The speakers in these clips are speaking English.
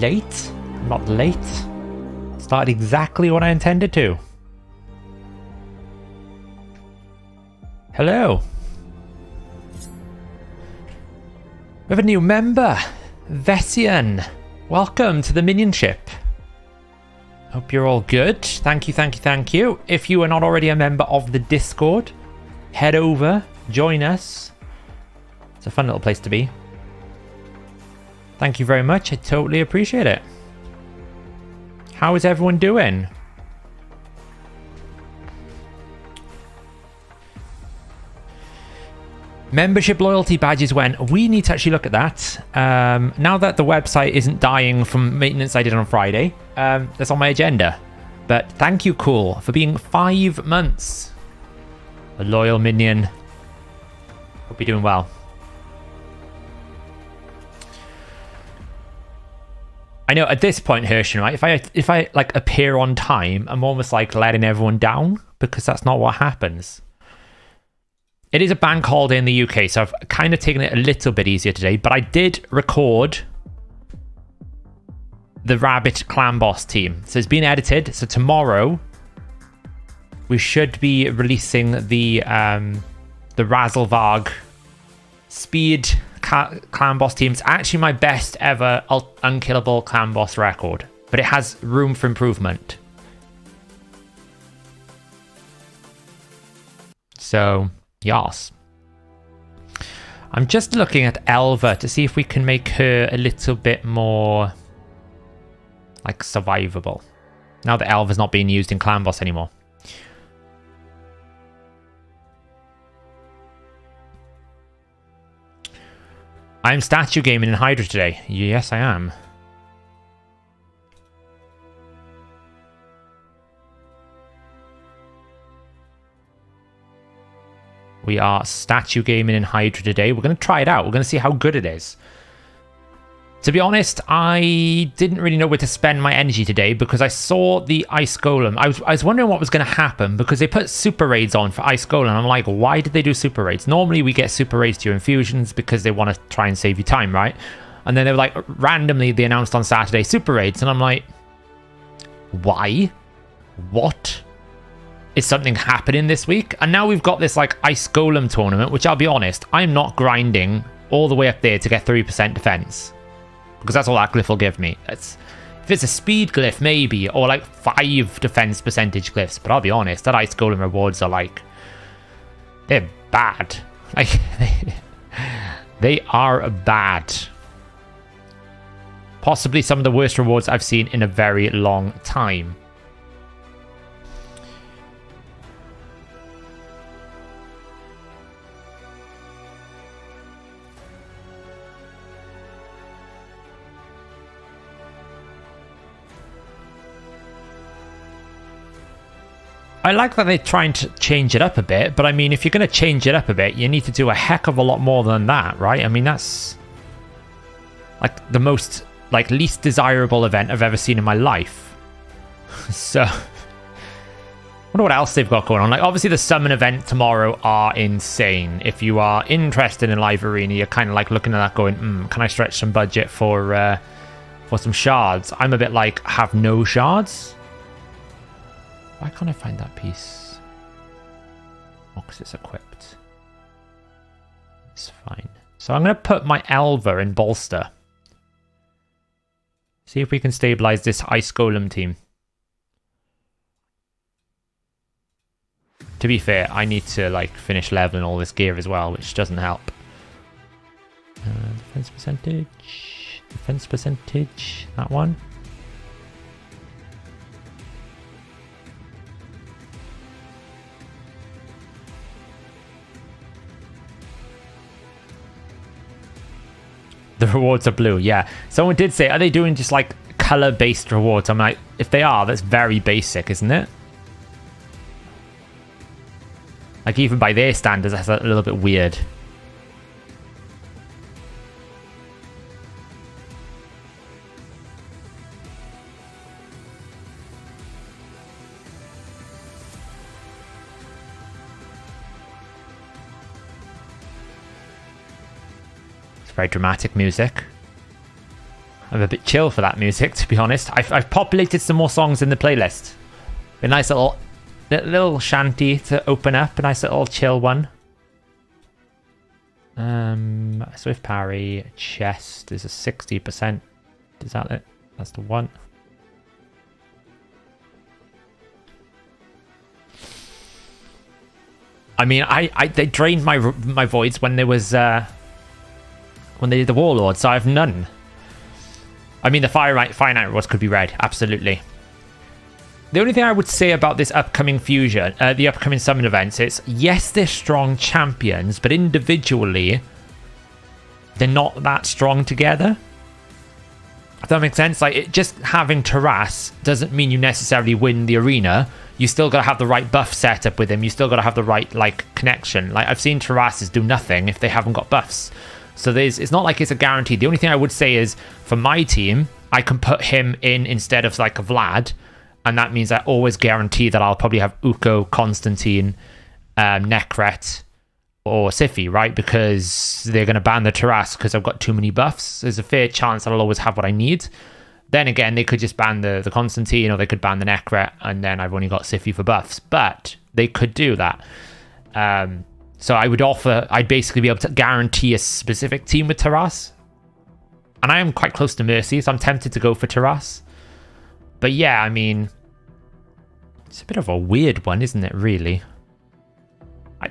late. I'm not late. Started exactly what I intended to. Hello. We have a new member, Vessian. Welcome to the minionship. Hope you're all good. Thank you, thank you, thank you. If you are not already a member of the Discord, head over, join us. It's a fun little place to be. Thank you very much. I totally appreciate it. How is everyone doing? Membership loyalty badges when we need to actually look at that. Now that the website isn't dying from maintenance I did on Friday, that's on my agenda. But thank you, Cool, for being 5 months. A loyal minion. Hope you're doing well. I know at this point, Hershin, right? If I like appear on time, I'm almost like letting everyone down because that's not what happens. It is a bank holiday in the UK, so I've kind of taken it a little bit easier today, but I did record the Rabbit Clan Boss team. So it's been edited, so tomorrow we should be releasing the Razzlevarg Speed Clan Boss team. It's actually my best ever unkillable Clan Boss record, but it has room for improvement. So... yes. I'm just looking at Elva to see if we can make her a little bit more like survivable. Now that Elva's not being used in Clan Boss anymore. I'm statue gaming in Hydra today. Yes, I am. We are statue gaming in Hydra today. We're going to try it out. We're going to see how good it is. To be honest, I didn't really know where to spend my energy today because I saw the Ice Golem. I was wondering what was going to happen because they put super raids on for Ice Golem. I'm like, why did they do super raids? Normally we get super raids to your infusions because they want to try and save you time, right? And then they were like, randomly they announced on Saturday super raids. And I'm like, why? What? Is something happening this week? And now we've got this like Ice Golem tournament, which I'll be honest, I'm not grinding all the way up there to get 3% defense. Because that's all that glyph will give me. If it's a speed glyph, maybe, or like 5 defense percentage glyphs. But I'll be honest, that Ice Golem rewards are like, they're bad. Like, they are bad. Possibly some of the worst rewards I've seen in a very long time. I like that they're trying to change it up a bit, but I mean, if you're going to change it up a bit, you need to do a heck of a lot more than that, right? I mean, that's like the most, like, least desirable event I've ever seen in my life. So, I wonder what else they've got going on. Like, obviously the summon event tomorrow are insane. If you are interested in live arena, you're kind of like looking at that going, can I stretch some budget for some shards? I'm a bit like, have no shards? Why can't I find that piece? Oh, because it's equipped. It's fine. So I'm going to put my Elva in bolster. See if we can stabilize this Ice Golem team. To be fair, I need to like finish leveling all this gear as well, which doesn't help. Defense percentage. Defense percentage. That one. The rewards are blue, yeah. Someone did say, are they doing just like color-based rewards? I'm like, if they are, that's very basic, isn't it? Like, even by their standards, that's a little bit weird. Very dramatic music. I'm a bit chill for that music, to be honest. I've populated some more songs in the playlist. A nice little shanty to open up. A nice little chill one. Swift parry, chest is a 60%. Is that it? That's the one. I mean, they drained my voids when there was when they did the Warlord, so I have none. I mean, the Fire Knight Rewards could be red, absolutely. The only thing I would say about this upcoming fusion, the upcoming summon events, is yes, they're strong champions, but individually, they're not that strong together. If that makes sense, like just having Taras doesn't mean you necessarily win the arena. You still got to have the right buff set up with him. You still got to have the right connection. Like I've seen Tarases do nothing if they haven't got buffs. So it's not like it's a guarantee. The only thing I would say is for my team, I can put him in instead of like a Vlad, and that means I always guarantee that I'll probably have Uko, Constantine, Nekret, or Sify, right? Because they're going to ban the Taras because I've got too many buffs. There's a fair chance that I'll always have what I need. Then again, they could just ban the Constantine, or they could ban the Nekret, and then I've only got Sify for buffs. But they could do that. So I'd basically be able to guarantee a specific team with Taras. And I am quite close to Mercy, so I'm tempted to go for Taras. But yeah, I mean, it's a bit of a weird one, isn't it, really?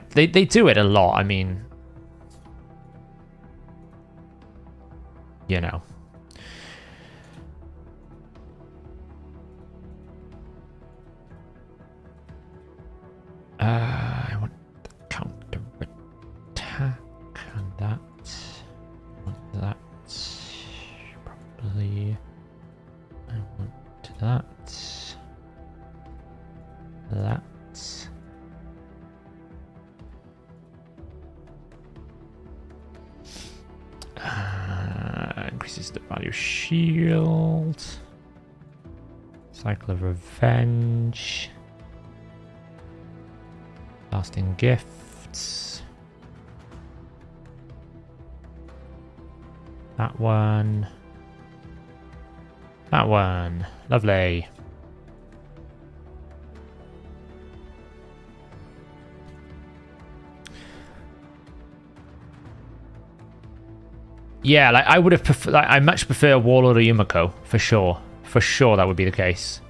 They do it a lot, I mean, you know. I want the counter attack on that. I want that. Probably. I want that. That. Increases the value of shield. Cycle of revenge. Lasting gifts. That one. That one. Lovely. Yeah, like I would have preferred. Like, I much prefer Warlord or Yumiko for sure. For sure, that would be the case.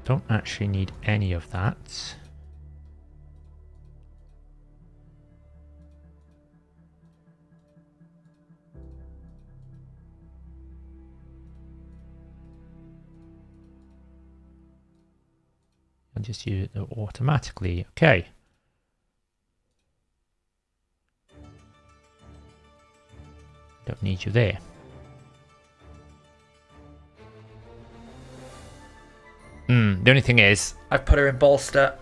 Don't actually need any of that. I'll just use it automatically. Okay. Don't need you there. The only thing is, I've put her in bolster.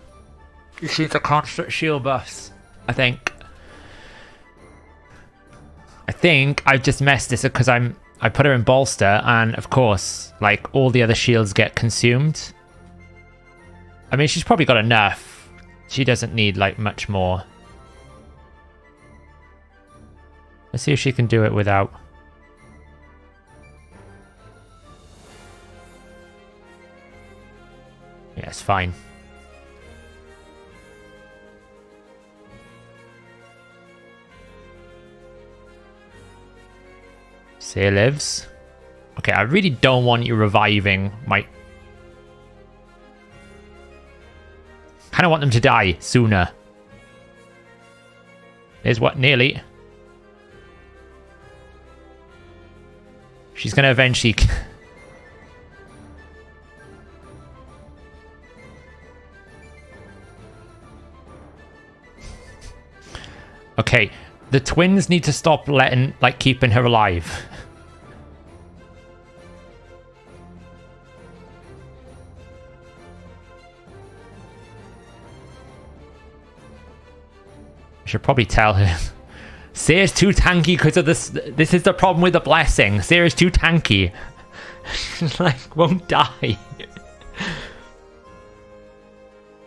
She's a constant shield buffs, I think. I've just messed this up because I put her in bolster, and of course, like all the other shields get consumed. I mean, she's probably got enough. She doesn't need like much more. Let's see if she can do it without. Yeah, it's fine. Say lives. Okay, I really don't want you reviving my... kind of want them to die sooner. There's what, nearly. She's going to eventually... Okay, the twins need to stop keeping her alive. I should probably tell her. Seer's too tanky because of this. This is the problem with the blessing. Seer's too tanky. Like, won't die.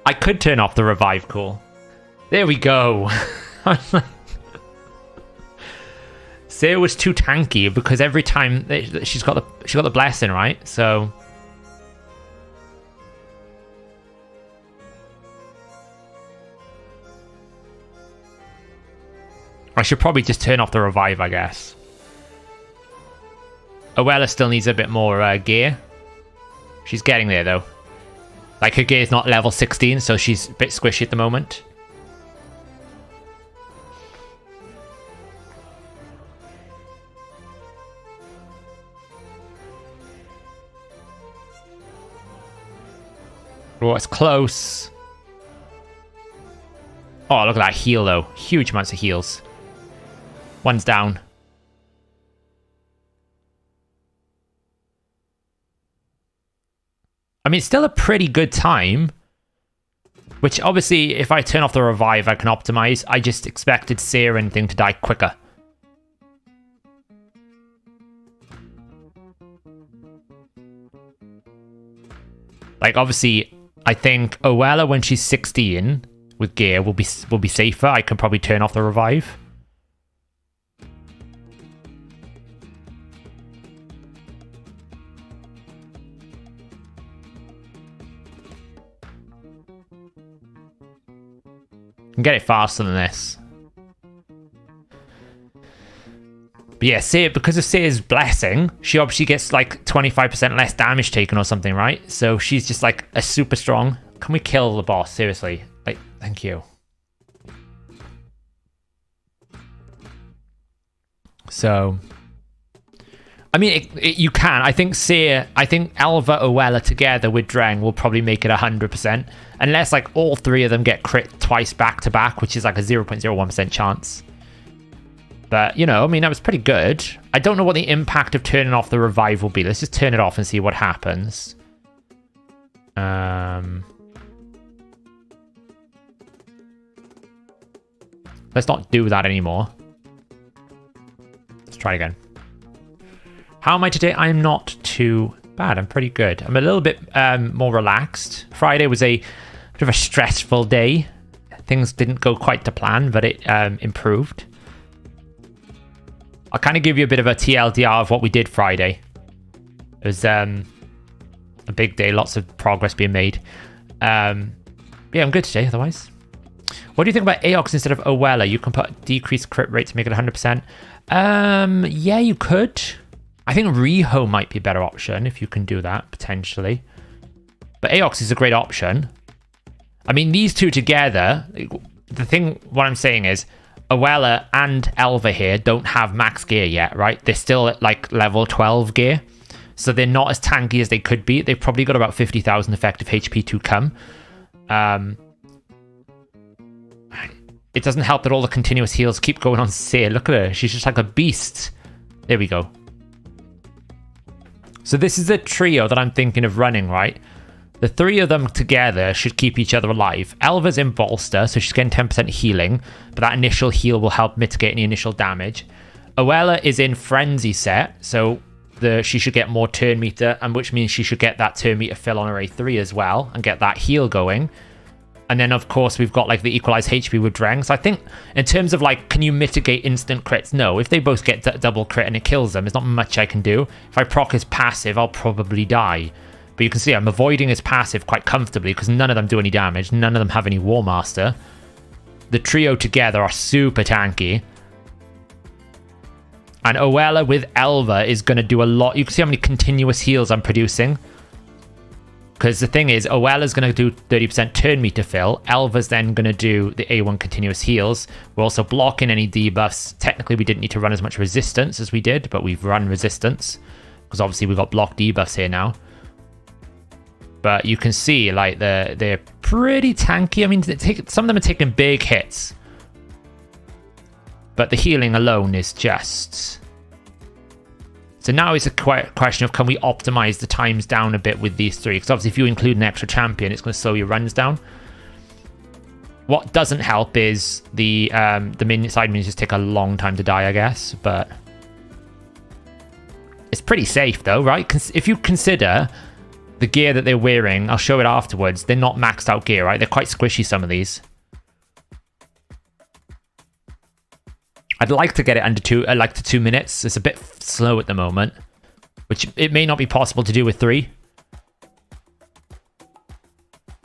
I could turn off the revive cool. There we go. Seer was too tanky because every time she got the blessing, right? So I should probably just turn off the revive, I guess. Oella still needs a bit more gear. She's getting there, though. Like, her gear is not level 16, so she's a bit squishy at the moment. Oh, it's close. Oh, look at that heal, though. Huge amounts of heals. One's down. I mean, it's still a pretty good time. Which, obviously, if I turn off the revive, I can optimize. I just expected Seer and thing to die quicker. Like, obviously, I think Oella, when she's 16 with gear, will be safer. I can probably turn off the revive. Can get it faster than this. But yeah, Seer, because of Seer's blessing, she obviously gets like 25% less damage taken or something, right? So she's just like a super strong. Can we kill the boss? Seriously. Like, thank you. So, I mean, you can. I think Seer, I think Elva, Oella together with Dreng will probably make it 100%. Unless like all three of them get crit twice back to back, which is like a 0.01% chance. But, you know, I mean, that was pretty good. I don't know what the impact of turning off the revive will be. Let's just turn it off and see what happens. Let's not do that anymore. Let's try again. How am I today? I'm not too bad. I'm pretty good. I'm a little bit more relaxed. Friday was a bit of a stressful day. Things didn't go quite to plan, but it improved. I'll kind of give you a bit of a TLDR of what we did Friday. It was a big day, lots of progress being made. Yeah, I'm good today, otherwise. What do you think about Aox instead of Oella? You can put decreased crit rate to make it 100%. Yeah, you could. I think Riho might be a better option if you can do that, potentially. But Aox is a great option. I mean, these two together, what I'm saying is, Oella and Elva here don't have max gear yet, right? They're still at like level 12 gear. So they're not as tanky as they could be. They've probably got about 50,000 effective HP to come. It doesn't help that all the continuous heals keep going on Seer. Look at her. She's just like a beast. There we go. So this is a trio that I'm thinking of running, right? The three of them together should keep each other alive. Elva's in Bolster, so she's getting 10% healing, but that initial heal will help mitigate any initial damage. Oella is in Frenzy set, so she should get more turn meter, and which means she should get that turn meter fill on her A3 as well, and get that heal going. And then, of course, we've got like the equalized HP with Dreng. So I think in terms of like, can you mitigate instant crits? No, if they both get double crit and it kills them, there's not much I can do. If I proc his passive, I'll probably die. But you can see I'm avoiding his passive quite comfortably because none of them do any damage. None of them have any War Master. The trio together are super tanky. And Oella with Elva is going to do a lot. You can see how many continuous heals I'm producing. Because the thing is, Oella's going to do 30% turn meter fill. Elva's then going to do the A1 continuous heals. We're also blocking any debuffs. Technically, we didn't need to run as much resistance as we did, but we've run resistance. Because obviously, we've got block debuffs here now. But you can see, like, they're pretty tanky. I mean, some of them are taking big hits. But the healing alone is just... So now it's a question of, can we optimize the times down a bit with these three? Because obviously if you include an extra champion, it's going to slow your runs down. What doesn't help is the side minions just take a long time to die, I guess, but it's pretty safe though, right? If you consider the gear that they're wearing, I'll show it afterwards, they're not maxed out gear, right? They're quite squishy, some of these. I'd like to get it under 2 minutes. It's a bit slow at the moment, which it may not be possible to do with 3.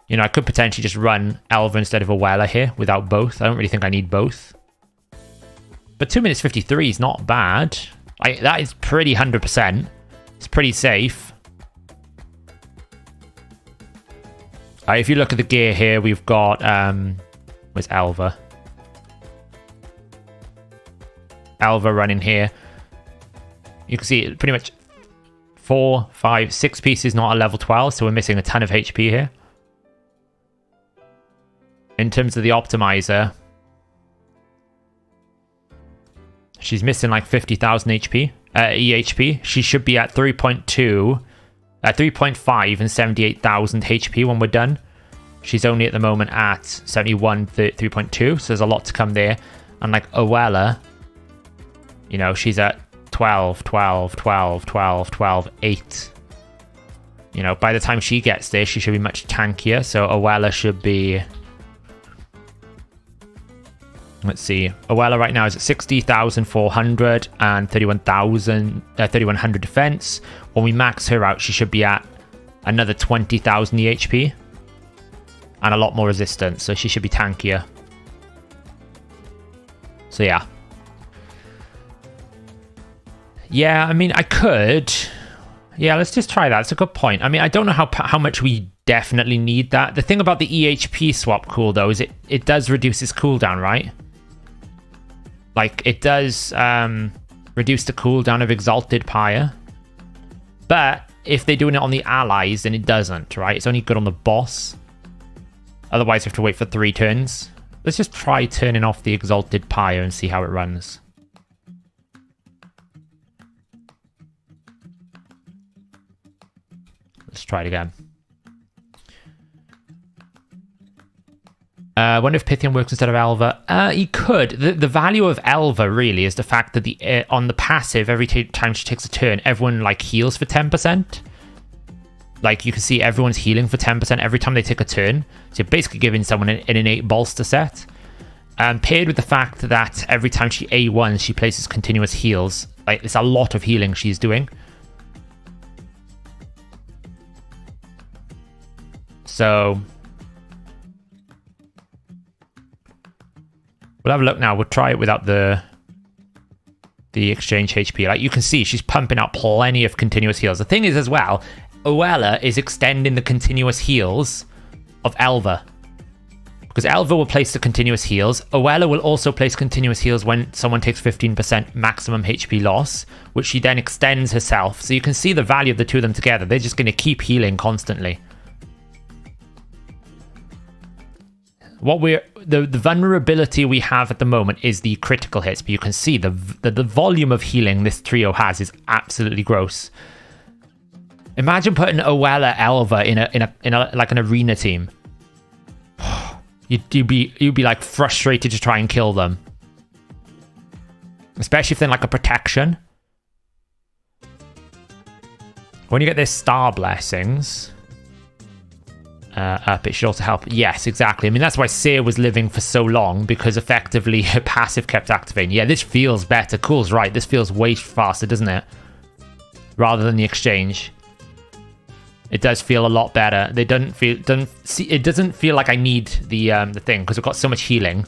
You know, I could potentially just run Elva instead of Awella here without both. I don't really think I need both. But 2 minutes 53 is not bad. That is pretty 100%. It's pretty safe. If you look at the gear here, we've got... where's Elva? Elva running here. You can see pretty much 4, 5, 6 pieces not a level 12, so we're missing a ton of HP here. In terms of the optimizer, she's missing like 50,000 HP, EHP. She should be at 3.2, 3.5 and 78,000 HP when we're done. She's only at the moment at 71, 3.2, so there's a lot to come there. And like Awella, you know, she's at 12, 12, 12, 12, 12, 8. You know, by the time she gets there, she should be much tankier. So Awella should be... Let's see. Awella right now is at 60,400 and 3,100 defense. When we max her out, she should be at another 20,000 EHP and a lot more resistance. So she should be tankier. So yeah. Yeah, I mean, I could. Yeah, let's just try that. It's a good point. I mean, I don't know how much we definitely need that. The thing about the EHP swap cool, though, is it does reduce its cooldown, right? Like, it does reduce the cooldown of Exalted Pyre. But if they're doing it on the allies, then it doesn't, right? It's only good on the boss. Otherwise, you have to wait for 3 turns. Let's just try turning off the Exalted Pyre and see how it runs. Let's try it again. I wonder if Pythian works instead of Elva. He could. The value of Elva really is the fact that on the passive, every time she takes a turn, everyone like heals for 10%. Like you can see everyone's healing for 10% every time they take a turn. So you're basically giving someone an innate bolster set. Paired with the fact that every time she A1s, she places continuous heals. Like it's a lot of healing she's doing. So... we'll have a look now. We'll try it without the exchange HP. Like you can see, she's pumping out plenty of continuous heals. The thing is as well, Awella is extending the continuous heals of Elva. Because Elva will place the continuous heals. Awella will also place continuous heals when someone takes 15% maximum HP loss, which she then extends herself. So you can see the value of the two of them together. They're just going to keep healing constantly. The vulnerability we have at the moment is the critical hits, but you can see the volume of healing this trio has is absolutely gross. Imagine putting Awella Elva in a like an arena team. You'd be like frustrated to try and kill them, especially if they're in like a protection. When you get their star blessings up, it should also help. Yes, exactly. I mean, that's why Seer was living for so long, because effectively her passive kept activating. Yeah, this feels better. Cool's right. This feels way faster, doesn't it? Rather than the exchange. It does feel a lot better. It doesn't feel like I need the thing, because we've got so much healing.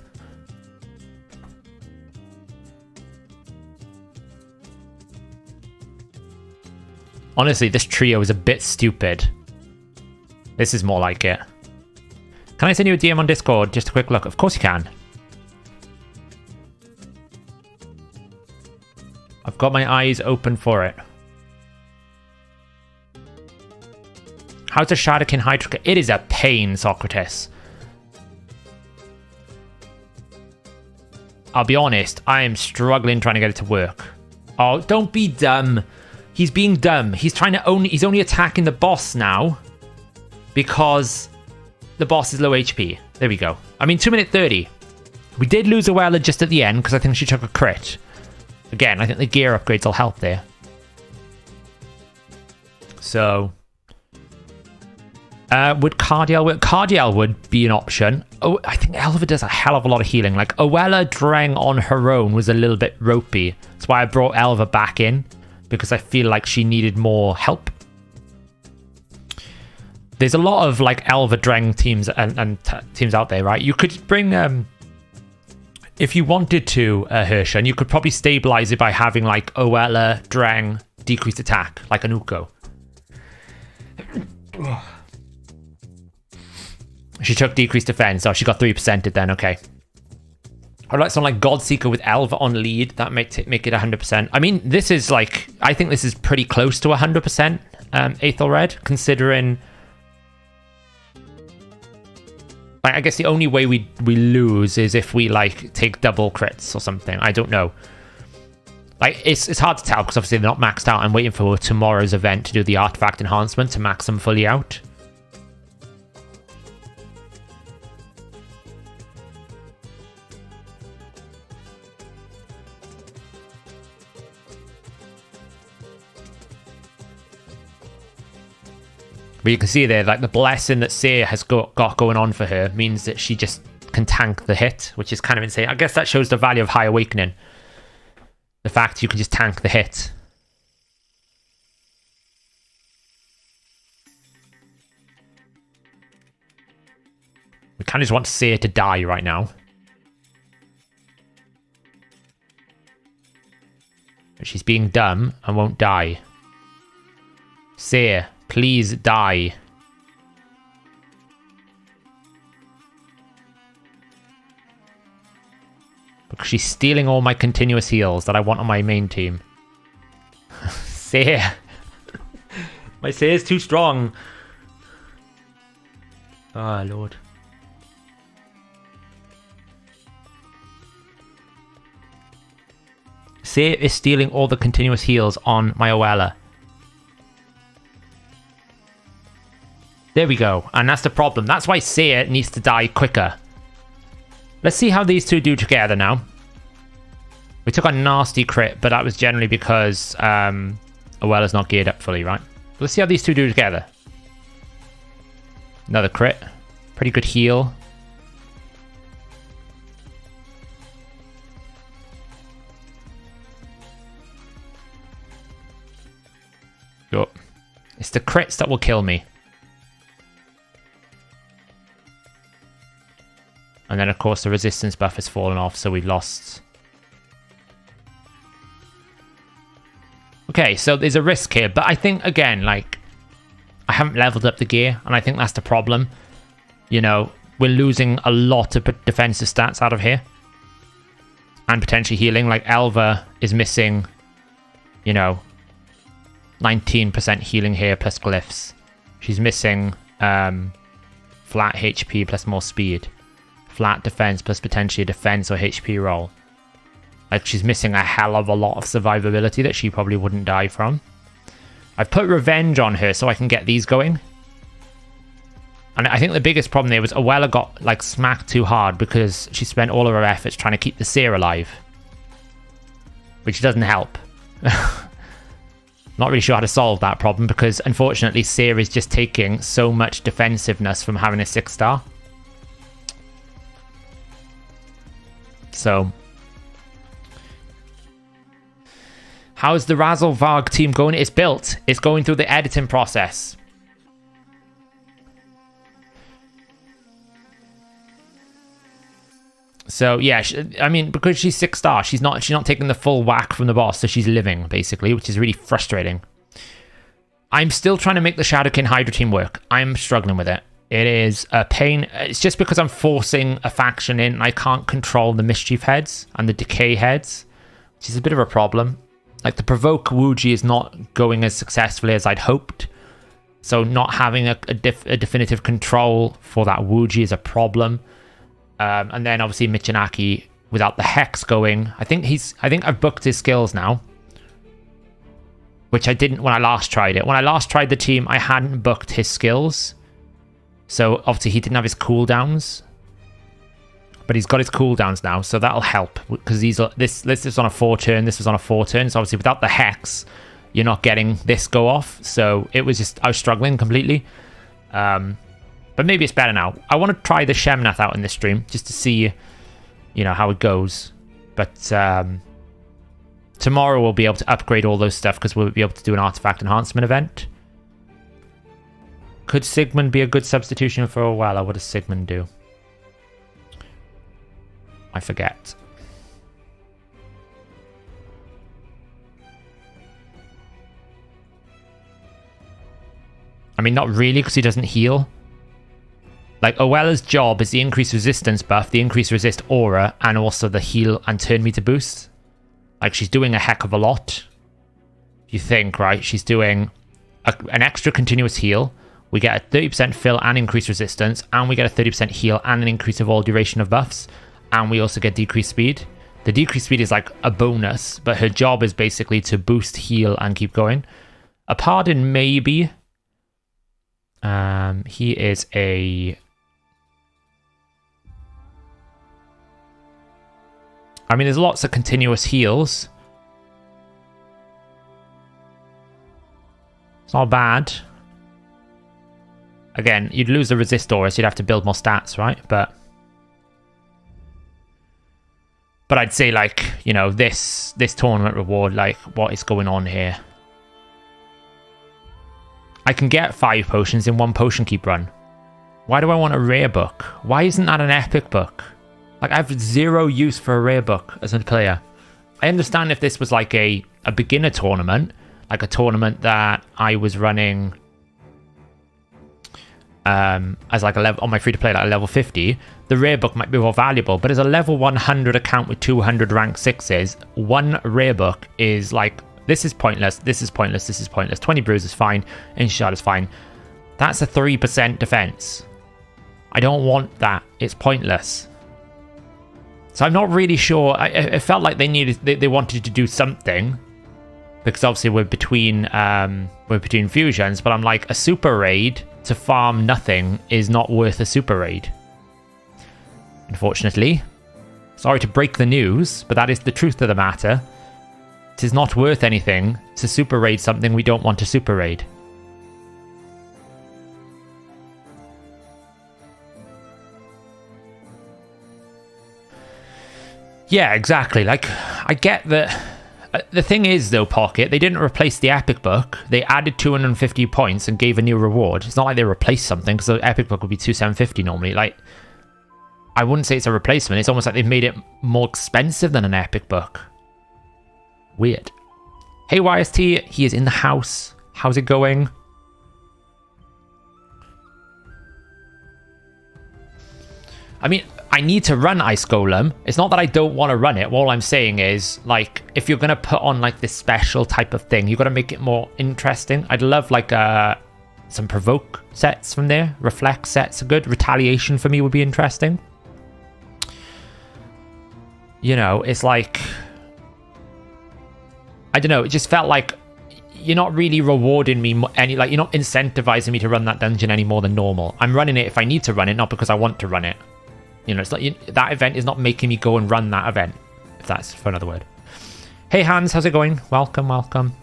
Honestly, this trio is a bit stupid. This is more like it. Can I send you a DM on Discord? Just a quick look. Of course you can. I've got my eyes open for it. How's the Shadakin Hydra? It is a pain, Socrates. I'll be honest, I am struggling trying to get it to work. Oh, don't be dumb. He's being dumb. He's only attacking the boss now because the boss is low HP. There we go. I mean, 2 minute 30. We did lose Owella just at the end because I think she took a crit. Again, I think the gear upgrades will help there. So, would Cardiel work? Cardiel would be an option. Oh, I think Elva does a hell of a lot of healing. Like, Owella Dreng on her own was a little bit ropey. That's why I brought Elva back in, because I feel like she needed more help. There's a lot of, like, Elva Dreng teams and teams out there, right? You could bring... if you wanted to, Hershan, you could probably stabilize it by having, like, Owella, Dreng, decreased attack, like an Uko. She took decreased defense. Oh, she got 3%ed then, okay. I'd like something like Godseeker with Elva on lead. That make it 100%. I mean, this is, like, I think this is pretty close to 100%, Aethelred, considering... Like, I guess the only way we lose is if we, like, take double crits or something. I don't know. Like, it's hard to tell because obviously they're not maxed out. I'm waiting for tomorrow's event to do the artifact enhancement to max them fully out. But you can see there, like, the blessing that Seer has got going on for her means that she just can tank the hit, which is kind of insane. I guess that shows the value of High Awakening. The fact you can just tank the hit. We kind of just want Seer to die right now. But she's being dumb and won't die. Seer, please die. Because she's stealing all my continuous heals that I want on my main team. Seer. My Seer's too strong. Oh, Lord. Seer is stealing all the continuous heals on my Owella. There we go. And that's the problem. That's why Seer needs to die quicker. Let's see how these two do together now. We took a nasty crit, but that was generally because Owella's not geared up fully, right? Let's see how these two do together. Another crit. Pretty good heal. Go. It's the crits that will kill me. And then, of course, the resistance buff has fallen off, so we've lost. Okay, so there's a risk here. But I think, again, like, I haven't leveled up the gear, and I think that's the problem. You know, we're losing a lot of defensive stats out of here. And potentially healing. Like, Elva is missing, you know, 19% healing here plus glyphs. She's missing flat HP plus more speed. Flat defense plus potentially a defense or HP roll. Like, she's missing a hell of a lot of survivability that she probably wouldn't die from. I've put revenge on her so I can get these going. And I think the biggest problem there was Owella got, like, smacked too hard because she spent all of her efforts trying to keep the Seer alive. Which doesn't help. Not really sure how to solve that problem because, unfortunately, Seer is just taking so much defensiveness from having a 6-star. So, how's the Razzlevarg team going? It's built. It's going through the editing process. So yeah, I mean, because she's 6-star, she's not taking the full whack from the boss, so she's living basically, which is really frustrating. I'm still trying to make the Shadowkin Hydra team work. I'm struggling with it. It is a pain. It's just because I'm forcing a faction in. I can't control the Mischief heads and the Decay heads, which is a bit of a problem. Like, the Provoke Wuji is not going as successfully as I'd hoped. So not having a definitive control for that Wuji is a problem. And then obviously Michinaki without the Hex going. I think I've booked his skills now. Which I didn't when I last tried it. When I last tried the team, I hadn't booked his skills. So obviously he didn't have his cooldowns. But he's got his cooldowns now, so that'll help. Because this is on a 4-turn, this was on a 4-turn. So obviously without the Hex, you're not getting this go off. So it was just, I was struggling completely. But maybe it's better now. I want to try the Shemnath out in this stream, just to see, how it goes. But tomorrow we'll be able to upgrade all those stuff, because we'll be able to do an artifact enhancement event. Could Sigmund be a good substitution for Orwella? What does Sigmund do? I forget. I mean, not really, because he doesn't heal. Like, Orwella's job is the increased resistance buff, the increased resist aura, and also the heal and turn meter boost. Like, she's doing a heck of a lot. If you think, right? She's doing an extra continuous heal. We get a 30% fill and increased resistance, and we get a 30% heal and an increase of all duration of buffs. And we also get decreased speed. The decreased speed is like a bonus, but her job is basically to boost, heal, and keep going. A Pardon, maybe. He is a... I mean, there's lots of continuous heals. It's not bad. Again, you'd lose the resist aura, so you'd have to build more stats, right? But I'd say, like, this tournament reward, like, what is going on here? I can get 5 potions in 1 potion keep run. Why do I want a rare book? Why isn't that an epic book? Like, I have 0 use for a rare book as a player. I understand if this was like a beginner tournament, like a tournament that I was running as like a level on my free-to-play, like a level 50, the rare book might be more valuable. But as a level 100 account with 200 rank 6s, 1 rare book is like, this is pointless, this is pointless, this is pointless. 20 brews is fine, Inshard is fine. That's a 3% defense. I don't want that. It's pointless. So I'm not really sure. It felt like they wanted to do something, because obviously we're between fusions. But I'm like, a super raid to farm nothing is not worth a super raid. Unfortunately, sorry to break the news, but that is the truth of the matter. It is not worth anything to super raid something we don't want to super raid. Yeah, exactly. Like, I get that. The thing is, though, Pocket, they didn't replace the Epic Book. They added 250 points and gave a new reward. It's not like they replaced something, because the Epic Book would be 2750 normally. Like, I wouldn't say it's a replacement. It's almost like they've made it more expensive than an Epic Book. Weird. Hey, YST, he is in the house. How's it going? I mean, I need to run Ice Golem. It's not that I don't want to run it. All I'm saying is, like, if you're going to put on, like, this special type of thing, you've got to make it more interesting. I'd love, like, some Provoke sets from there. Reflect sets are good. Retaliation for me would be interesting. It's like... I don't know. It just felt like you're not really rewarding me you're not incentivizing me to run that dungeon any more than normal. I'm running it if I need to run it, not because I want to run it. It's like that event is not making me go and run that event, if that's for another word. Hey, Hans, how's it going? Welcome, welcome.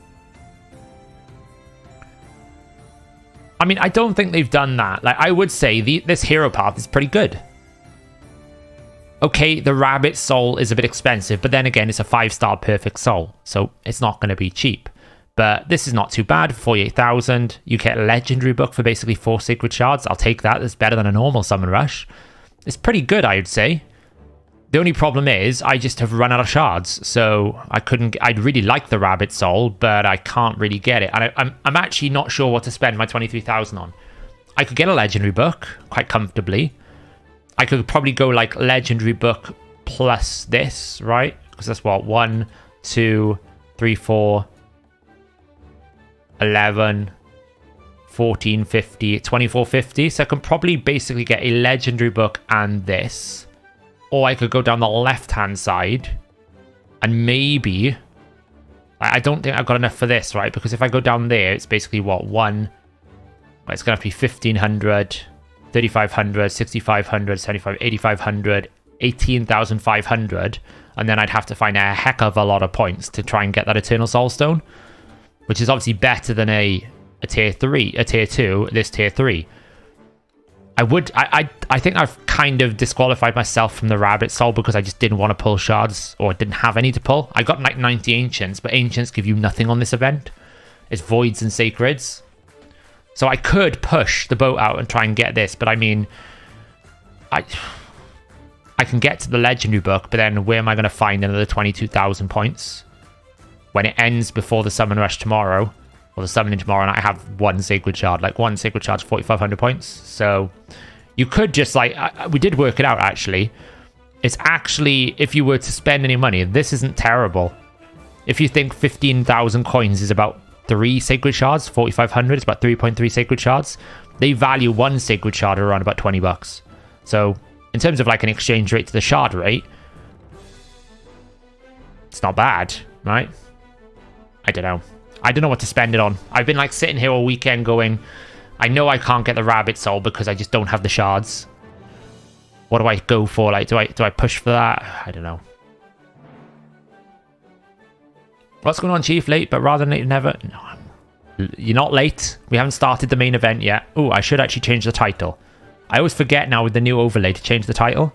I mean, I don't think they've done that. Like, I would say this hero path is pretty good. Okay, the rabbit soul is a bit expensive, but then again, it's a 5-star perfect soul, so it's not going to be cheap. But this is not too bad. 48,000. You get a legendary book for basically 4 sacred shards. I'll take that. That's better than a normal summon rush. It's pretty good, I would say. The only problem is I just have run out of shards, so I'd really like the rabbit soul, but I can't really get it. And I'm actually not sure what to spend my 23,000 on. I could get a legendary book quite comfortably. I could probably go like legendary book plus this, right? Because that's what, 1, 2, 3, 4, 11, 1450, 2450. So I can probably basically get a legendary book and this. Or I could go down the left-hand side and maybe... I don't think I've got enough for this, right? Because if I go down there, it's basically what, 1... Well, it's going to be 1500, 3500, 6500, 75, 8500, 18,500, and then I'd have to find a heck of a lot of points to try and get that Eternal Soul Stone, which is obviously better than a tier 3, a tier 2, this tier 3. I think I've kind of disqualified myself from the Rabbit Soul because I just didn't want to pull shards, or didn't have any to pull. I got like 90 Ancients, but Ancients give you nothing on this event. It's Voids and Sacreds. So I could push the boat out and try and get this, but I mean, I can get to the Legendary Book, but then where am I going to find another 22,000 points? When it ends before the Summon Rush tomorrow, or the Summoning tomorrow, and I have one Sacred Shard. Like, one Sacred Shard's 4,500 points. So you could just, like, we did work it out, actually. It's actually, if you were to spend any money, this isn't terrible. If you think 15,000 coins is about 3 Sacred Shards, 4,500, it's about 3.3 Sacred Shards. They value one Sacred Shard around about 20 bucks. So in terms of like an exchange rate to the shard rate, it's not bad, right? I don't know what to spend it on. I've been like sitting here all weekend going, I know I can't get the Rabbit Soul because I just don't have the shards. What do I go for? Like, do I push for that? I don't know. What's going on, Chief? Late, but rather late than never. No, you're not late. We haven't started the main event yet. Oh, I should actually change the title. I always forget now with the new overlay to change the title.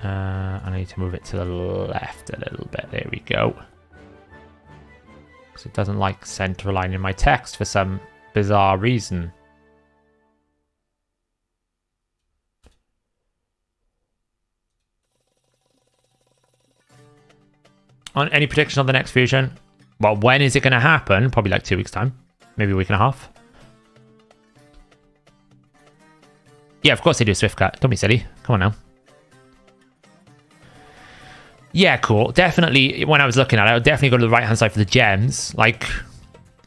I need to move it to the left a little bit. There we go. Because it doesn't like center aligning my text for some bizarre reason. On any prediction on the next fusion? Well, when is it going to happen? Probably like 2 weeks' time. Maybe a week and a half. Yeah, of course they do a Swift Cut. Don't be silly. Come on now. Yeah, cool. Definitely, when I was looking at it, I would definitely go to the right-hand side for the gems. Like,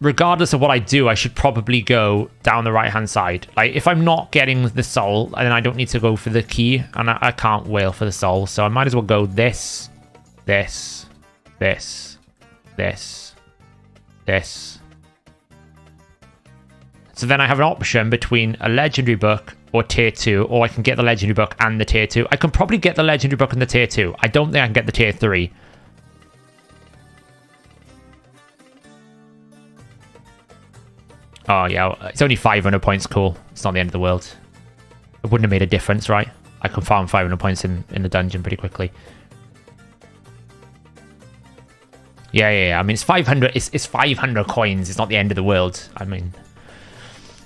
regardless of what I do, I should probably go down the right-hand side. Like, if I'm not getting the soul, then I don't need to go for the key, and I can't wail for the soul, so I might as well go this, this, this, this, this. So then I have an option between a Legendary Book or tier 2, or I can get the Legendary Book and the tier 2. I can probably get the Legendary Book and the tier 2. I don't think I can get the tier 3. Oh, yeah. It's only 500 points. Cool. It's not the end of the world. It wouldn't have made a difference, right? I can farm 500 points in the dungeon pretty quickly. Yeah. I mean, it's 500. It's 500 coins. It's not the end of the world. I mean,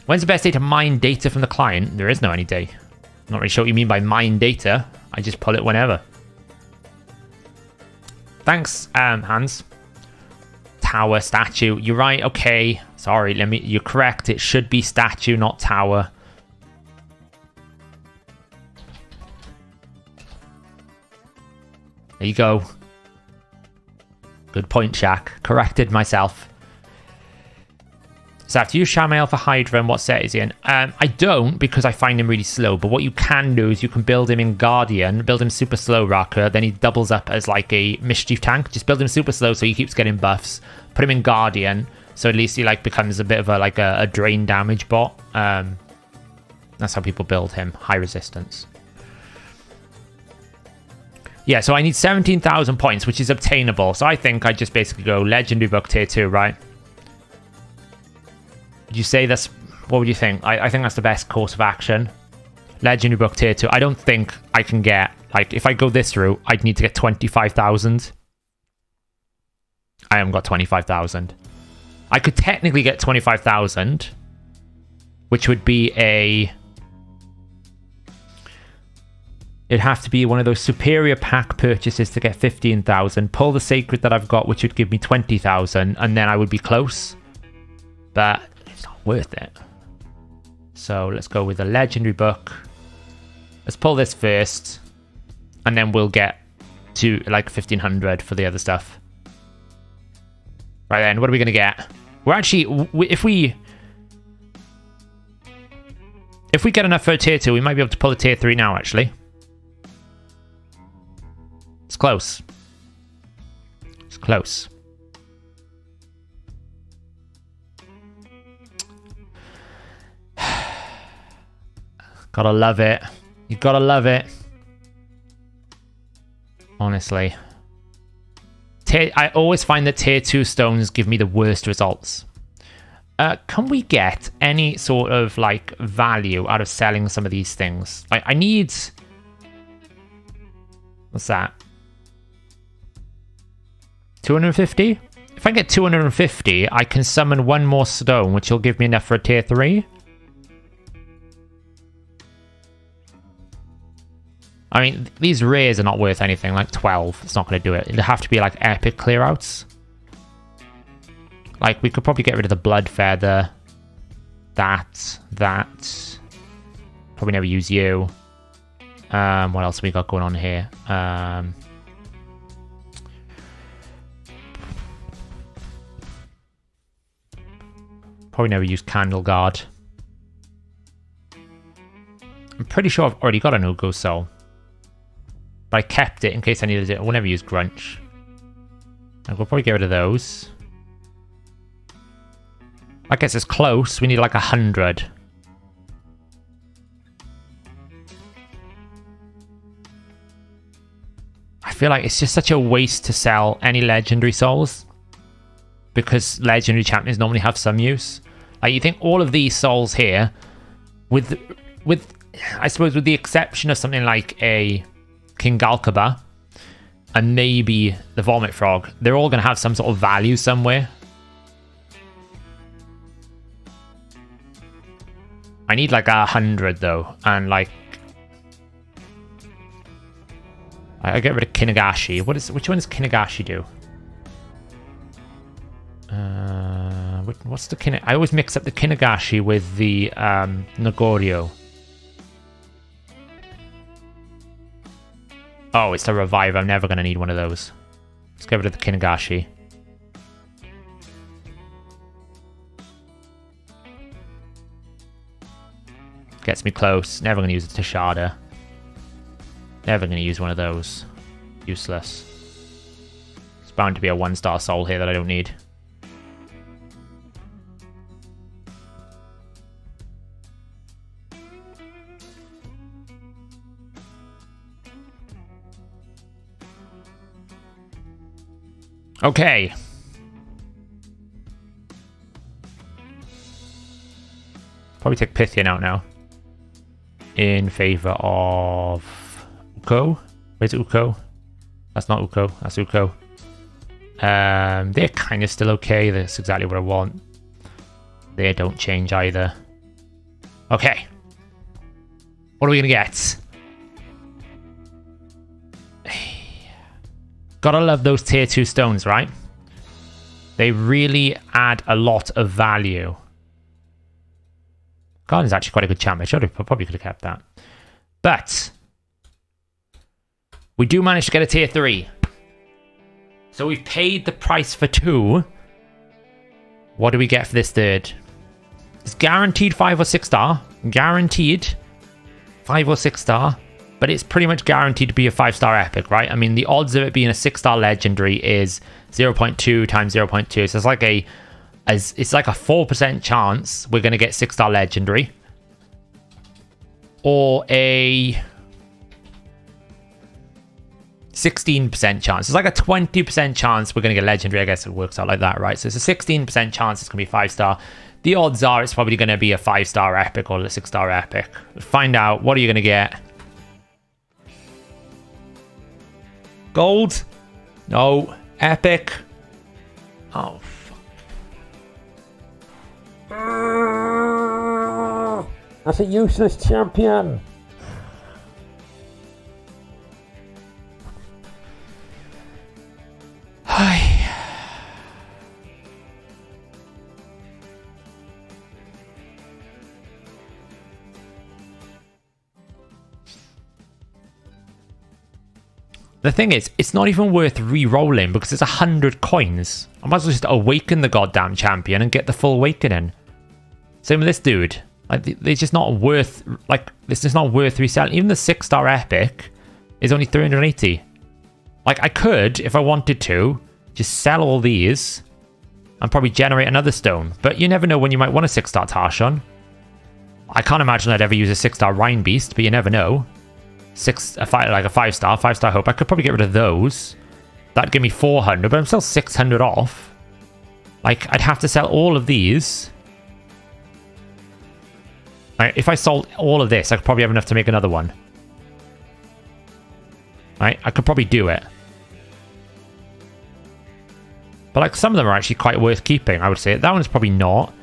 when's the best day to mine data from the client? There is no any day. I'm not really sure what you mean by mine data. I just pull it whenever. Thanks, Hans. Tower, statue. You're right. Okay. Sorry. You're correct. It should be statue, not tower. There you go. Good point, Shaq. Corrected myself. So I have to use Shamael for Hydra, and what set is he in? I don't, because I find him really slow, but what you can do is you can build him in Guardian, build him super slow Raka, then he doubles up as like a Mischief tank. Just build him super slow so he keeps getting buffs. Put him in Guardian, so at least he like becomes a bit of a drain damage bot. That's how people build him. High resistance. Yeah, so I need 17,000 points, which is obtainable. So I think I just basically go Legendary Book tier 2, right? Would you say that's... What would you think? I think that's the best course of action. Legendary Book tier 2. I don't think I can get... Like, if I go this route, I'd need to get 25,000. I haven't got 25,000. I could technically get 25,000, which would be a... It'd have to be one of those superior pack purchases to get 15,000. Pull the Sacred that I've got, which would give me 20,000, and then I would be close. But it's not worth it. So let's go with the Legendary Book. Let's pull this first, and then we'll get to like 1,500 for the other stuff. Right then, what are we going to get? We're actually... If we get enough for a tier 2, we might be able to pull a tier 3 now, actually. It's close. It's close. Gotta love it. You gotta love it. Honestly. I always find that tier 2 stones give me the worst results. Can we get any sort of, like, value out of selling some of these things? Like, I need... What's that? 250? If I get 250, I can summon one more stone, which will give me enough for a tier 3. I mean, these rares are not worth anything, like 12. It's not going to do it. It'd have to be, like, epic clear-outs. Like, we could probably get rid of the blood feather. That. Probably never use you. What else have we got going on here? Probably never use Candle Guard. I'm pretty sure I've already got an Ugo Soul. But I kept it in case I needed it. I will never use Grunch. And we'll probably get rid of those. I guess it's close. We need like 100. I feel like it's just such a waste to sell any legendary souls. Because legendary champions normally have some use. Like, you think all of these souls here, with I suppose with the exception of something like a King Galkaba and maybe the Vomit Frog, they're all going to have some sort of value somewhere. I need like 100 though, and like I get rid of Kinagashi. Which one does Kinagashi do? What's the Kin? I always mix up the Kinagashi with the Nagorio. Oh, it's the Revive. I'm never going to need one of those. Let's get rid of the Kinagashi. Gets me close. Never going to use the Tashada. Never going to use one of those. Useless. It's bound to be a 1-star soul here that I don't need. Okay. Probably take Pythian out now. In favor of Uko. Where's Uko? That's not Uko. That's Uko. They're kind of still okay. That's exactly what I want. They don't change either. Okay. What are we going to get? Gotta love those tier 2 stones, right? They really add a lot of value. Garden's actually quite a good champ. I probably could have kept that. But we do manage to get a tier 3. So we've paid the price for 2. What do we get for this third? It's guaranteed 5 or 6 star. Guaranteed 5 or 6 star. But it's pretty much guaranteed to be a 5-star epic, right? I mean, the odds of it being a 6-star legendary is 0.2 times 0.2. So it's like a 4% chance we're going to get 6-star legendary. Or a 16% chance. It's like a 20% chance we're going to get legendary. I guess it works out like that, right? So it's a 16% chance it's going to be 5-star. The odds are it's probably going to be a 5-star epic or a 6-star epic. Let's find out. What are you going to get? Gold? No. Epic? Oh, fuck. That's a useless champion. The thing is, it's not even worth re-rolling because it's 100 coins. I might as well just awaken the goddamn champion and get the full awakening. Same with this dude. Like, they're just not worth, like, this is not worth reselling. Even the 6-star epic is only 380. Like, I could, if I wanted to, just sell all these and probably generate another stone. But you never know when you might want a 6-star Tarshan. I can't imagine I'd ever use a 6-star Rhine Beast, but you never know. Like a 5-star Hope. I could probably get rid of those. That'd give me 400, but I'm still 600 off. Like, I'd have to sell all of these. Right, if I sold all of this, I could probably have enough to make another one. Right, I could probably do it. But like, some of them are actually quite worth keeping, I would say. That one's probably not.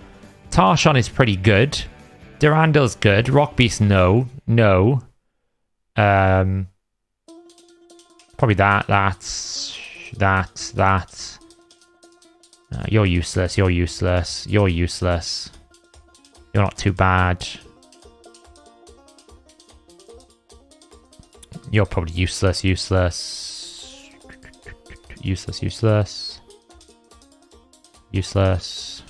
Tarshon is pretty good. Durandal's good. Rock Beast, no. No. Probably that. You're useless. You're useless. You're useless. You're not too bad. You're probably useless. Useless. Useless. Useless. Useless.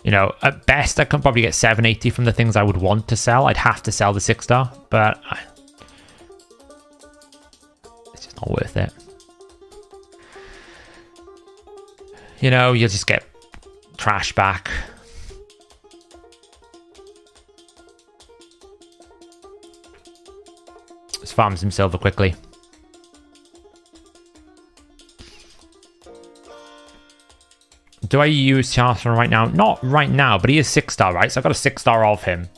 You know, at best, I can probably get 780 from the things I would want to sell. I'd have to sell the 6-star, but it's just not worth it. You know, you'll just get trash back. Let's farm some silver quickly. Do I use Charlton right now? Not right now, but he is 6-star, right? So I've got a 6-star of him.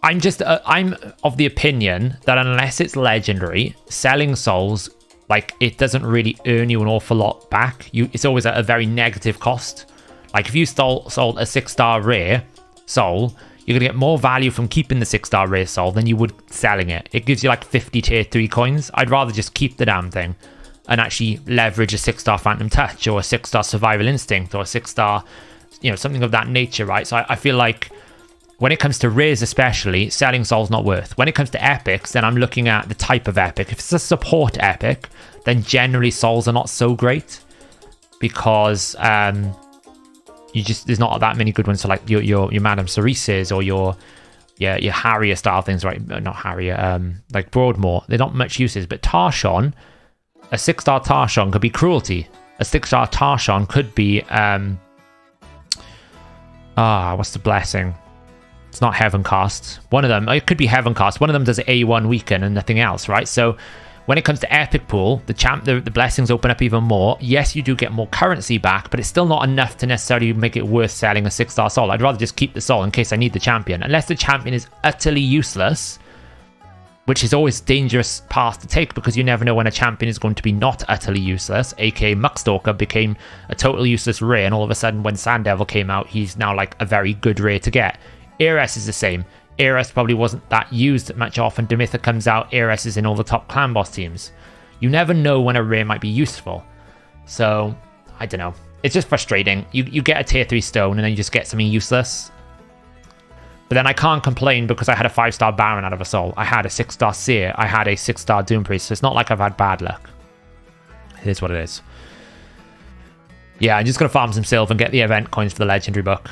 I'm of the opinion that unless it's legendary, selling souls, like, it doesn't really earn you an awful lot back. It's always at a very negative cost. Like, if you sold a 6-star rare soul, you're going to get more value from keeping the 6-star rare soul than you would selling it. It gives you like 50 tier 3 coins. I'd rather just keep the damn thing and actually leverage a 6-star Phantom Touch or a 6-star Survival Instinct or a 6-star, you know, something of that nature, right? So I feel like when it comes to rares especially, selling souls not worth. When it comes to epics, then I'm looking at the type of epic. If it's a support epic, then generally souls are not so great because there's not that many good ones. So like your Madame Cerises or your Harrier style things, right? Not Harrier, like Broadmoor. They're not much uses, but Tarshon, a 6-star Tarshon could be Cruelty. A 6-star Tarshon could be what's the blessing? It's not Heaven Cast. One of them, it could be Heaven Cast. One of them does A1 weaken and nothing else, right? So when it comes to epic pool, the blessings open up even more. Yes, you do get more currency back, but it's still not enough to necessarily make it worth selling a 6-star soul. I'd rather just keep the soul in case I need the champion. Unless the champion is utterly useless, which is always a dangerous path to take because you never know when a champion is going to be not utterly useless. aka Muckstalker became a totally useless rare, and all of a sudden when Sand Devil came out, he's now like a very good rare to get. Ares is the same. Ares probably wasn't that used much often. Demitha comes out, Ares is in all the top clan boss teams. You never know when a rare might be useful. So, I don't know. It's just frustrating. You get a tier 3 stone and then you just get something useless. But then I can't complain because I had a 5-star Baron out of a soul. I had a 6-star Seer. I had a 6-star Doom Priest. So it's not like I've had bad luck. It is what it is. Yeah, I'm just going to farm some silver and get the event coins for the legendary book.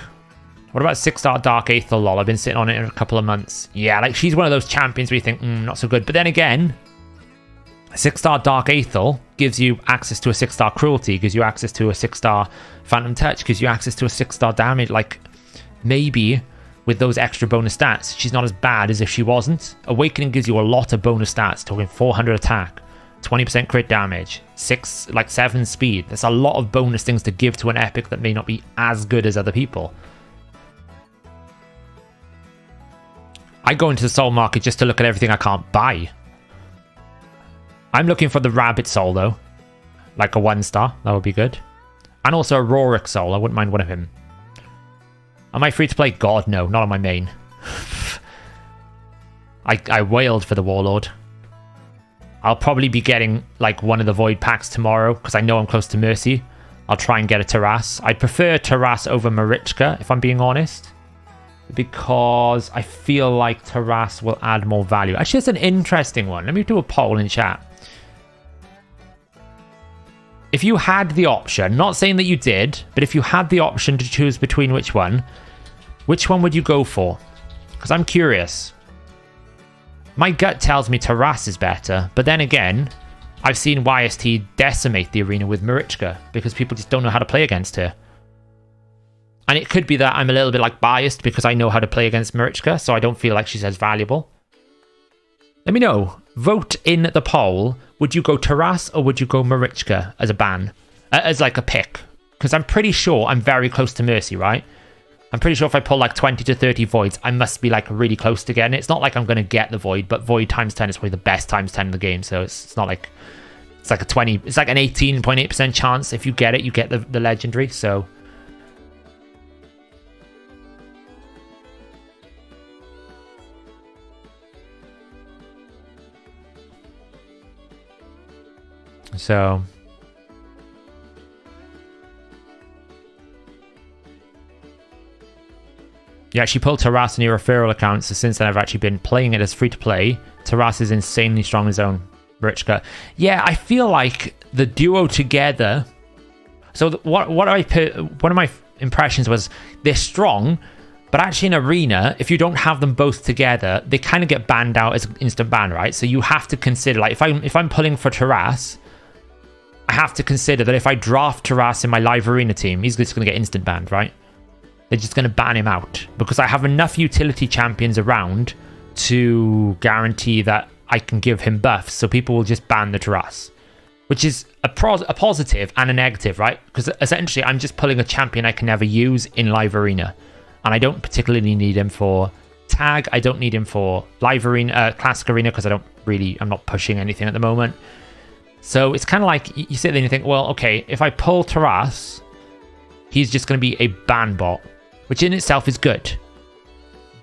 What about 6-star Dark Aethel, lol? I've been sitting on it in a couple of months. Yeah, like, she's one of those champions where you think, not so good. But then again, 6-star Dark Aethel gives you access to a 6-star Cruelty, gives you access to a 6-star Phantom Touch, gives you access to a 6-star damage. Like, maybe with those extra bonus stats, she's not as bad as if she wasn't. Awakening gives you a lot of bonus stats, talking 400 attack, 20% crit damage, 7 speed. There's a lot of bonus things to give to an epic that may not be as good as other people. I go into the soul market just to look at everything I can't buy. I'm looking for the Rabbit soul though. Like a 1-star, that would be good. And also a Roric soul, I wouldn't mind one of him. Am I free to play? God, no, not on my main. I wailed for the Warlord. I'll probably be getting like one of the Void packs tomorrow because I know I'm close to Mercy. I'll try and get a Taras. I'd prefer Taras over Marichka, if I'm being honest, because I feel like Taras will add more value. Actually, it's an interesting one. Let me do a poll in chat. If you had the option, not saying that you did, but if you had the option to choose between which one would you go for? Because I'm curious. My gut tells me Taras is better, but then again, I've seen YST decimate the arena with Marichka because people just don't know how to play against her. And it could be that I'm a little bit like biased because I know how to play against Marichka, so I don't feel like she's as valuable. Let me know. Vote in the poll. Would you go Taras or would you go Marichka as a ban? As like a pick? Because I'm pretty sure I'm very close to Mercy, right? I'm pretty sure if I pull like 20 to 30 voids, I must be like really close to getting it. It's not like I'm going to get the void, but void times 10 is probably the best times 10 in the game. So it's not like... It's like a 20... It's like an 18.8% chance. If you get it, you get the legendary. So... Yeah, she pulled Taras in your referral account, so since then I've actually been playing it as free-to-play. Taras is insanely strong in his own. Marichka. Yeah, I feel like the duo together... So one of my impressions was they're strong, but actually in Arena, if you don't have them both together, they kind of get banned out as instant ban, right? So you have to consider, like, if I'm pulling for Taras, I have to consider that if I draft Taras in my live Arena team, he's just going to get instant banned, right? They're just going to ban him out because I have enough utility champions around to guarantee that I can give him buffs, so people will just ban the Taras, which is a positive and a negative, right? Because essentially I'm just pulling a champion I can never use in live Arena, and I don't particularly need him for tag. I don't need him for live Arena, classic Arena, because I'm not pushing anything at the moment. So it's kind of like you sit there and you think, well, okay, if I pull Taras, he's just going to be a ban bot, which in itself is good.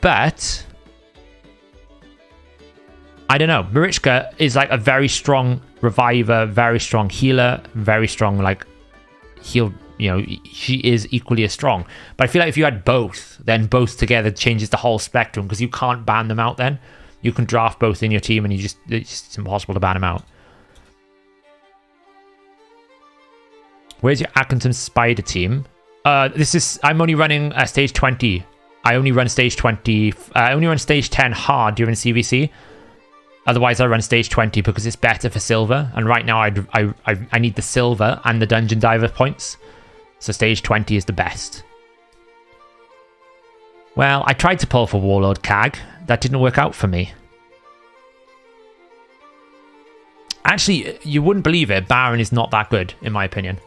But I don't know. Marichka is like a very strong reviver, very strong healer, very strong like heal. You know, she is equally as strong. But I feel like if you had both, then both together changes the whole spectrum because you can't ban them out. Then you can draft both in your team, and it's impossible to ban them out. Where's your Atkinson Spider team? I'm only running stage 20. I only run stage 20. I only run stage 10 hard during CVC. Otherwise, I run stage 20 because it's better for silver. And right now, I need the silver and the dungeon diver points. So stage 20 is the best. Well, I tried to pull for Warlord CAG. That didn't work out for me. Actually, you wouldn't believe it. Baron is not that good, in my opinion.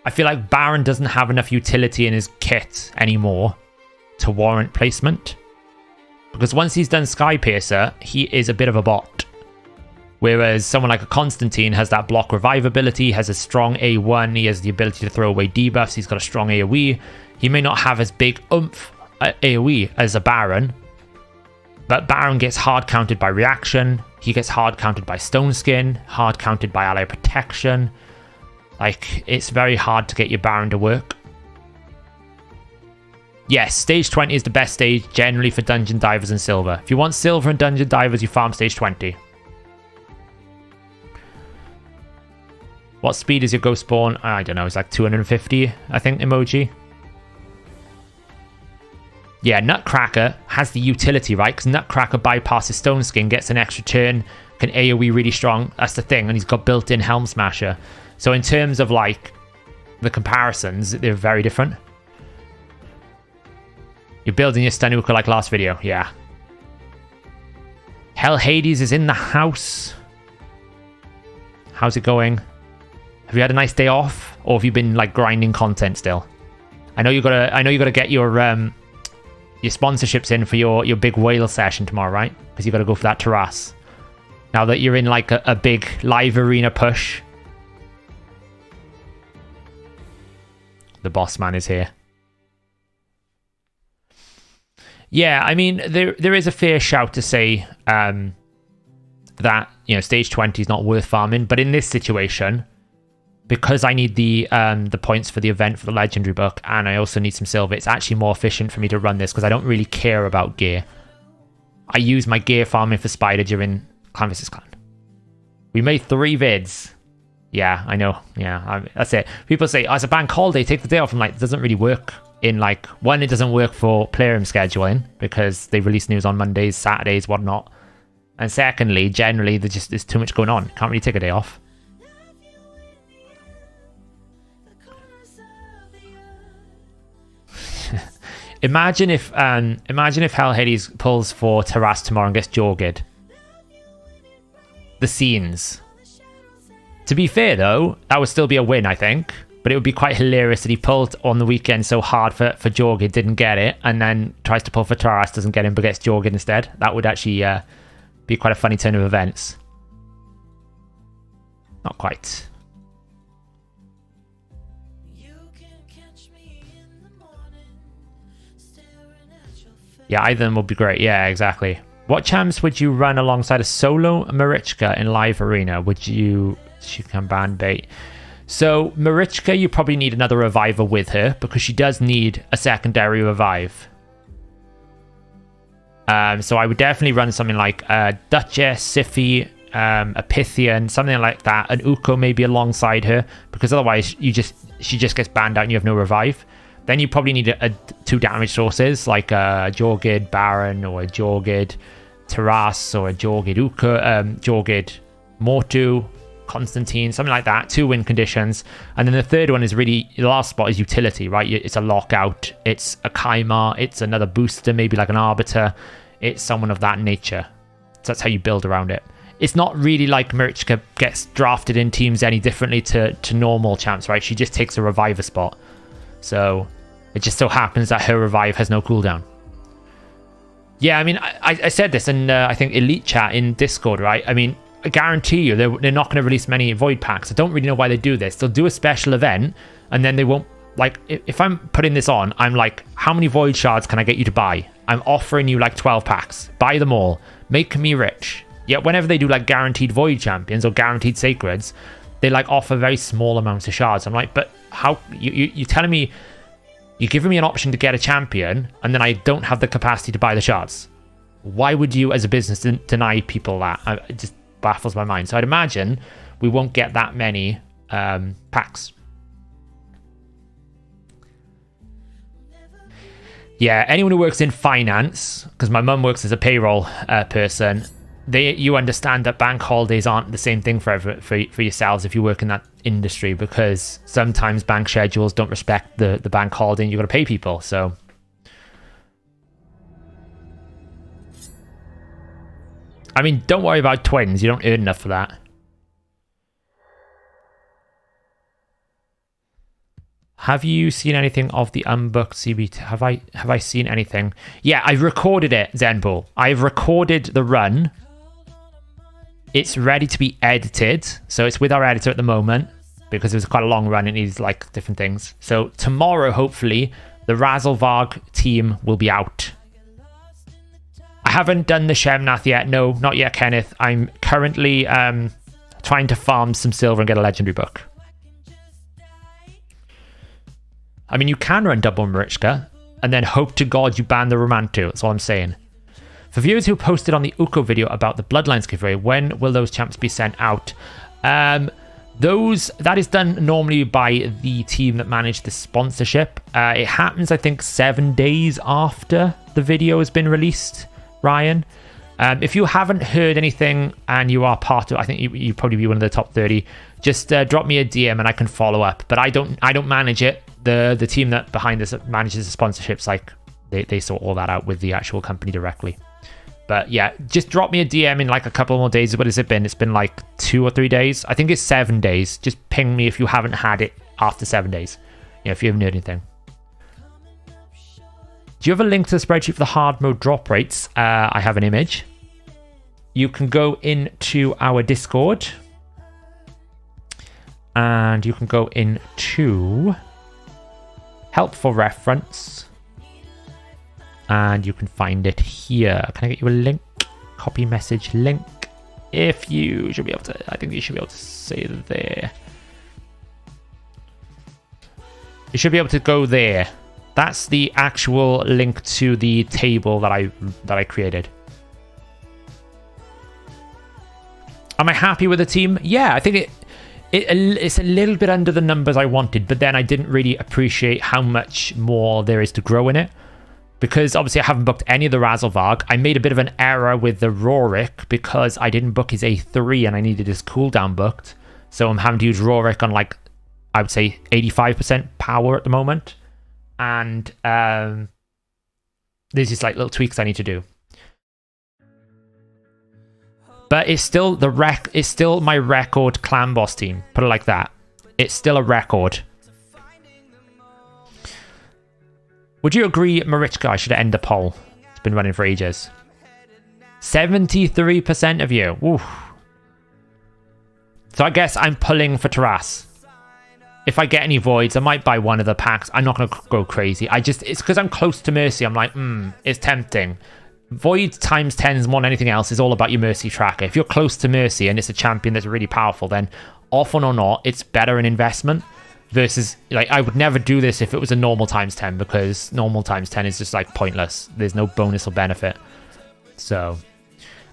I feel like Baron doesn't have enough utility in his kit anymore to warrant placement. Because once he's done Sky Piercer, he is a bit of a bot. Whereas someone like a Constantine has that block revive ability, has a strong A1, he has the ability to throw away debuffs, he's got a strong AoE. He may not have as big oomph AoE as a Baron, but Baron gets hard counted by reaction, he gets hard counted by Stone Skin, hard counted by ally protection. Like, it's very hard to get your Baron to work. Yes, stage 20 is the best stage generally for dungeon divers and silver. If you want silver and dungeon divers, you farm stage 20. What speed is your ghost spawn? I don't know, it's like 250, I think, emoji. Yeah, Nutcracker has the utility, right? Because Nutcracker bypasses Stone Skin, gets an extra turn, can AoE really strong. That's the thing, and he's got built-in Helm Smasher. So in terms of, like, the comparisons, they're very different. You're building your Stanuka like last video, yeah. Hellhades is in the house. How's it going? Have you had a nice day off, or have you been like grinding content still? I know you gotta get your sponsorships in for your big whale session tomorrow, right? Because you gotta go for that Taras. Now that you're in like a big live arena push. The boss man is here. Yeah, I mean, there is a fair shout to say that, you know, stage 20 is not worth farming, but in this situation, because I need the points for the event for the legendary book, and I also need some silver, it's actually more efficient for me to run this because I don't really care about gear. I use my gear farming for Spider during Clan vs Clan. We made 3 vids. Yeah, I know. Yeah, that's it. People say, oh, it's a bank holiday, take the day off. I'm like, it doesn't really work. In like, one, it doesn't work for player scheduling because they release news on Mondays, Saturdays, whatnot. And secondly, generally, there's too much going on. Can't really take a day off. Imagine if Hellhades pulls for Taras tomorrow and gets Jorgid. The scenes. To be fair though, that would still be a win, I think. But it would be quite hilarious that he pulled on the weekend so hard for Jorgid, didn't get it, and then tries to pull for Taras, doesn't get him, but gets Jorgid instead. That would actually be quite a funny turn of events. Not quite. Yeah, either of them would be great. Yeah, exactly. What champs would you run alongside a solo Marichka in live arena? She can ban bait. So Marichka, you probably need another reviver with her because she does need a secondary revive. So I would definitely run something like Duchess, Siphi, a Pythian, something like that. An Uko maybe alongside her, because otherwise she just gets banned out and you have no revive. Then you probably need two damage sources like a Jorgid Baron or a Jorgid Taras or a Jorgid Uko, Jorgid Mortu, Constantine, something like that. 2 win conditions. And then the third one is really, the last spot is utility, right? It's a lockout, it's a Kaimar, it's another booster, maybe like an Arbiter. It's someone of that nature. So that's how you build around it. It's not really like Marichka gets drafted in teams any differently to normal champs, right? She just takes a reviver spot. So it just so happens that her revive has no cooldown. Yeah, I mean, I said this in, I think, Elite Chat in Discord, right? I mean, I guarantee you they're not going to release many Void Packs. I don't really know why they do this. They'll do a special event, and then they won't, like, if I'm putting this on, I'm like, how many Void Shards can I get you to buy? I'm offering you, like, 12 packs. Buy them all. Make me rich. Yet whenever they do, like, guaranteed Void Champions or guaranteed Sacreds, they, like, offer very small amounts of shards. I'm like, but how, you're telling me, you're giving me an option to get a champion, and then I don't have the capacity to buy the shards. Why would you, as a business, deny people that? It just baffles my mind. So I'd imagine we won't get that many packs. Yeah, anyone who works in finance, because my mum works as a payroll person, you understand that bank holidays aren't the same thing for yourselves if you work in that industry, because sometimes bank schedules don't respect the bank holiday and you've got to pay people. So I mean, don't worry about twins, you don't earn enough for that. Have you seen anything of the unbooked CBT? Have I seen anything? Yeah, I've recorded it, Zenbull. I've recorded the run. It's ready to be edited. So it's with our editor at the moment because it was quite a long run. It needs like different things. So tomorrow, hopefully, the Razzlevarg team will be out. I haven't done the Shemnath yet. No, not yet, Kenneth. I'm currently trying to farm some silver and get a legendary book. I mean, you can run double Marichka and then hope to God you ban the Romantu. That's all I'm saying. For viewers who posted on the Uko video about the Bloodlines giveaway, when will those champs be sent out? That is done normally by the team that managed the sponsorship. It happens, I think, 7 days after the video has been released, Ryan. If you haven't heard anything and you are part of, I think you probably be one of the top 30. Just drop me a DM and I can follow up. But I don't manage it. The team that behind this manages the sponsorships, like they sort all that out with the actual company directly. But yeah, just drop me a DM in like a couple more days. What has it been? It's been like 2 or 3 days. I think it's 7 days. Just ping me if you haven't had it after 7 days. You know, if you haven't heard anything. Do you have a link to the spreadsheet for the hard mode drop rates? I have an image. You can go into our Discord. And you can go into helpful reference. And you can find it here. Can I get you a link? Copy message link. If you should be able to, I think you should be able to say there. You should be able to go there. That's the actual link to the table that I created. Am I happy with the team? Yeah, I think it's a little bit under the numbers I wanted, but then I didn't really appreciate how much more there is to grow in it. because obviously I haven't booked any of the Razzlevarg. I made a bit of an error with the Rorik because I didn't book his A3 and I needed his cooldown booked. So I'm having to use Rorik on like, I would say 85% power at the moment. And there's just like little tweaks I need to do. But it's still it's still my record clan boss team. Put it like that. It's still a record. Would you agree, Marichka, I should end the poll? It's been running for ages. 73% of you. Oof. So I guess I'm pulling for Taras. If I get any voids, I might buy one of the packs. I'm not going to go crazy. It's because I'm close to Mercy. I'm like, it's tempting. Void times 10s more than anything else is all about your Mercy tracker. If you're close to Mercy and it's a champion that's really powerful, then often or not, it's better an investment. Versus, like, I would never do this if it was a normal times 10, because normal times 10 is just, like, pointless. There's no bonus or benefit. So,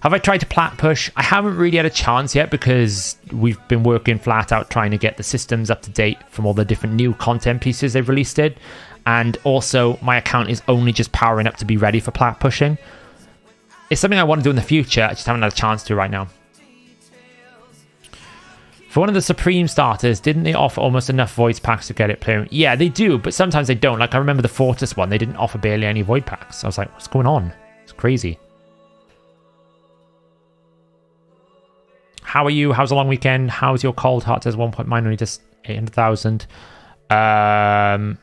have I tried to plat push? I haven't really had a chance yet because we've been working flat out trying to get the systems up to date from all the different new content pieces they've released it. And also, my account is only just powering up to be ready for plat pushing. It's something I want to do in the future. I just haven't had a chance to right now. For one of the Supreme starters, didn't they offer almost enough Voids packs to get it playing? Yeah, they do, but sometimes they don't. Like, I remember the Fortress one, they didn't offer barely any Void packs. I was like, what's going on? It's crazy. How are you? How's the long weekend? How's your cold heart? Says 1 point mine only just 800,000. I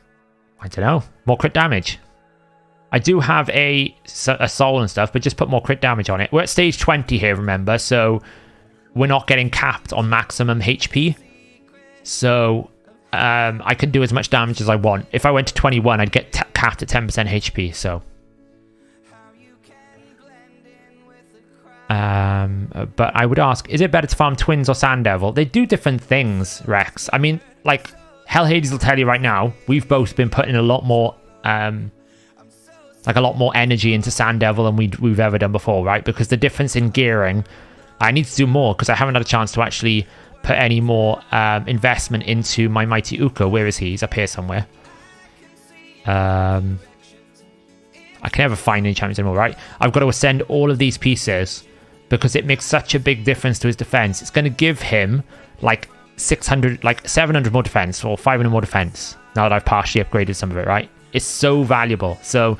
don't know. More crit damage. I do have a soul and stuff, but just put more crit damage on it. We're at stage 20 here, remember, so we're not getting capped on maximum HP. So I can do as much damage as I want. If I went to 21, I'd get capped at 10% HP, so. But I would ask, is it better to farm Twins or Sand Devil? They do different things, Rex. I mean, like, Hellhades will tell you right now, we've both been putting a lot more energy into Sand Devil than we've ever done before, right? Because the difference in gearing, I need to do more because I haven't had a chance to actually put any more investment into my Mighty Uka. Where is he? He's up here somewhere. I can never find any champions anymore, right? I've got to ascend all of these pieces because it makes such a big difference to his defense. It's going to give him like 600, like 700 more defense or 500 more defense now that I've partially upgraded some of it, right? It's so valuable. So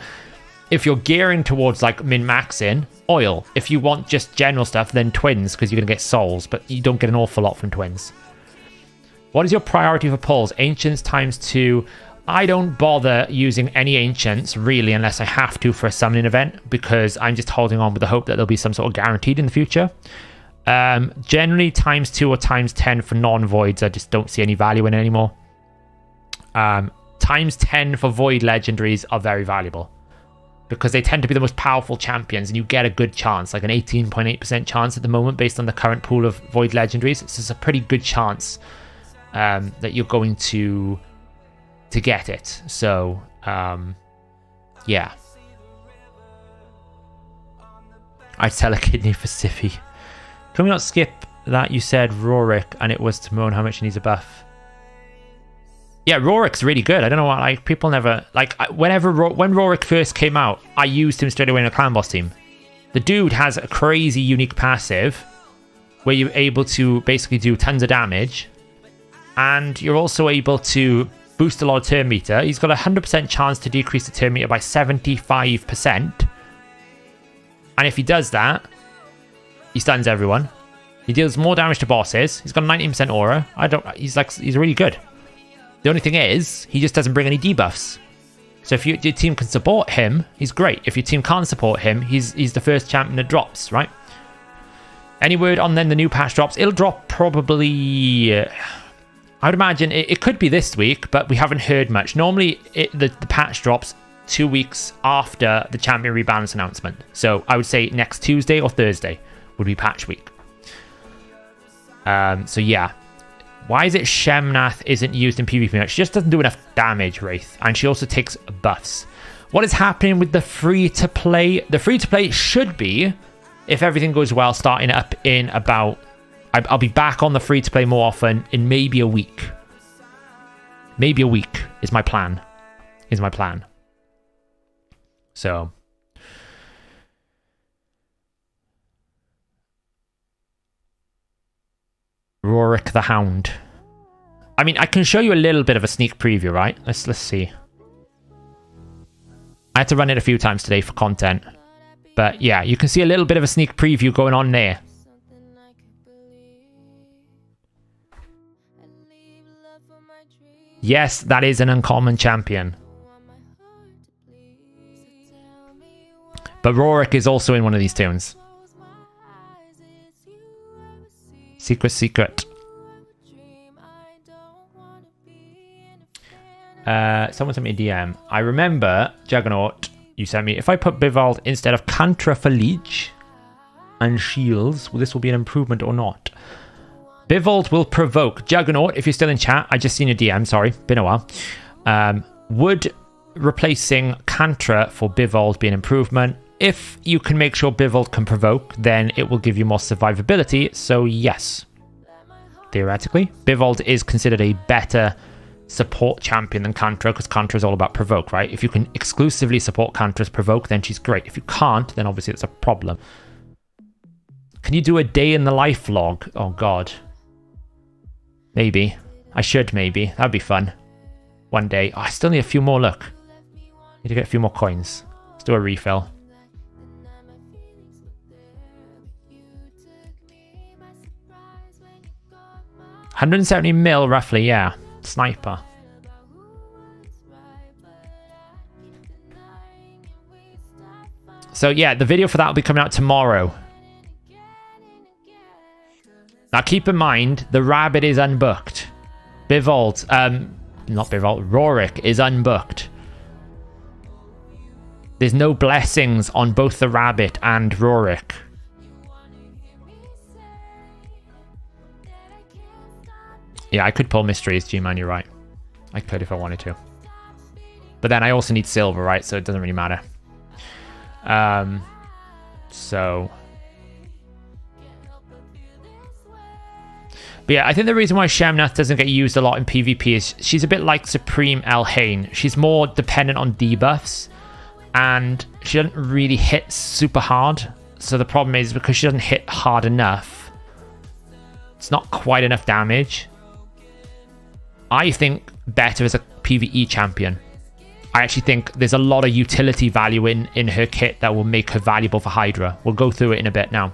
if you're gearing towards like min-maxing, oil. If you want just general stuff, then Twins, because you're going to get souls, but you don't get an awful lot from Twins. What is your priority for pulls? Ancients times 2. I don't bother using any Ancients, really, unless I have to for a summoning event, because I'm just holding on with the hope that there'll be some sort of guaranteed in the future. Generally, times 2 or times 10 for non-voids, I just don't see any value in it anymore. Times 10 for void legendaries are very valuable, because they tend to be the most powerful champions, and you get a good chance, like an 18.8% chance at the moment, based on the current pool of void legendaries. It's just a pretty good chance that you're going to get it. So, yeah. I'd sell a kidney for Siffy. Can we not skip that? You said Rorik, and it was to moan how much he needs a buff. Yeah, Rorik's really good. I don't know why, like, people never, like, when Rorik first came out, I used him straight away in a clan boss team. The dude has a crazy unique passive where you're able to basically do tons of damage, and you're also able to boost a lot of turn meter. He's got a 100% chance to decrease the turn meter by 75%. And if he does that, he stuns everyone. He deals more damage to bosses. He's got a 19% aura. He's really good. The only thing is, he just doesn't bring any debuffs. So if your team can support him, he's great. If your team can't support him, he's the first champion that drops, right? Any word on then the new patch drops? It'll drop probably... I would imagine it could be this week, but we haven't heard much. Normally, the patch drops 2 weeks after the champion rebalance announcement. So I would say next Tuesday or Thursday would be patch week. So yeah. Why is it Shemnath isn't used in PvP much? She just doesn't do enough damage, Wraith. And she also takes buffs. What is happening with the free-to-play? The free-to-play should be, if everything goes well, starting up in about... I'll be back on the free-to-play more often in maybe a week. Maybe a week is my plan. So Rorik the Hound. I mean, I can show you a little bit of a sneak preview, right? Let's see. I had to run it a few times today for content. But yeah, you can see a little bit of a sneak preview going on there. Yes, that is an uncommon champion. But Rorik is also in one of these tunes. Secret, secret. Someone sent me a DM. I remember, Juggernaut, you sent me, if I put Bivald instead of Cantra for Leech and Shields, well, this will be an improvement or not? Bivald will provoke. Juggernaut, if you're still in chat, I just seen your DM, sorry, been a while. Would replacing Cantra for Bivald be an improvement? If you can make sure Bivald can provoke, then it will give you more survivability, so yes. Theoretically, Bivald is considered a better support champion than Cantra, because Cantra is all about provoke, right? If you can exclusively support Cantra's provoke, then she's great. If you can't, then obviously it's a problem. Can you do a day in the life log? Oh god. Maybe. I should, maybe. That'd be fun. One day. Oh, I still need a few more, look. Need to get a few more coins. Let's do a refill. $170 mil, roughly, yeah. Sniper. So yeah, the video for that will be coming out tomorrow. Now keep in mind, the rabbit is unbooked. Bivald, not Bivald, Rorik is unbooked. There's no blessings on both the rabbit and Rorik. Yeah, I could pull mysteries, G-Man, you're right. I could if I wanted to. But then I also need silver, right? So it doesn't really matter. But yeah, I think the reason why Shemnath doesn't get used a lot in PvP is she's a bit like Supreme Elhain. She's more dependent on debuffs. And she doesn't really hit super hard. So the problem is, because she doesn't hit hard enough, it's not quite enough damage. I think better as a PvE champion. I actually think there's a lot of utility value in her kit that will make her valuable for Hydra. We'll go through it in a bit now.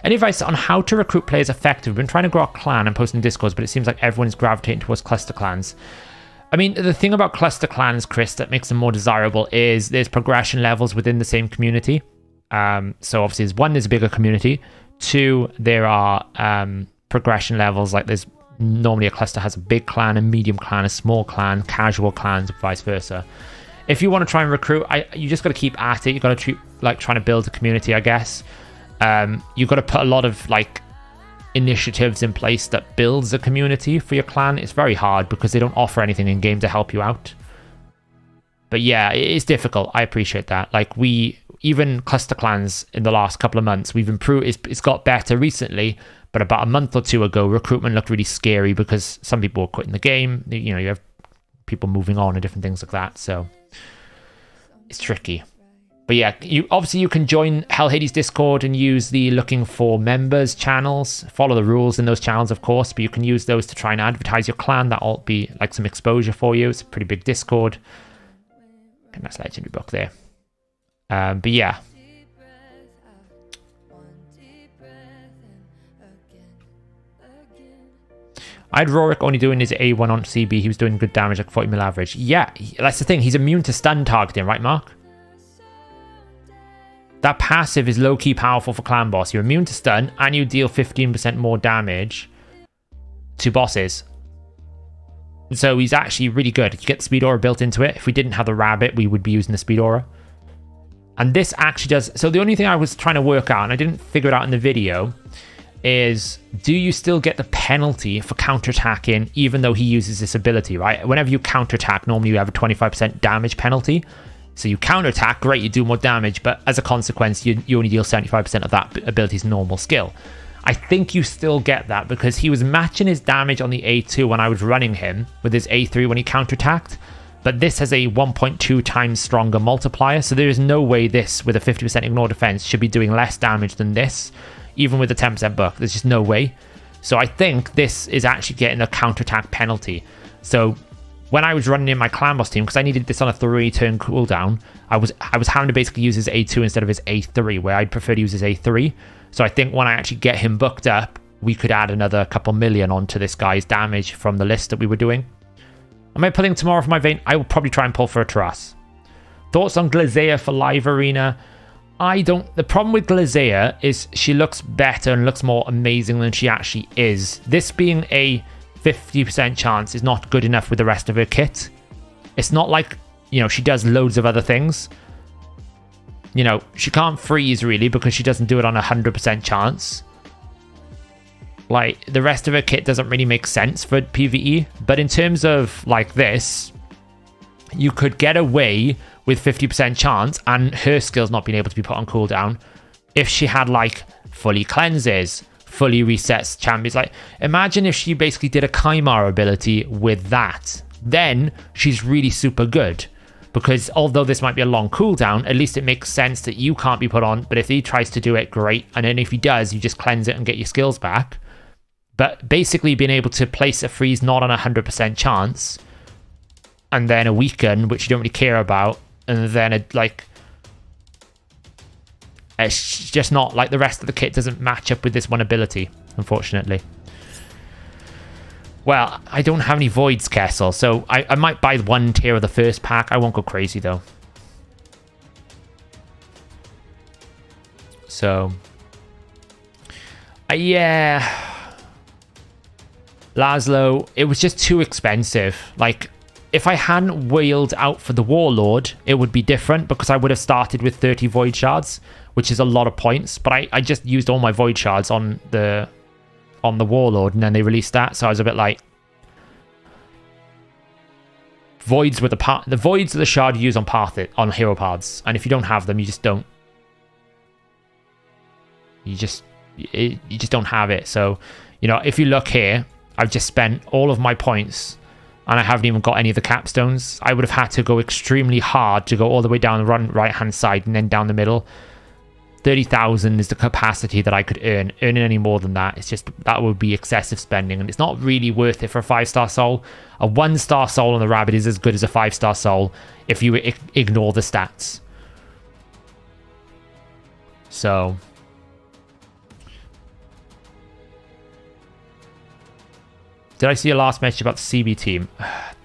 Any advice on how to recruit players effectively? We've been trying to grow our clan and posting Discords, but it seems like everyone is gravitating towards cluster clans. I mean, the thing about cluster clans, Chris, that makes them more desirable is there's progression levels within the same community. So obviously, there's a bigger community. Two, there are progression levels, like there's normally a cluster has a big clan, a medium clan, a small clan, casual clans, vice versa. If you want to try and recruit, you just got to keep at it. You got to treat like trying to build a community, I guess. You've got to put a lot of like initiatives in place that builds a community for your clan. It's very hard because they don't offer anything in game to help you out. But yeah, it is difficult. I appreciate that. Like even cluster clans in the last couple of months, we've improved. It's got better recently. But about a month or two ago, recruitment looked really scary because some people were quitting the game. You know, you have people moving on and different things like that. So it's tricky. But yeah, you can join Hellhades Discord and use the looking for members channels. Follow the rules in those channels, of course. But you can use those to try and advertise your clan. That'll be like some exposure for you. It's a pretty big Discord. And that's legendary book there. But yeah. I had Rorik only doing his A1 on CB. He was doing good damage, like 40 mil average. Yeah, that's the thing. He's immune to stun targeting, right, Mark? That passive is low-key powerful for clan boss. You're immune to stun, and you deal 15% more damage to bosses. So he's actually really good. You get the speed aura built into it. If we didn't have the rabbit, we would be using the speed aura. And this actually does... So the only thing I was trying to work out, and I didn't figure it out in the video, is do you still get the penalty for counterattacking even though he uses this ability, right? Whenever you counterattack, normally you have a 25% damage penalty. So you counterattack, great, you do more damage, but as a consequence, you only deal 75% of that ability's normal skill. I think you still get that because he was matching his damage on the A2 when I was running him with his A3 when he counterattacked. But this has a 1.2 times stronger multiplier, so there is no way this, with a 50% ignore defense, should be doing less damage than this, even with a 10% buff. There's just no way. So I think this is actually getting a counterattack penalty. So when I was running in my clan boss team, because I needed this on a 3-turn cooldown, I was having to basically use his A2 instead of his A3, where I'd prefer to use his A3. So I think when I actually get him booked up, we could add another couple million onto this guy's damage from the list that we were doing. Am I pulling tomorrow for my vein? I will probably try and pull for a Taras. Thoughts on Glazea for live arena? The problem with Glazea is she looks better and looks more amazing than she actually is. This being a 50% chance is not good enough with the rest of her kit. It's not like, you know, she does loads of other things. You know, she can't freeze really because she doesn't do it on a 100% chance. Like, the rest of her kit doesn't really make sense for PvE. But in terms of, like, this, you could get away with 50% chance and her skills not being able to be put on cooldown if she had, like, fully cleanses, fully resets champions. Like, imagine if she basically did a Kaimar ability with that. Then she's really super good. Because although this might be a long cooldown, at least it makes sense that you can't be put on. But if he tries to do it, great. And then if he does, you just cleanse it and get your skills back. But basically being able to place a freeze not on a 100% chance, and then a weaken, which you don't really care about, and then it's just not, like, the rest of the kit doesn't match up with this one ability, unfortunately. Well, I don't have any Voids, Kessel, so I might buy one tier of the first pack. I won't go crazy, though. So, yeah... Laszlo, it was just too expensive. Like, if I hadn't wheeled out for the Warlord, it would be different because I would have started with 30 Void Shards, which is a lot of points. But I just used all my Void Shards on the Warlord, and then they released that, so I was a bit like, Voids were the Voids are the shard you use on hero paths, and if you don't have them, you just don't. You just don't have it. So, you know, if you look here, I've just spent all of my points and I haven't even got any of the capstones. I would have had to go extremely hard to go all the way down the right hand side and then down the middle. 30,000 is the capacity that I could earn. Earning any more than that, it's just, that would be excessive spending, and it's not really worth it for a 5-star soul. A 1-star soul on the rabbit is as good as a 5-star soul if you ignore the stats. So... Did I see a last message about the CB team?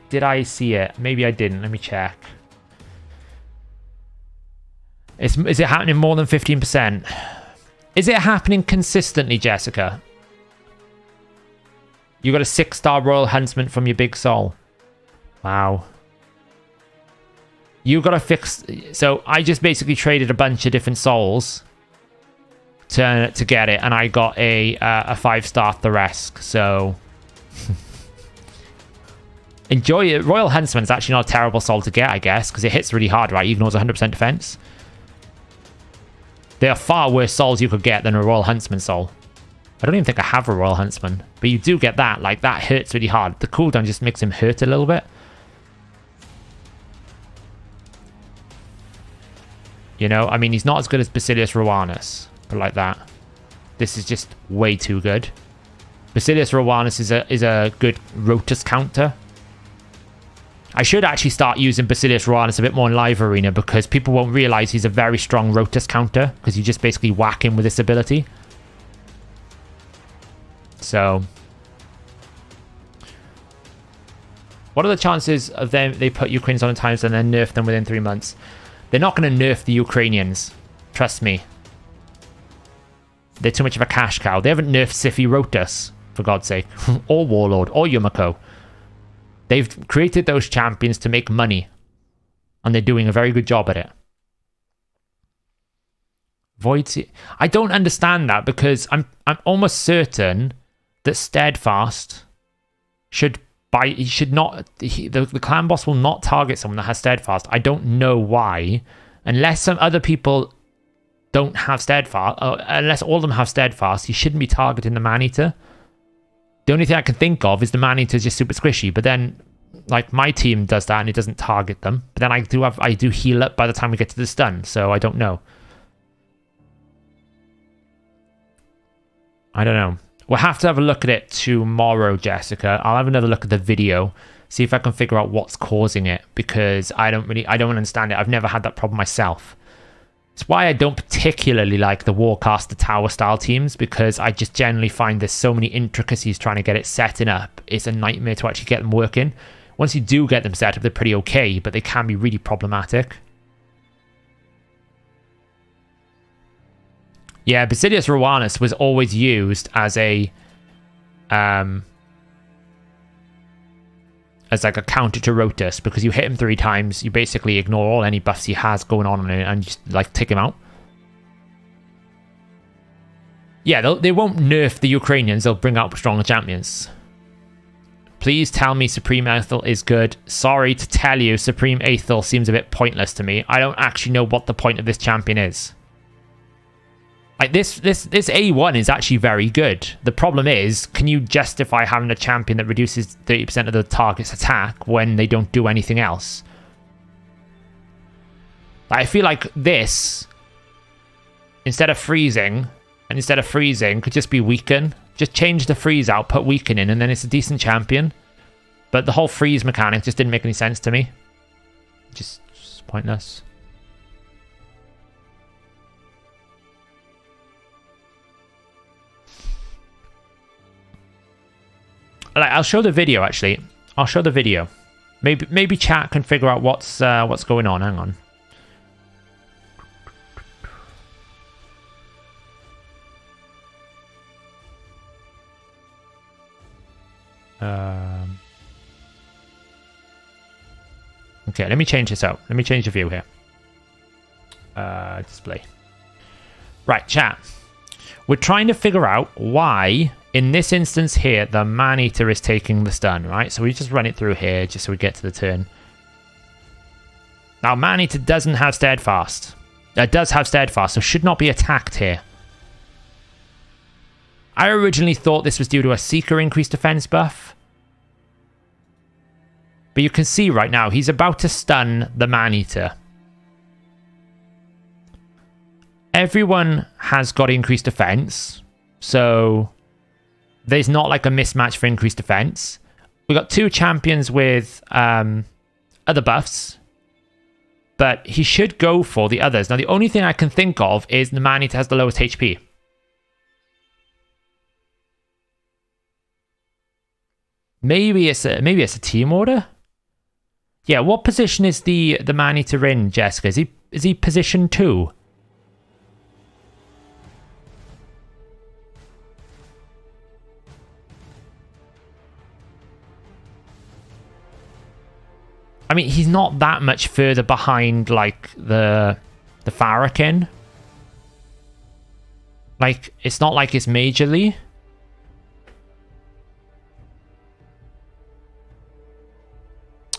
Did I see it? Maybe I didn't. Let me check. Is it happening more than 15%? Is it happening consistently, Jessica? You got a 6-star Royal Huntsman from your big soul. Wow. You got a fix. So I just basically traded a bunch of different souls to get it, and I got a 5-star Thoresk. So... enjoy it. Royal Huntsman is actually not a terrible soul to get, I guess, because it hits really hard, right? Even though it's 100% defense. There are far worse souls you could get than a Royal Huntsman soul. I don't even think I have a Royal Huntsman, but you do get that. Like, that hurts really hard. The cooldown just makes him hurt a little bit. You know, I mean, he's not as good as Basilius Rowanus, but like that. This is just way too good. Basilius Rowanus is a good Rotus counter. I should actually start using Basilius Rowanus a bit more in live arena because people won't realize he's a very strong Rotus counter because you just basically whack him with this ability. So, what are the chances of they put Ukrainians on in times and then nerf them within 3 months? They're not going to nerf the Ukrainians. Trust me. They're too much of a cash cow. They haven't nerfed Siphi Rotus, for God's sake. Or Warlord, or Yumiko. They've created those champions to make money. And they're doing a very good job at it. Void... I don't understand that because I'm almost certain that Steadfast should buy... He should not... The clan boss will not target someone that has Steadfast. I don't know why. Unless some other people don't have Steadfast... unless all of them have Steadfast, he shouldn't be targeting the Maneater. The only thing I can think of is the Maneater is just super squishy, but then like my team does that and it doesn't target them. But then I do heal up by the time we get to the stun, so I don't know. I don't know. We'll have to have a look at it tomorrow, Jessica. I'll have another look at the video, see if I can figure out what's causing it, because I don't understand it. I've never had that problem myself. It's why I don't particularly like the Warcaster Tower style teams, because I just generally find there's so many intricacies trying to get it setting up. It's a nightmare to actually get them working. Once you do get them set up, they're pretty okay, but they can be really problematic. Yeah, Basilius Rowanus was always used as a as like a counter to Rotus, because you hit him 3 times, you basically ignore all any buffs he has going on it and just like take him out. Yeah, they won't nerf the Ukrainians, they'll bring out stronger champions. Please tell me Supreme Aethel is good. Sorry to tell you, Supreme Aethel seems a bit pointless to me. I don't actually know what the point of this champion is. Like this A1 is actually very good. The problem is, can you justify having a champion that reduces 30% of the target's attack when they don't do anything else? I feel like this, instead of freezing, could just be weaken. Just change the freeze out, put weaken in, and then it's a decent champion. But the whole freeze mechanic just didn't make any sense to me. Just pointless. Like, I'll show the video, actually. I'll show the video. Maybe chat can figure out what's going on. Hang on. Okay, let me change this out. Let me change the view here. Display. Right, chat. We're trying to figure out why, in this instance here, the Man-Eater is taking the stun, right? So we just run it through here, just so we get to the turn. Now, Man-Eater doesn't have Steadfast. It does have Steadfast, so should not be attacked here. I originally thought this was due to a Seeker increased defense buff. But you can see right now, he's about to stun the Man-Eater. Everyone has got increased defense, so there's not like a mismatch for increased defense. We got 2 champions with other buffs, but he should go for the others. Now, the only thing I can think of is the Man-Eater has the lowest HP. Maybe it's a team order. Yeah, what position is the Man-Eater in, Jessica? Is he position 2? I mean, he's not that much further behind, like, the Farrakhan. Like, it's not like it's majorly.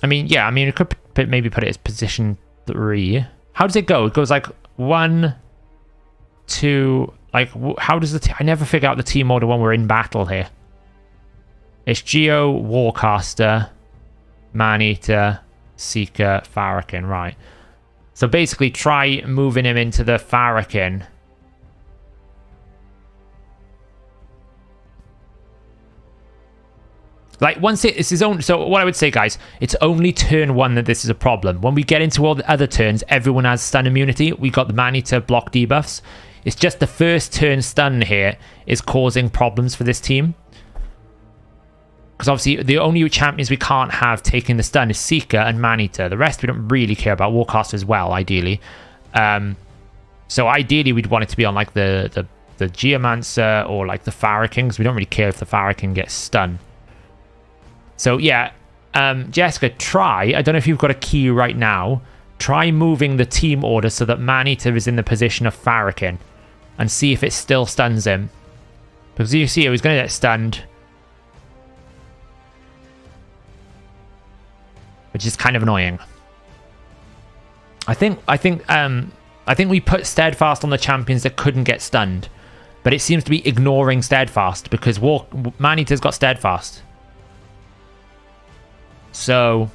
I mean, yeah, I mean, it could maybe put it as position 3. How does it go? It goes like 1, 2, like, how does I never figure out the team order when we're in battle here. It's Geo, Warcaster, Man-Eater, Seeker, Farrakhan, right. So basically try moving him into the Farrakhan. Like, once it's his own... So what I would say, guys, it's only turn 1 that this is a problem. When we get into all the other turns, everyone has stun immunity. We got the Man-Eater block debuffs. It's just the first turn stun here is causing problems for this team. Because obviously, the only champions we can't have taking the stun is Seeker and Man-Eater. The rest we don't really care about. Warcaster as well, ideally. So ideally, we'd want it to be on like the Geomancer or like the Farrakhan, because we don't really care if the Farrakhan gets stun. So yeah, Jessica, try, I don't know if you've got a key right now, try moving the team order so that Man-Eater is in the position of Farrakhan and see if it still stuns him. Because you see, he's going to get stunned. Which is kind of annoying. I think we put Steadfast on the champions that couldn't get stunned. But it seems to be ignoring Steadfast because Man-Eater's got Steadfast. So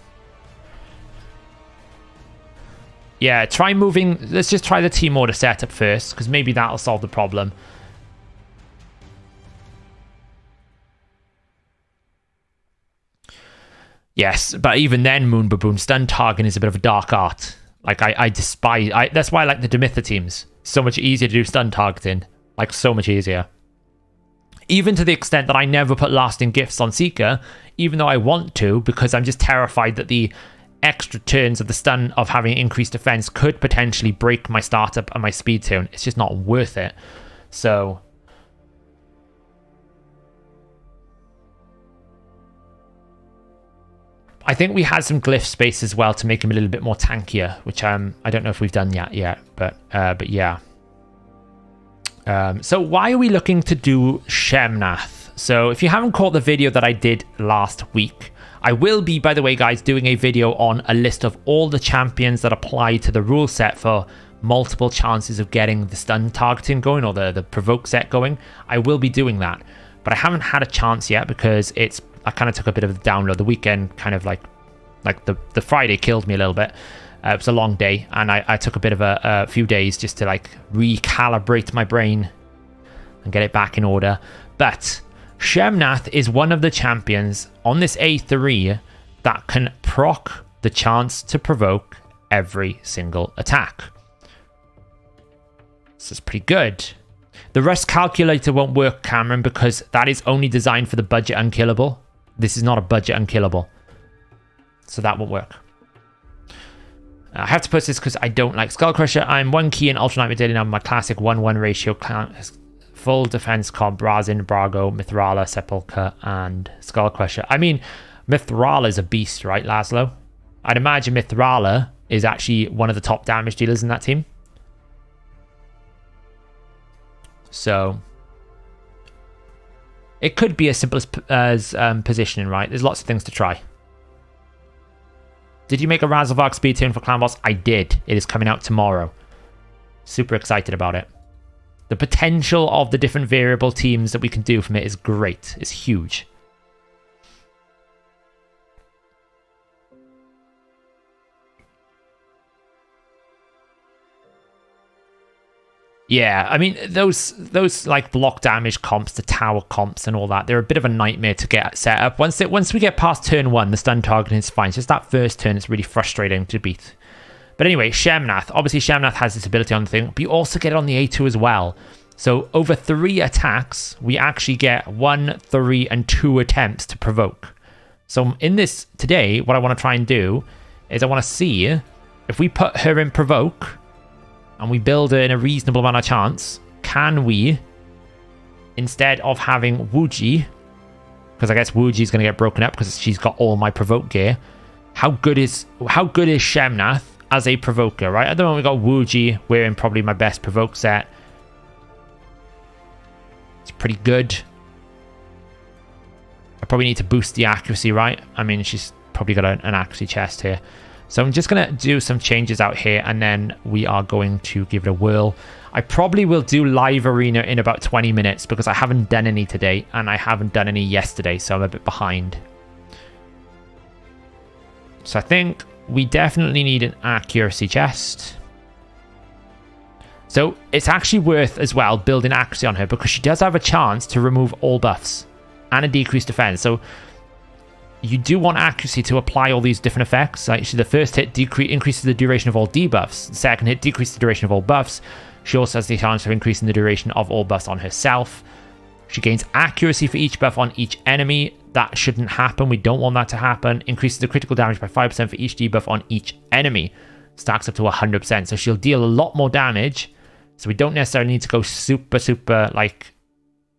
yeah, try moving. Let's just try the team order setup first, because maybe that'll solve the problem. Yes, but even then, Moon Baboon, stun targeting is a bit of a dark art. Like, I despise... that's why I like the Demitha teams. So much easier to do stun targeting. Like, so much easier. Even to the extent that I never put lasting gifts on Seeker, even though I want to, because I'm just terrified that the extra turns of the stun of having increased defense could potentially break my startup and my speed tune. It's just not worth it. So I think we had some glyph space as well to make him a little bit more tankier, which I don't know if we've done yet, but yeah. So why are we looking to do Shemnath? So if you haven't caught the video that I did last week, I will be, by the way, guys, doing a video on a list of all the champions that apply to the rule set for multiple chances of getting the stun targeting going, or the provoke set going. I will be doing that, but I haven't had a chance yet because I kind of took a bit of a download. The weekend kind of like the Friday killed me a little bit. It was a long day, and I took a bit of a few days just to like recalibrate my brain and get it back in order. But Shemnath is one of the champions on this A3 that can proc the chance to provoke every single attack. This is pretty good. The rest calculator won't work, Cameron, because that is only designed for the budget unkillable. This is not a budget unkillable, so that won't work. I have to post this because I don't like Skull Crusher. I'm 1 key in Ultra Nightmare Daily now. My classic 1-1 ratio full defense comp, Razin, Brago, Mithrala, Sepulchre, and Skull Crusher. I mean, Mithrala is a beast, right, Laszlo? I'd imagine Mithrala is actually one of the top damage dealers in that team. So it could be as simple as positioning, right? There's lots of things to try. Did you make a Razelvarg speed tune for Clan Boss? I did. It is coming out tomorrow. Super excited about it. The potential of the different variable teams that we can do from it is great. It's huge. Yeah, I mean, those like block damage comps, the tower comps and all that, they're a bit of a nightmare to get set up. Once we get past turn 1, the stun targeting is fine. It's just that first turn is really frustrating to beat. But anyway, Shemnath. Obviously, Shemnath has this ability on the thing, but you also get it on the A2 as well. So over 3 attacks, we actually get 1, 3, and 2 attempts to provoke. So in this today, what I want to try and do is I want to see if we put her in provoke and we build her in a reasonable amount of chance, can we, instead of having Wuji, because I guess Wuji is going to get broken up because she's got all my provoke gear, how good is Shemnath as a provoker, right? At the moment we got Wuji wearing probably my best provoke set. It's pretty good. I probably need to boost the accuracy, right? I mean, she's probably got an accuracy chest here. So I'm just going to do some changes out here, and then we are going to give it a whirl. I probably will do live arena in about 20 minutes because I haven't done any today, and I haven't done any yesterday, so I'm a bit behind. So I think we definitely need an accuracy chest. So it's actually worth as well building accuracy on her because she does have a chance to remove all buffs and a decreased defense. So you do want accuracy to apply all these different effects. Like the first hit increases the duration of all debuffs. The second hit decreases the duration of all buffs. She also has the chance of increasing the duration of all buffs on herself. She gains accuracy for each buff on each enemy. That shouldn't happen. We don't want that to happen. Increases the critical damage by 5% for each debuff on each enemy. Stacks up to 100%. So she'll deal a lot more damage. So we don't necessarily need to go super like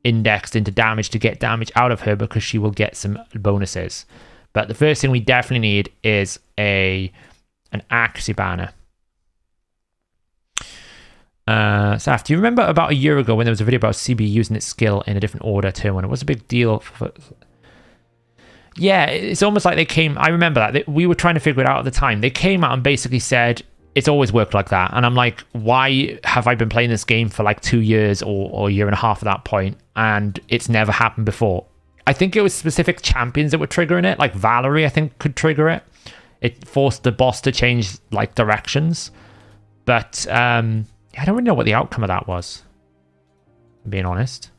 indexed into damage to get damage out of her because she will get some bonuses. But the first thing we definitely need is an accuracy banner. Saf, do you remember about a year ago when there was a video about CB using its skill in a different order too, when it was a big deal? Yeah, it's almost like they came... I remember that. We were trying to figure it out at the time. They came out and basically said, it's always worked like that. And I'm like, why have I been playing this game for like 2 years or a year and a half at that point, and it's never happened before? I think it was specific champions that were triggering it. Like Valerie, I think, could trigger it. It forced the boss to change like directions. But I don't really know what the outcome of that was, being honest.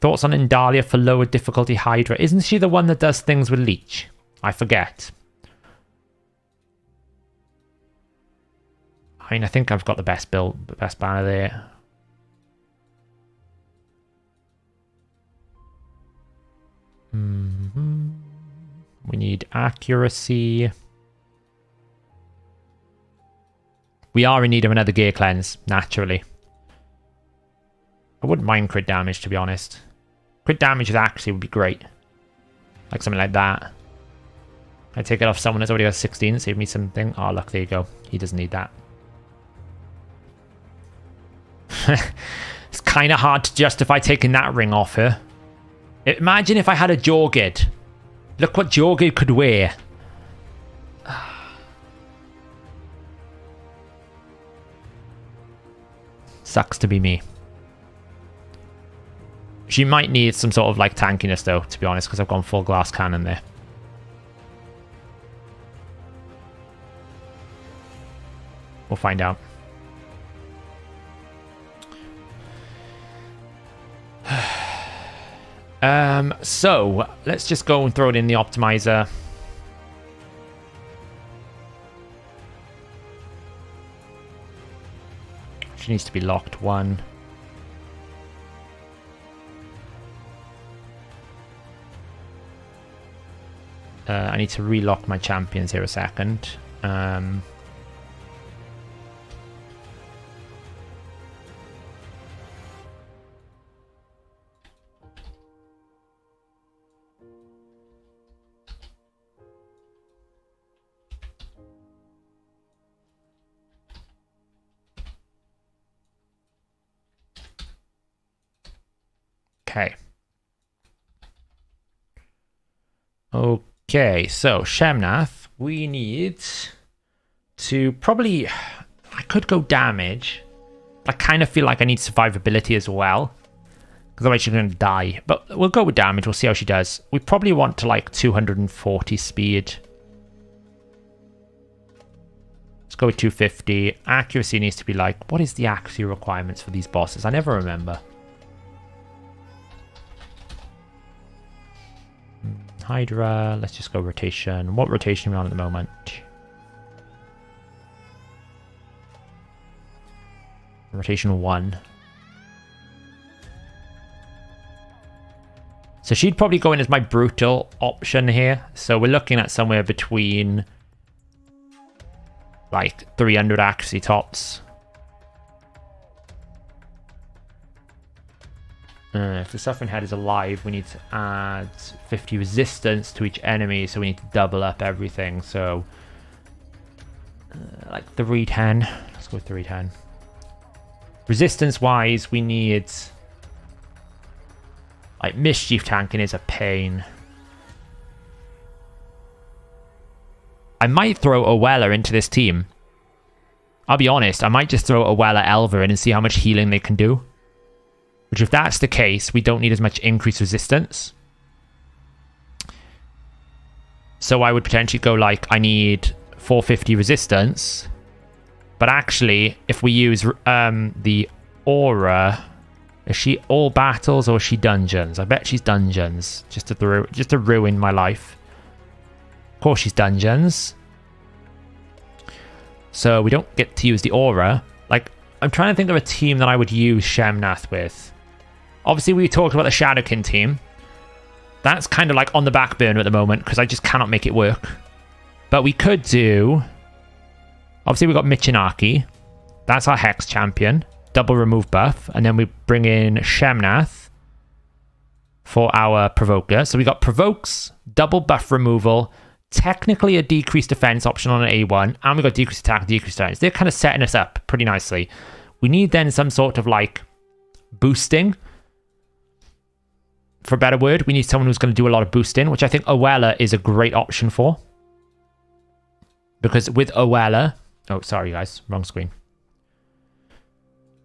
Thoughts on Indalia for lower difficulty Hydra? Isn't she the one that does things with Leech? I forget. I mean, I think I've got the best build, the best banner there. We need accuracy. We are in need of another gear cleanse, naturally. I wouldn't mind crit damage, to be honest. Crit damage with accuracy would be great. Like something like that. I take it off someone that's already got 16, save me something. Oh, look, there you go. He doesn't need that. It's kind of hard to justify taking that ring off her. Imagine if I had a Jorgid. Look what Jorgid could wear. Sucks to be me. She might need some sort of like tankiness though, to be honest, because I've gone full glass cannon there. We'll find out. So let's just go and throw it in the optimizer. She needs to be locked one. I need to relock my champions here a second. Okay. Okay, so Shemnath, we need to probably... I could go damage. I kind of feel like I need survivability as well. Because otherwise she's going to die. But we'll go with damage. We'll see how she does. We probably want to like 240 speed. Let's go with 250. Accuracy needs to be like... What is the accuracy requirements for these bosses? I never remember. Hydra, let's just go rotation. What rotation are we on at the moment? Rotation 1. So she'd probably go in as my brutal option here. So we're looking at somewhere between like 300 accuracy tops. If the Suffering Head is alive, we need to add 50 resistance to each enemy, so we need to double up everything. So, like 310. Let's go with 310. Resistance-wise, we need... Like, Mischief tanking is a pain. I might throw Owella into this team. I'll be honest, I might just throw Owella Elva in and see how much healing they can do. Which, if that's the case, we don't need as much increased resistance. So I would potentially go like, I need 450 resistance. But actually, if we use the Aura, is she all battles or is she dungeons? I bet she's dungeons, just to ruin my life. Of course she's dungeons. So we don't get to use the Aura. Like, I'm trying to think of a team that I would use Shemnath with. Obviously, we talked about the Shadowkin team. That's kind of like on the back burner at the moment because I just cannot make it work. But we could do... Obviously, we've got Michinaki. That's our Hex champion. Double remove buff. And then we bring in Shemnath for our Provoker. So we got Provokes, double buff removal, technically a decreased defense option on an A1, and we got decreased attack, decreased defense. They're kind of setting us up pretty nicely. We need then some sort of like boosting. For a better word, we need someone who's going to do a lot of boosting, which I think Owella is a great option for. Because with Owella... Oh, sorry guys, wrong screen.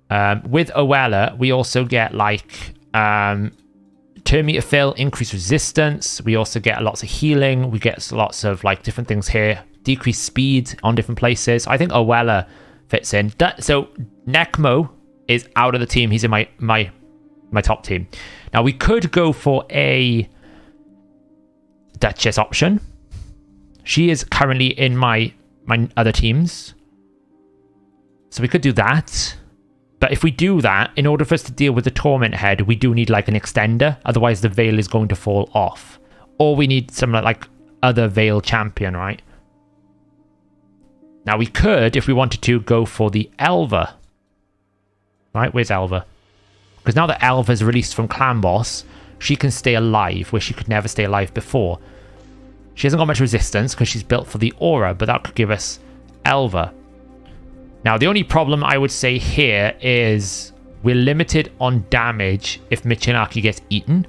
With Oella, we also get like turn meter fill, increased resistance. We also get lots of healing. We get lots of like different things here. Decreased speed on different places. I think Oella fits in. So Necmo is out of the team. He's in my top team. Now we could go for a Duchess option. She is currently in my other teams. So we could do that. But if we do that, in order for us to deal with the Torment Head, we do need like an extender. Otherwise the Veil is going to fall off. Or we need some like other Veil champion, right? Now we could, if we wanted to, go for the Elva. Right, where's Elva? Because now that Elva is released from Clan Boss, she can stay alive, where she could never stay alive before. She hasn't got much resistance because she's built for the aura, but that could give us Elva. Now, the only problem I would say here is we're limited on damage if Michinaki gets eaten.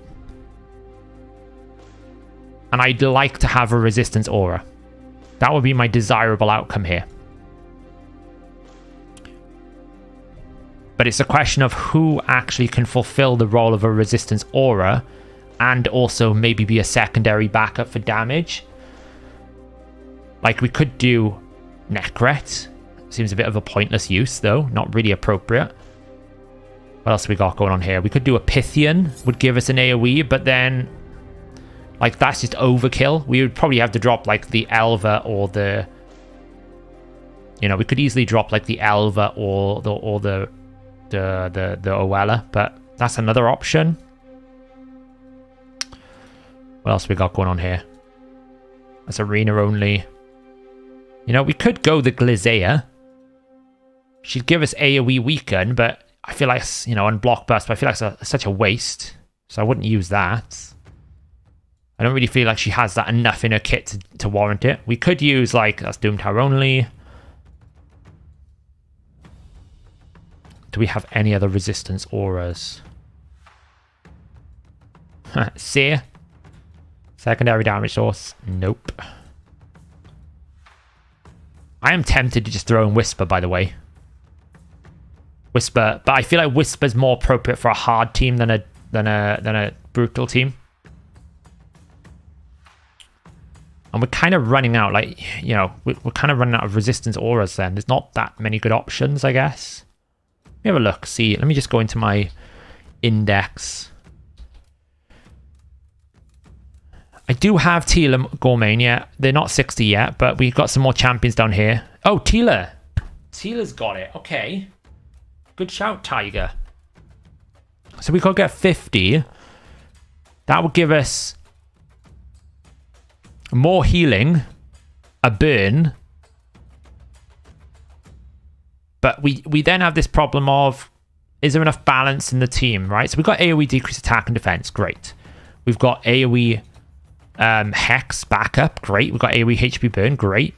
And I'd like to have a resistance aura. That would be my desirable outcome here. But it's a question of who actually can fulfill the role of a resistance aura and also maybe be a secondary backup for damage. Like we could do Necret. Seems a bit of a pointless use though, not really appropriate. What else we got going on here? We could do a Pythian, would give us an AoE, but then like that's just overkill. We would probably have to drop like the Elva or the, you know, we could easily drop like the Elva or the Oella, but that's another option. What else we got going on here? That's arena only. You know, we could go the Glazea. She'd give us AoE weaken, but I feel like, you know, on block burst, but I feel like it's such a waste. So I wouldn't use that. I don't really feel like she has that enough in her kit to warrant it. We could use like, that's Doom Tower only. Do we have any other resistance auras? Seer. Secondary damage source. Nope. I am tempted to just throw in Whisper, by the way. Whisper, but I feel like Whisper's more appropriate for a hard team than a brutal team. And we're kind of running out, like, you know, we're kind of running out of resistance auras then. There's not that many good options, I guess. Let me have a look, see. Let me just go into my index. I do have Tila Gormain, yeah. They're not 60 yet, but we've got some more champions down here. Oh, Tila. Tila's got it. Okay. Good shout, Tiger. So we could get 50. That would give us more healing, a burn. But we then have this problem of, is there enough balance in the team, right? So we've got AoE decrease attack and defense. Great. We've got AoE Hex backup. Great. We've got AoE HP burn. Great.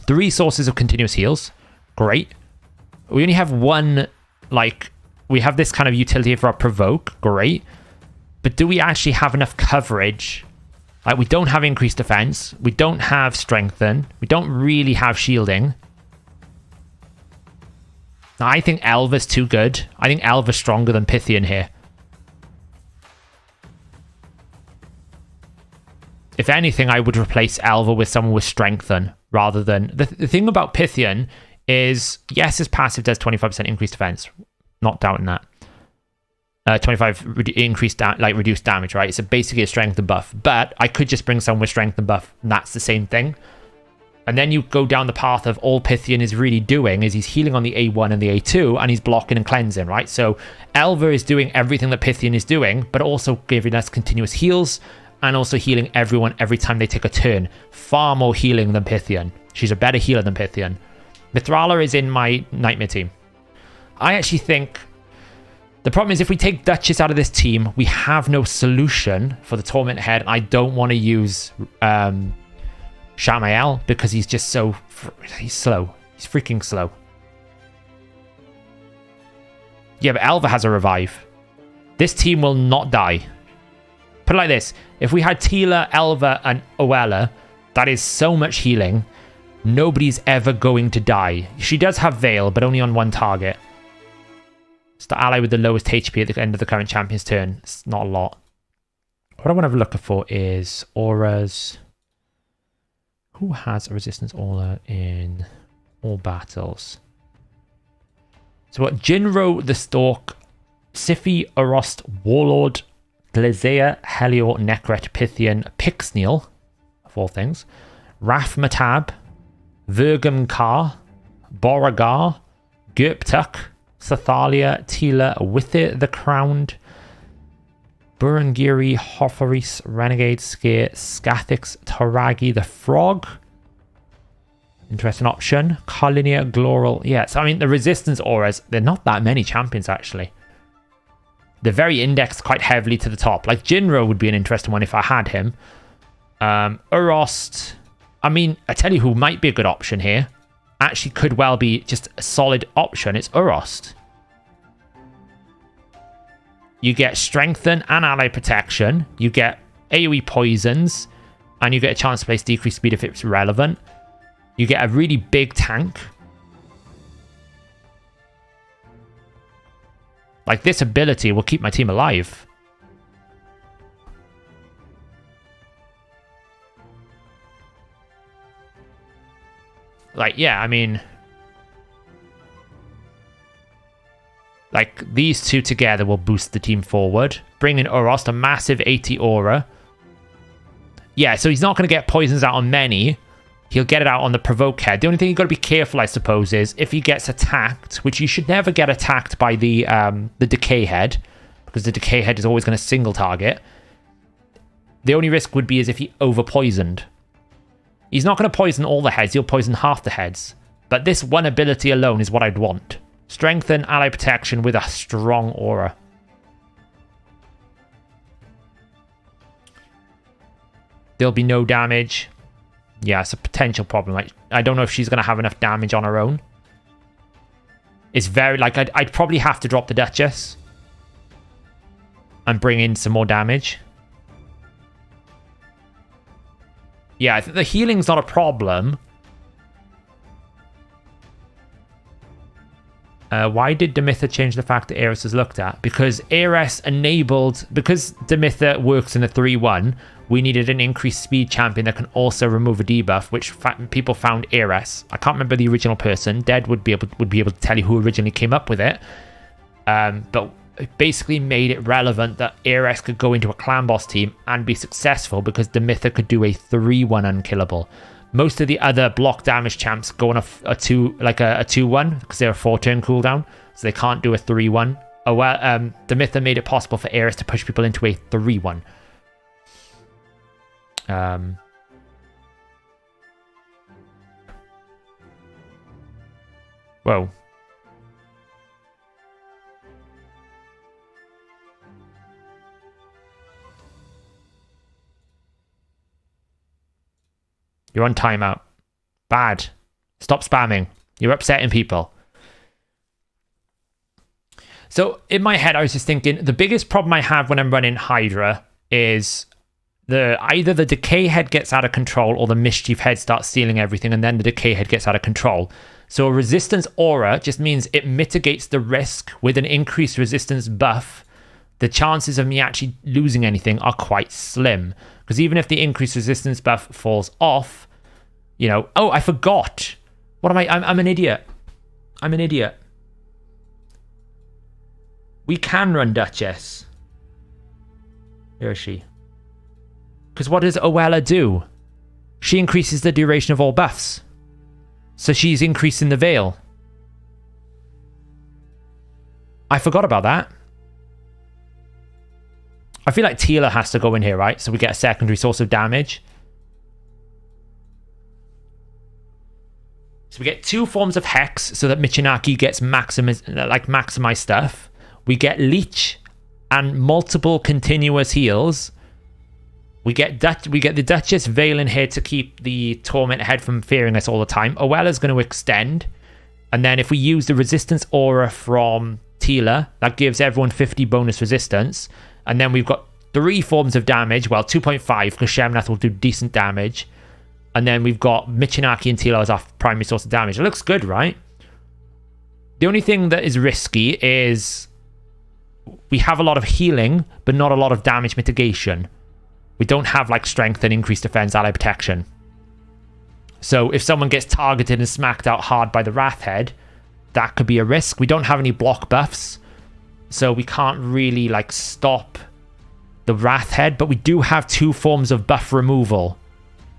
3 sources of continuous heals. Great. We only have one, like, we have this kind of utility for our provoke. Great. But do we actually have enough coverage? Like, we don't have increased defense. We don't have strengthen. We don't really have shielding. Now, I think Elva's too good. I think Elva's stronger than Pythian here. If anything, I would replace Elva with someone with strengthen rather than... The thing about Pythian is, yes, his passive does 25% increased defense. Not doubting that. 25 increased reduced damage, right? It's basically a strength buff. But I could just bring someone with strength buff, and that's the same thing. And then you go down the path of all Pythian is really doing is he's healing on the A1 and the A2, and he's blocking and cleansing, right? So Elva is doing everything that Pythian is doing, but also giving us continuous heals, and also healing everyone every time they take a turn. Far more healing than Pythian. She's a better healer than Pythian. Mithrala is in my Nightmare team. I actually think the problem is if we take Duchess out of this team, we have no solution for the Torment Head. I don't want to use Shamael because he's just so... He's slow. He's freaking slow. Yeah, but Elva has a revive. This team will not die. Put it like this. If we had Tila, Elva, and Oella, that is so much healing. Nobody's ever going to die. She does have Veil, but only on one target. It's the ally with the lowest HP at the end of the current champion's turn. It's not a lot. What I want to have a look for is auras. Who has a resistance aura in all battles? So what? Jinro the Stork, Siphi, Arost, Warlord, Glazea, Helior, Necret, Pythian, Pixneal, of all things, Rathmatab, Vergum Kar, Beauregard, Gurptuk, Sathalia, Tila, Wither the Crowned, Burungiri, Hopharis, Renegade, Scare, Scathix, Taragi the Frog. Interesting option. Carlinia, Gloral. Yeah, so I mean, the resistance auras, they're not that many champions, actually. They're very indexed quite heavily to the top. Like, Jinro would be an interesting one if I had him. Urost. I mean, I tell you who might be a good option here. Actually could well be just a solid option. It's Urost. You get Strengthen and Ally Protection. You get AoE Poisons. And you get a chance to place Decreased Speed if it's relevant. You get a really big tank. Like, this ability will keep my team alive. Like, yeah, I mean... Like, these two together will boost the team forward. Bring in Urost, a massive 80 aura. Yeah, so he's not going to get poisons out on many. He'll get it out on the Provoke head. The only thing you've got to be careful, I suppose, is if he gets attacked, which you should never get attacked by the Decay head, because the Decay head is always going to single target. The only risk would be is if he over-poisoned. He's not going to poison all the heads, he'll poison half the heads. But this one ability alone is what I'd want. Strengthen, ally protection with a strong aura. There'll be no damage. Yeah, it's a potential problem. I don't know if she's going to have enough damage on her own. It's very... Like, I'd probably have to drop the Duchess. And bring in some more damage. Yeah, I think the healing's not a problem. Why did Demitha change the fact that Ares is looked at? Because Ares enabled... Because Demitha works in a 3-1, we needed an increased speed champion that can also remove a debuff, which people found Ares. I can't remember the original person. Dead would be able to tell you who originally came up with it. But it basically made it relevant that Ares could go into a clan boss team and be successful because Demitha could do a 3-1 unkillable. Most of the other block damage champs go on a 2-1 because they're a 4-turn cooldown, so they can't do a 3-1. Oh well, Demitha made it possible for Ares to push people into a 3-1. Whoa. You're on timeout. Bad. Stop spamming. You're upsetting people. So in my head, I was just thinking the biggest problem I have when I'm running Hydra is either the Decay head gets out of control or the Mischief head starts stealing everything and then the Decay head gets out of control. So a resistance aura just means it mitigates the risk with an increased resistance buff. The chances of me actually losing anything are quite slim. Because even if the increased resistance buff falls off, you know... Oh, I forgot. What am I? I'm an idiot. I'm an idiot. We can run Duchess. Where is she? Because what does Oella do? She increases the duration of all buffs. So she's increasing the Veil. I forgot about that. I feel like Tila has to go in here, right? So we get a secondary source of damage. So we get 2 forms of Hex so that Michinaki gets maximized stuff. We get Leech and multiple continuous heals. We get the Duchess Veil in here to keep the Torment head from fearing us all the time. Oella's going to extend. And then if we use the Resistance Aura from Tila, that gives everyone 50 bonus resistance. And then we've got 3 forms of damage. Well, 2.5 because Shemnath will do decent damage. And then we've got Michinaki and Tila as our primary source of damage. It looks good, right? The only thing that is risky is we have a lot of healing, but not a lot of damage mitigation. We don't have like strength and increased defense, ally protection. So if someone gets targeted and smacked out hard by the Wrath Head, that could be a risk. We don't have any block buffs, so we can't really like stop the Wrath Head, but we do have 2 forms of buff removal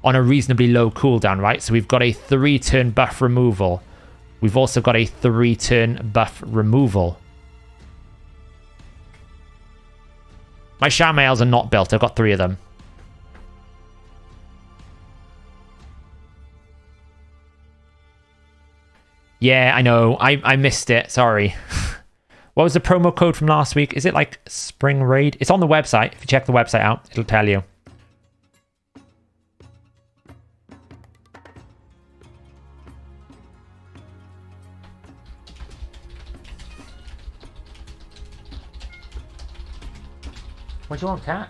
on a reasonably low cooldown, right? So we've got a 3-turn buff removal. We've also got a 3-turn buff removal. My Shamails are not built. I've got 3 of them. Yeah, I know. I missed it. Sorry. What was the promo code from last week? Is it like Spring Raid? It's on the website. If you check the website out, it'll tell you. What do you want, cat?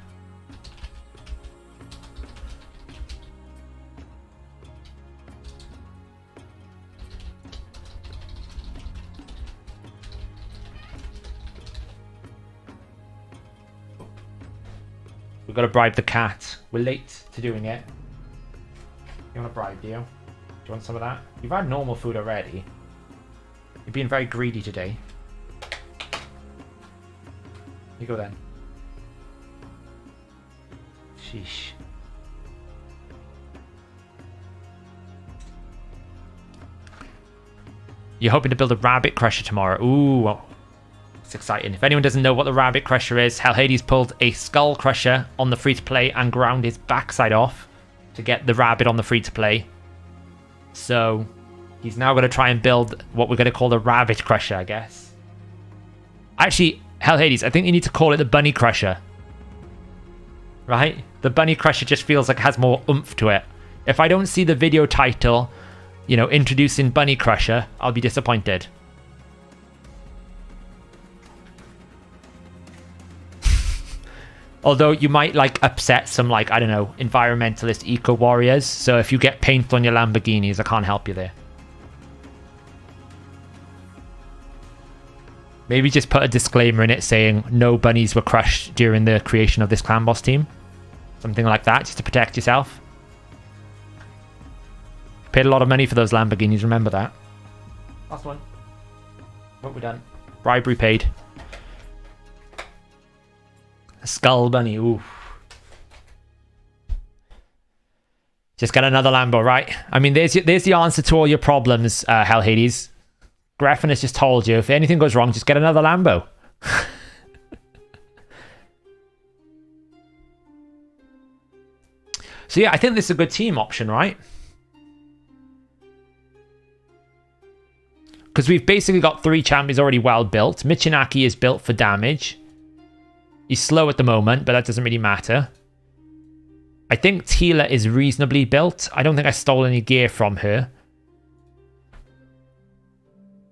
We've got to bribe the cat. We're late to doing it. You want to bribe, do you? Do you want some of that? You've had normal food already. You're being very greedy today. You go then. Sheesh. You're hoping to build a rabbit crusher tomorrow. Ooh, it's exciting. If anyone doesn't know what the rabbit crusher is, Hellhades pulled a skull crusher on the free-to-play and ground his backside off to get the rabbit on the free-to-play. So he's now going to try and build what we're going to call the rabbit crusher, I guess. Actually, Hellhades, I think you need to call it the bunny crusher. Right? The bunny crusher just feels like it has more oomph to it. If I don't see the video title, you know, introducing bunny crusher, I'll be disappointed. Although you might like upset some like, I don't know, environmentalist eco warriors. So if you get paint on your Lamborghinis, I can't help you there. Maybe just put a disclaimer in it saying no bunnies were crushed during the creation of this clan boss team. Something like that, just to protect yourself. Paid a lot of money for those Lamborghinis, remember that. Last one. What we done? Bribery paid. A skull bunny, ooh. Just get another Lambo, right? I mean, there's the answer to all your problems, Hellhades. Greffen has just told you, if anything goes wrong, just get another Lambo. So yeah, I think this is a good team option, right? Because we've basically got 3 champions already well built. Michinaki is built for damage. He's slow at the moment, but that doesn't really matter. I think Tila is reasonably built. I don't think I stole any gear from her.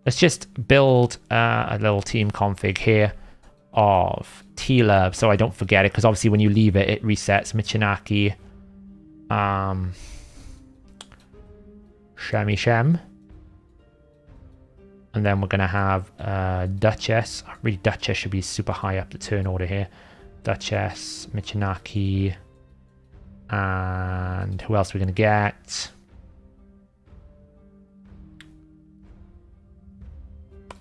Let's just build a little team config here of Tila so I don't forget it, because obviously when you leave it, it resets. Michinaki. Shem. And then we're going to have Duchess. Really, Duchess should be super high up the turn order here. Duchess, Michinaki. And who else are we going to get?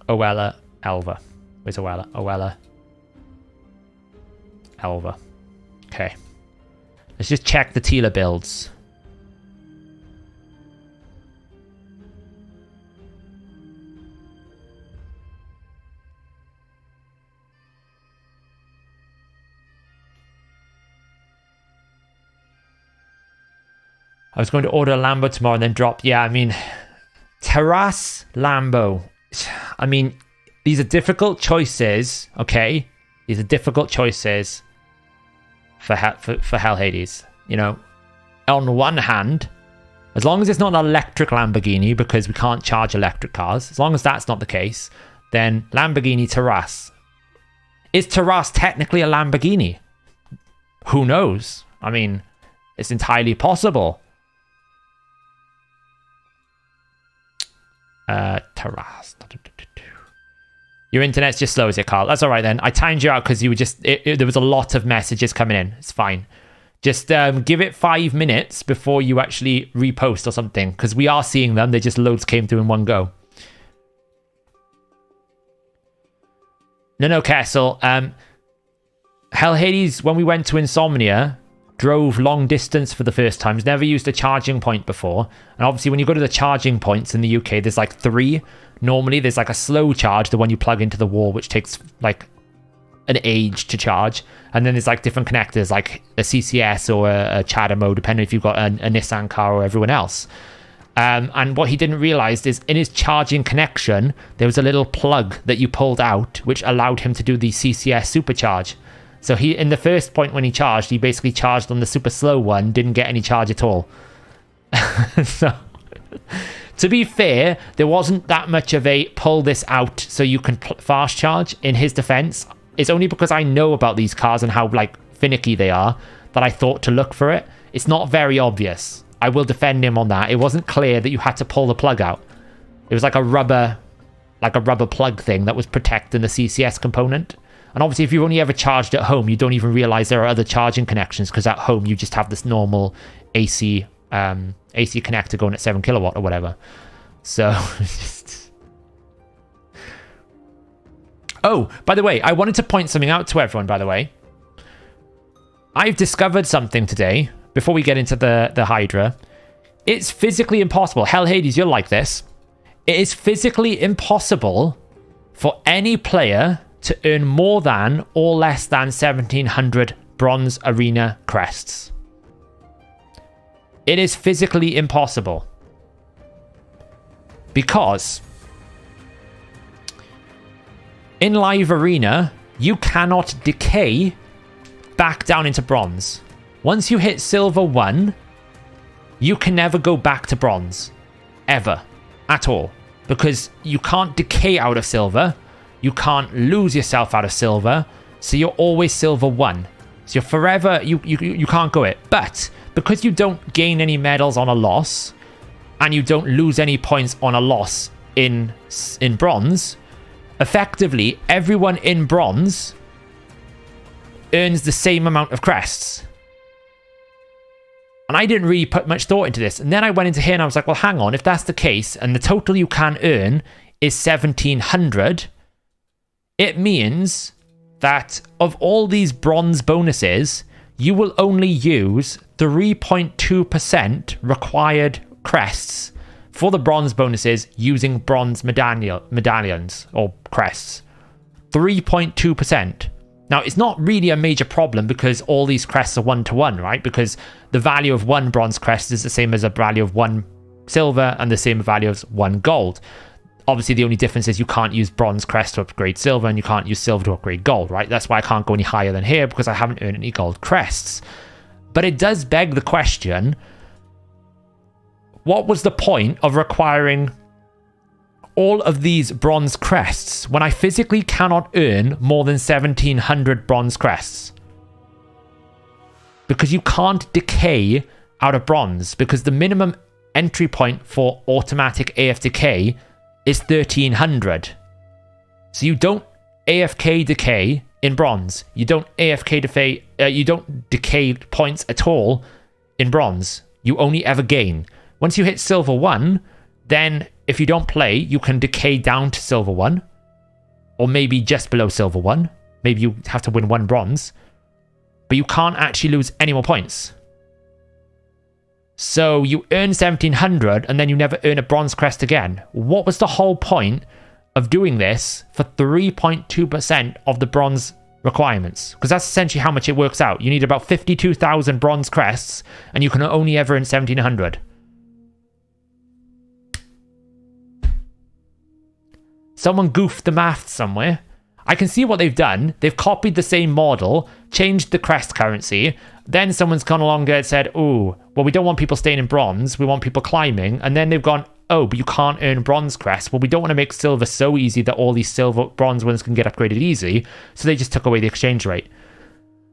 Oella, Elva. Where's Oella? Oella. Elva. Okay. Let's just check the Tila builds. I was going to order a Lambo tomorrow and then drop. Yeah, I mean, Terrace Lambo. I mean, these are difficult choices, okay? These are difficult choices for Hellhades. You know, on one hand, as long as it's not an electric Lamborghini, because we can't charge electric cars, as long as that's not the case, then Lamborghini Terrace. Is Terrace technically a Lamborghini? Who knows? I mean, it's entirely possible. Terrace. Your internet's just slow, is it, Carl? That's all right then. I timed you out because you were just... there was a lot of messages coming in. It's fine. Just give it 5 minutes before you actually repost or something, because we are seeing them. They just loads came through in one go. No, Kessel. Hellhades, when we went to Insomnia, drove long distance for the first time. Never used a charging point before. And obviously, when you go to the charging points in the UK, there's like 3. Normally, there's like a slow charge, the one you plug into the wall, which takes like an age to charge. And then there's like different connectors, like a CCS or a Chatter mode, depending if you've got a Nissan car or everyone else. And what he didn't realize is in his charging connection, there was a little plug that you pulled out, which allowed him to do the CCS supercharge. So he, in the first point when he charged, he basically charged on the super slow one, didn't get any charge at all. So, to be fair, there wasn't that much of a pull this out so you can fast charge in his defense. It's only because I know about these cars and how like finicky they are that I thought to look for it. It's not very obvious. I will defend him on that. It wasn't clear that you had to pull the plug out. It was like a rubber plug thing that was protecting the CCS component. And obviously, if you've only ever charged at home, you don't even realize there are other charging connections, because at home you just have this normal AC connector going at 7 kilowatt or whatever. So, oh, by the way, I wanted to point something out to everyone, by the way. I've discovered something today, before we get into the Hydra. It's physically impossible. Hellhades, you're like this. It is physically impossible for any player to earn more than or less than 1,700 bronze arena crests. It is physically impossible. Because in live arena, you cannot decay back down into bronze. Once you hit silver 1, you can never go back to bronze. Ever. At all. Because you can't decay out of silver. You can't lose yourself out of silver. So you're always silver 1. So you're forever... You can't go it. But because you don't gain any medals on a loss, and you don't lose any points on a loss in bronze, effectively, everyone in bronze earns the same amount of crests. And I didn't really put much thought into this. And then I went into here and I was like, well, hang on. If that's the case, and the total you can earn is 1,700, it means that of all these bronze bonuses, you will only use 3.2% required crests for the bronze bonuses using bronze medallions or crests. 3.2%. Now, it's not really a major problem because all these crests are 1-to-1, right? Because the value of 1 bronze crest is the same as a value of 1 silver and the same value as 1 gold. Obviously, the only difference is you can't use bronze crest to upgrade silver and you can't use silver to upgrade gold, right? That's why I can't go any higher than here, because I haven't earned any gold crests. But it does beg the question, what was the point of requiring all of these bronze crests when I physically cannot earn more than 1,700 bronze crests? Because you can't decay out of bronze, because the minimum entry point for automatic AFK is 1,300. So you don't AFK decay in bronze. You don't you don't decay points at all in bronze. You only ever gain. Once you hit silver 1, then if you don't play, you can decay down to silver 1, or maybe just below silver 1. Maybe you have to win 1 bronze, but you can't actually lose any more points. So you earn 1,700 and then you never earn a bronze crest again. What was the whole point of doing this for 3.2% of the bronze requirements? Because that's essentially how much it works out. You need about 52,000 bronze crests and you can only ever earn 1,700. Someone goofed the math somewhere. I can see what they've done. They've copied the same model, changed the crest currency. Then someone's gone along and said, oh, well, we don't want people staying in bronze. We want people climbing. And then they've gone, oh, but you can't earn bronze crests. Well, we don't want to make silver so easy that all these bronze ones can get upgraded easy. So they just took away the exchange rate.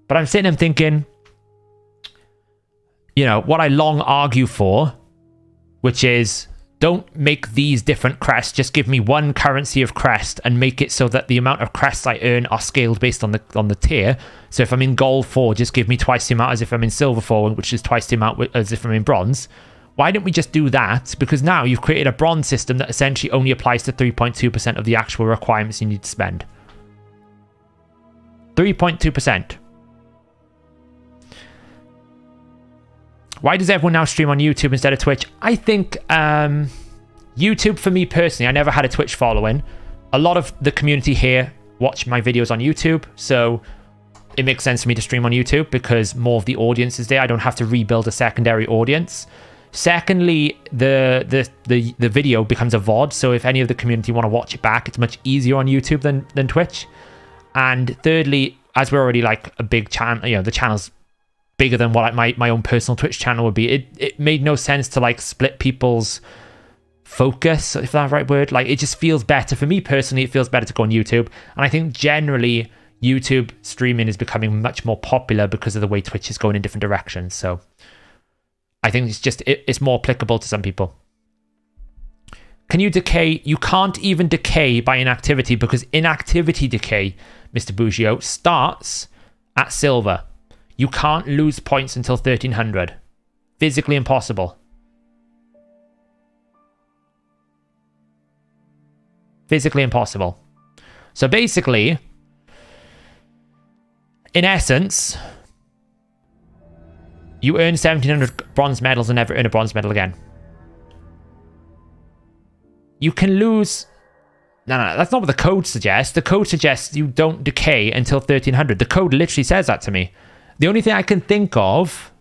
But I'm sitting there thinking, you know, what I long argue for, which is don't make these different crests. Just give me one currency of crest and make it so that the amount of crests I earn are scaled based on the tier. So if I'm in gold 4, just give me twice the amount as if I'm in silver 4, which is twice the amount as if I'm in bronze. Why don't we just do that? Because now you've created a bronze system that essentially only applies to 3.2% of the actual requirements you need to spend. 3.2%. Why does everyone now stream on YouTube instead of Twitch? I think YouTube, for me personally, I never had a Twitch following. A lot of the community here watch my videos on YouTube, so it makes sense for me to stream on YouTube because more of the audience is there. I don't have to rebuild a secondary audience. Secondly, the video becomes a VOD, so if any of the community want to watch it back, it's much easier on YouTube than Twitch. And thirdly, as we're already like a big channel, you know, the channel's bigger than what my own personal Twitch channel would be. It made no sense to like split people's focus, if that's the right word. Like, it just feels better for me personally. It feels better to go on YouTube, and I think generally YouTube streaming is becoming much more popular because of the way Twitch is going in different directions. So I think it's more applicable to some people. Can you decay? You can't even decay by inactivity because inactivity decay, Mr. Bougio, starts at silver. You can't lose points until 1300. Physically impossible. Physically impossible. So basically, in essence, you earn 1700 bronze medals and never earn a bronze medal again. You can lose... No, that's not what the code suggests. The code suggests you don't decay until 1300. The code literally says that to me. The only thing I can think of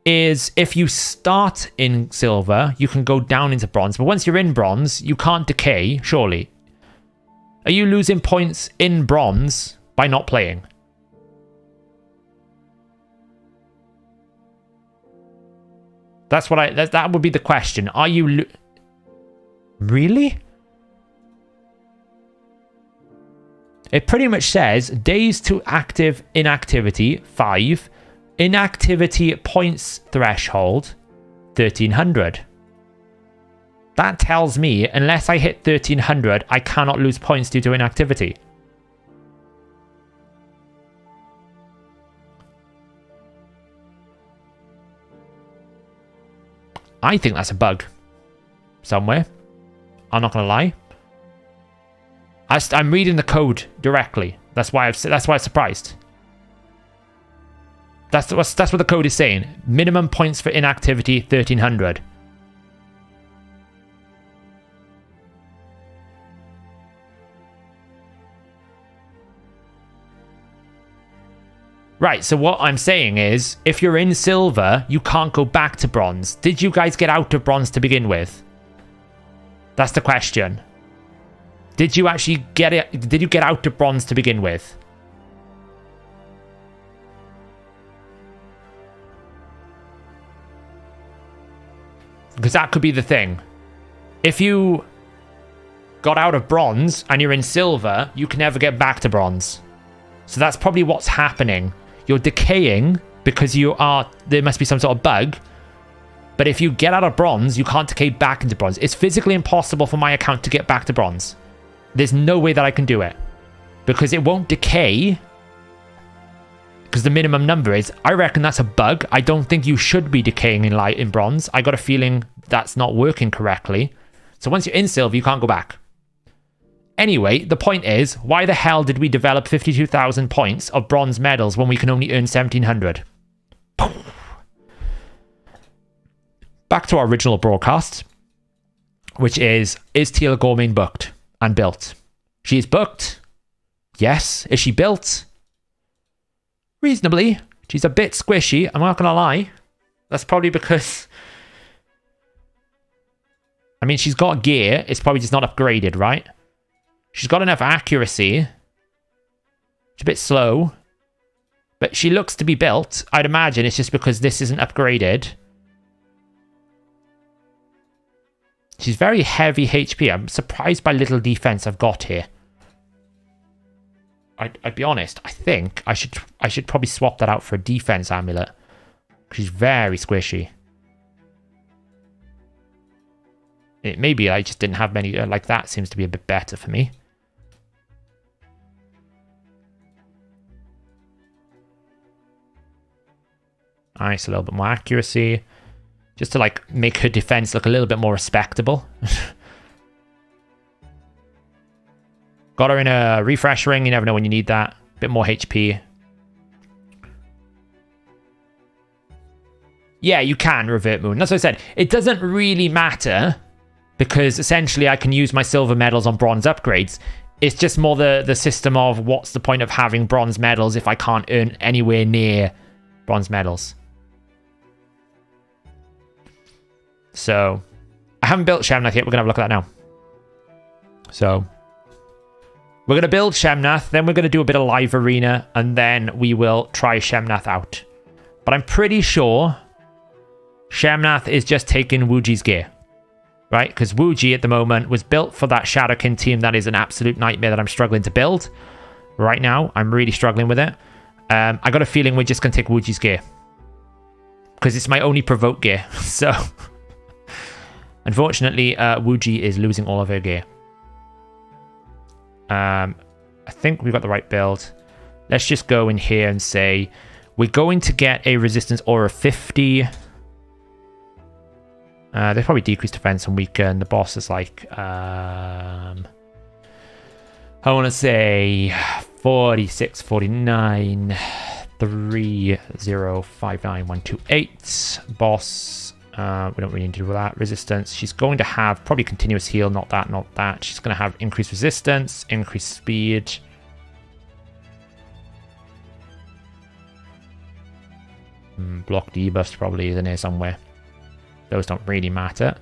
is if you start in silver, you can go down into bronze. But once you're in bronze, you can't decay, surely. Are you losing points in bronze by not playing? That's what that would be the question. Are you... Really? It pretty much says days to active inactivity 5, inactivity points threshold 1300. That tells me unless I hit 1300, I cannot lose points due to inactivity. I think that's a bug somewhere. I'm not gonna lie. I'm reading the code directly. That's why I'm surprised. That's what the code is saying. Minimum points for inactivity 1300. Right, so what I'm saying is, if you're in silver, you can't go back to bronze. Did you guys get out of bronze to begin with? That's the question. Did you actually get it? Did you get out of bronze to begin with? Because that could be the thing. If you got out of bronze and you're in silver, you can never get back to bronze. So that's probably what's happening. You're decaying because there must be some sort of bug. But if you get out of bronze, you can't decay back into bronze. It's physically impossible for my account to get back to bronze. There's no way that I can do it. Because it won't decay. Because the minimum number is... I reckon that's a bug. I don't think you should be decaying in bronze. I got a feeling that's not working correctly. So once you're in silver, you can't go back. Anyway, the point is, why the hell did we develop 52,000 points of bronze medals when we can only earn 1,700? Back to our original broadcast, which is Teal Gormain booked and built? She is booked. Yes. Is she built? Reasonably. She's a bit squishy, I'm not going to lie. That's probably because... I mean, she's got gear. It's probably just not upgraded, right? She's got enough accuracy. She's a bit slow. But she looks to be built. I'd imagine it's just because this isn't upgraded. She's very heavy HP. I'm surprised by little defense I've got here. I'd be honest. I think I should probably swap that out for a defense amulet. She's very squishy. Maybe I just didn't have many. Like that seems to be a bit better for me. Nice, a little bit more accuracy. Just to like make her defense look a little bit more respectable. Got her in a refresh ring. You never know when you need that. Bit more HP. Yeah, you can revert moon. That's what I said. It doesn't really matter because essentially I can use my silver medals on bronze upgrades. It's just more the system of what's the point of having bronze medals if I can't earn anywhere near bronze medals. So, I haven't built Shemnath yet. We're going to have a look at that now. So, we're going to build Shemnath, then we're going to do a bit of live arena, and then we will try Shemnath out. But I'm pretty sure Shemnath is just taking Wuji's gear, right? Because Wuji at the moment was built for that Shadowkin team that is an absolute nightmare that I'm struggling to build. Right now, I'm really struggling with it. I got a feeling we're just going to take Wuji's gear. Because it's my only provoke gear, so... Unfortunately, Wuji is losing all of her gear. I think we've got the right build. Let's just go in here and say we're going to get a resistance aura of 50. They probably decrease defense and weaken. The boss is like, I want to say 46, 49, 3059128. Boss. We don't really need to do that. Resistance. She's going to have probably continuous heal. Not that, not that. She's going to have increased resistance, increased speed. Block debuffs probably is in here somewhere. Those don't really matter.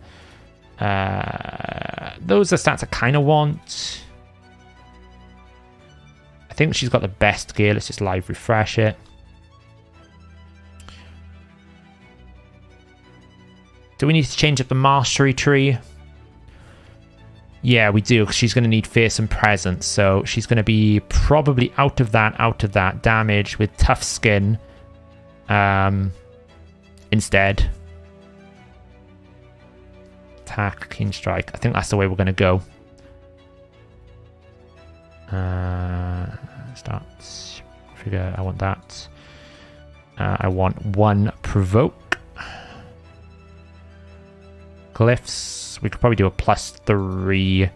Those are stats I kind of want. I think she's got the best gear. Let's just live refresh it. Do we need to change up the mastery tree? Yeah, we do, because she's going to need fearsome presence. So she's going to be probably out of that damage with tough skin instead. Attack, keen strike. I think that's the way we're going to go. Stats. Figure I want that. I want 1 provoke. Glyphs, we could probably do a +3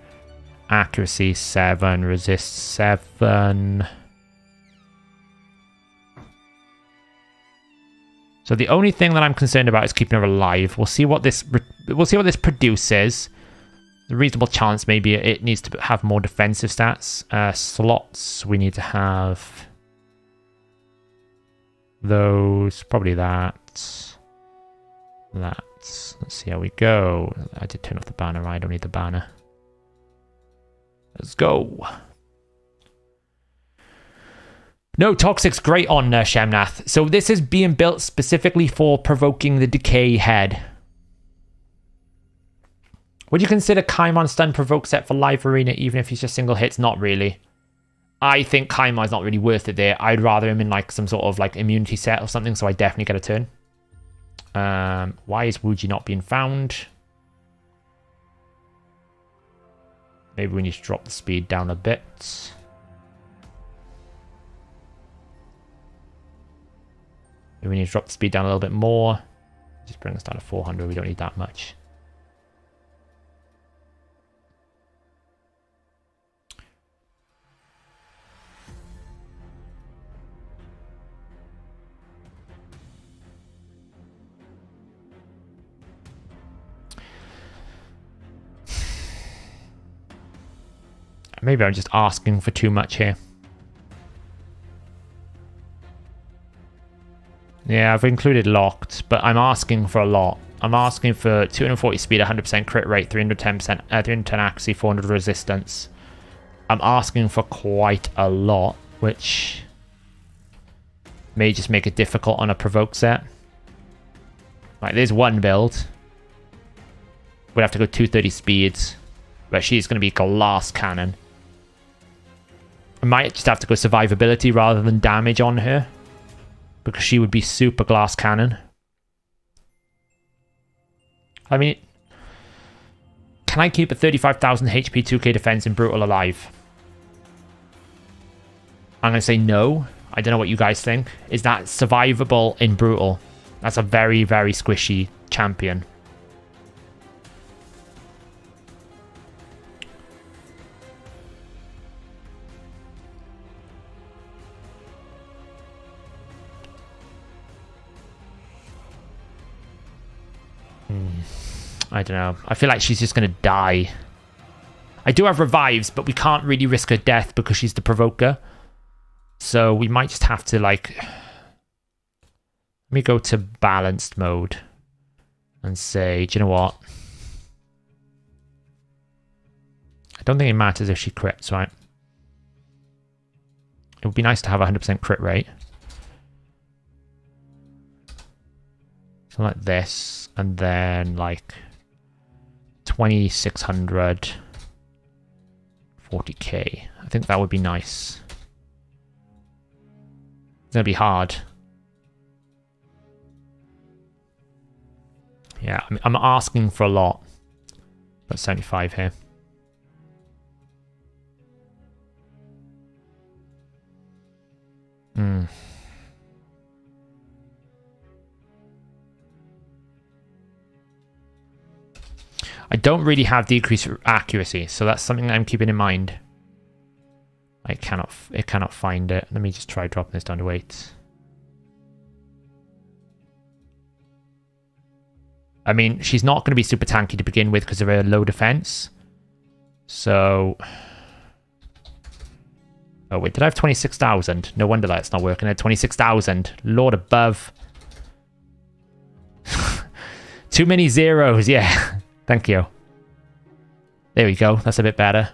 accuracy 7, resist 7. So the only thing that I'm concerned about is keeping her alive. We'll see what this produces. The reasonable chance maybe it needs to have more defensive stats. Slots, we need to have those, probably that. Let's see how we go. I did turn off the banner. I don't need the banner. Let's go. No, Toxic's great on Shemnath. So this is being built specifically for provoking the decay head. Would you consider Kaimon's stun provoke set for live arena even if he's just single hits? Not really. I think Kaimon's not really worth it there. I'd rather him in like some sort of like immunity set or something, so I definitely get a turn. Why is Wuji not being found? Maybe we need to drop the speed down a bit. Maybe we need to drop the speed down a little bit more. Just bring us down to 400. We don't need that much. Maybe I'm just asking for too much here. Yeah, I've included locked, but I'm asking for a lot. I'm asking for 240 speed, 100% crit rate, 310%, 310 accuracy, 400 resistance. I'm asking for quite a lot, which may just make it difficult on a provoke set. Right, there's one build. We'd have to go 230 speeds, but she's going to be glass cannon. I might just have to go survivability rather than damage on her, because she would be super glass cannon. I mean, Can I keep a 35,000 HP 2k defense in Brutal alive? I'm going to say no. I don't know what you guys think. Is that survivable in Brutal? That's a very, very squishy champion. I don't know. I feel like she's just going to die. I do have revives, but we can't really risk her death because she's the Provoker. So we might just have to, like... Let me go to balanced mode and say, do you know what? I don't think it matters if she crits, right? It would be nice to have a 100% crit rate. So like this, and then like 2,600, 40k. I think that would be nice. It's gonna be hard. Yeah, I'm asking for a lot. But 75 here. I don't really have decreased accuracy, so that's something that I'm keeping in mind. It cannot find it. Let me just try dropping this down to 8. I mean, she's not going to be super tanky to begin with because of her low defense. So... Oh, wait, did I have 26,000? No wonder that's not working. I had 26,000. Lord above. Too many zeros, yeah. Thank you. There we go. That's a bit better.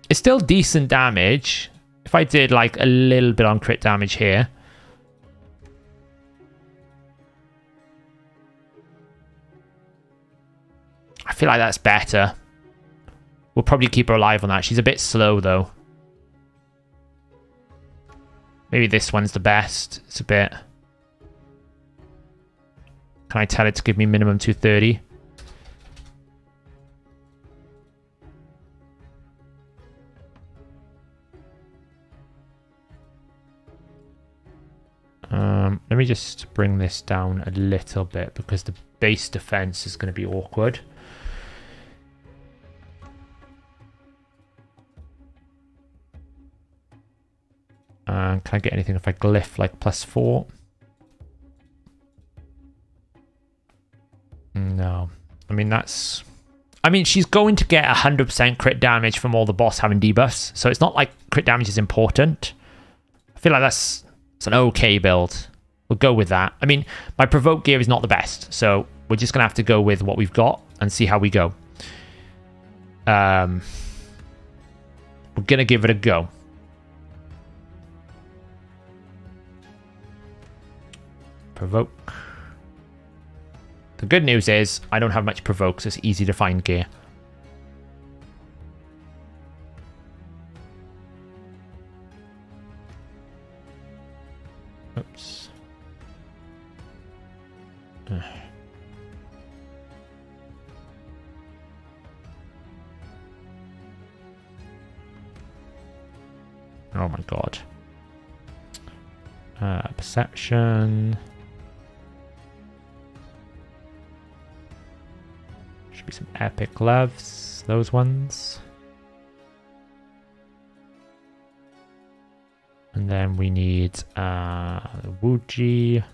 It's still decent damage. If I did like a little bit on crit damage here. I feel like that's better. We'll probably keep her alive on that. She's a bit slow though. Maybe this one's the best. It's a bit... Can I tell it to give me minimum 230? Let me just bring this down a little bit because the base defense is going to be awkward. Can I get anything if I glyph like +4? No. I mean, that's... I mean, she's going to get 100% crit damage from all the boss having debuffs, so it's not like crit damage is important. I feel like it's an okay build. We'll go with that. I mean, my provoke gear is not the best, so we're just going to have to go with what we've got and see how we go. We're going to give it a go. Provoke. The good news is I don't have much provoke, so it's easy to find gear. Oops. Oh my god. Perception. Should be some epic gloves. Those ones. And then we need Wuji.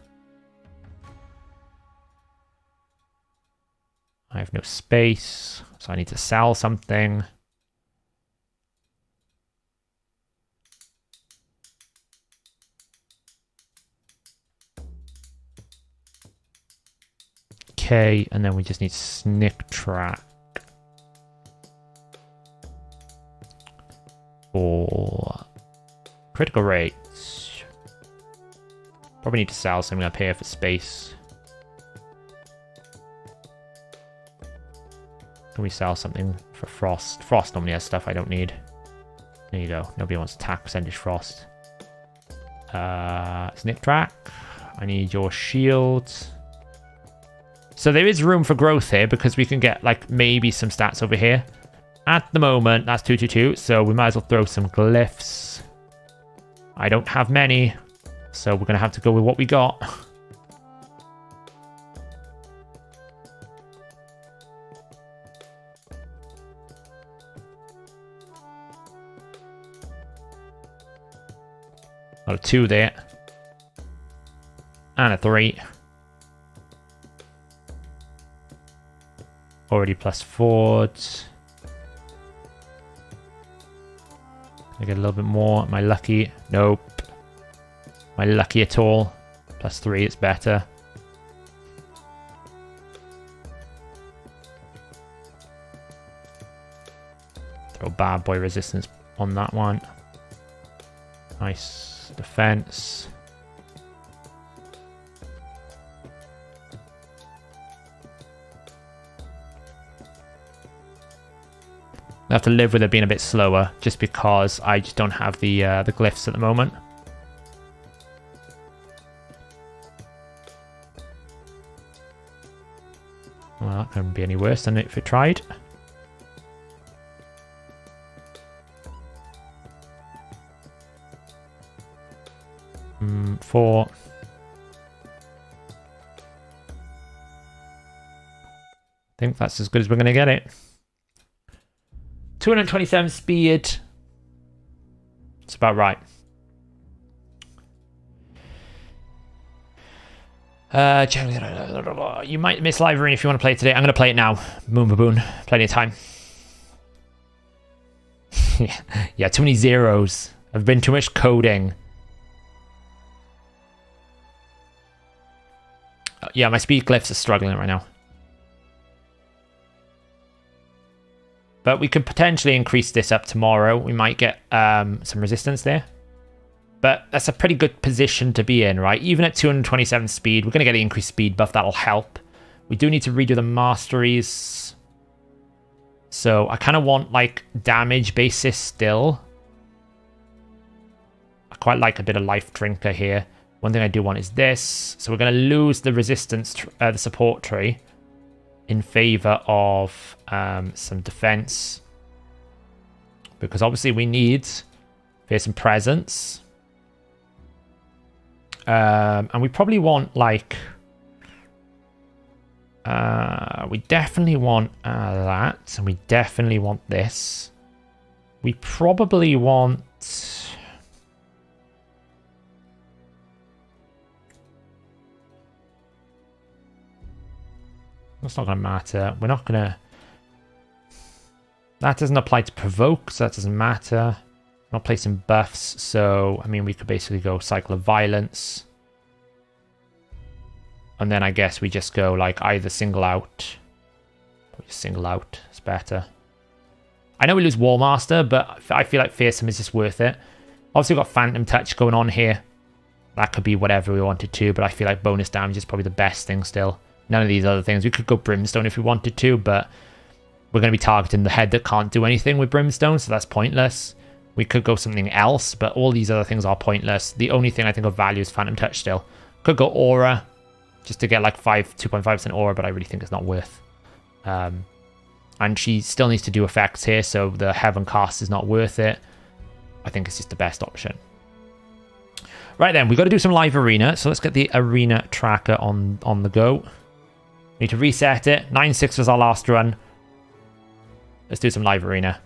I have no space, so I need to sell something. Okay, and then we just need Snick Track for critical rates. Probably need to sell something up here for space. Can we sell something for Frost? Frost normally has stuff I don't need. There you go. Nobody wants attack percentage Frost. Snick Track. I need your shield. So there is room for growth here because we can get like maybe some stats over here. At the moment, that's 222, so we might as well throw some glyphs. I don't have many, so we're going to have to go with what we got. Got a 2 there. And a 3. Already plus 4. I get a little bit more. Am I lucky? Nope. Am I lucky at all? Plus 3, it's better. Throw bad boy resistance on that one. Nice defense. I have to live with it being a bit slower just because I just don't have the glyphs at the moment. Well, that couldn't be any worse than if it tried. Four. I think that's as good as we're going to get it. 227 speed. It's about right. You might miss Live Arena if you want to play it today. I'm going to play it now. Moon Baboon. Plenty of time. Yeah, too many zeros. I've been too much coding. Yeah, my speed glyphs are struggling right now. But we could potentially increase this up tomorrow. We might get some resistance there. But that's a pretty good position to be in, right? Even at 227 speed, we're going to get an increased speed buff. That'll help. We do need to redo the masteries. So I kind of want, like, damage basis still. I quite like a bit of life drinker here. One thing I do want is this. So we're going to lose the resistance, the support tree, in favor of some defense. Because obviously we need fearsome presence. And we probably want, like... we definitely want that. And we definitely want this. We probably want... That's not going to matter. We're not going to... That doesn't apply to provoke, so that doesn't matter. I'm not placing buffs, so, I mean, we could basically go cycle of violence. And then I guess we just go, like, either single out. Single out is better. I know we lose Warmaster, but I feel like Fearsome is just worth it. Obviously, we've got Phantom Touch going on here. That could be whatever we wanted to, but I feel like bonus damage is probably the best thing still. None of these other things. We could go Brimstone if we wanted to, but we're going to be targeting the head that can't do anything with Brimstone, so that's pointless. We could go something else, but all these other things are pointless. The only thing I think of value is Phantom Touch still. Could go Aura, just to get like 2.5% Aura, but I really think it's not worth. And she still needs to do effects here, so the Heaven Cast is not worth it. I think it's just the best option. Right then, we've got to do some live arena, so let's get the arena tracker on the go. Need to reset it. 9.6 was our last run. Let's do some live arena.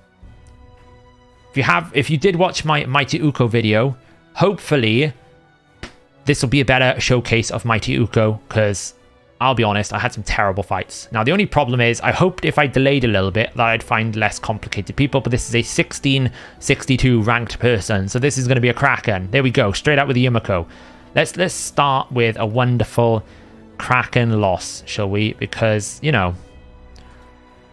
If you did watch my Mighty Uko video, hopefully this will be a better showcase of Mighty Uko, because I'll be honest, I had some terrible fights. Now the only problem is I hoped if I delayed a little bit that I'd find less complicated people, but this is a 1662 ranked person, so this is going to be a Kraken. There we go, straight out with the Yumiko. Let's start with a wonderful Kraken loss, shall we? Because, you know,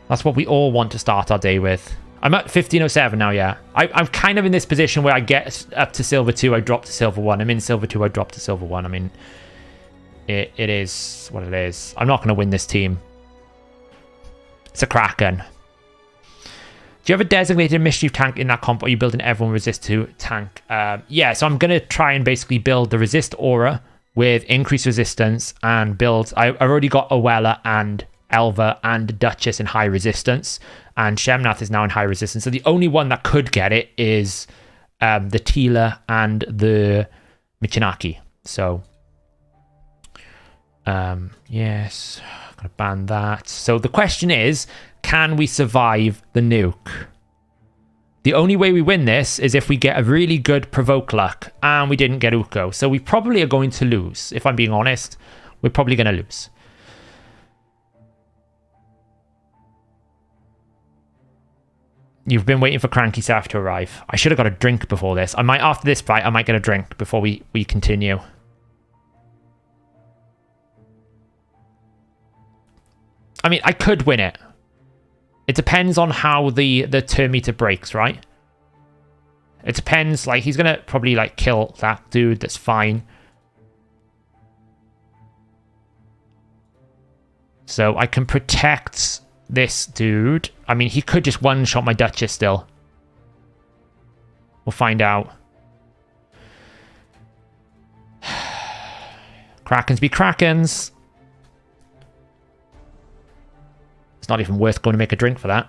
that's what we all want to start our day with. I'm at 1507 now, yeah. I'm kind of in this position where I get up to Silver 2, I drop to Silver 1. I'm in Silver 2, I drop to Silver 1. I mean, it is what it is. I'm not going to win this team. It's a Kraken. Do you have a designated mischief tank in that comp, or are you building everyone resist to tank? Yeah, so I'm going to try and basically build the resist aura with increased resistance and builds. I've already got Owella and Elva and Duchess in high resistance, and Shemnath is now in high resistance. So the only one that could get it is the Tila and the Michinaki. So, yes, I'm going to ban that. So the question is, can we survive the nuke? The only way we win this is if we get a really good provoke luck, and we didn't get Uko. So we probably are going to lose. If I'm being honest, we're probably going to lose. You've been waiting for Cranky Staff to arrive. I should have got a drink before this. I might, after this fight, I might get a drink before we continue. I mean, I could win it. It depends on how the turn meter breaks, right? It depends. Like, he's going to probably, like, kill that dude. That's fine. So I can protect this dude. I mean, he could just one-shot my Duchess still. We'll find out. Krakens be Krakens. It's not even worth going to make a drink for that.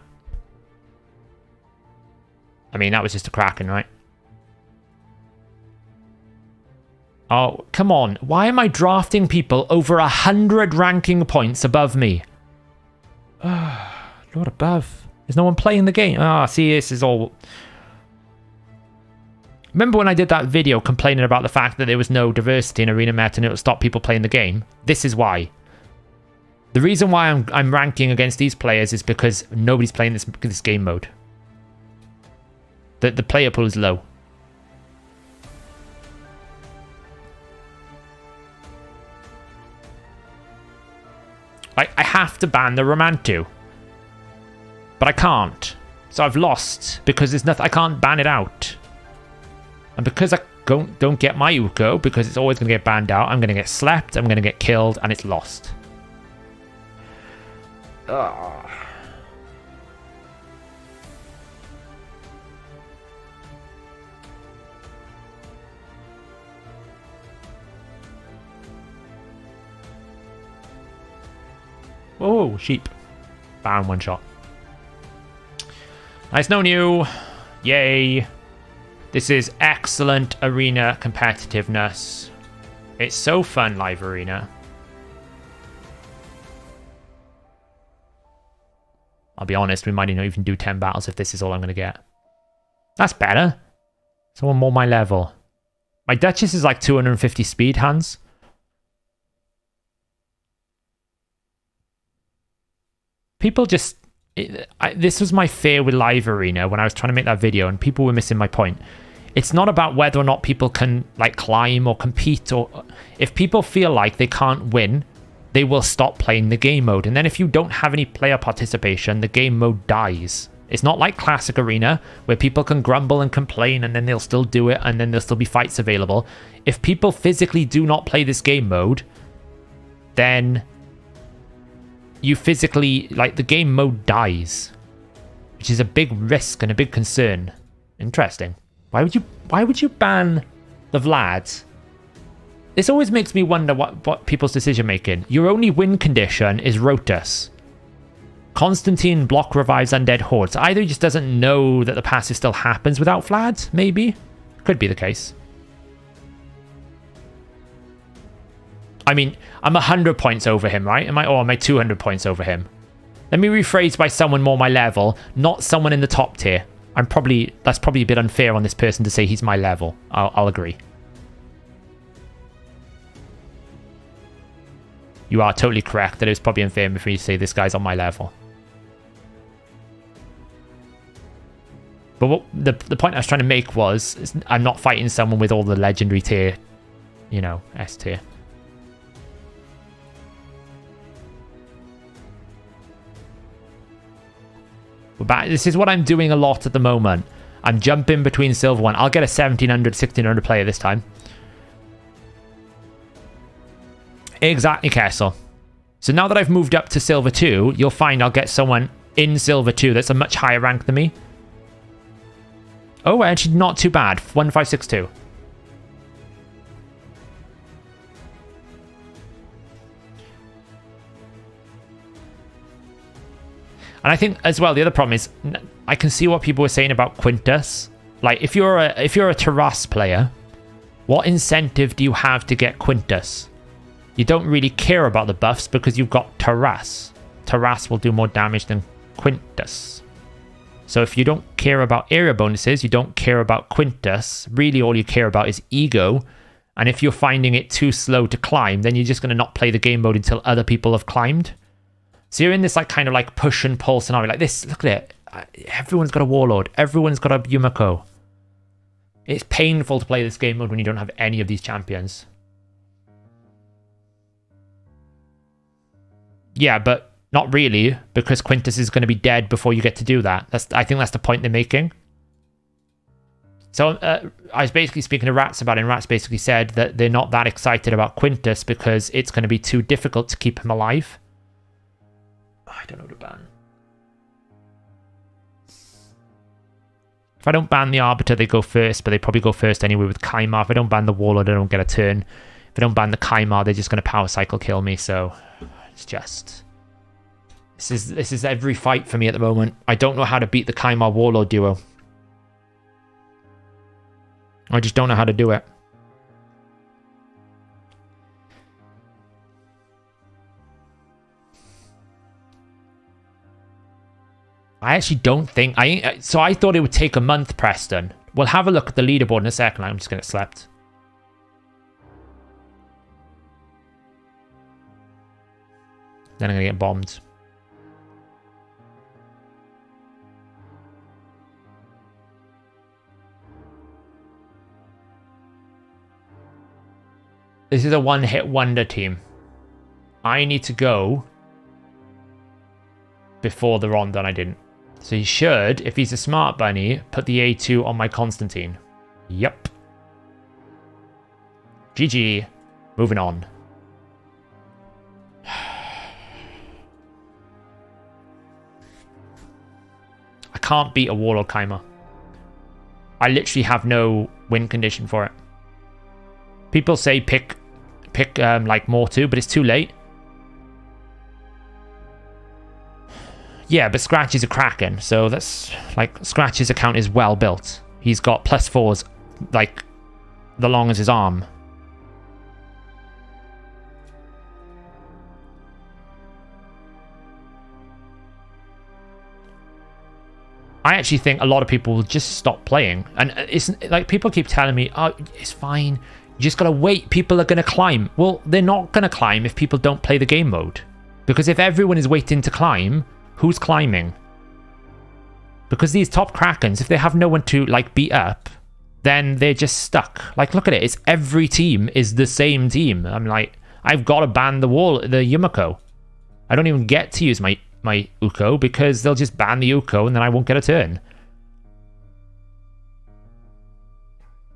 I mean, that was just a Kraken, right? Oh, come on. Why am I drafting people over 100 ranking points above me? Lord above. There's no one playing the game. Ah, see, this is all... Remember when I did that video complaining about the fact that there was no diversity in Arena Meta and it would stop people playing the game? This is why. The reason why I'm ranking against these players is because nobody's playing this game mode. The player pool is low. I have to ban the Romantu. But I can't. So I've lost because there's nothing. I can't ban it out. And because I don't get my Uko, because it's always going to get banned out, I'm going to get slept, I'm going to get killed, and it's lost. Ugh. Oh, sheep. Bam, one shot. Nice knowing you. Yay. This is excellent arena competitiveness. It's so fun, live arena. I'll be honest, we might not even do 10 battles if this is all I'm going to get. That's better. Someone more my level. My Duchess is like 250 speed, Hans. People just... this was my fear with live arena when I was trying to make that video and people were missing my point. It's not about whether or not people can like climb or compete, or if people feel like they can't win, they will stop playing the game mode. And then if you don't have any player participation, the game mode dies. It's not like classic arena where people can grumble and complain and then they'll still do it and then there'll still be fights available. If people physically do not play this game mode, then you physically, like, the game mode dies, which is a big risk and a big concern. Interesting. Why would you ban the Vlads? This always makes me wonder what people's decision making. Your only win condition is Rotus. Constantine block revives undead hordes. Either he just doesn't know that the passive still happens without Vlad, maybe. Could be the case. I mean, I'm 100 points over him, right? Am I 200 points over him? Let me rephrase by someone more my level, not someone in the top tier. That's probably a bit unfair on this person to say he's my level. I'll agree. You are totally correct that it was probably unfair for me to say this guy's on my level. But the point I was trying to make was, I'm not fighting someone with all the legendary tier, you know, S tier. This is what I'm doing a lot at the moment. I'm jumping between Silver 1. I'll get a 1700, 1600 player this time. Exactly, Kessel. So now that I've moved up to Silver 2, you'll find I'll get someone in Silver 2 that's a much higher rank than me. Oh, actually not too bad. 1562. And I think as well, the other problem is I can see what people were saying about Quintus. Like if you're a Taras player, what incentive do you have to get Quintus? You don't really care about the buffs because you've got Taras. Taras will do more damage than Quintus. So if you don't care about area bonuses, you don't care about Quintus, really all you care about is ego. And if you're finding it too slow to climb, then you're just going to not play the game mode until other people have climbed. So you're in this like kind of like push and pull scenario like this. Look at it. Everyone's got a Warlord. Everyone's got a Yumiko. It's painful to play this game mode when you don't have any of these champions. Yeah, but not really, because Quintus is going to be dead before you get to do that. I think that's the point they're making. So I was basically speaking to Rats about it, and Rats basically said that they're not that excited about Quintus because it's going to be too difficult to keep him alive. I don't know to ban. If I don't ban the Arbiter, they go first, but they probably go first anyway with Kaimar. If I don't ban the Warlord, I don't get a turn. If I don't ban the Kaimar, they're just going to power cycle kill me, so it's just... This is every fight for me at the moment. I don't know how to beat the Kaimar Warlord duo. I just don't know how to do it. I actually don't think... So I thought it would take a month, Preston. We'll have a look at the leaderboard in a second. I'm just going to get slept. Then I'm going to get bombed. This is a one-hit wonder team. I need to go before the Ronda, and I didn't. So he should, if he's a smart bunny, put the A2 on my Constantine. Yep. GG. Moving on. I can't beat a Warlord Kaima. I literally have no win condition for it. People say pick like Mortu, but it's too late. Yeah, but Scratch is a Kraken, so that's like Scratch's account is well built. He's got +4s like the long as his arm. I actually think a lot of people will just stop playing, and it's like people keep telling me, "Oh, it's fine. You just gotta wait. People are gonna climb." Well, they're not gonna climb if people don't play the game mode, because if everyone is waiting to climb, who's climbing? Because these top Krakens, if they have no one to like beat up, then they're just stuck. Like, look at it. It's every team is the same team. I'm like, I've got to ban the Yumiko. I don't even get to use my Uko because they'll just ban the Uko and then I won't get a turn.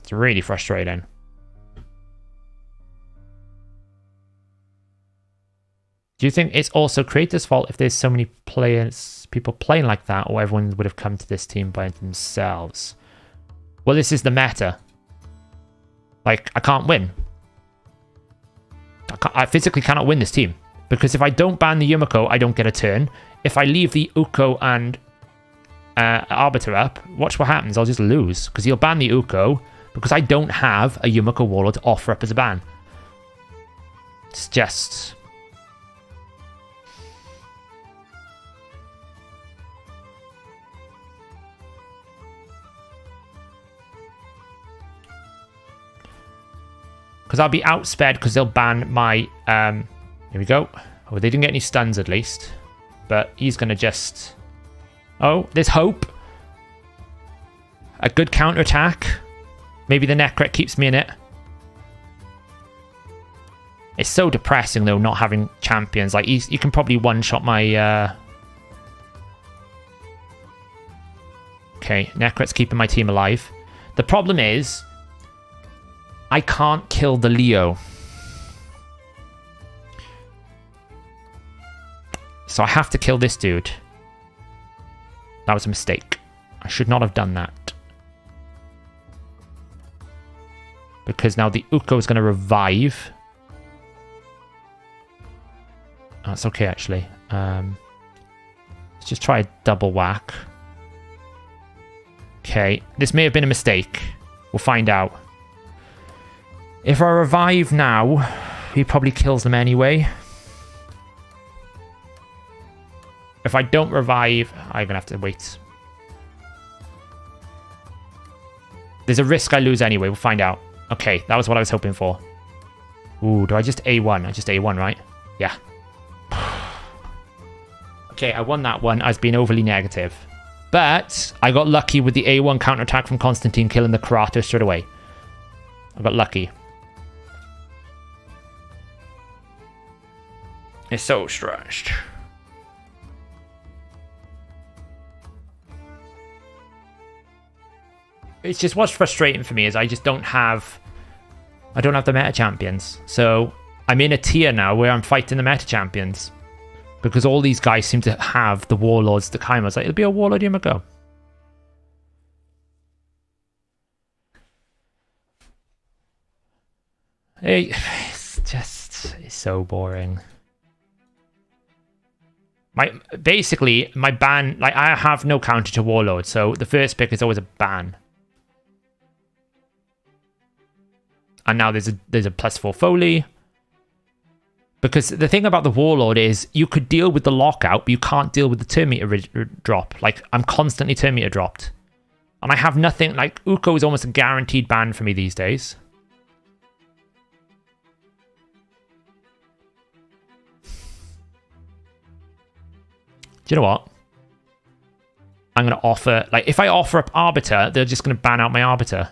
It's really frustrating. Do you think it's also creators' fault if there's so many people playing like that, or everyone would have come to this team by themselves? Well, this is the meta. Like, I can't win. I physically cannot win this team. Because if I don't ban the Yumiko, I don't get a turn. If I leave the Uko and Arbiter up, watch what happens. I'll just lose. Because he'll ban the Uko, because I don't have a Yumiko Warlord to offer up as a ban. It's just... Because I'll be outsped because they'll ban my... here we go. Oh, they didn't get any stuns at least. But he's going to just... Oh, there's hope. A good counterattack. Maybe the Necret keeps me in it. It's so depressing, though, not having champions. Like, you can probably one-shot my... Okay, Necret's keeping my team alive. The problem is... I can't kill the Leo. So I have to kill this dude. That was a mistake. I should not have done that. Because now the Uko is going to revive. That's okay, actually. Let's just try a double whack. Okay, this may have been a mistake. We'll find out. If I revive now, he probably kills them anyway. If I don't revive, I'm gonna have to wait. There's a risk I lose anyway. We'll find out. Okay, that was what I was hoping for. Ooh, do I just A1? I just A1, right? Yeah. Okay, I won that one. I was being overly negative. But I got lucky with the A1 counterattack from Constantine killing the Karato straight away. I got lucky. It's so stressed. It's just what's frustrating for me is I don't have the meta champions. So I'm in a tier now where I'm fighting the meta champions. Because all these guys seem to have the warlords, the Kaimas. Like, it'll be a warlord Yamago. It's so boring. Basically, my ban, like, I have no counter to warlord, so the first pick is always a ban. And now there's a +4 Foley. Because the thing about the Warlord is you could deal with the lockout, but you can't deal with the turn meter drop. Like, I'm constantly turn meter dropped. And I have nothing, like, Uko is almost a guaranteed ban for me these days. Do you know what? I'm going to offer, like, if I offer up Arbiter, they're just going to ban out my Arbiter.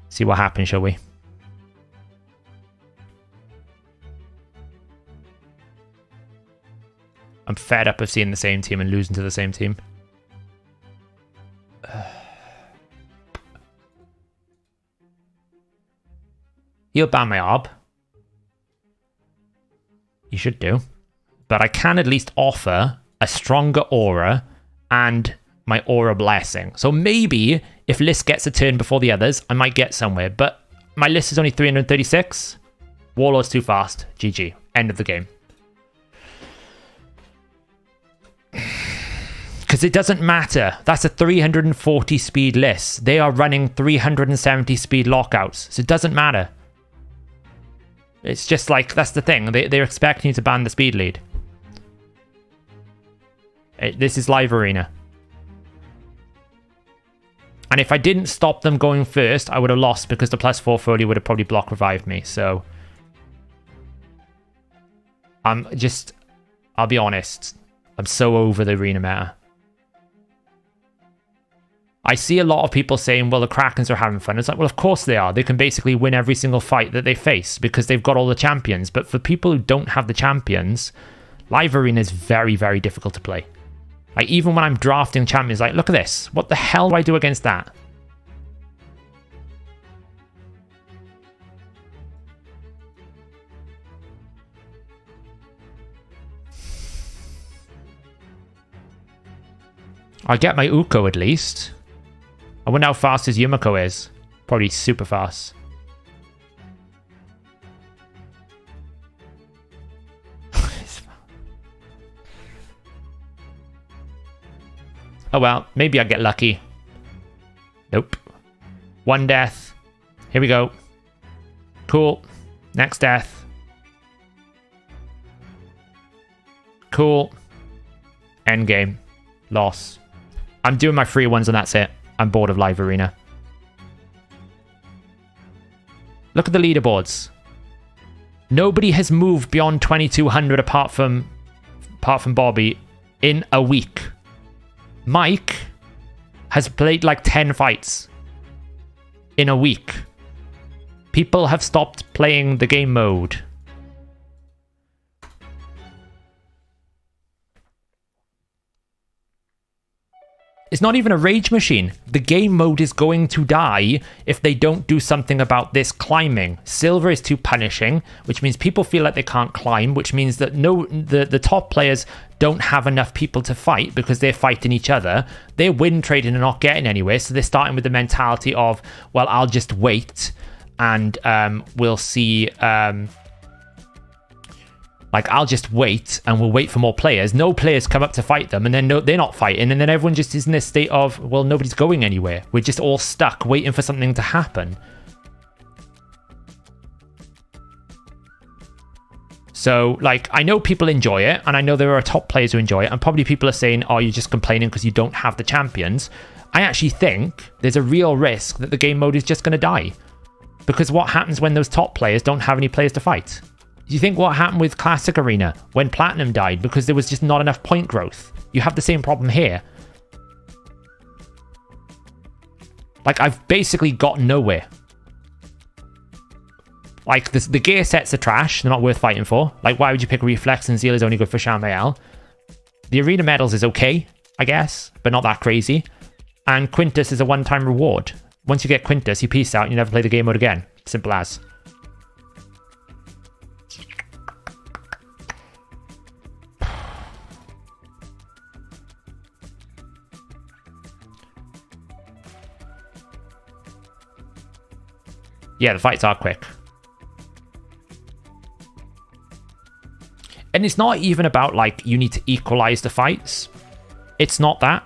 See what happens, shall we? I'm fed up of seeing the same team and losing to the same team. He'll ban my Arb. You should do. But I can at least offer a stronger aura and my aura blessing. So maybe if List gets a turn before the others, I might get somewhere. But my list is only 336. Warlord's too fast. GG. End of the game. Because it doesn't matter. That's a 340 speed list. They are running 370 speed lockouts. So it doesn't matter. It's just like, that's the thing. They're expecting you to ban the speed lead. This is live arena. And if I didn't stop them going first, I would have lost because the +4 Foley would have probably block revived me. So I'll be honest. I'm so over the arena meta. I see a lot of people saying, well, the Krakens are having fun. It's like, well, of course they are. They can basically win every single fight that they face because they've got all the champions. But for people who don't have the champions, live arena is very, very difficult to play. Like, even when I'm drafting champions, like, look at this. What the hell do I do against that? I'll get my Uko at least. I wonder how fast his Yumiko is. Probably super fast. Oh well, maybe I'll get lucky. Nope. One death. Here we go. Cool. Next death. Cool. End game. Loss. I'm doing my free ones and that's it. I'm bored of live arena. Look at the leaderboards. Nobody has moved beyond 2200 apart from Bobby in a week. Mike has played like 10 fights in a week. People have stopped playing the game mode. it's not even a rage machine. The game mode is going to die if they don't do something about this climbing. Silver is too punishing, which means people feel like they can't climb, which means that the top players don't have enough people to fight because they're fighting each other. They're win trading and not getting anywhere, so they're starting with the mentality of, well, I'll just wait and we'll see... Like, I'll just wait and we'll wait for more players. No players come up to fight them and then they're not fighting. And then everyone just is in this state of, well, nobody's going anywhere. We're just all stuck waiting for something to happen. So, like, I know people enjoy it. And I know there are top players who enjoy it. And probably people are saying, oh, you're just complaining because you don't have the champions. I actually think there's a real risk that the game mode is just going to die. Because what happens when those top players don't have any players to fight? Do you think what happened with Classic Arena when Platinum died because there was just not enough point growth? You have the same problem here. Like, I've basically got nowhere. Like, the gear sets are trash. They're not worth fighting for. Like, why would you pick Reflex and Zeal is only good for Shamael? The Arena Medals is okay, I guess, but not that crazy. And Quintus is a one-time reward. Once you get Quintus, you peace out and you never play the game mode again. Simple as. Yeah, the fights are quick. And it's not even about, like, you need to equalize the fights. It's not that.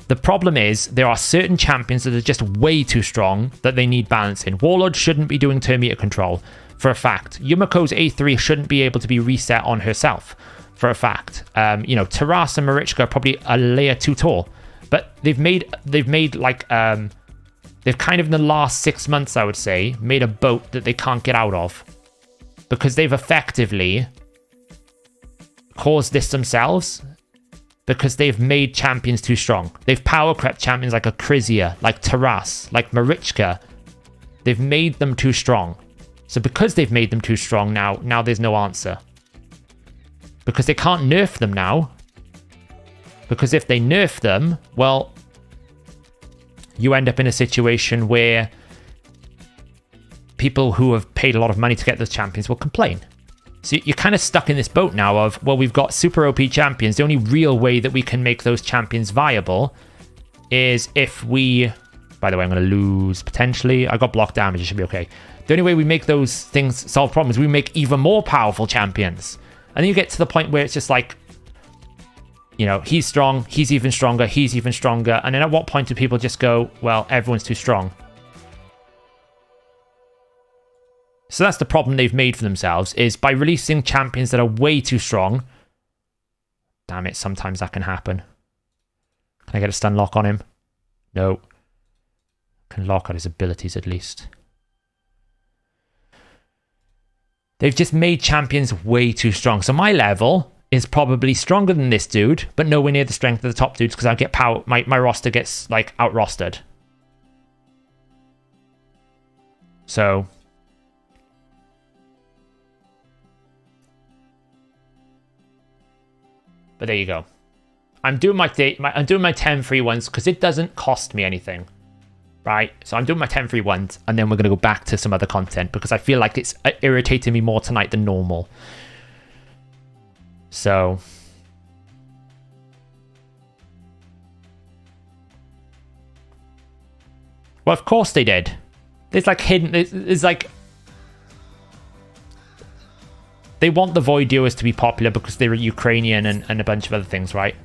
The problem is, there are certain champions that are just way too strong that they need balancing. Warlord shouldn't be doing turn meter control, for a fact. Yumiko's A3 shouldn't be able to be reset on herself, for a fact. You know, Taras and Marichka are probably a layer too tall. But they've made like... They've kind of, in the last 6 months, I would say, made a boat that they can't get out of. Because they've effectively caused this themselves. Because they've made champions too strong. They've power crept champions like a Krizia, like Taras, like Marichka. They've made them too strong. So because they've made them too strong now there's no answer. Because they can't nerf them now. Because if they nerf them, well... you end up in a situation where people who have paid a lot of money to get those champions will complain. So you're kind of stuck in this boat now of, well, we've got super OP champions. The only real way that we can make those champions viable is if we... By the way, I'm going to lose potentially. I got block damage. It should be okay. The only way we make those things solve problems, we make even more powerful champions. And then you get to the point where it's just like, you know, he's strong, he's even stronger, he's even stronger. And then at what point do people just go, well, everyone's too strong? So that's the problem they've made for themselves, is by releasing champions that are way too strong. Damn it, sometimes that can happen. Can I get a stun lock on him? No. Can lock out his abilities at least. They've just made champions way too strong. So my level... is probably stronger than this dude, but nowhere near the strength of the top dudes because I get power. My roster gets like out rostered. So, but there you go. I'm doing my 10 free ones because it doesn't cost me anything, right? So I'm doing my 10 free ones, and then we're gonna go back to some other content because I feel like it's irritating me more tonight than normal. So, well, of course they did. There's like hidden, there's like, they want the Void Duos to be popular because they're Ukrainian and a bunch of other things, right?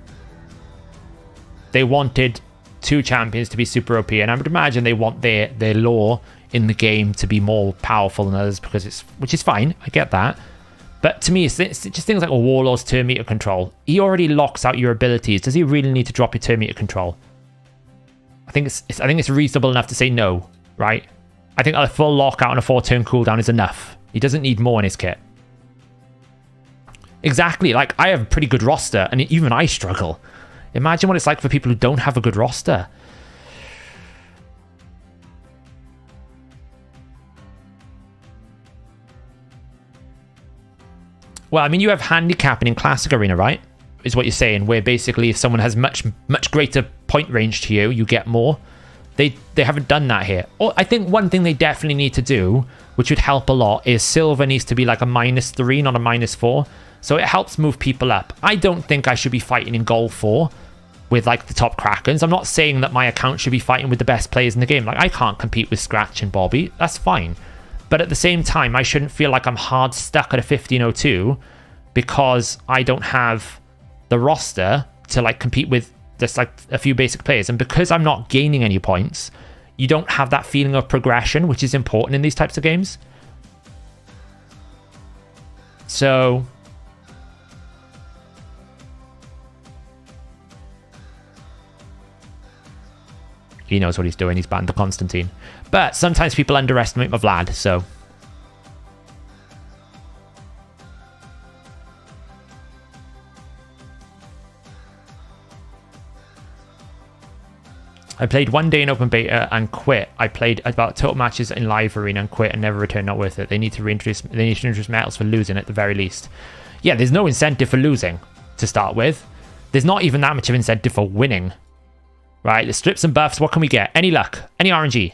They wanted 2 champions to be super OP, and I would imagine they want their lore in the game to be more powerful than others because it's, which is fine, I get that. But to me, it's just things like a Warlord's turn meter control. He already locks out your abilities. Does he really need to drop your turn meter control? I think it's reasonable enough to say no, right? I think a full lockout and a 4-turn cooldown is enough. He doesn't need more in his kit. Exactly. Like, I have a pretty good roster, and even I struggle. Imagine what it's like for people who don't have a good roster. Well, I mean, you have handicapping in Classic Arena, right? Is what you're saying, where basically if someone has much greater point range to you, you get more. They haven't done that here. Or I think one thing they definitely need to do, which would help a lot, is silver needs to be like a -3, not a -4. So it helps move people up. I don't think I should be fighting in gold 4 with like the top Krakens. I'm not saying that my account should be fighting with the best players in the game. Like, I can't compete with Scratch and Bobby. That's fine. But at the same time, I shouldn't feel like I'm hard stuck at a 1502 because I don't have the roster to like compete with just like a few basic players. And because I'm not gaining any points, you don't have that feeling of progression, which is important in these types of games. So he knows what he's doing. He's banned the Constantine. But sometimes people underestimate my Vlad, so I played one day in open beta and quit. I played about total matches in live arena and quit and never returned. Not worth it. They need to introduce medals for losing at the very least. Yeah, there's no incentive for losing to start with. There's not even that much of incentive for winning. Right, let's strip some buffs. What can we get? Any luck? Any RNG?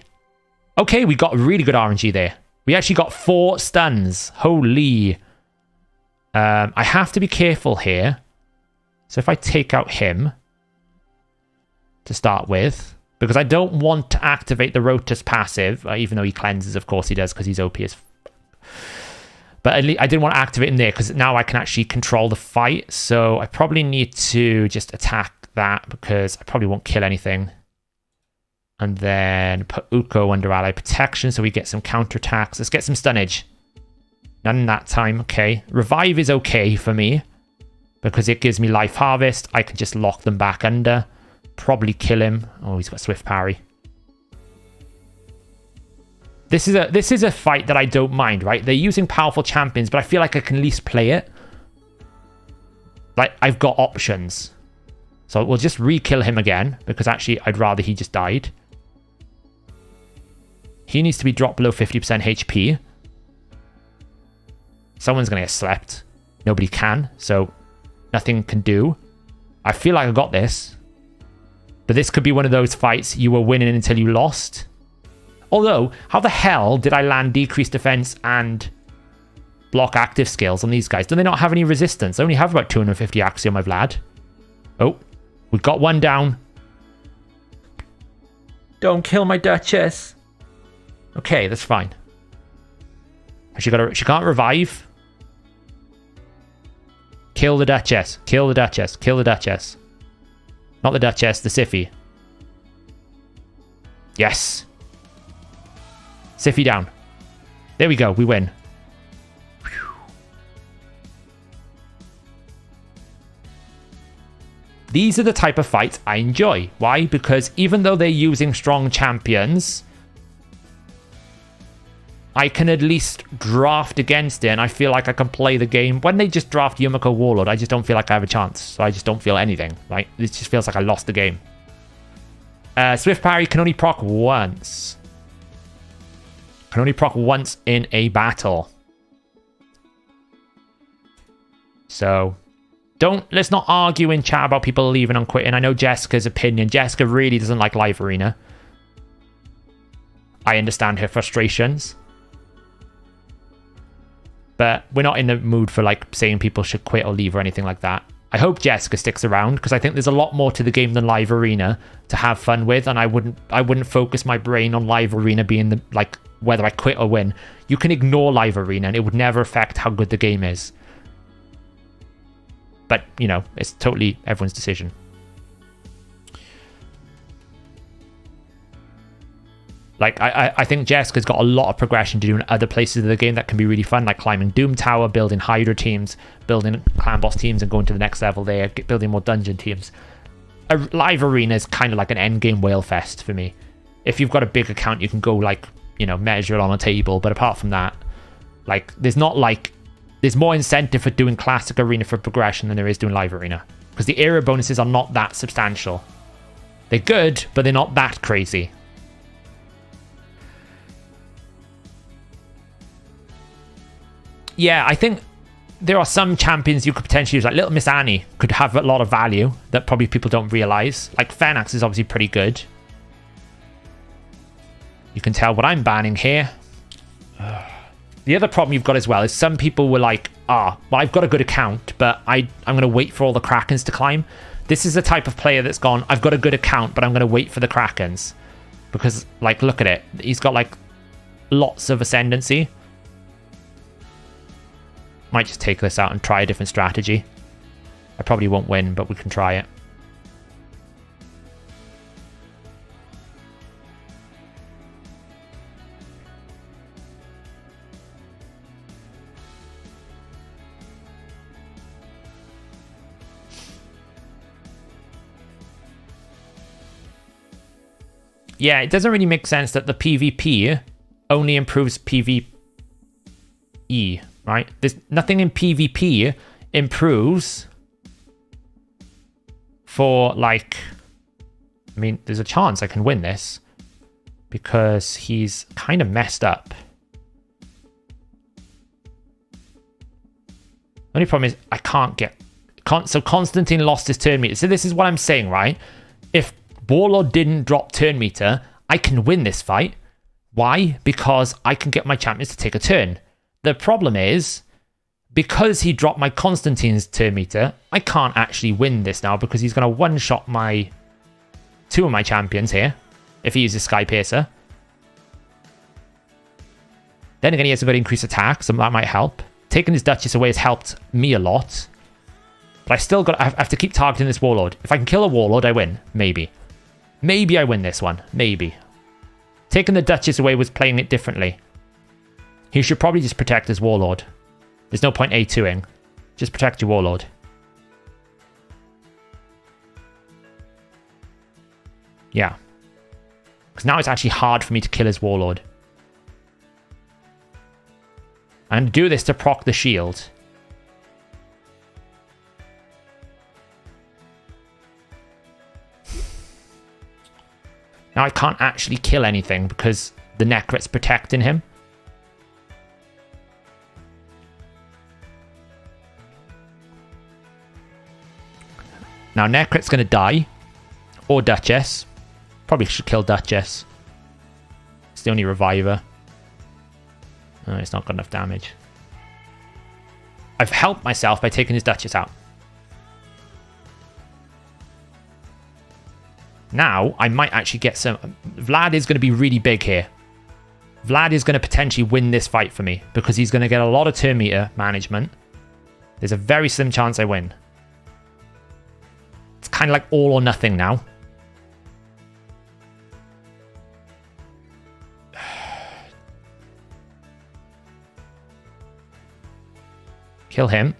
Okay, we got really good RNG there. We actually got 4 stuns. Holy. I have to be careful here. So if I take out him to start with, because I don't want to activate the Rotus passive, even though he cleanses, of course he does, because he's OP as but at least I didn't want to activate him there, because now I can actually control the fight. So I probably need to just attack that, because I probably won't kill anything. And then put Uko under ally protection, so we get some counterattacks. Let's get some stunnage. None in that time, okay. Revive is okay for me, because it gives me life harvest. I can just lock them back under. Probably kill him. Oh, he's got swift parry. This is a fight that I don't mind, right? They're using powerful champions, but I feel like I can at least play it. Like, I've got options. So we'll just re-kill him again, because actually I'd rather he just died. He needs to be dropped below 50% HP. Someone's going to get slept. Nobody can, so nothing can do. I feel like I got this. But this could be one of those fights you were winning until you lost. Although, how the hell did I land decreased defense and block active skills on these guys? Do they not have any resistance? I only have about 250 Axie on my Vlad. Oh, we got one down. Don't kill my Duchess. Okay, that's fine. She can't revive. Kill the Duchess. Kill the Duchess. Kill the Duchess. Not the Duchess, the Siphi. Yes. Siphi down. There we go, we win. Whew. These are the type of fights I enjoy. Why? Because even though they're using strong champions, I can at least draft against it, and I feel like I can play the game. When they just draft Yumiko Warlord, I just don't feel like I have a chance. So I just don't feel anything. Right? It just feels like I lost the game. Swift parry can only proc once. Can only proc once in a battle. So let's not argue in chat about people leaving and quitting. I know Jessica's opinion. Jessica really doesn't like live arena. I understand her frustrations. But we're not in the mood for like saying people should quit or leave or anything like that. I hope Jessica sticks around, because I think there's a lot more to the game than live arena to have fun with, and I wouldn't focus my brain on live arena being the like whether I quit or win. You can ignore live arena and it would never affect how good the game is. But, you know, it's totally everyone's decision. Like, I think Jessica's got a lot of progression to do in other places of the game that can be really fun, like climbing Doom Tower, building Hydra teams, building clan boss teams and going to the next level there, building more dungeon teams. A live arena is kind of like an endgame whale fest for me. If you've got a big account, you can go, like, you know, measure it on a table, but apart from that, like, there's more incentive for doing classic arena for progression than there is doing live arena, because the era bonuses are not that substantial. They're good, but they're not that crazy. Yeah, I think there are some champions you could potentially use, like Little Miss Annie could have a lot of value that probably people don't realize. Like Fenax is obviously pretty good. You can tell what I'm banning here. The other problem you've got as well is some people were like, well, I've got a good account, but I'm going to wait for all the Krakens to climb. This is the type of player that's gone, I've got a good account, but I'm going to wait for the Krakens. Because, like, look at it. He's got, like, lots of ascendancy. Might just take this out and try a different strategy. I probably won't win, but we can try it. Yeah, it doesn't really make sense that the PvP only improves PvE, right? There's nothing in PvP improves for, like... I mean, there's a chance I can win this because he's kind of messed up. Only problem is I can't get... So Constantine lost his turn meter. So this is what I'm saying, right? If Warlord didn't drop turn meter, I can win this fight. Why? Because I can get my champions to take a turn. The problem is, because he dropped my Constantine's turn meter, I can't actually win this now because he's going to one-shot my 2 of my champions here if he uses Sky Piercer. Then again, he has a good increased attack, so that might help. Taking his Duchess away has helped me a lot. But I have to keep targeting this Warlord. If I can kill a Warlord, I win. Maybe. Maybe I win this one. Maybe. Taking the Duchess away was playing it differently. He should probably just protect his Warlord. There's no point A2ing. Just protect your Warlord. Yeah. Because now it's actually hard for me to kill his Warlord. And do this to proc the shield. Now I can't actually kill anything because the Necrit's protecting him. Now Necrit's going to die. Or Duchess. Probably should kill Duchess. It's the only reviver. Oh, it's not got enough damage. I've helped myself by taking his Duchess out. Now, I might actually get some... Vlad is going to be really big here. Vlad is going to potentially win this fight for me because he's going to get a lot of turn meter management. There's a very slim chance I win. It's kind of like all or nothing now. Kill him.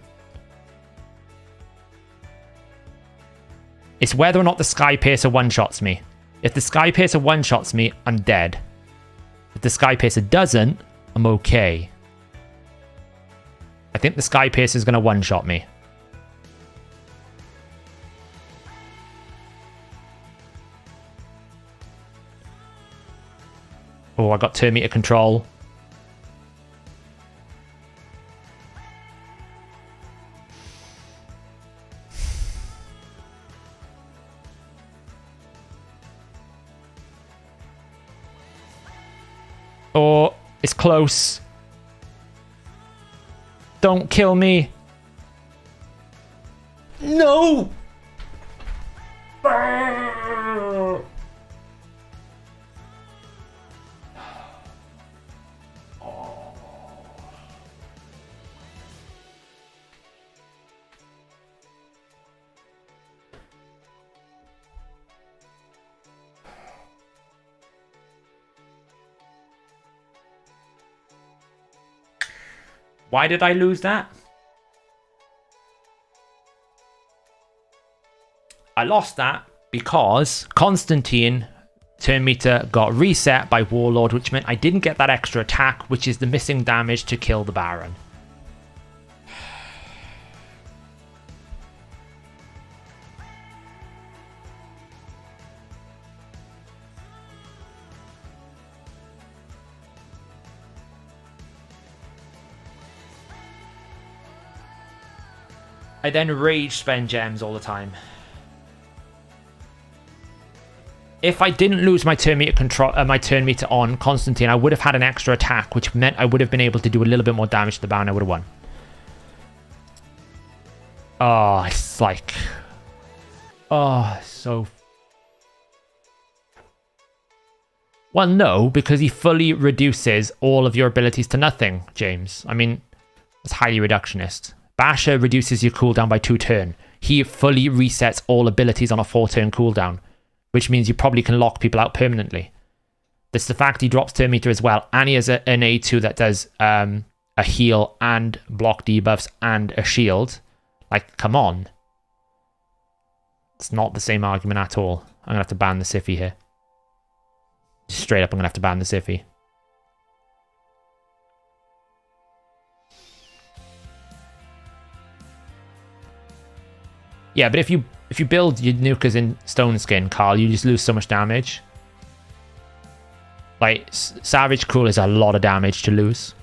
It's whether or not the Sky Piercer one-shots me. If the Sky Piercer one-shots me, I'm dead. If the Sky Piercer doesn't, I'm okay. I think the Sky Piercer is going to one-shot me. Oh, I got turn meter control. Oh, it's close. Don't kill me. No! Why did I lose that? I lost that because Constantine turn meter got reset by Warlord, which meant I didn't get that extra attack, which is the missing damage to kill the Baron. I then rage spend gems all the time. If I didn't lose my turn meter control, my turn meter on Constantine, I would have had an extra attack, which meant I would have been able to do a little bit more damage to the Baron. I would have won. Oh, it's like, oh, so. Well, no, because he fully reduces all of your abilities to nothing, James. I mean, it's highly reductionist. Basher reduces your cooldown by 2 turns. He fully resets all abilities on a 4-turn cooldown, which means you probably can lock people out permanently. There's the fact he drops turn meter as well, and he has an A2 that does a heal and block debuffs and a shield. Like, come on. It's not the same argument at all. I'm going to have to ban the Siffy here. Straight up, I'm going to have to ban the Siffy. Yeah, but if you build your nukers in Stone Skin, Carl, you just lose so much damage. Like, Savage Cruel is a lot of damage to lose.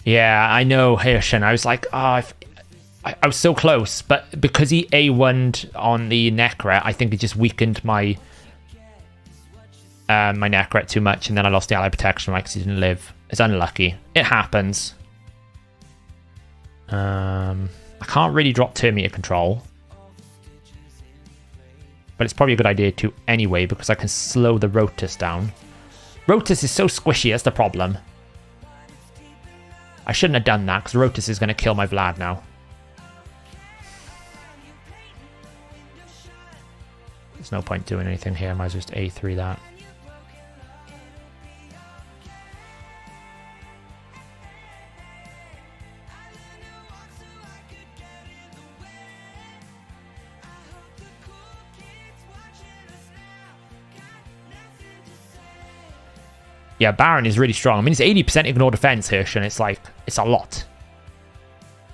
Yeah, I know, Hirshen. I was like, oh, I was so close, but because he A1'd on the Necret, I think it just weakened my my Necret too much, and then I lost the ally protection right because he didn't live. It's unlucky. It happens. I can't really drop turn meter control, but it's probably a good idea to anyway because I can slow the Rotus down. Rotus is so squishy, that's the problem. I shouldn't have done that because Rotus is going to kill my Vlad now. There's no point doing anything here. I might as well just A3 that. Yeah, Baron is really strong. I mean, it's 80% ignore defense here, and it's like, it's a lot.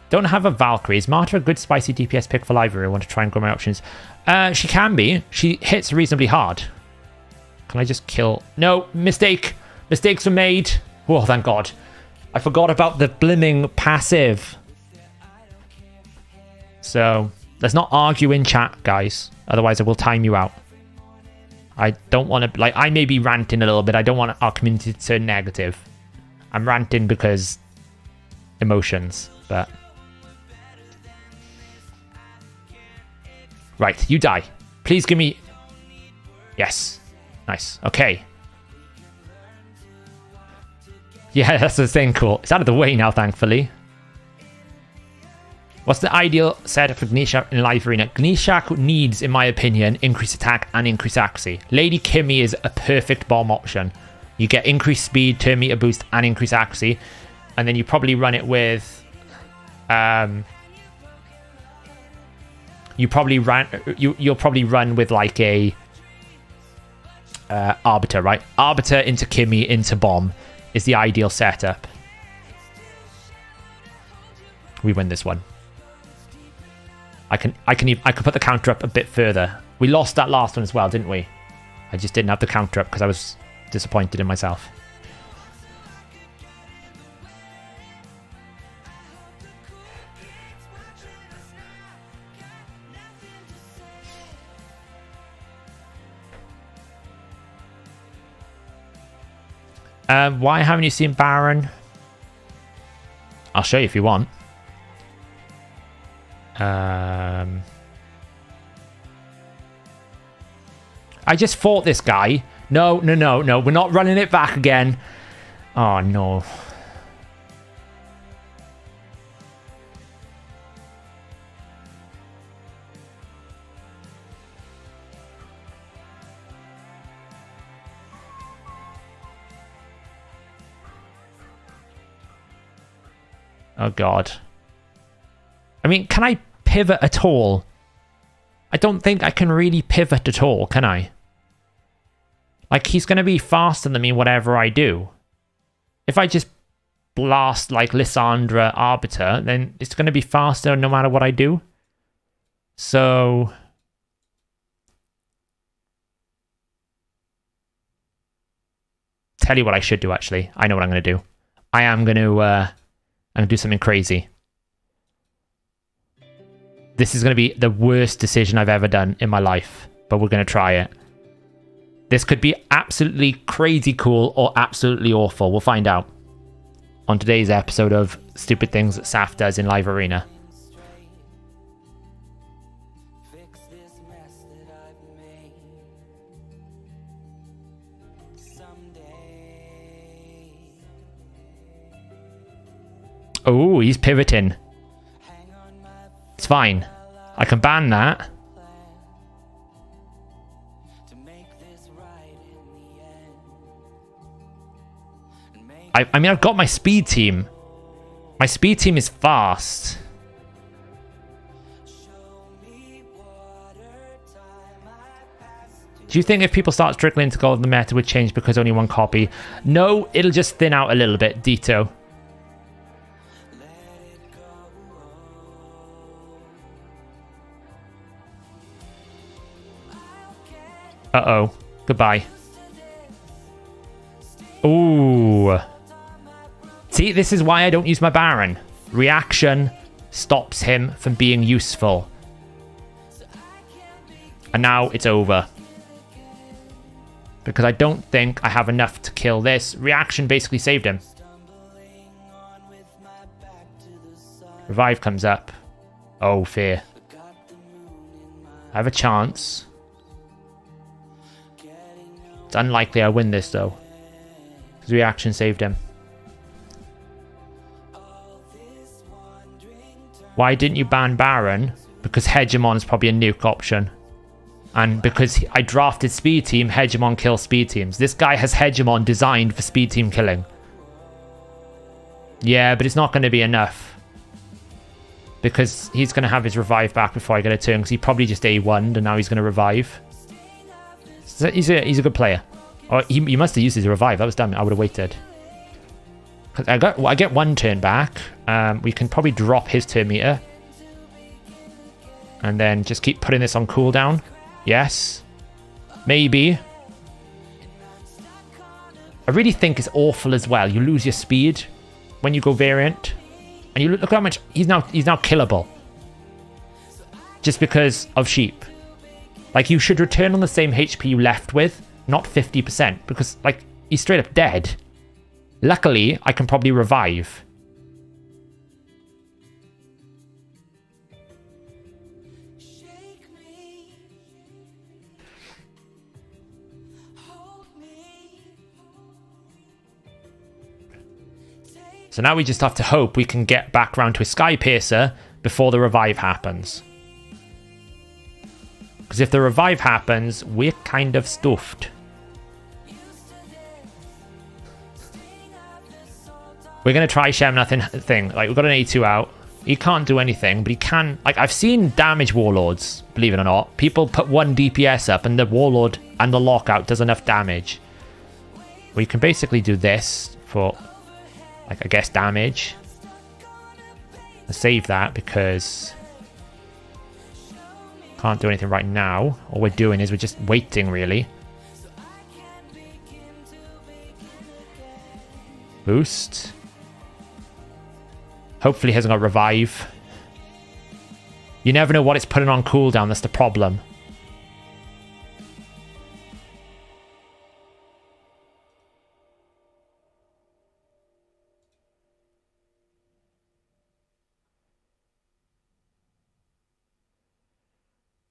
Don't have a Valkyrie. Is Martyr a good spicy DPS pick for Library? I want to try and grow my options. She can be. She hits reasonably hard. Can I just kill? No, mistake. Mistakes were made. Oh, thank God. I forgot about the blimming passive. So, let's not argue in chat, guys. Otherwise, I will time you out. I don't want to, like, I may be ranting a little bit. I don't want our community to turn negative. I'm ranting because emotions, but... Right, you die. Please give me... Yes. Nice. Okay. Yeah, that's the thing, cool. It's out of the way now, thankfully. What's the ideal setup for Gnishak in Live Arena? Gnishak needs, in my opinion, increased attack and increased accuracy. Lady Kimmy is a perfect bomb option. You get increased speed, turn meter boost, and increased accuracy. And then you probably run it with... You'll probably run with like a... Arbiter, right? Arbiter into Kimmy into bomb is the ideal setup. We win this one. I can put the counter up a bit further. We lost that last one as well, didn't we? I just didn't have the counter up because I was disappointed in myself. Why haven't you seen Baron? I'll show you if you want. I just fought this guy. No. We're not running it back again. Oh, no. Oh, God. I mean, can I pivot at all? I don't think I can really pivot at all, can I? Like, he's going to be faster than me whatever I do. If I just blast, like, Lysandra Arbiter, then it's going to be faster no matter what I do. So tell you what I should do, actually. I know what I'm going to do. I'm going to do something crazy. This is going to be the worst decision I've ever done in my life, but we're going to try it. This could be absolutely crazy cool or absolutely awful. We'll find out on today's episode of Stupid Things that Saf does in Live Arena. Oh, he's pivoting. It's fine. I can ban that. I mean, I've got my speed team. My speed team is fast. Do you think if people start trickling to gold, the meta would change because only one copy? No, it'll just thin out a little bit, Dito. Uh-oh. Goodbye. Ooh. See, this is why I don't use my Baron. Reaction stops him from being useful. And now it's over. Because I don't think I have enough to kill this. Reaction basically saved him. Revive comes up. Oh, fear. I have a chance. It's unlikely I win this, though. Because reaction saved him. Why didn't you ban Baron? Because Hegemon is probably a nuke option. And because I drafted Speed Team, Hegemon kills Speed Teams. This guy has Hegemon designed for Speed Team killing. Yeah, but it's not going to be enough. Because he's going to have his revive back before I get a turn. Because he probably just A1'd and now he's going to revive. So he's a good player. Oh, he must have used his revive. That was dumb. I would have waited. I get one turn back. We can probably drop his turn meter. And then just keep putting this on cooldown. Yes. Maybe. I really think it's awful as well. You lose your speed when you go variant. And you look how much he's now killable. Just because of sheep. Like, you should return on the same HP you left with, not 50%, because, like, he's straight up dead. Luckily, I can probably revive. So now we just have to hope we can get back round to a Sky Piercer before the revive happens. Because if the revive happens, we're kind of stuffed. We're going to try Shemnath thing. Like, we've got an A2 out. He can't do anything, but he can... Like, I've seen damage Warlords, believe it or not. People put 1 DPS up, and the Warlord and the Lockout does enough damage. We can basically do this for, like, I guess, damage. Let's save that, because... Can't do anything right now. All we're doing is we're just waiting, really. Boost. Hopefully he hasn't got revive. You never know what it's putting on cooldown, that's the problem.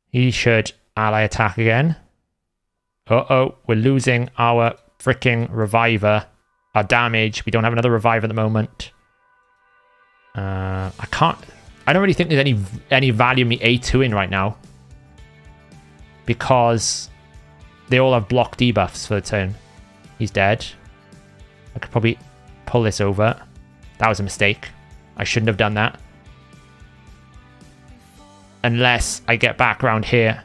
He should ally attack again. Uh-oh, we're losing our freaking reviver. Our damage. We don't have another revive at the moment. I don't really think there's any value in me A2ing right now. Because they all have block debuffs for the turn. He's dead. I could probably pull this over. That was a mistake. I shouldn't have done that. Unless I get back around here.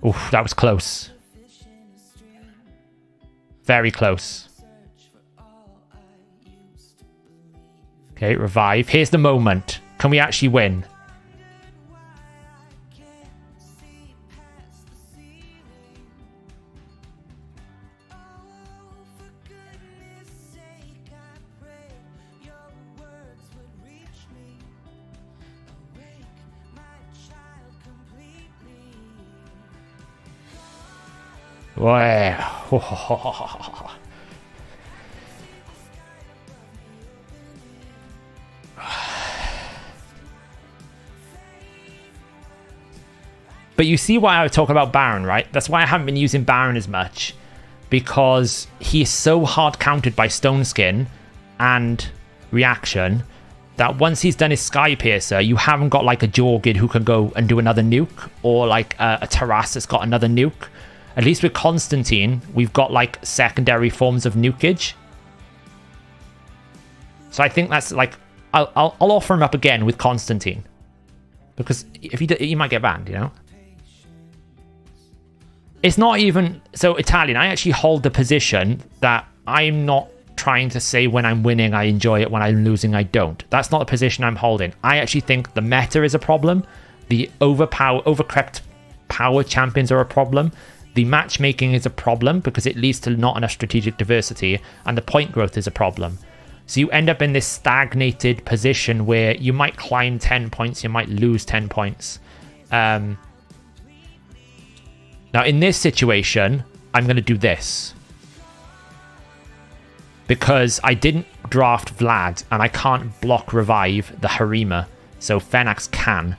Oof, that was close. Very close. Okay, revive. Here's the moment. Can we actually win? Wow. But you see why I was talking about Baron, right? That's why I haven't been using Baron as much. Because he is so hard countered by Stone Skin and Reaction that once he's done his Sky Piercer, you haven't got like a Jorgid who can go and do another nuke, or like a Taras that's got another nuke. At least with Constantine, we've got like secondary forms of nukage. So I think that's like, I'll offer him up again with Constantine. Because if he might get banned, you know? It's not even... So, Italian, I actually hold the position that I'm not trying to say when I'm winning, I enjoy it. When I'm losing, I don't. That's not the position I'm holding. I actually think the meta is a problem. The overcrept power champions are a problem. The matchmaking is a problem because it leads to not enough strategic diversity. And the point growth is a problem. So you end up in this stagnated position where you might climb 10 points, you might lose 10 points. Now, in this situation, I'm going to do this. Because I didn't draft Vlad, and I can't block revive the Harima. So Fenax can.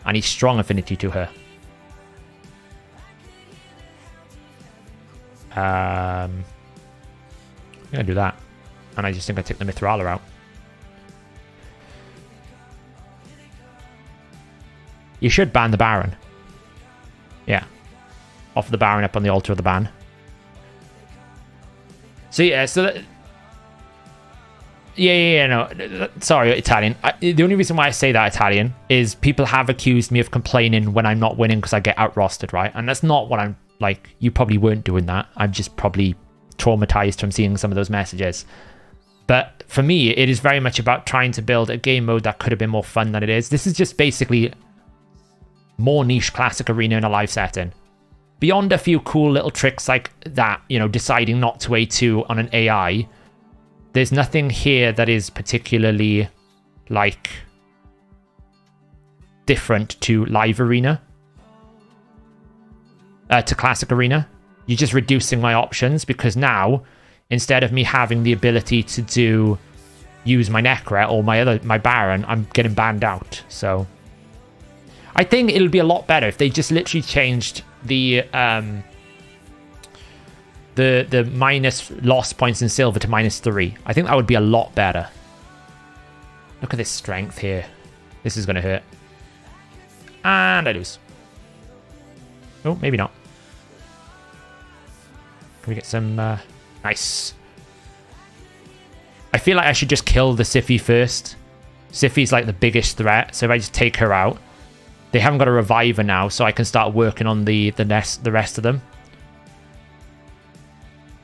And he's strong affinity to her. I'm going to do that. And I just think I take the Mithrala out. You should ban the Baron. Yeah. Offer the Baron up on the altar of the ban. So yeah, no. Sorry, Italian. The only reason why I say that, Italian, is people have accused me of complaining when I'm not winning because I get out-rostered, right? And that's not what I'm like. You probably weren't doing that. I'm just probably traumatized from seeing some of those messages. But for me, it is very much about trying to build a game mode that could have been more fun than it is. This is just basically more niche classic arena in a live setting. Beyond a few cool little tricks like that, you know, deciding not to A2 on an AI, there's nothing here that is particularly, like, different to live arena. To classic arena. You're just reducing my options because now, instead of me having the ability to use my Necra or my Baron, I'm getting banned out. So I think it'll be a lot better if they just literally changed the minus loss points in silver to -3. I think that would be a lot better. Look at this strength here. This is going to hurt. And I lose. Oh, maybe not. Can we get some... nice. I feel like I should just kill the Siphi first. Siphi's like the biggest threat, so if I just take her out... They haven't got a reviver now, so I can start working on the rest of them.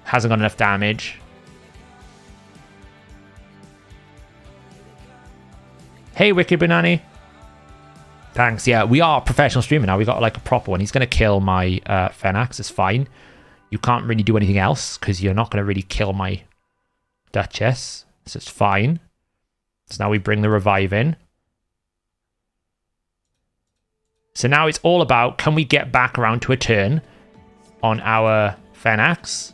Hasn't got enough damage. Hey, Wicked Banani. Thanks. Yeah, we are a professional streamer now. We got like a proper one. He's going to kill my Fenax. It's fine. You can't really do anything else because you're not going to really kill my Duchess. So it's fine. So now we bring the revive in. So now it's all about, can we get back around to a turn on our Fenax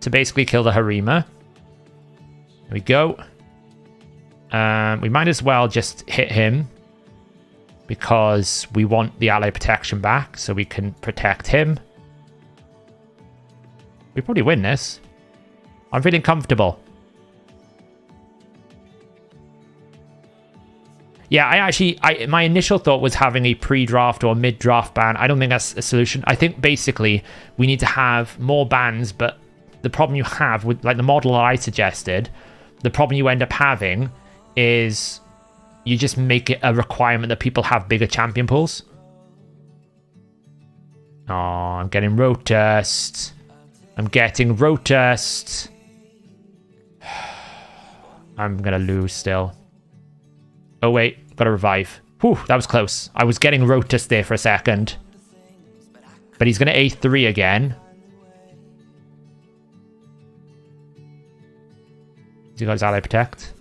to basically kill the Harima. There we go. We might as well just hit him because we want the ally protection back so we can protect him. We probably win this. I'm feeling comfortable. Yeah, my initial thought was having a pre-draft or mid-draft ban. I don't think that's a solution. I think basically we need to have more bans, but the problem you have with like the model that I suggested, the problem you end up having is you just make it a requirement that people have bigger champion pools. Oh, I'm getting Rotust. I'm getting Rotust. I'm gonna lose still. Oh wait, gotta revive. Whew, that was close. I was getting Rotus there for a second. But he's gonna A3 again. Has he got his ally protect?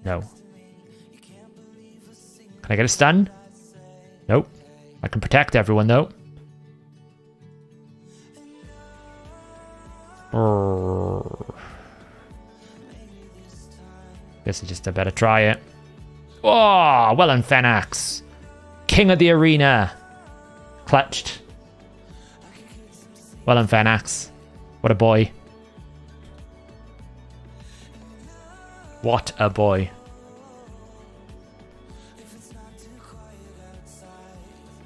No. Can I get a stun? Nope. I can protect everyone though. Guess I just better try it. Oh, well done, Fenax. King of the arena. Clutched. Well done, Fenax. What a boy. What a boy.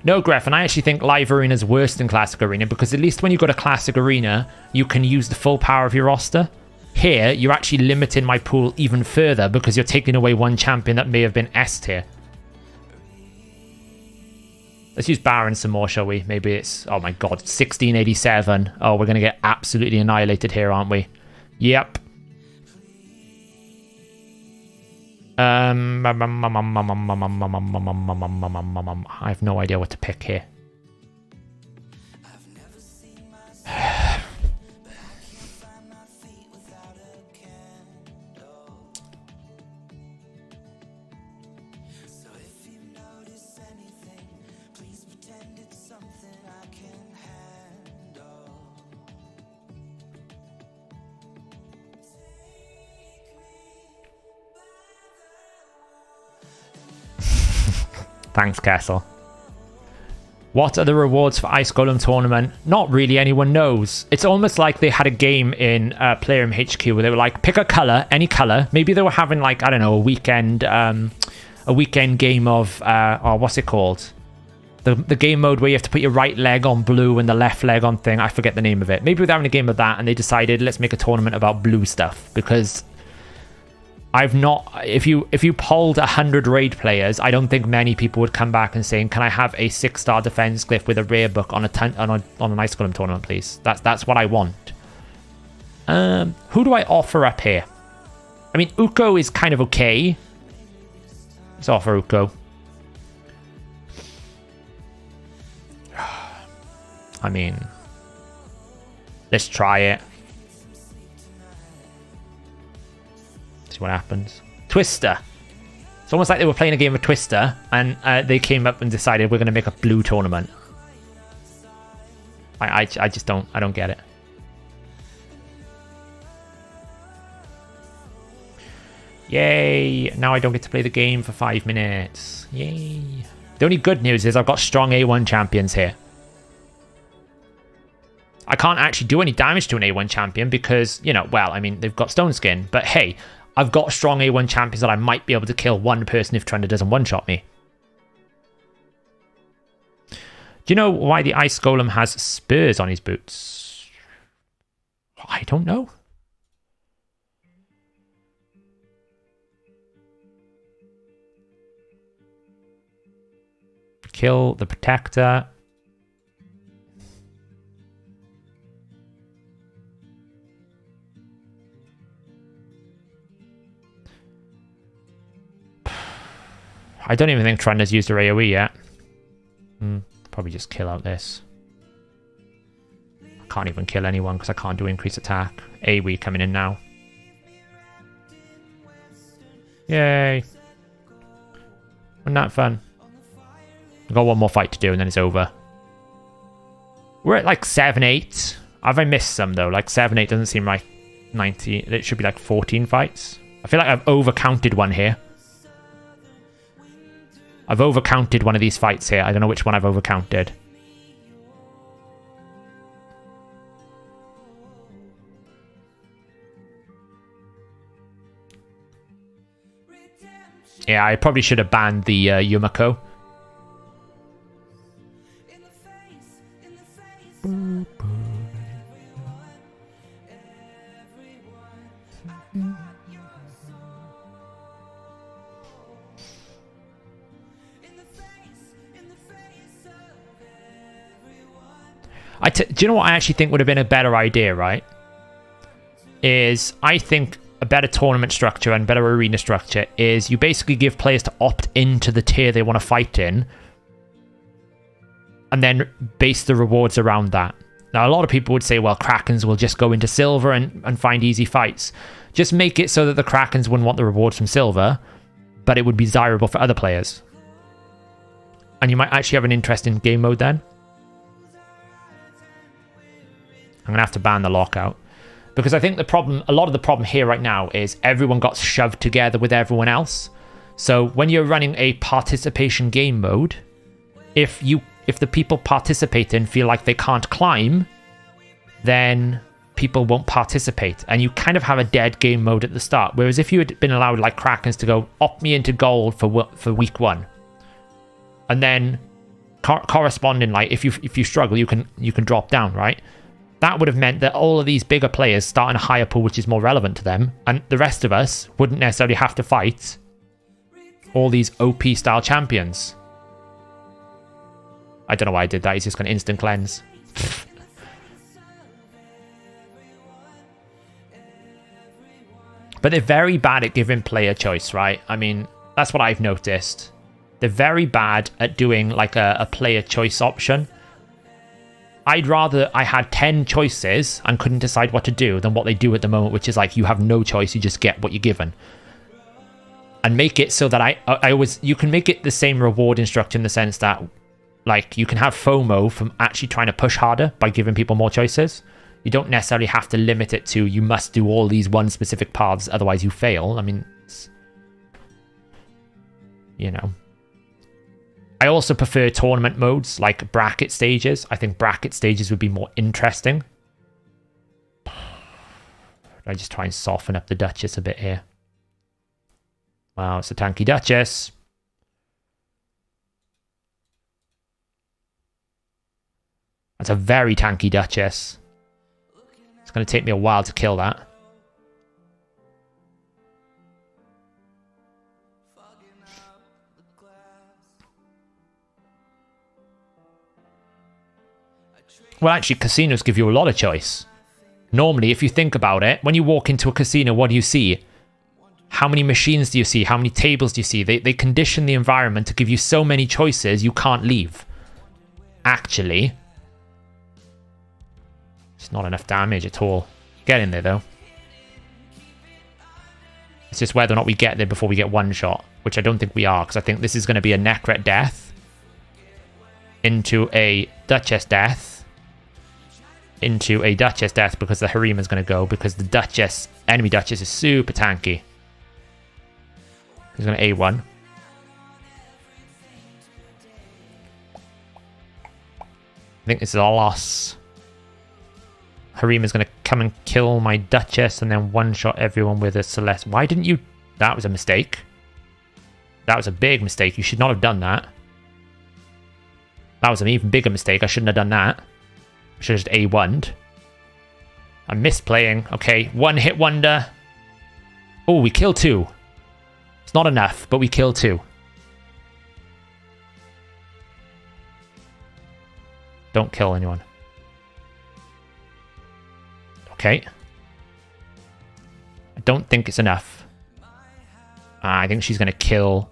No, Gref, and I actually think Live Arena is worse than Classic Arena because at least when you go to Classic Arena, you can use the full power of your roster. Here, you're actually limiting my pool even further because you're taking away one champion that may have been S tier. Let's use Baron some more, shall we? Maybe it's... Oh my god, 1687. Oh, we're going to get absolutely annihilated here, aren't we? Yep. I have no idea what to pick here. Thanks, Kessel. What are the rewards for Ice Golem tournament? Not really anyone knows. It's almost like they had a game in Player HQ where they were like, pick a color, any color. Maybe they were having like, I don't know, a weekend game of, oh, what's it called? The game mode where you have to put your right leg on blue and the left leg on thing. I forget the name of it. Maybe they're having a game of that and they decided, let's make a tournament about blue stuff because... I've not... If you polled 100 raid players, I don't think many people would come back and saying, "Can I have a 6-star defense glyph with a rare book on an Ice Golem tournament, please?" That's what I want. Who do I offer up here? I mean, Uko is kind of okay. Let's offer Uko. I mean, let's try it. See what happens. Twister. It's almost like they were playing a game of Twister and they came up and decided we're going to make a blue tournament. I just don't get it. Yay! Now I don't get to play the game for 5 minutes. Yay! The only good news is I've got strong A1 champions here. I can't actually do any damage to an A1 champion because, you know, well, I mean, they've got Stone Skin, but hey, I've got strong A1 champions that I might be able to kill one person if Trender doesn't one-shot me. Do you know why the Ice Golem has spurs on his boots? I don't know. Kill the Protector. I don't even think Trender's used her AoE yet. Probably just kill out this. I can't even kill anyone because I can't do increased attack. AoE coming in now. Yay. Wasn't that fun? I've got one more fight to do and then it's over. We're at like 7-8. Have I missed some though? Like 7-8 doesn't seem like 90. It should be like 14 fights. I feel like I've overcounted one here. I've overcounted one of these fights here. I don't know which one I've overcounted. Yeah, I probably should have banned the Yumiko. Do you know what I actually think would have been a better idea, right? Is I think a better tournament structure and better arena structure is you basically give players to opt into the tier they want to fight in, and then base the rewards around that. Now, a lot of people would say, well, Krakens will just go into silver and find easy fights. Just make it so that the Krakens wouldn't want the rewards from silver, but it would be desirable for other players. And you might actually have an interesting game mode then. I'm going to have to ban the lockout. Because I think a lot of the problem here right now is everyone got shoved together with everyone else. So when you're running a participation game mode, if the people participating feel like they can't climb, then people won't participate. And you kind of have a dead game mode at the start. Whereas if you had been allowed like Krakens to go, opt me into gold for week 1. And then corresponding, like if you struggle, you can drop down, right? That would have meant that all of these bigger players start in a higher pool, which is more relevant to them. And the rest of us wouldn't necessarily have to fight all these OP style champions. I don't know why I did that. He's just going to instant cleanse. But they're very bad at giving player choice, right? I mean, that's what I've noticed. They're very bad at doing like a player choice option. I'd rather I had 10 choices and couldn't decide what to do than what they do at the moment, which is like you have no choice, you just get what you're given. And make it so that I always, you can make it the same rewarding structure in the sense that like you can have FOMO from actually trying to push harder by giving people more choices. You don't necessarily have to limit it to you must do all these one specific paths, otherwise you fail. I mean, you know. I also prefer tournament modes like bracket stages. I think bracket stages would be more interesting. I just try and soften up the Duchess a bit here. Wow, it's a tanky Duchess. That's a very tanky Duchess. It's going to take me a while to kill that. Well, actually, casinos give you a lot of choice. Normally, if you think about it, when you walk into a casino, what do you see? How many machines do you see? How many tables do you see? They condition the environment to give you so many choices you can't leave. Actually, it's not enough damage at all. Get in there, though. It's just whether or not we get there before we get one shot, which I don't think we are, because I think this is going to be a Necret death into a Duchess death. Into a Duchess death because the Harem is going to go, because the Duchess, enemy Duchess is super tanky. He's going to A1. I think this is a loss. Harem is going to come and kill my Duchess and then one-shot everyone with a Celeste. Why didn't you... That was a mistake. That was a big mistake. You should not have done that. That was an even bigger mistake. I shouldn't have done that. Should have just A1'd. I missed playing. Okay, one hit wonder. Oh, we killed 2. It's not enough, but we killed 2. Don't kill anyone. Okay. I don't think it's enough. I think she's going to kill.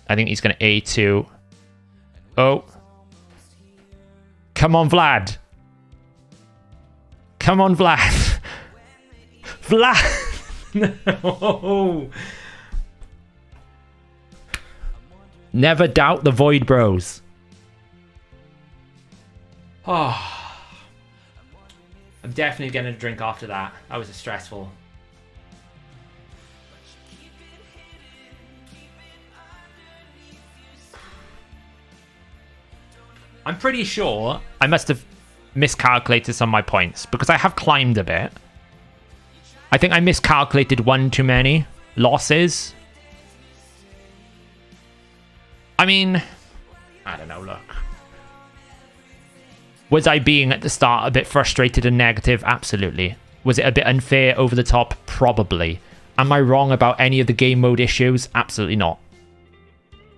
I think he's going to A2. Oh. Come on, Vlad. Come on, Vlad. Vlad. No. Never doubt the Void Bros. Oh. I'm definitely getting a drink after that. That was stressful. I'm pretty sure I must have miscalculated some of my points because I have climbed a bit. I think I miscalculated one too many losses. I mean, I don't know, look. Was I being at the start a bit frustrated and negative? Absolutely. Was it a bit unfair, over the top? Probably. Am I wrong about any of the game mode issues? Absolutely not.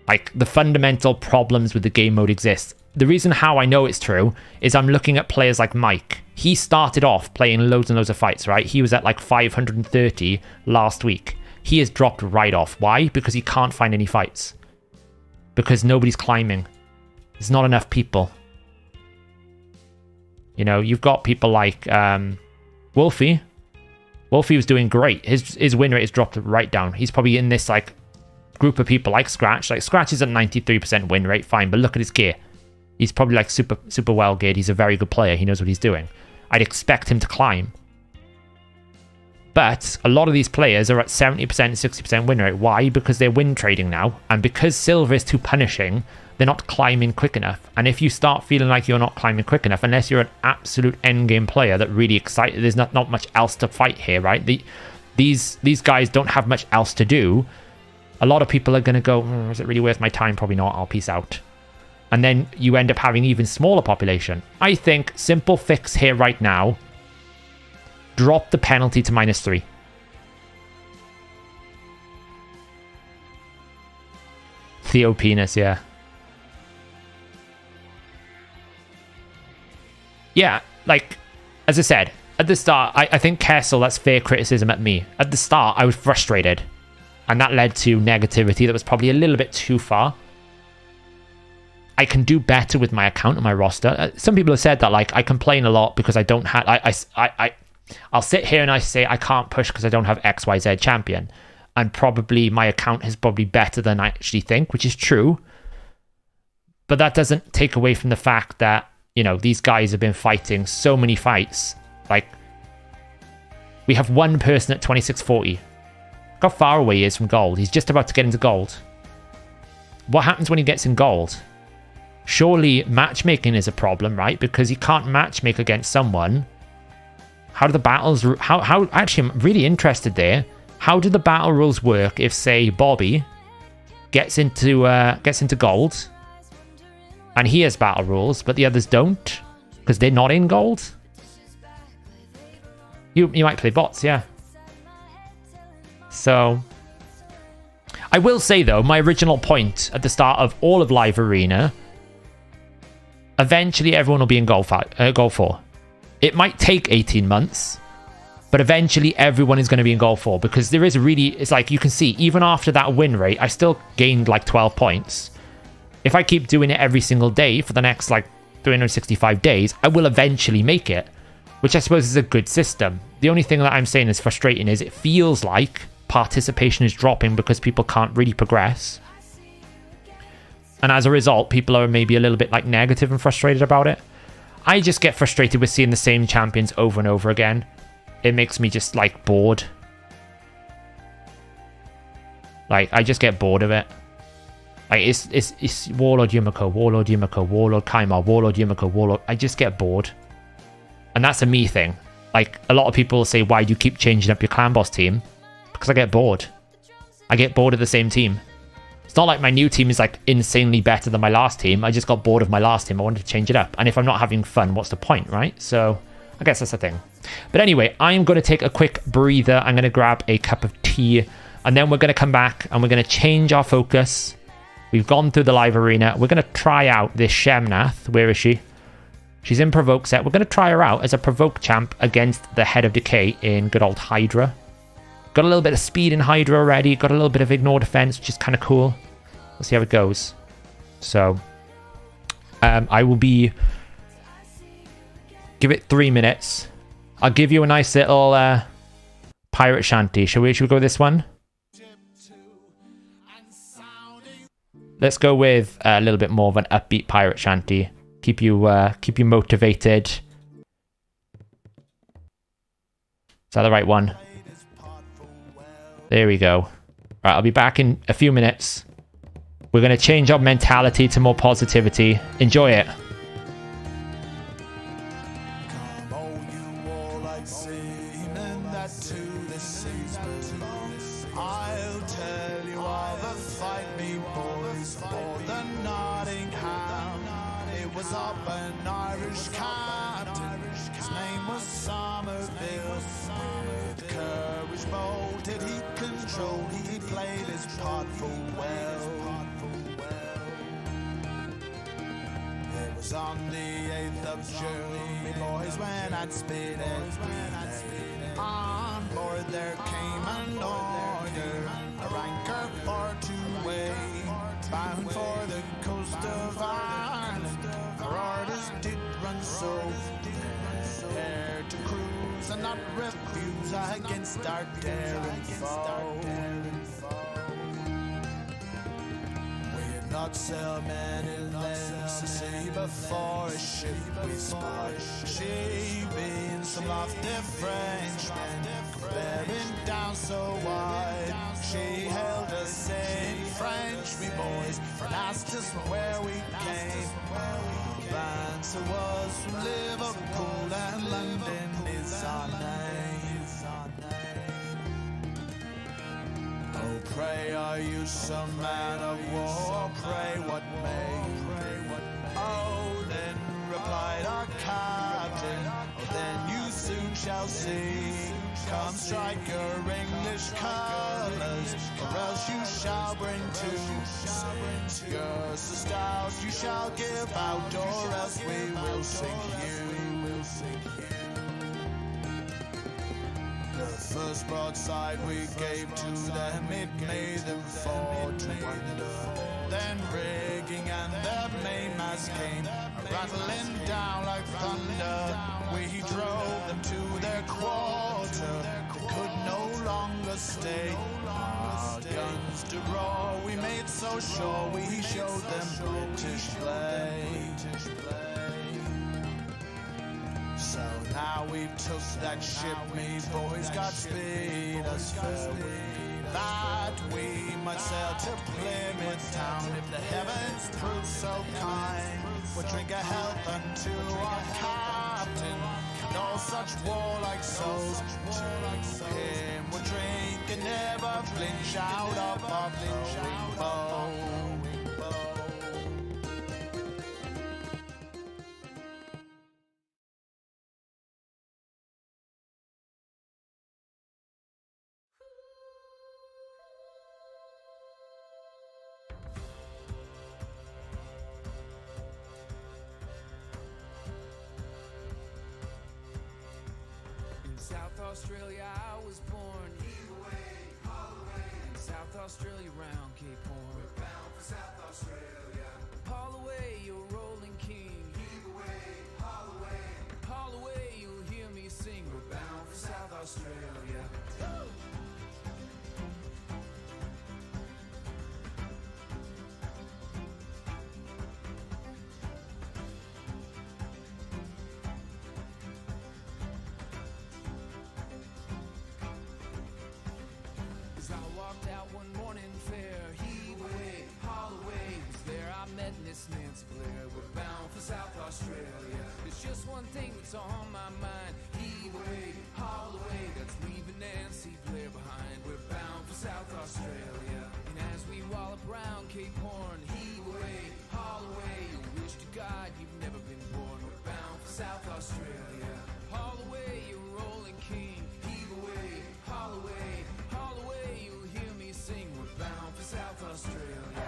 Like, the fundamental problems with the game mode exist. the reason how I know it's true is I'm looking at players like Mike. He started off playing loads and loads of fights, right? He was at like 530 last week. He has dropped right off. Why? Because he can't find any fights. Because nobody's climbing. There's not enough people. You know, you've got people like Wolfie. Wolfie was doing great. His win rate has dropped right down. He's probably in this like group of people like Scratch. Like Scratch is at 93% win rate, fine, but look at his gear. He's probably like super well geared. He's a very good player. He knows what he's doing. I'd expect him to climb. But a lot of these players are at 70%, 60% win rate. Why? Because they're win trading now. And because silver is too punishing, they're not climbing quick enough. And if you start feeling like you're not climbing quick enough, unless you're an absolute endgame player that really excited, there's not much else to fight here, right? These guys don't have much else to do. A lot of people are going to go, is it really worth my time? Probably not. I'll peace out. And then you end up having even smaller population. I think simple fix here right now, drop the penalty to -3. Theo Penis, yeah. Yeah, like, as I said, at the start, I think Kessel, that's fair criticism at me. At the start, I was frustrated. And that led to negativity that was probably a little bit too far. I can do better with my account and my roster. Some people have said that, like, I complain a lot because I don't have... I'll sit here and I say I can't push because I don't have XYZ champion. And probably my account is probably better than I actually think, which is true. But that doesn't take away from the fact that, you know, these guys have been fighting so many fights. Like, we have one person at 2640. Look how far away he is from gold. He's just about to get into gold. What happens when he gets in gold? Surely matchmaking is a problem, right? Because he can't matchmake against someone. How do the battles... How actually, I'm really interested there. How do the battle rules work if, say, Bobby gets into gold and he has battle rules, but the others don't because they're not in gold? You might play bots, yeah. So, I will say, though, my original point at the start of all of Live Arena, eventually everyone will be in Gold 4. It might take 18 months, but eventually everyone is going to be in Gold 4 because there is really... It's like, you can see, even after that win rate, I still gained like 12 points. If I keep doing it every single day for the next like 365 days, I will eventually make it, which I suppose is a good system. The only thing that I'm saying is frustrating is it feels like participation is dropping because people can't really progress. And as a result, people are maybe a little bit like negative and frustrated about it. I just get frustrated with seeing the same champions over and over again. It makes me just like bored. Like, I just get bored of it. Like, it's Warlord Yumiko, Warlord Yumiko, Warlord Kaimar, Warlord Yumiko, Warlord... I just get bored. And that's a me thing. Like, a lot of people say, why do you keep changing up your clan boss team? Because I get bored. I get bored of the same team. It's not like my new team is like insanely better than my last team. I just got bored of my last team. I wanted to change it up. And if I'm not having fun, what's the point, right? So I guess that's the thing. But anyway, I'm going to take a quick breather. I'm going to grab a cup of tea. And then we're going to come back and we're going to change our focus. We've gone through the live arena. We're going to try out this Shemnath. Where is she? She's in Provoke set. We're going to try her out as a Provoke champ against the Head of Decay in good old Hydra. Got a little bit of speed in Hydra already. Got a little bit of ignore defense, which is kind of cool. Let's see how it goes. So, I will be... Give it 3 minutes. I'll give you a nice little pirate shanty. Should we go with this one? Let's go with a little bit more of an upbeat pirate shanty. Keep you motivated. Is that the right one? There we go. Right, I'll be back in a few minutes. We're going to change our mentality to more positivity. Enjoy it. was on the 8th of June, me boys, when I'd speeded on board. There came an order, a ranker for 2-way, bound for the coast of Ireland. Our orders did run so, prepare to cruise and not refuse against our daring foe. We'd not sail many lengths to sea before a ship we spied. She being some lofty Frenchman, bearing down so wide. She hailed us in French, me boys, and asked us where we came. Our answer was from Liverpool, and London is our name. Oh, pray, are you some man of war? Pray, what may you be? Oh, then replied our captain, oh, then you soon shall see. Come strike your English colours, or else you shall bring to. Since you're so stout, you shall give out, or else we will sink you. The first broadside we gave to them, it made them fall to wonder. Then rigging and the mainmast came rattling down like thunder. We drove them to their quarter, they could no longer stay. Our guns to roar, we made so sure, we showed them British play. So now we took that ship, me boys, Godspeed us farewell, that we might sail to Plymouth town. If the heavens prove so kind, we'll drink a health unto our captain, and all such warlike souls. To him we'll drink and never flinch out of our flowing bow. South Australia I was born. Heave away, haul away. In South Australia round Cape Horn. We're bound for South Australia. Haul away, you're rolling king. Heave away, haul away. Haul away, you'll hear me sing. We're bound for South Australia. Woo! Australia. There's just one thing that's on my mind. Heave away, haul away, that's leaving Nancy Blair behind. We're bound for South Australia. And as we wallop round Cape Horn, heave away, haul away, you wish to God you've never been born. We're bound for South Australia. Haul away, you rolling king. Heave away, haul away, haul away, you'll hear me sing. We're bound for South Australia.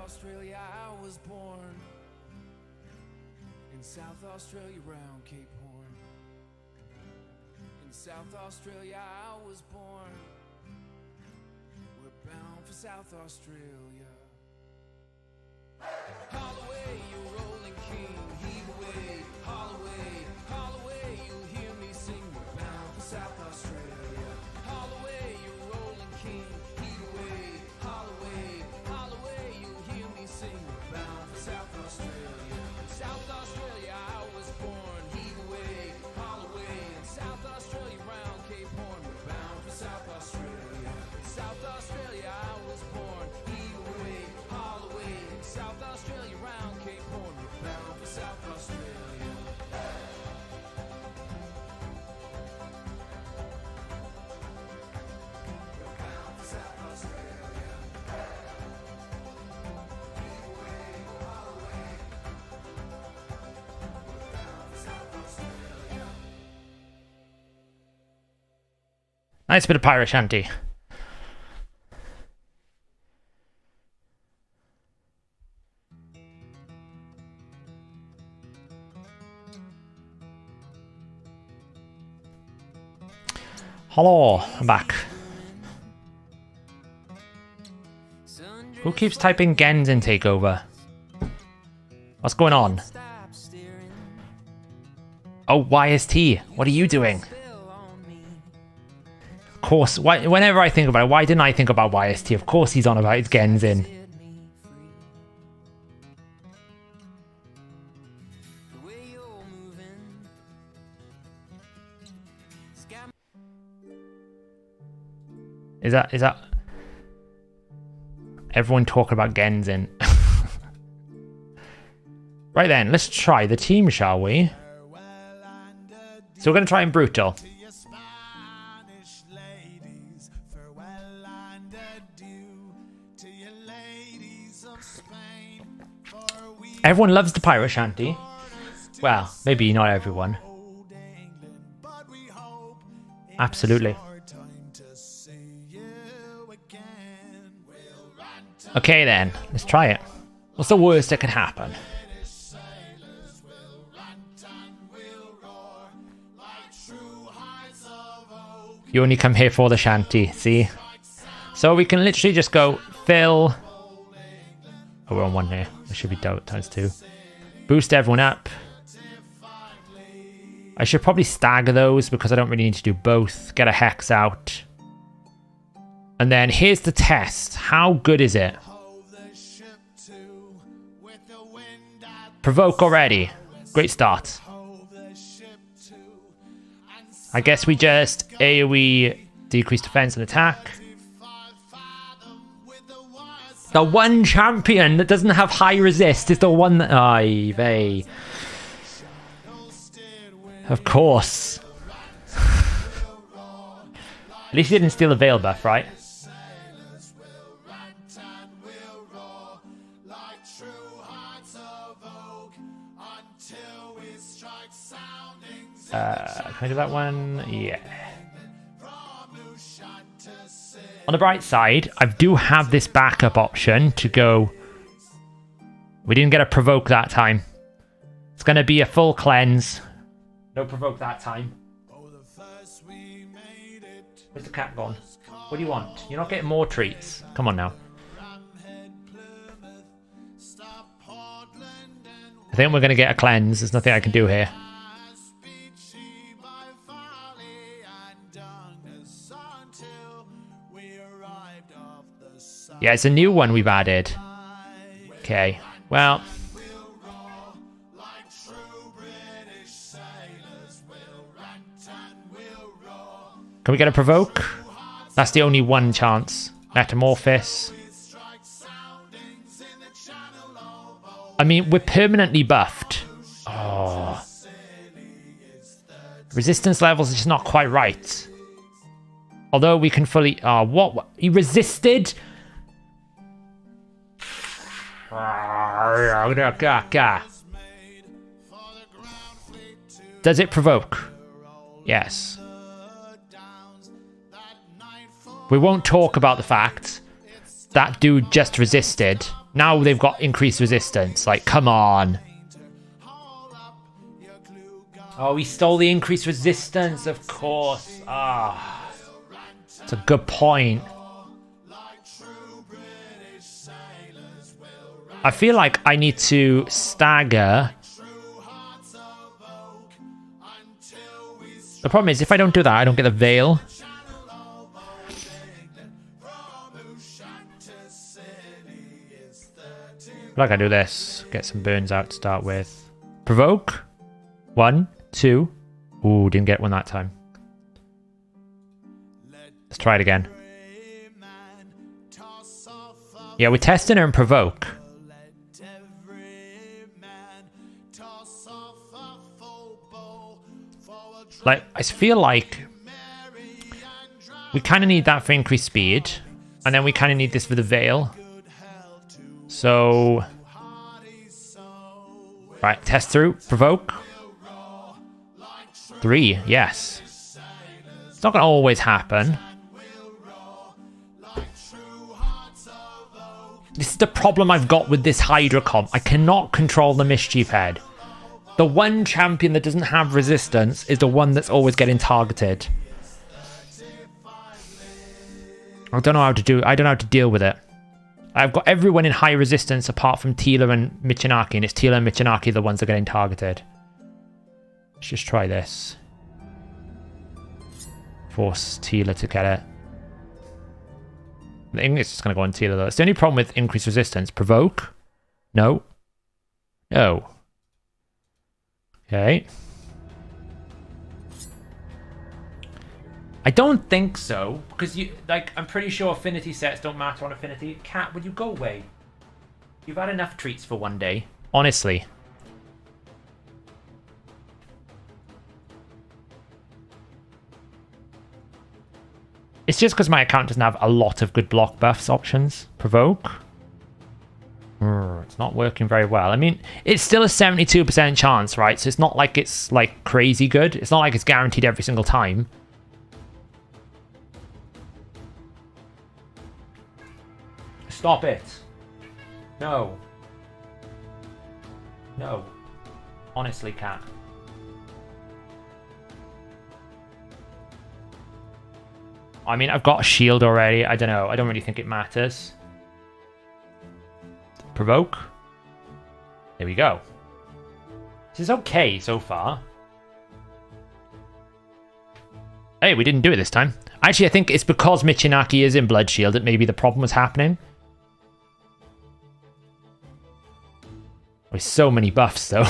Australia I was born. In South Australia round Cape Horn. In South Australia I was born. We're bound for South Australia. Haul away, you rolling king. Heave away, haul away, you'll hear me sing. We're bound for South Australia. Haul away, you rolling king. Heave away, haul away, you'll hear me sing. We're bound for South Australia. In South Australia I was born. Heave away, haul away. In South Australia round Cape Horn. We're bound for South Australia. In South Australia I was born. Heave away, Nice bit of pirate shanty. Hello, I'm back. Who keeps typing Gens in takeover? What's going on? Oh, YST, what are you doing? Of course, whenever I think about it, why didn't I think about YST? Of course he's on about his Gens in. Is that everyone talking about Gens in? Right then, let's try the team, shall we? So we're going to try in Brutal. Everyone loves the pirate shanty. Well, maybe not everyone. Absolutely. Okay then, let's try it. What's the worst that can happen? You only come here for the shanty, see? So we can literally just go fill. Oh, we're on one here. It should be times 2. Boost everyone up. I should probably stagger those because I don't really need to do both. Get a hex out. And then here's the test. How good is it? Provoke already. Great start. I guess we just AoE decrease defense and attack. The one champion that doesn't have high resist is the one that... Ay, vey. Of course. At least he didn't steal the Veil buff, right? Can I do that one? Yeah. On the bright side, I do have this backup option to go... We didn't get a provoke that time. It's going to be a full cleanse. No provoke that time. Where's the cat gone? What do you want? You're not getting more treats. Come on now. I think we're going to get a cleanse. There's nothing I can do here. Yeah, it's a new one we've added. Okay, well... Can we get a provoke? That's the only one chance. Metamorphosis. I mean, we're permanently buffed. Oh. Resistance levels are just not quite right. Although we can fully... Oh, what? He resisted? Does it provoke? Yes. We won't talk about the fact that dude just resisted. Now they've got increased resistance. Like, come on. Oh, he stole the increased resistance, of course. Ah, it's a good point. I feel like I need to stagger. The problem is, if I don't do that, I don't get the Veil. Like I do this. Get some burns out to start with. Provoke. 1, 2. Ooh, didn't get one that time. Let's try it again. Yeah, we're testing her and provoke. Like, I feel like we kind of need that for increased speed. And then we kind of need this for the Veil. So, right, test through, provoke. 3, yes. not going to always happen. This is the problem I've got with this Hydra comp. I cannot control the Mischief Head. The one champion that doesn't have resistance is the one that's always getting targeted. I don't know how to do it. I don't know how to deal with it. I've got everyone in high resistance apart from Tila and Michinaki, and it's Tila and Michinaki the ones that are getting targeted. Let's just try this. Force Tila to get it. I think it's just going to go on Tila though. It's the only problem with increased resistance. Provoke? No. No. Okay. I don't think so, because I'm pretty sure affinity sets don't matter on affinity. Cat, would you go away? You've had enough treats for one day. Honestly. It's just because my account doesn't have a lot of good block buffs options. Provoke. It's not working very well. I mean, it's still a 72% chance, right? So it's not like it's like crazy good. It's not like it's guaranteed every single time. Stop it. No. No. Honestly, cat. I mean, I've got a shield already. I don't know. I don't really think it matters. Provoke. There we go. This is okay so far. Hey, we didn't do it this time. Actually, I think it's because Michinaki is in Blood Shield that maybe the problem was happening. With so many buffs, though.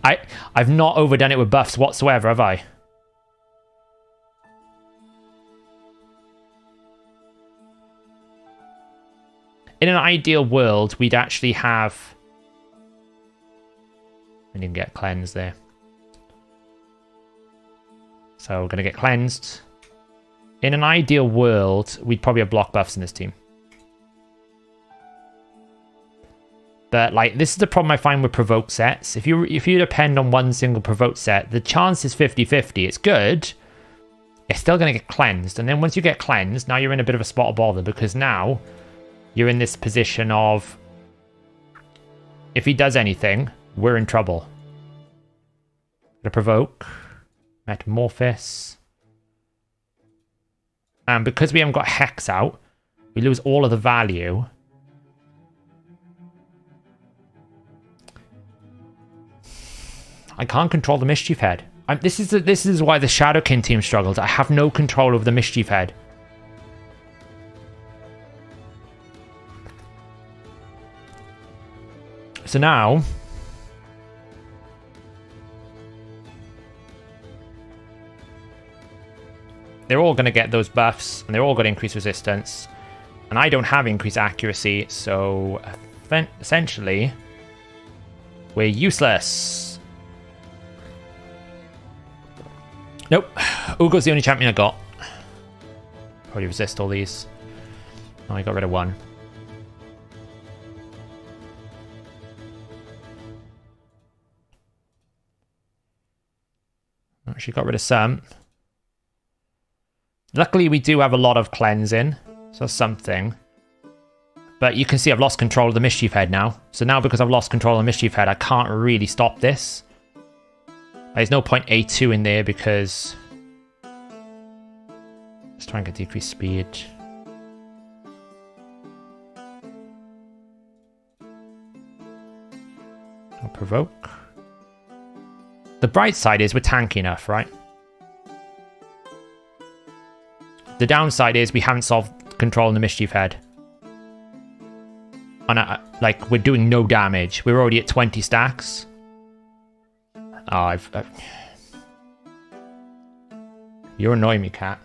I've not overdone it with buffs whatsoever, have I? In an ideal world, we'd actually have... I didn't get cleansed there. So we're going to get cleansed. In an ideal world, we'd probably have block buffs in this team. But like, this is the problem I find with provoke sets. If you depend on one single provoke set, the chance is 50-50. It's good. It's still going to get cleansed. And then once you get cleansed, now you're in a bit of a spot of bother, because now you're in this position of, if he does anything, we're in trouble. Gonna provoke. Metamorphosis. And because we haven't got Hex out, we lose all of the value. I can't control the Mischief Head. This is why the Shadowkin team struggles. I have no control over the Mischief Head. So now, they're all going to get those buffs, and they're all going to increase resistance. And I don't have increased accuracy, so essentially, we're useless. Nope. Ugo's the only champion I got. Probably resist all these. Oh, I got rid of one. She got rid of some. Luckily, we do have a lot of cleansing, so something. But you can see I've lost control of the Mischief Head now. So now, because I've lost control of the Mischief Head, I can't really stop this. There's no point A2 in there because... Let's try and get decreased speed. I'll provoke. The bright side is we're tanky enough, right? The downside is we haven't solved controlling the Mischief Head. And like, we're doing no damage. We're already at 20 stacks. Oh, You're annoying me, cat.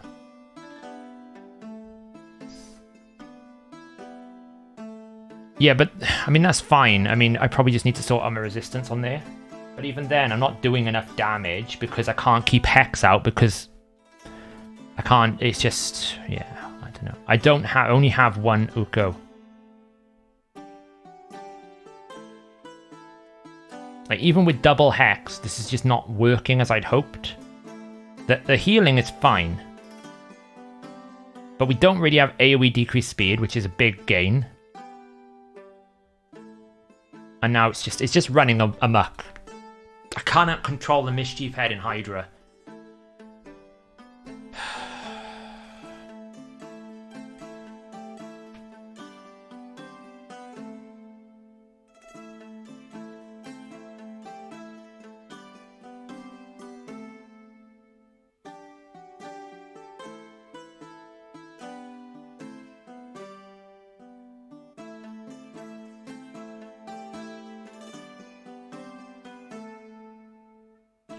Yeah, but, I mean, that's fine. I mean, I probably just need to sort out my resistance on there. But even then, I'm not doing enough damage because I can't keep Hex out because I can't, it's just, yeah, I don't know. I don't have, only have one Uko. Like, even with double Hex, this is just not working as I'd hoped. The healing is fine. But we don't really have AoE decreased speed, which is a big gain. And now it's just running amok. I cannot control the Mischief Head in Hydra.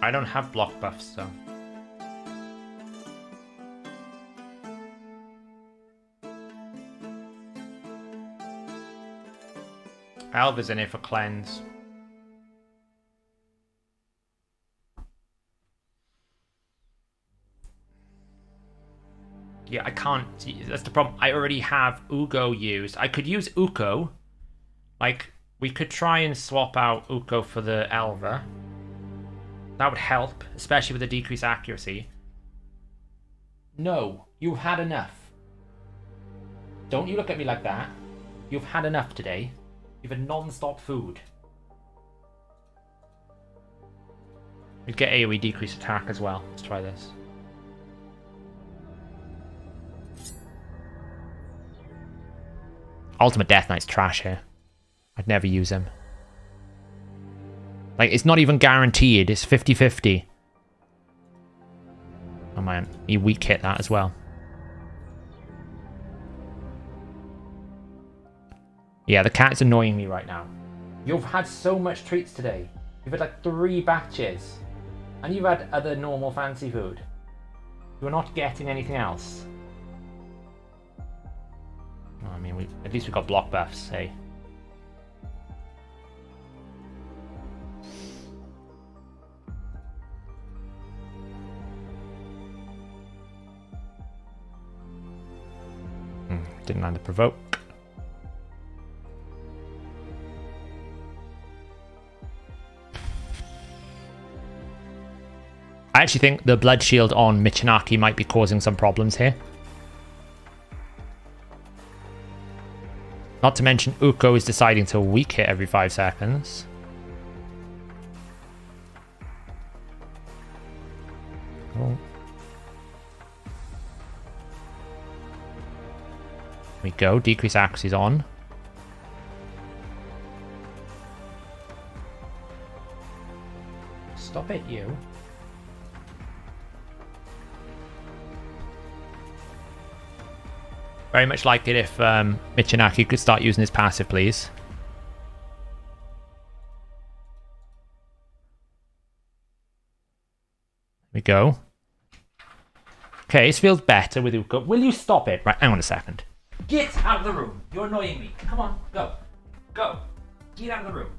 I don't have block buffs, so. Alva's in here for cleanse. Yeah, I can't. That's the problem. I already have Ugo used. I could use Uko. Like, we could try and swap out Uko for the Alva. That would help, especially with the decreased accuracy. No, you've had enough. Don't you look at me like that. You've had enough today. You've had non-stop food. We'd get AoE decreased attack as well. Let's try this. Ultimate Death Knight's trash here. I'd never use him. Like, it's not even guaranteed. It's 50-50. Oh, man. He weak hit that as well. Yeah, the cat's annoying me right now. You've had so much treats today. You've had like 3 batches. And you've had other normal fancy food. You're not getting anything else. Oh, I mean, at least we got block buffs, hey. Didn't land the provoke. I actually think the blood shield on Michinaki might be causing some problems here. Not to mention Uko is deciding to weak hit every 5 seconds. Oh. We go. Decrease accuracy is on. Stop it, you. Very much like it if Michinaki could start using his passive, please. There we go. Okay, this feels better with Uko. Will you stop it? Right, hang on a second. Get out of the room. You're annoying me. Come on, go. Go. Get out of the room.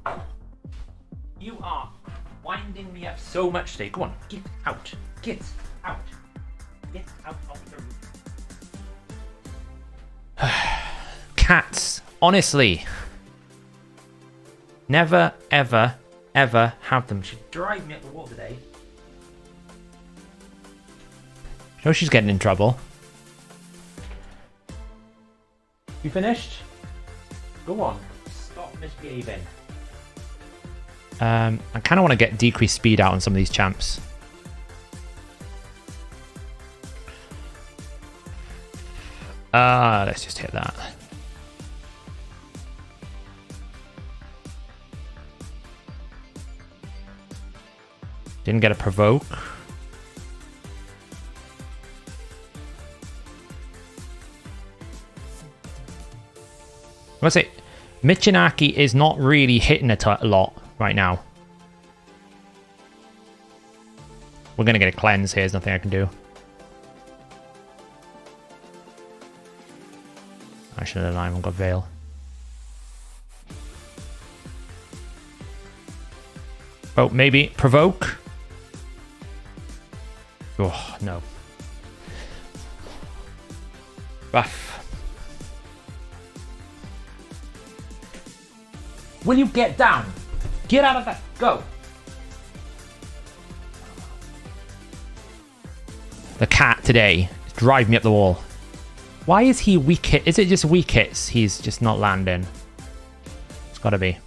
You are winding me up so much today. Go on, get out. Get out. Get out of the room. Cats, honestly. Never, ever, ever have them. She drive me up the wall today. You know she's getting in trouble. You finished? Go on. Stop misbehaving. I kind of want to get decreased speed out on some of these champs. Let's just hit that. Didn't get a provoke. I must say, Michinaki is not really hitting a lot right now. We're going to get a cleanse here. There's nothing I can do. I should have not even got Veil. Oh, maybe provoke. Oh, no. Rough. Will you get down? Get out of that. Go. The cat today is driving me up the wall. Why is he weak hit? Is it just weak hits he's just not landing? It's gotta be.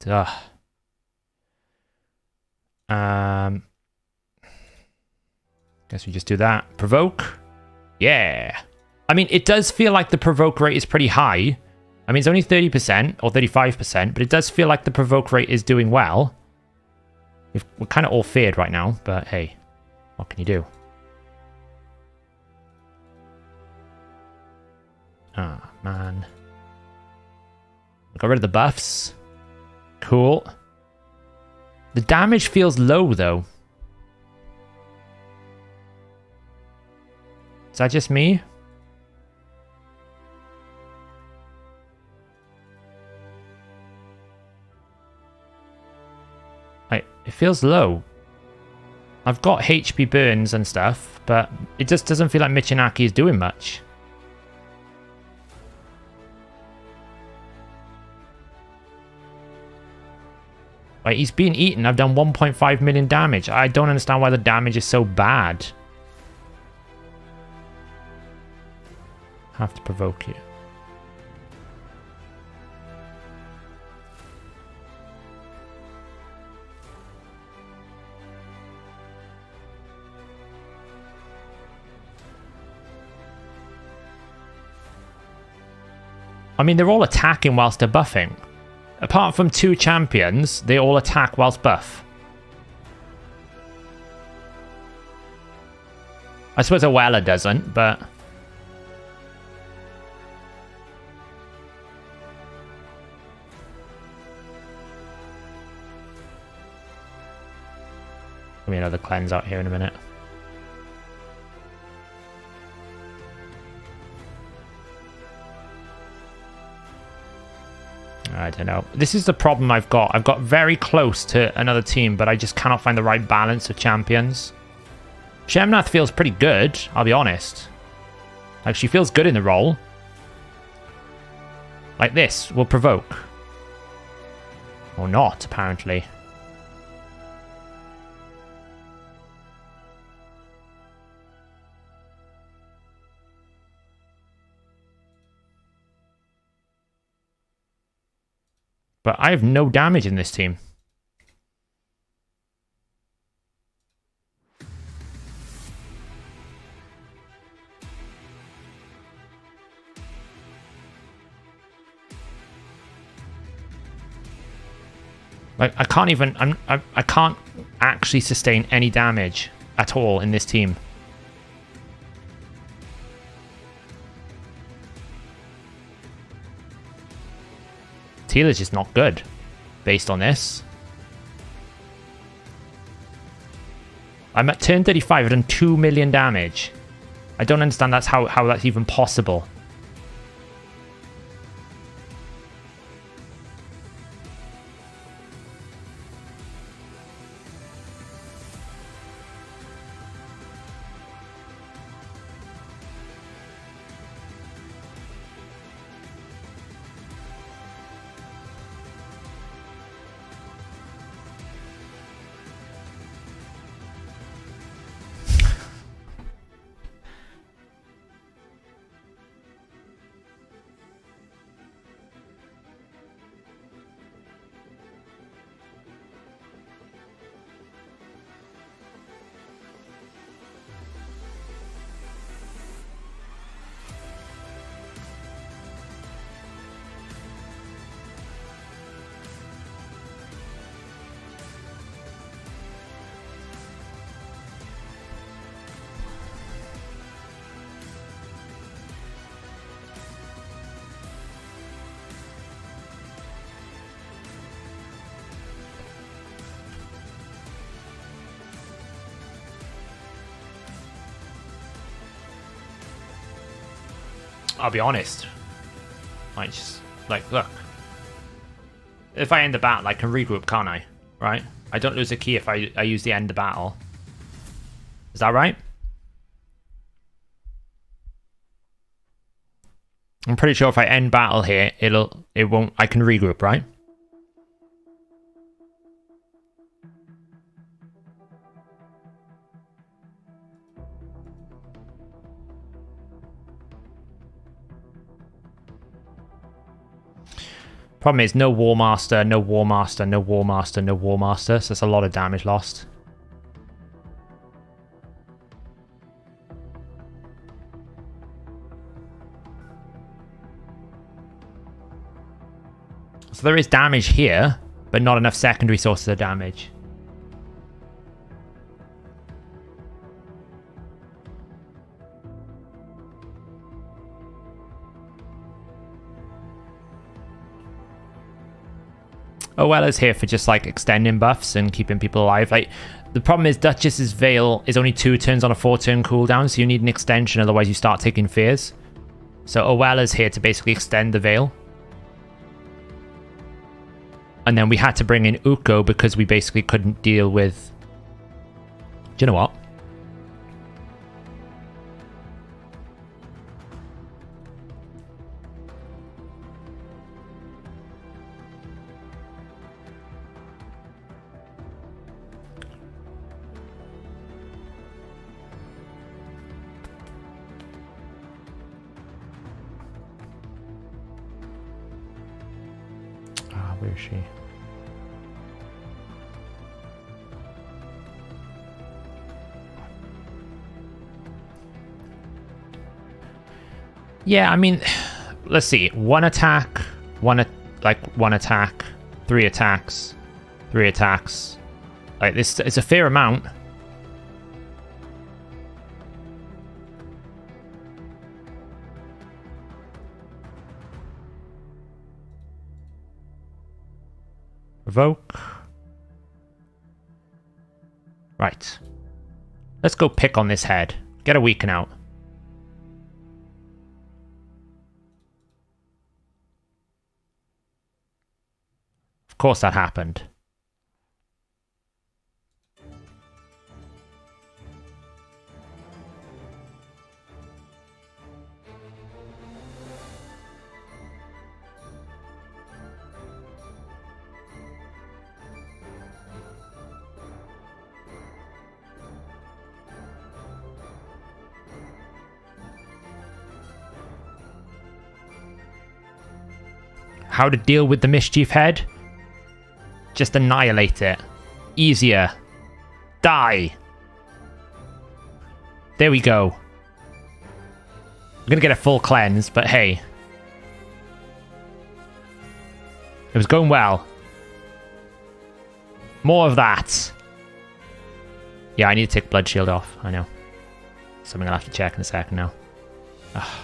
Ugh. Guess we just do that. Provoke. Yeah. I mean, it does feel like the provoke rate is pretty high. I mean, it's only 30% or 35%, but it does feel like the provoke rate is doing well. We're kind of all feared right now, but hey, what can you do? Ah, man. Got rid of the buffs. Cool. The damage feels low, though. Is that just me? It feels low. I've got HP burns and stuff, but it just doesn't feel like Michinaki is doing much. Like, he's being eaten. I've done 1.5 million damage. I don't understand why the damage is so bad. Have to provoke you. I mean, they're all attacking whilst they're buffing. Apart from 2 champions, they all attack whilst buff. I suppose Awella doesn't, but... Give me another cleanse out here in a minute. I don't know. This is the problem I've got. I've got very close to another team, but I just cannot find the right balance of champions. Shemnath feels pretty good, I'll be honest. Like, she feels good in the role. Like this will provoke. Or not, apparently. But I have no damage in this team. Like, I can't even... I can't actually sustain any damage at all in this team. Is just not good based on this. I'm at turn 35. I've done 2 million damage. I don't understand how that's even possible. I'll be honest. Like, look. If I end the battle, I can regroup, can't I? Right? I don't lose a key if I use the end of battle. Is that right? I'm pretty sure if I end battle here, I can regroup, right? Problem is, no War Master, no War Master, no War Master, no War Master. So that's a lot of damage lost. So there is damage here, but not enough secondary sources of damage. OL is here for just like extending buffs and keeping people alive. Like the problem is Duchess's Veil is only 2 turns on a 4-turn cooldown, so you need an extension, otherwise you start taking fears. So OL is here to basically extend the Veil. And then we had to bring in Uko because we basically couldn't deal with... Do you know what? Where is she? Yeah, I mean, let's see. One attack, one attack, 3 attacks, 3 attacks. Like this, it's a fair amount. Provoke. Right. Let's go pick on this head. Get a weaken out. Of course that happened. How to deal with the Mischief Head? Just annihilate it. Easier. Die. There we go. I'm gonna get a full cleanse, but hey. It was going well. More of that. Yeah, I need to take Blood Shield off. I know. Something I'll have to check in a second now. Ugh.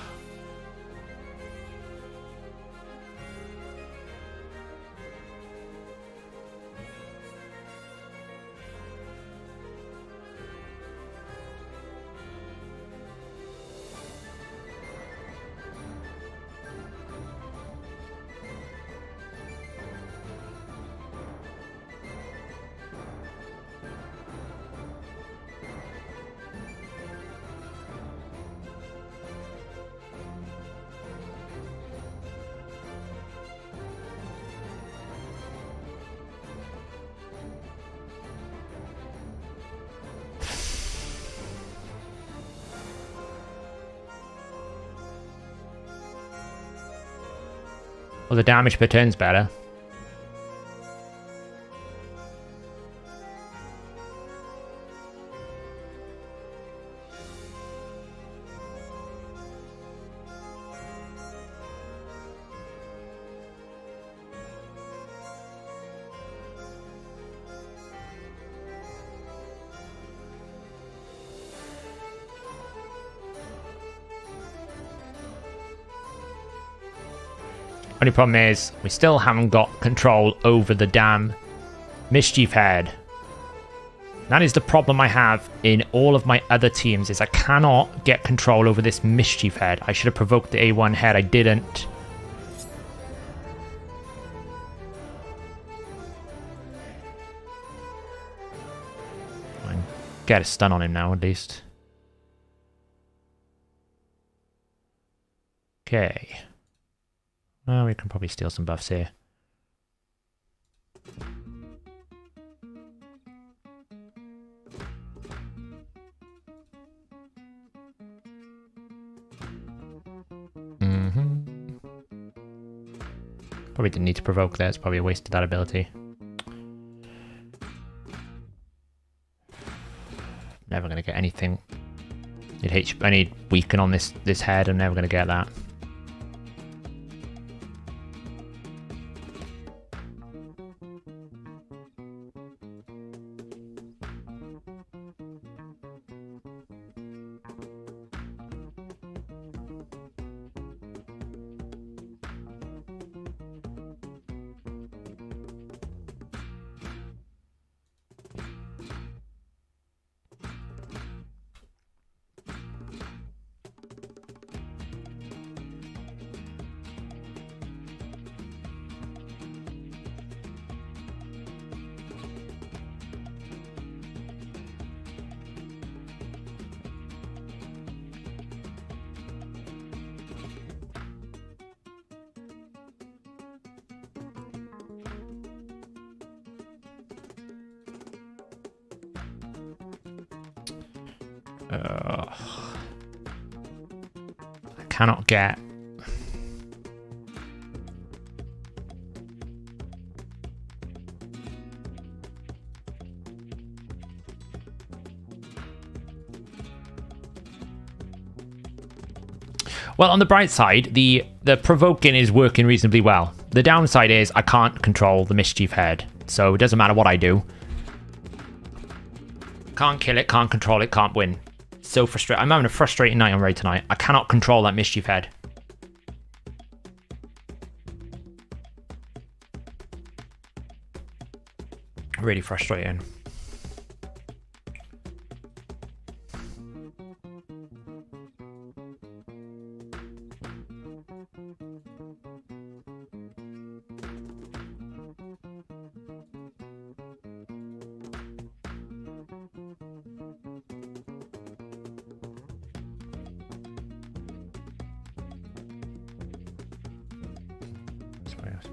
Well, the damage per turn's better. Only problem is, we still haven't got control over the damn Mischief Head. That is the problem I have in all of my other teams, is I cannot get control over this Mischief Head. I should have provoked the A1 head, I didn't. I can get a stun on him now, at least. Okay. Well, we can probably steal some buffs here. Probably didn't need to provoke there. It's probably a waste of that ability. Never going to get anything. I need weaken on this head. I'm never going to get that. I cannot get... Well, on the bright side, the provoking is working reasonably well. The downside is I can't control the mischief head, so it doesn't matter what I do. Can't kill it, can't control it, can't win. So frustrating. I'm having a frustrating night on Raid tonight. I cannot control that mischief head. Really frustrating.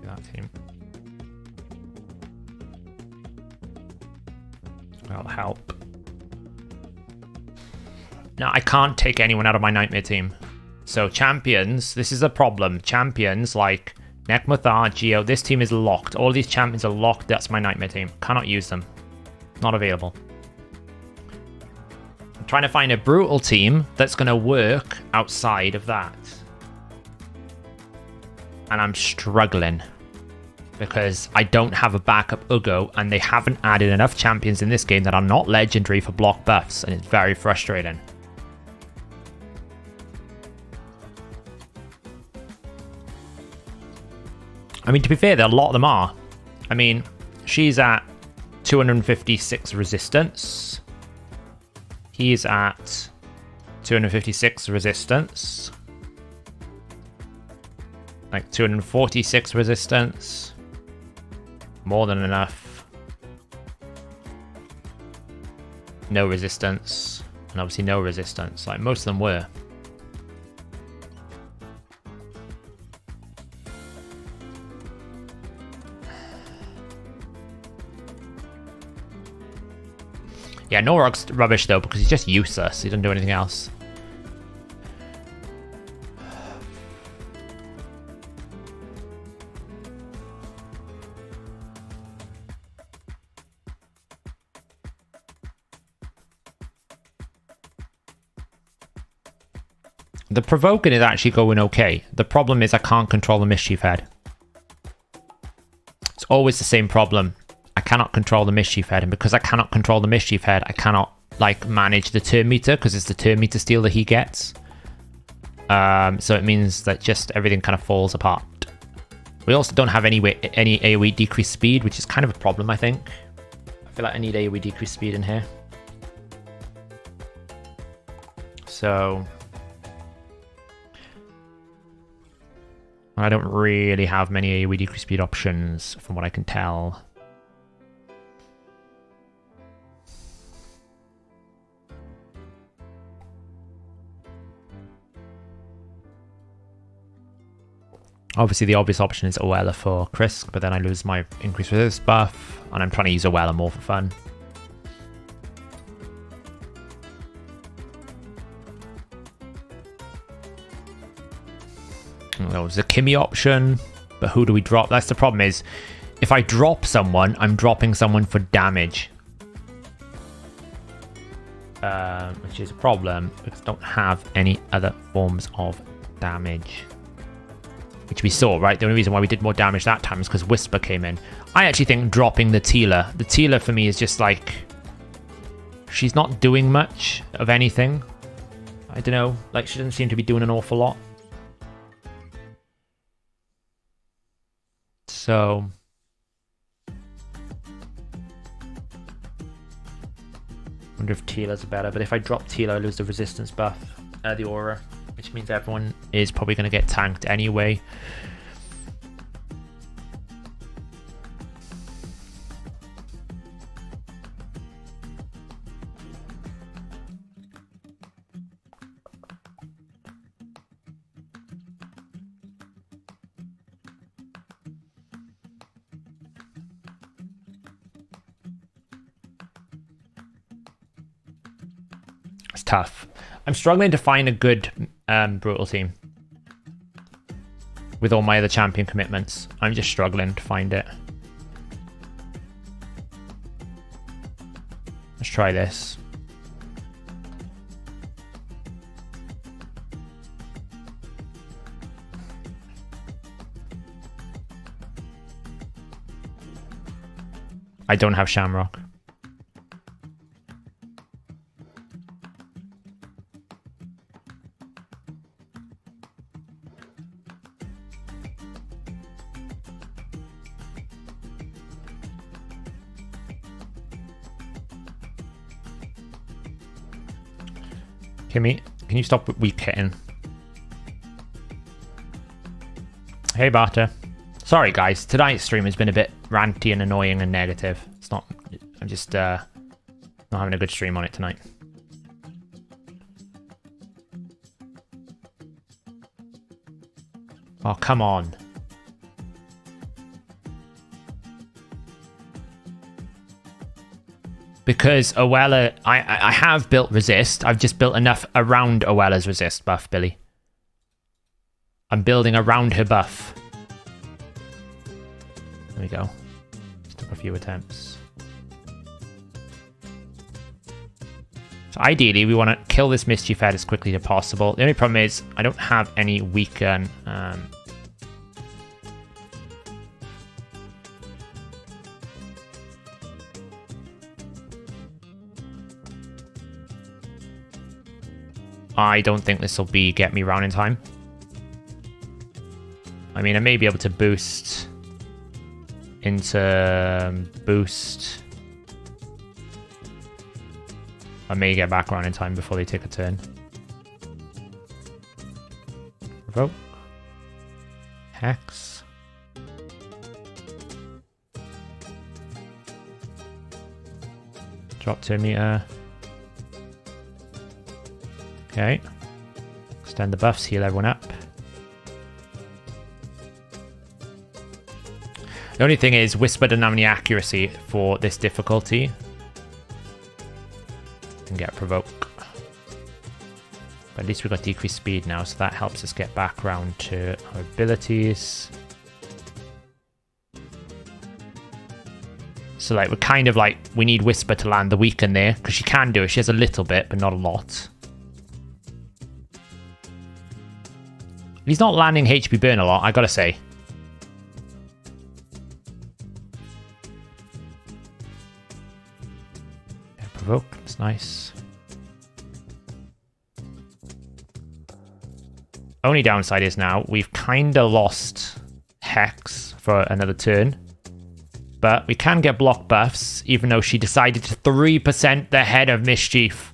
That team. That'll help. Now, I can't take anyone out of my Nightmare team. So, champions, this is a problem. Champions like Nekmuthar, Geo, this team is locked. All these champions are locked. That's my Nightmare team. Cannot use them. Not available. I'm trying to find a brutal team that's going to work outside of that. And I'm struggling because I don't have a backup Ugo and they haven't added enough champions in this game that are not legendary for block buffs, and it's very frustrating. I mean, to be fair, a lot of them are. I mean, she's at 256 resistance. He's at 256 resistance. Like 246 resistance. More than enough. No resistance. And obviously no resistance. Like most of them were. Yeah, Norog's rubbish though because he's just useless. He doesn't do anything else. The provoking is actually going okay. The problem is I can't control the mischief head. It's always the same problem. I cannot control the mischief head, and because I cannot control the mischief head, I cannot like manage the turn meter because it's the turn meter steal that he gets. So it means that just everything kind of falls apart. We also don't have any AoE decreased speed, which is kind of a problem, I think. I feel like I need AoE decreased speed in here. So I don't really have many AoE decreased speed options from what I can tell. Obviously, the obvious option is Oella for Krisk, but then I lose my increased resist buff, and I'm trying to use Oella more for fun. There was a Kimmy option. But who do we drop? That's the problem is, if I drop someone, I'm dropping someone for damage. Which is a problem, because I don't have any other forms of damage. Which we saw, right? The only reason why we did more damage that time is because Whisper came in. I actually think dropping the Teela. The Teela for me is just like... she's not doing much of anything. I don't know. Like, she doesn't seem to be doing an awful lot. So... wonder if Teela's better. But if I drop Teela, I lose the resistance buff. The aura. Which means everyone is probably going to get tanked anyway. It's tough. I'm struggling to find a good brutal team with all my other champion commitments. I'm just struggling to find it. Let's try this. I don't have Shamrock. Kimmy, can you stop weak hitting? Hey, Barter. Sorry, guys. Tonight's stream has been a bit ranty and annoying and negative. It's not... I'm just not having a good stream on it tonight. Oh, come on. Because Oella, I have built resist. I've just built enough around Oella's resist buff, Billy. I'm building around her buff. There we go. Just took a few attempts. So ideally, we want to kill this Mischief Head as quickly as possible. The only problem is I don't have any weaken. I don't think this will be get me round in time. I mean, I may be able to boost into boost. I may get back around in time before they take a turn. Provoke. Hex. Drop 2 meter. Okay. Extend the buffs, heal everyone up. The only thing is, Whisper doesn't have any accuracy for this difficulty. And get Provoke. But at least we've got decreased speed now, so that helps us get back around to our abilities. So like, we're kind of like, we need Whisper to land the weaken there, because she can do it. She has a little bit, but not a lot. He's not landing HP burn a lot, I gotta say. Yeah, provoke, that's nice. Only downside is now, we've kinda lost Hex for another turn. But we can get block buffs, even though she decided to 3% the head of Mischief.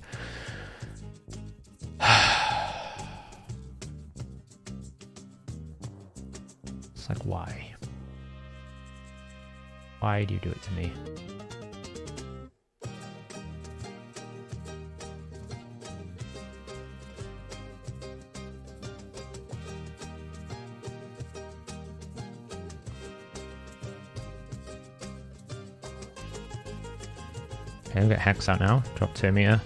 It's like, why? Why do you do it to me? Okay, we'll get Hex out now. Drop 2 meter.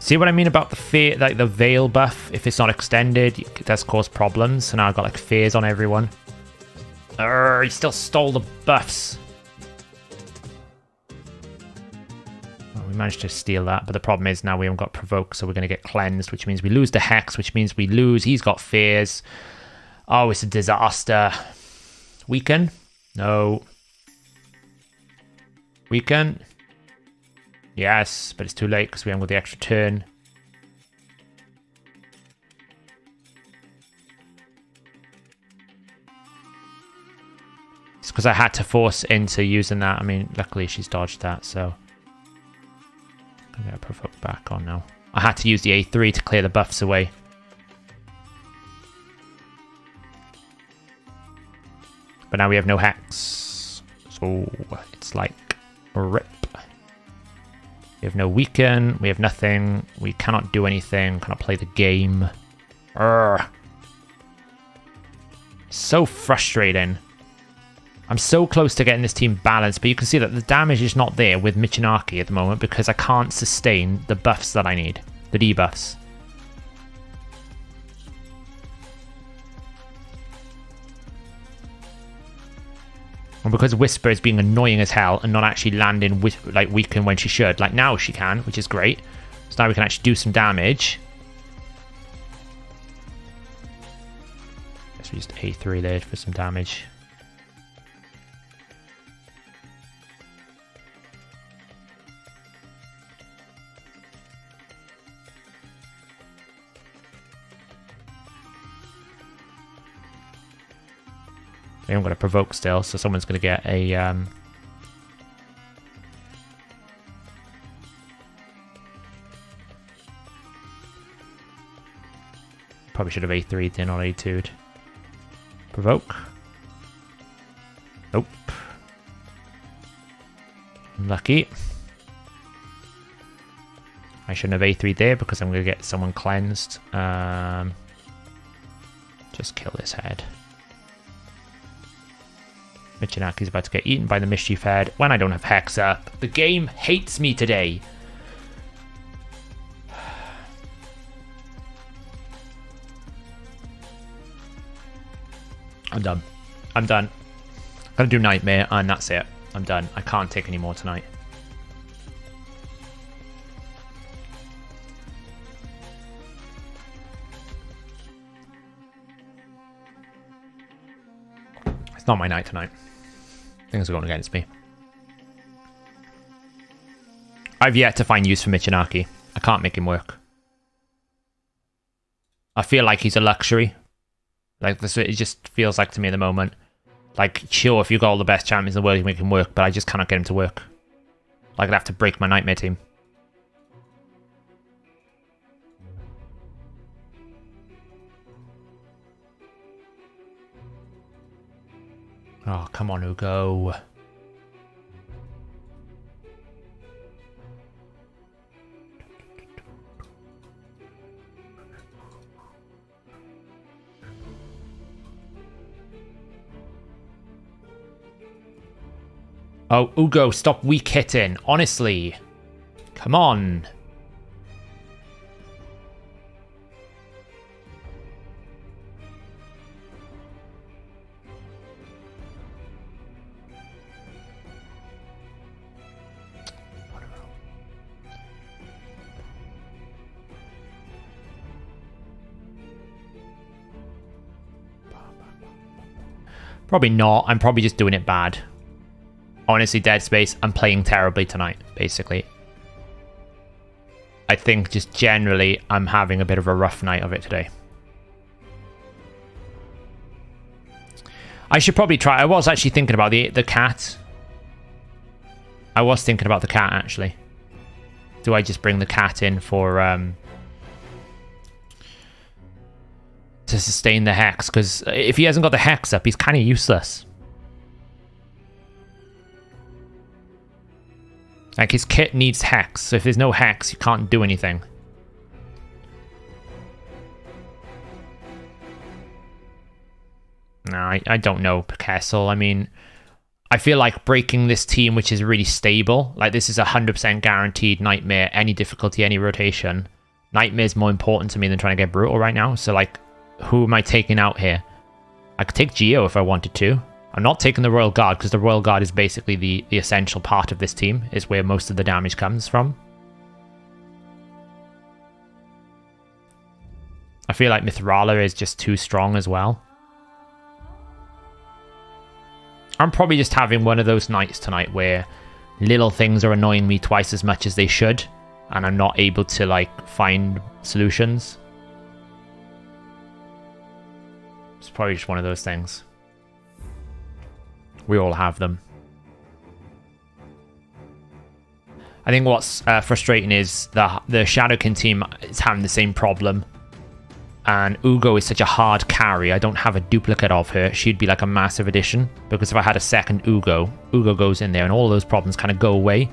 See what I mean about the fear, like the veil buff? If it's not extended, it does cause problems. So now I've got like fears on everyone. He still stole the buffs. Well, we managed to steal that, but the problem is now we haven't got Provoke, so we're going to get cleansed, which means we lose the Hex, which means we lose. He's got Fears. Oh, it's a disaster. Weaken? No. Weaken? Yes, but it's too late because we haven't got the extra turn. It's because I had to force into using that. I mean, luckily she's dodged that, so I'm going to Provoke back on now. I had to use the A3 to clear the buffs away. But now we have no Hex. So it's like rip. We have no weaken. We have nothing. We cannot do anything. Cannot play the game. Urgh. So frustrating. I'm so close to getting this team balanced, but you can see that the damage is not there with Michinaki at the moment because I can't sustain the buffs that I need. The debuffs. And because Whisper is being annoying as hell and not actually landing like weaken when she should. Like now she can, which is great. So now we can actually do some damage. Guess we used A3 there for some damage. I am going to Provoke still, so someone's going to get a... Probably should have A3'd in, not A2'd. Provoke. Nope. Unlucky. I shouldn't have A3'd there because I'm going to get someone cleansed. Just kill this head. Michinaki's about to get eaten by the Mischief Head when I don't have Hex up. The game hates me today. I'm done. I'm done. I'm gonna do Nightmare and that's it. I'm done. I can't take any more tonight. It's not my night tonight. Things are going against me. I've yet to find use for Michinaki. I can't make him work. I feel like he's a luxury. Like this, it just feels like to me at the moment. Like, sure, if you've got all the best champions in the world, you can make him work, but I just cannot get him to work. Like, I'd have to break my Nightmare team. Oh, come on, Ugo. Oh, Ugo, stop weak hitting. Honestly. Come on. Probably not. I'm probably just doing it bad. Honestly, Dead Space, I'm playing terribly tonight, basically. I think just generally, I'm having a bit of a rough night of it today. I should probably try. I was actually thinking about the cat. I was thinking about the cat, actually. Do I just bring the cat in for... to sustain the Hex? Because if he hasn't got the Hex up, he's kind of useless. Like, his kit needs Hex, so if there's no Hex, you can't do anything. No, I don't know, Kessel. I mean, I feel like breaking this team, which is really stable, like this is 100% guaranteed Nightmare, any difficulty, any rotation. Nightmare is more important to me than trying to get Brutal right now, so like, who am I taking out here? I could take Geo if I wanted to. I'm not taking the Royal Guard because the Royal Guard is basically the essential part of this team, is where most of the damage comes from. I feel like Mithrala is just too strong as well. I'm probably just having one of those nights tonight where little things are annoying me twice as much as they should, and I'm not able to, like, find solutions. It's probably just one of those things. We all have them. I think what's frustrating is the Shadowkin team is having the same problem. And Ugo is such a hard carry. I don't have a duplicate of her. She'd be like a massive addition. Because if I had a second Ugo, Ugo goes in there and all those problems kind of go away.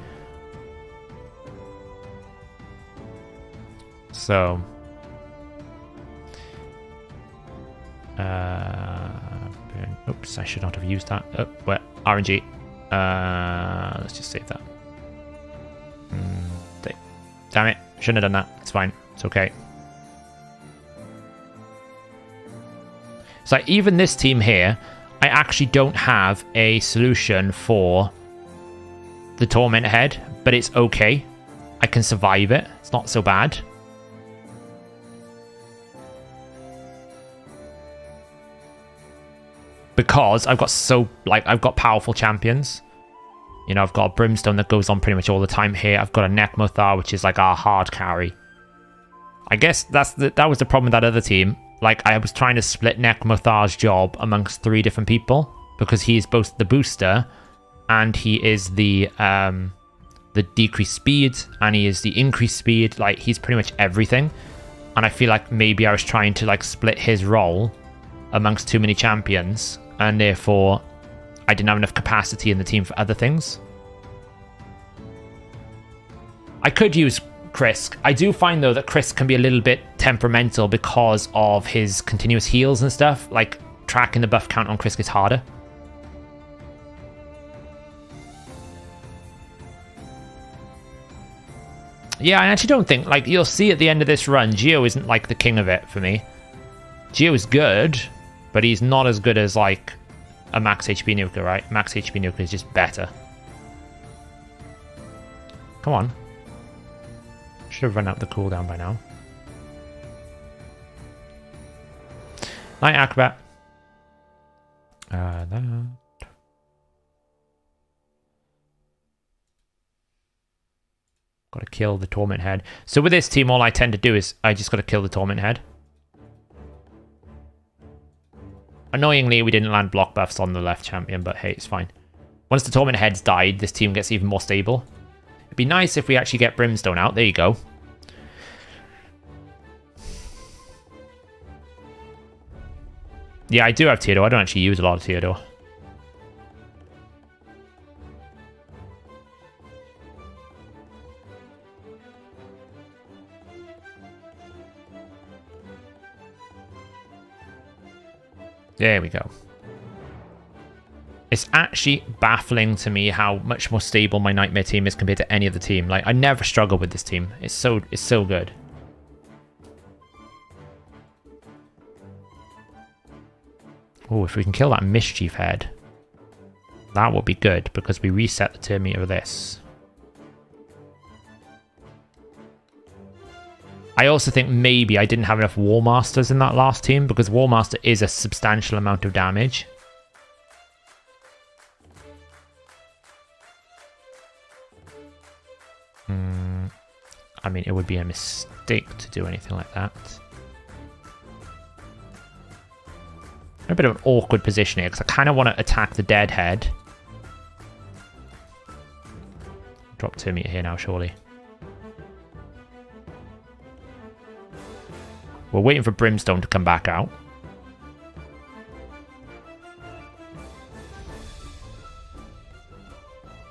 So... oops, I should not have used that. Oh, well, RNG. Let's just save that. Damn it. Shouldn't have done that. It's fine. It's okay. So even this team here, I actually don't have a solution for the Torment Head, but it's okay. I can survive it. It's not so bad. Because I've got powerful champions. You know, I've got a Brimstone that goes on pretty much all the time here. I've got a Nekmothar, which is like our hard carry. I guess that was the problem with that other team. Like, I was trying to split Nekmothar's job amongst 3 different people, because he is both the booster and he is the decreased speed and he is the increased speed. Like, he's pretty much everything. And I feel like maybe I was trying to, like, split his role amongst too many champions, and therefore I didn't have enough capacity in the team for other things. I could use Krisk. I do find, though, that Krisk can be a little bit temperamental because of his continuous heals and stuff. Like, tracking the buff count on Krisk is harder. Yeah, I actually don't think, like, you'll see at the end of this run, Geo isn't, like, the king of it for me. Geo is good, but he's not as good as, like, a max HP nuker, right? Max HP nuker is just better. Come on. Should have run out the cooldown by now. Night Acrobat. That. Got to kill the Torment Head. So with this team, all I tend to do is I just got to kill the Torment Head. Annoyingly, we didn't land block buffs on the left champion, but hey, it's fine. Once the Torment Head's died, this team gets even more stable. It'd be nice if we actually get Brimstone out. There you go. Yeah, I do have Theodore. I don't actually use a lot of Theodore. There we go. It's actually baffling to me how much more stable my Nightmare team is compared to any other team. Like, I never struggle with this team. It's so good. Oh, if we can kill that Mischief Head, that will be good, because we reset the turn meter of this. I also think maybe I didn't have enough War Masters in that last team, because War Master is a substantial amount of damage. I mean, it would be a mistake to do anything like that. A bit of an awkward position here, because I kind of want to attack the Deadhead. Drop 2 meter here now, surely. We're waiting for Brimstone to come back out.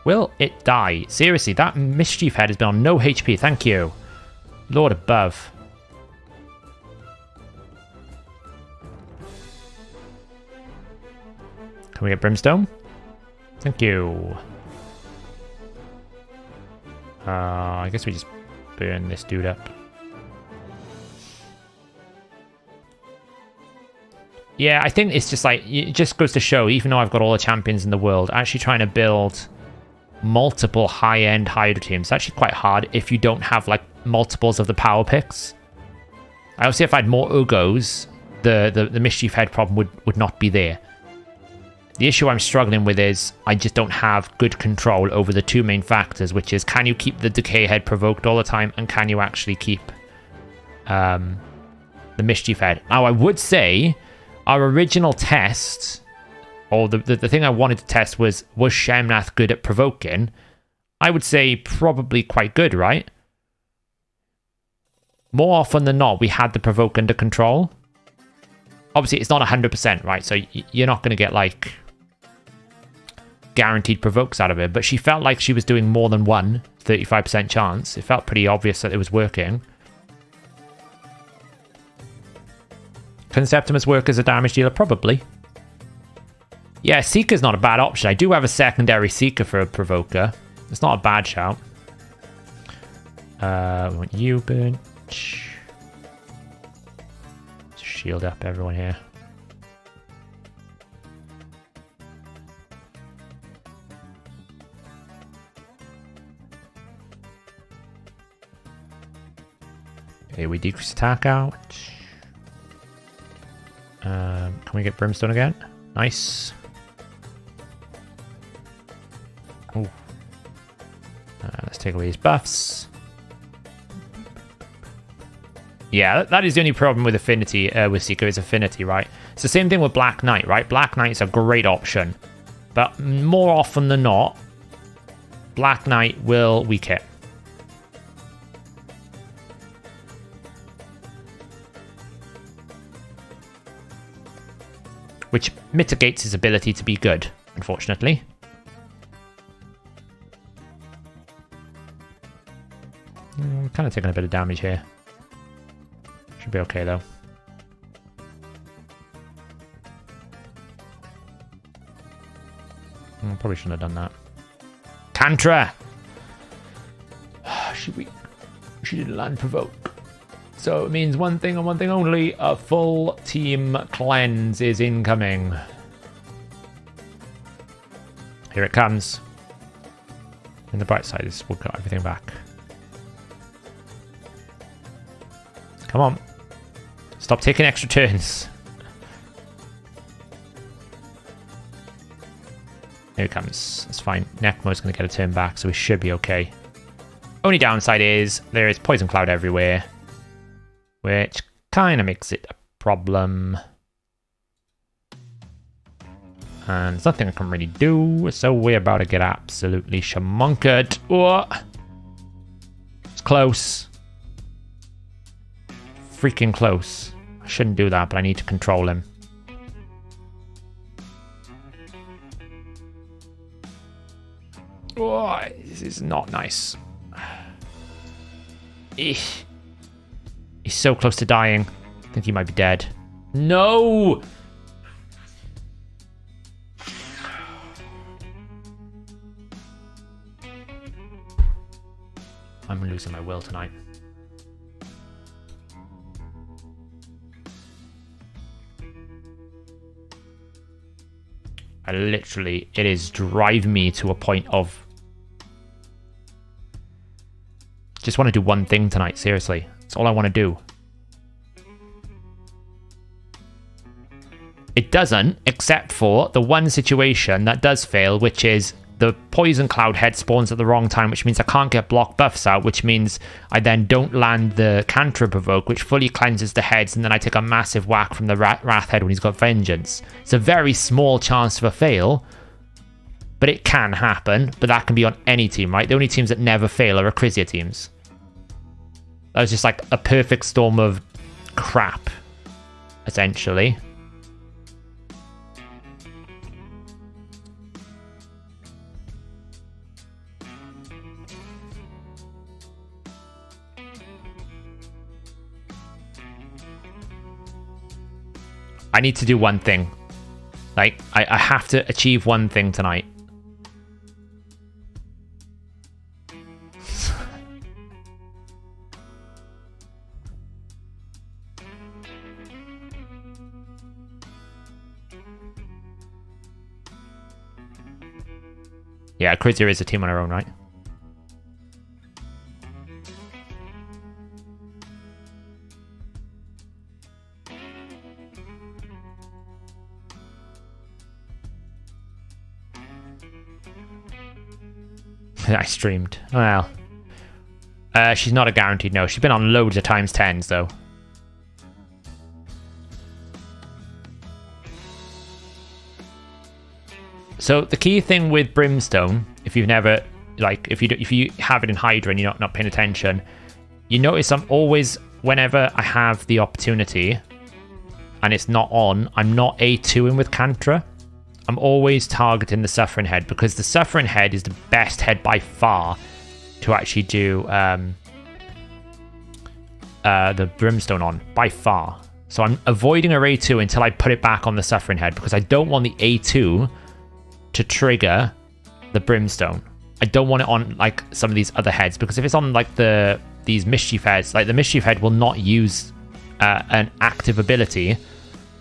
Will it die? Seriously, that Mischief Head has been on no HP. Thank you. Lord above. Can we get Brimstone? Thank you. I guess we just burn this dude up. Yeah, I think it's just like, it just goes to show, even though I've got all the champions in the world, actually trying to build multiple high-end Hydra teams is actually quite hard if you don't have like multiples of the power picks. I obviously, if I had more Ugos, the Mischief Head problem would not be there. The issue I'm struggling with is I just don't have good control over the two main factors, which is, can you keep the Decay Head provoked all the time, and can you actually keep the Mischief Head? Now, I would say our original test, or the thing I wanted to test was Shemnath good at provoking? I would say probably quite good, right? More often than not, we had the provoke under control. Obviously, it's not 100%, right? So you're not going to get, like, guaranteed provokes out of it. But she felt like she was doing more than one, 35% chance. It felt pretty obvious that it was working. Can Septimus work as a damage dealer? Probably. Yeah, Seeker's not a bad option. I do have a secondary Seeker for a Provoker. It's not a bad shout. We want you, Bunch. Shield up everyone here. Okay, we decrease attack out. Can we get Brimstone again? Nice. Oh. Let's take away his buffs. Yeah, that is the only problem with Affinity, with Seeker, is Affinity, right? It's the same thing with Black Knight, right? Black Knight's a great option. But more often than not, Black Knight will weak hit. Which mitigates his ability to be good, unfortunately. Kind of taking a bit of damage here. Should be okay, though. Probably shouldn't have done that. Tantra! She didn't land provoke. So it means one thing and one thing only. A full team cleanse is incoming. Here it comes. And the bright side is we've got everything back. Come on. Stop taking extra turns. Here it comes. That's fine. Necmo's going to get a turn back, so we should be okay. Only downside is there is Poison Cloud everywhere, which kind of makes it a problem. And there's nothing I can really do, so we're about to get absolutely shamonkered. Oh, it's close. Freaking close. I shouldn't do that, but I need to control him. Oh, this is not nice. He's so close to dying. I think he might be dead. No! I'm losing my will tonight. It is driving me to a point of just want to do one thing tonight, seriously. That's all I want to do. It doesn't, except for the one situation that does fail, which is the Poison Cloud head spawns at the wrong time, which means I can't get block buffs out, which means I then don't land the Cantrip Provoke, which fully cleanses the heads, and then I take a massive whack from the Wrath head when he's got Vengeance. It's a very small chance of a fail, but it can happen, but that can be on any team, right? The only teams that never fail are Acrisia teams. That was just like a perfect storm of crap, essentially. I need to do one thing. Like, I have to achieve one thing tonight. Yeah, Crizia is a team on her own, right? I streamed. Well, she's not a guaranteed no. She's been on loads of times 10s though. So the key thing with Brimstone, if you've never if you have it in Hydra and you're not paying attention, you notice I'm always, whenever I have the opportunity and it's not on, I'm not A2ing with Kantra. I'm always targeting the Suffering Head because the Suffering Head is the best head by far to actually do the Brimstone on, by far. So I'm avoiding her A2 until I put it back on the Suffering Head because I don't want the A2 to trigger the Brimstone. I don't want it on like some of these other heads because if it's on like these Mischief heads, like the Mischief head will not use an active ability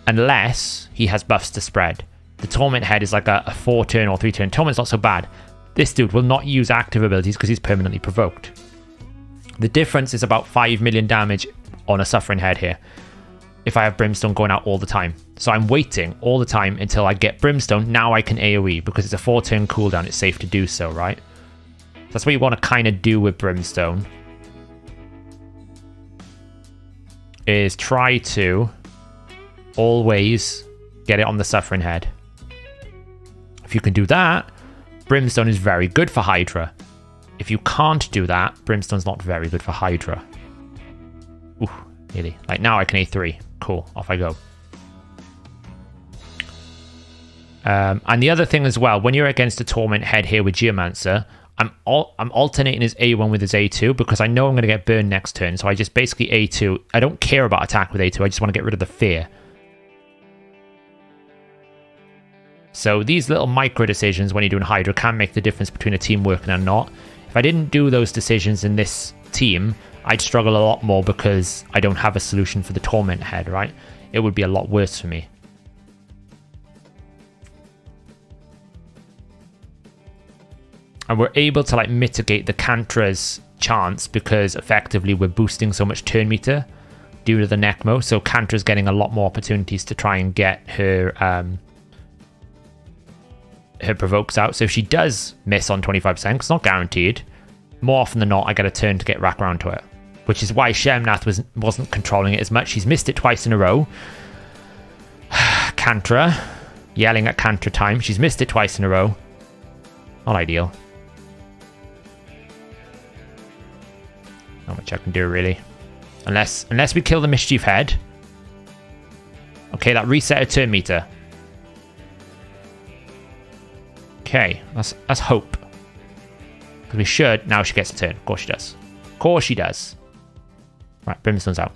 unless he has buffs to spread. The Torment head is like a 4-turn or 3-turn. Torment's not so bad. This dude will not use active abilities because he's permanently provoked. The difference is about 5 million damage on a Suffering head here if I have Brimstone going out all the time. So I'm waiting all the time until I get Brimstone. Now I can AoE because it's a 4-turn cooldown. It's safe to do so, right? That's what you want to kind of do with Brimstone. Is try to always get it on the Suffering head. If you can do that, Brimstone is very good for Hydra. If you can't do that, Brimstone's not very good for Hydra. Ooh, nearly. Like now I can A3. Cool, off I go. And the other thing as well, when you're against a Torment head here with Geomancer, I'm alternating his A1 with his A2 because I know I'm going to get burned next turn. So I just basically A2. I don't care about attack with A2. I just want to get rid of the fear. So these little micro decisions when you're doing Hydra can make the difference between a team working and not. If I didn't do those decisions in this team, I'd struggle a lot more because I don't have a solution for the Torment head, right? It would be a lot worse for me. And we're able to like mitigate the Kantra's chance because effectively we're boosting so much turn meter due to the Necmo. So Kantra's getting a lot more opportunities to try and get her provokes out. So if she does miss on 25%, it's not guaranteed. More often than not, I get a turn to get back around to it, which is why Shemnath wasn't controlling it as much. She's missed it twice in a row. Kantra, yelling at Kantra time. She's missed it twice in a row. Not ideal. Not much I can do really, unless we kill the Mischief head. Okay, that reset her turn meter. Okay, let's hope. Because we should. Now she gets a turn. Of course she does. Of course she does. Right, Brimstone's out.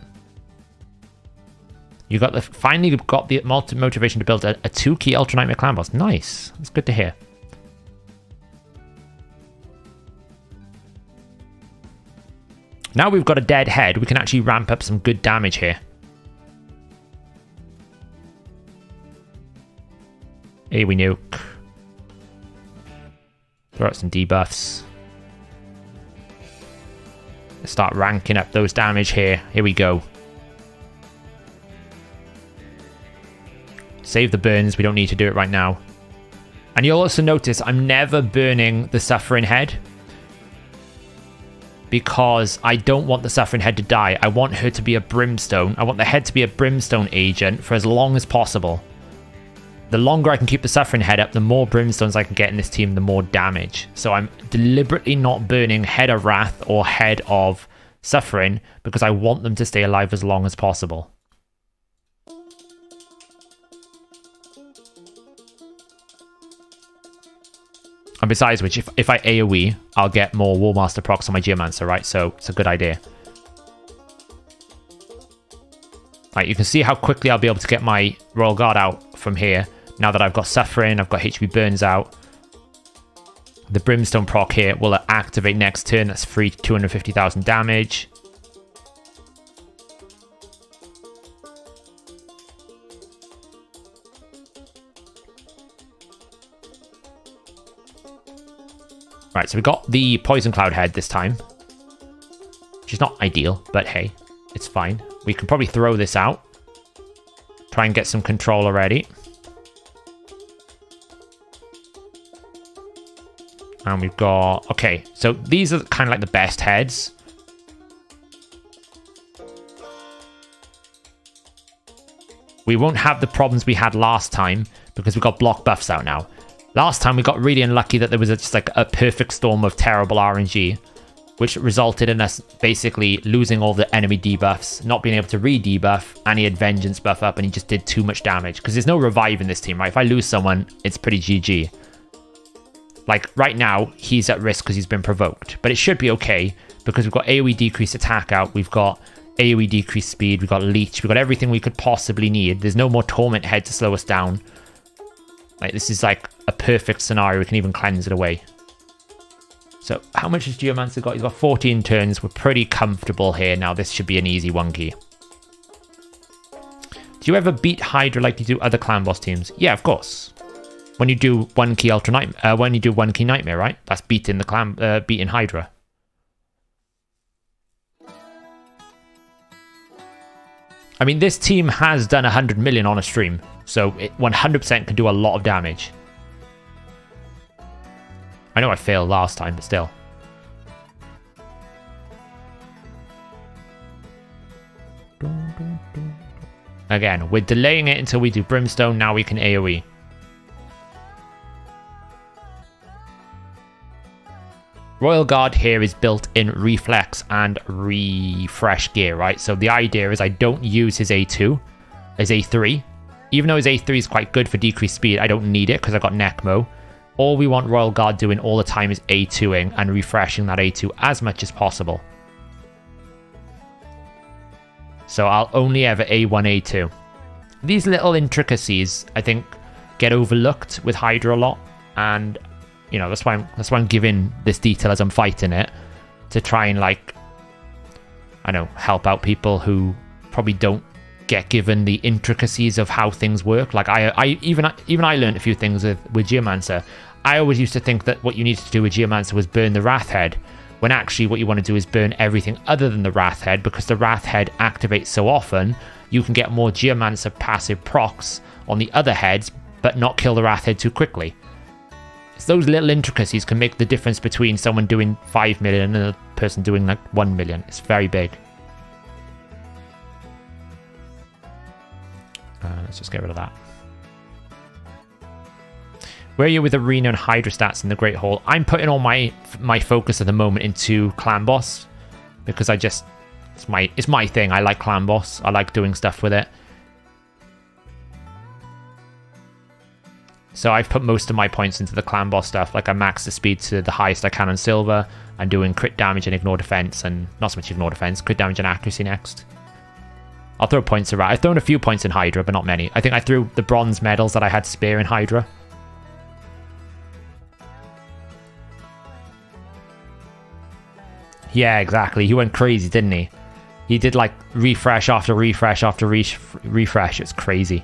You finally got the motivation to build a 2-key Ultra Nightmare Clan boss. Nice. That's good to hear. Now we've got a dead head, we can actually ramp up some good damage here. Here we nuke. Throw out some debuffs. Let's start ranking up those damage here. Here we go. Save the burns, we don't need to do it right now. And you'll also notice I'm never burning the Suffering head, because I don't want the Suffering head to die. I want her to be a Brimstone. I want the head to be a Brimstone agent for as long as possible. The longer I can keep the Suffering head up, the more Brimstones I can get in this team, the more damage. So I'm deliberately not burning Head of Wrath or Head of Suffering because I want them to stay alive as long as possible. And besides which, if I AoE, I'll get more Warmaster procs on my Geomancer, right? So it's a good idea. Right, you can see how quickly I'll be able to get my Royal Guard out from here. Now that I've got Suffering, I've got HP Burns out. The Brimstone proc here will activate next turn. That's free 250,000 damage. Right, so we got the Poison Cloud head this time. Which is not ideal, but hey, it's fine. We can probably throw this out. Try and get some control already. And we've got... Okay, so these are kind of like the best heads. We won't have the problems we had last time because we got block buffs out now. Last time we got really unlucky that there was just like a perfect storm of terrible RNG, which resulted in us basically losing all the enemy debuffs, not being able to re-debuff, and he had Vengeance buff up and he just did too much damage. Because there's no revive in this team, right? If I lose someone, it's pretty GG. Like, right now, he's at risk because he's been provoked. But it should be okay, because we've got AoE decrease attack out, we've got AoE decrease speed, we've got leech, we've got everything we could possibly need. There's no more torment head to slow us down. Like, this is like a perfect scenario. We can even cleanse it away. So, how much has Geomancer got? He's got 14 turns. We're pretty comfortable here now. This should be an easy 1-key. Do you ever beat Hydra like you do other clan boss teams? Yeah, of course. When you do 1-key Ultra Nightmare, when you do 1-key Nightmare, right? That's beating the clan, beating Hydra. I mean, this team has done 100 million on a stream, so it 100% can do a lot of damage. I know I failed last time, but still. Again, we're delaying it until we do Brimstone. Now we can AoE. Royal Guard here is built in Reflex and Refresh gear, right? So the idea is I don't use his A2, his A3. Even though his A3 is quite good for decreased speed, I don't need it because I got Necmo. All we want Royal Guard doing all the time is A2ing and refreshing that A2 as much as possible. So I'll only ever A1, A2. These little intricacies, I think, get overlooked with Hydra a lot. And, you know, that's why I'm giving this detail as I'm fighting it. To try and, like, I don't know, help out people who probably don't get given the intricacies of how things work. Like even I learned a few things with Geomancer. I always used to think that what you needed to do with Geomancer was burn the Wrath Head, when actually what you want to do is burn everything other than the Wrath Head, because the Wrath Head activates so often, you can get more Geomancer passive procs on the other heads, but not kill the Wrath Head too quickly. It's those little intricacies can make the difference between someone doing 5 million and a person doing like 1 million. It's very big. Let's just get rid of that. Where are you with Arena and Hydra stats in the Great Hall? I'm putting all my focus at the moment into Clan Boss, because it's my thing. I like Clan Boss. I like doing stuff with it. So I've put most of my points into the Clan Boss stuff. Like I maxed the speed to the highest I can on Silver. I'm doing crit damage and ignore defense, and not so much ignore defense, crit damage and accuracy next. I'll throw points around. I've thrown a few points in Hydra, but not many. I think I threw the bronze medals that I had spare in Hydra. Yeah, exactly. He went crazy, didn't he? He did like refresh after refresh after refresh. It's crazy.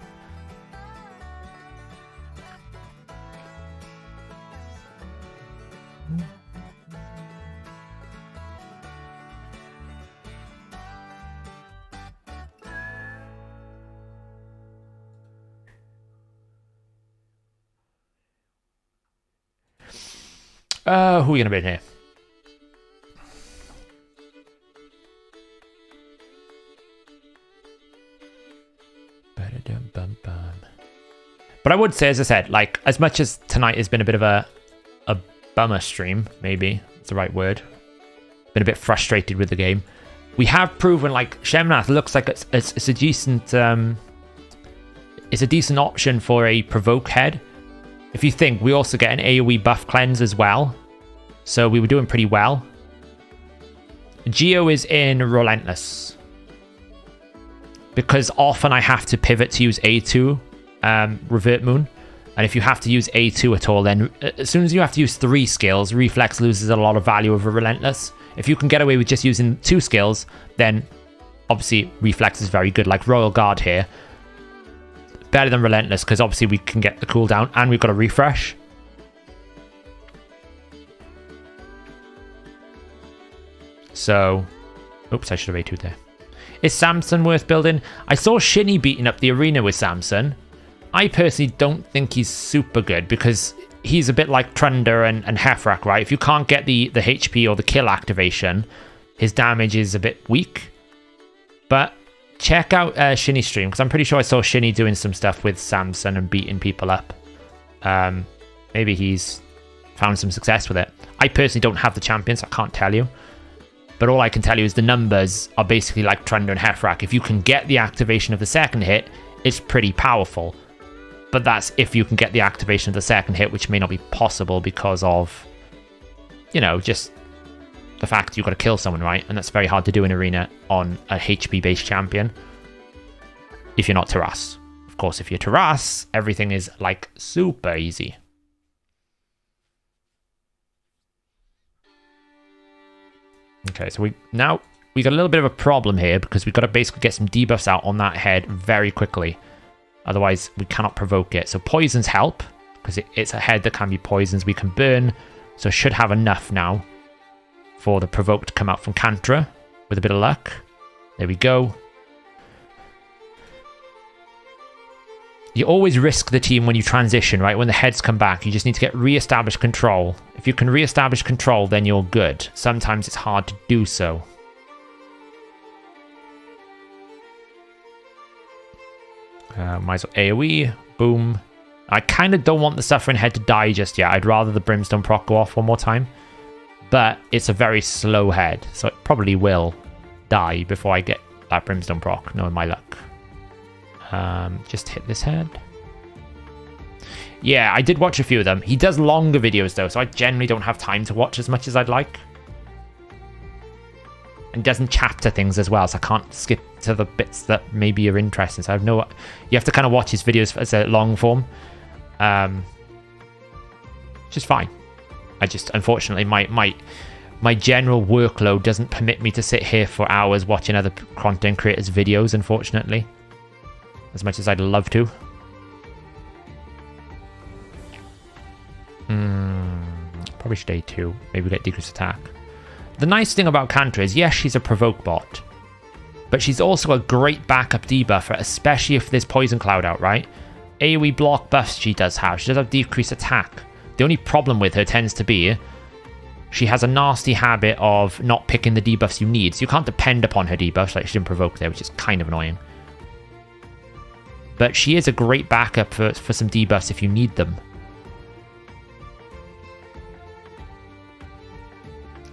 Who are we going to be in here? But I would say, as I said, like, as much as tonight has been a bit of a bummer stream, maybe it's the right word. Been a bit frustrated with the game. We have proven, like, Shemnath looks like it's a decent option for a provoke head. If you think, we also get an AoE buff cleanse as well. So we were doing pretty well. Geo is in Relentless. Because often I have to pivot to use A2, Revert Moon. And if you have to use A2 at all, then as soon as you have to use 3 skills, Reflex loses a lot of value over Relentless. If you can get away with just using 2 skills, then obviously Reflex is very good. Like Royal Guard here. Better than Relentless, because obviously we can get the cooldown and we've got a refresh. So, oops, I should have A2'd there. Is Samson worth building? I saw Shinny beating up the arena with Samson. I personally don't think he's super good because he's a bit like Trunder and Hefrak, right? If you can't get the HP or the kill activation, his damage is a bit weak. But check out Shinny's stream, because I'm pretty sure I saw Shinny doing some stuff with Samson and beating people up. Maybe he's found some success with it. I personally don't have the champions, I can't tell you. But all I can tell you is the numbers are basically like Trunder and Hefrak. If you can get the activation of the second hit, it's pretty powerful. But that's if you can get the activation of the second hit, which may not be possible because of, you know, just the fact you've got to kill someone, right? And that's very hard to do in Arena on a HP-based champion. If you're not Taras. Of course, if you're Taras, everything is, like, super easy. Okay, so we got a little bit of a problem here because we've got to basically get some debuffs out on that head very quickly. Otherwise, we cannot provoke it. So poisons help because it's a head that can be poisons. We can burn, so should have enough now for the provoke to come out from Kantra with a bit of luck. There we go. You always risk the team when you transition, right? When the heads come back, you just need to get re-established control. If you can re-establish control, then you're good. Sometimes it's hard to do so. Might as well AoE. Boom. I kind of don't want the Suffering Head to die just yet. I'd rather the Brimstone proc go off one more time. But it's a very slow head, so it probably will die before I get that Brimstone proc, knowing my luck. Just hit this head. Yeah, I did watch a few of them. He does longer videos though, so I generally don't have time to watch as much as I'd like. And doesn't chapter things as well, so I can't skip to the bits that maybe are interesting. So I have no... You have to kind of watch his videos as a long form. Which is fine. I just, unfortunately, my general workload doesn't permit me to sit here for hours watching other content creators' videos, unfortunately. As much as I'd love to. Probably should A2. Maybe we get decreased attack. The nice thing about Kantra is, yes, she's a provoke bot. But she's also a great backup debuffer, especially if there's Poison Cloud out, right? AoE block buffs she does have. She does have decreased attack. The only problem with her tends to be she has a nasty habit of not picking the debuffs you need. So you can't depend upon her debuffs, like she didn't provoke there, which is kind of annoying. But she is a great backup for some debuffs if you need them.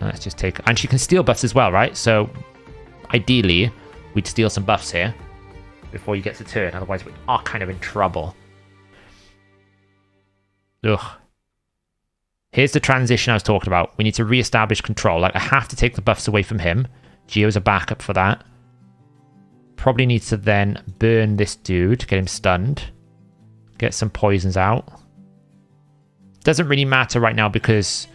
Let's just take... And she can steal buffs as well, right? So, ideally, we'd steal some buffs here before you get to turn. Otherwise, we are kind of in trouble. Ugh. Here's the transition I was talking about. We need to re-establish control. Like, I have to take the buffs away from him. Geo's a backup for that. Probably needs to then burn this dude, get him stunned. Get some poisons out. Doesn't really matter right now because...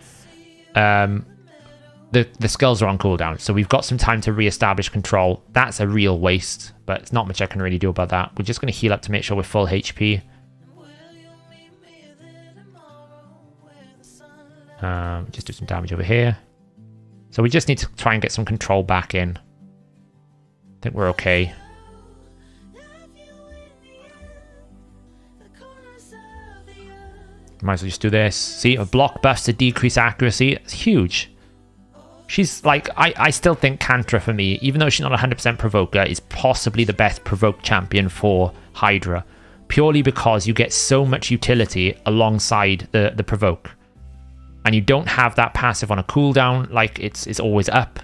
The skulls are on cooldown, so we've got some time to re-establish control. That's a real waste, but it's not much I can really do about that. We're just going to heal up to make sure we're full HP. Just do some damage over here. So we just need to try and get some control back in. I think we're okay. Might as well just do this. See, a block buffs to decrease accuracy. It's huge. She's like, I still think Kantra for me, even though she's not 100% Provoker, is possibly the best Provoke champion for Hydra. Purely because you get so much utility alongside the Provoke. And you don't have that passive on a cooldown, like it's always up.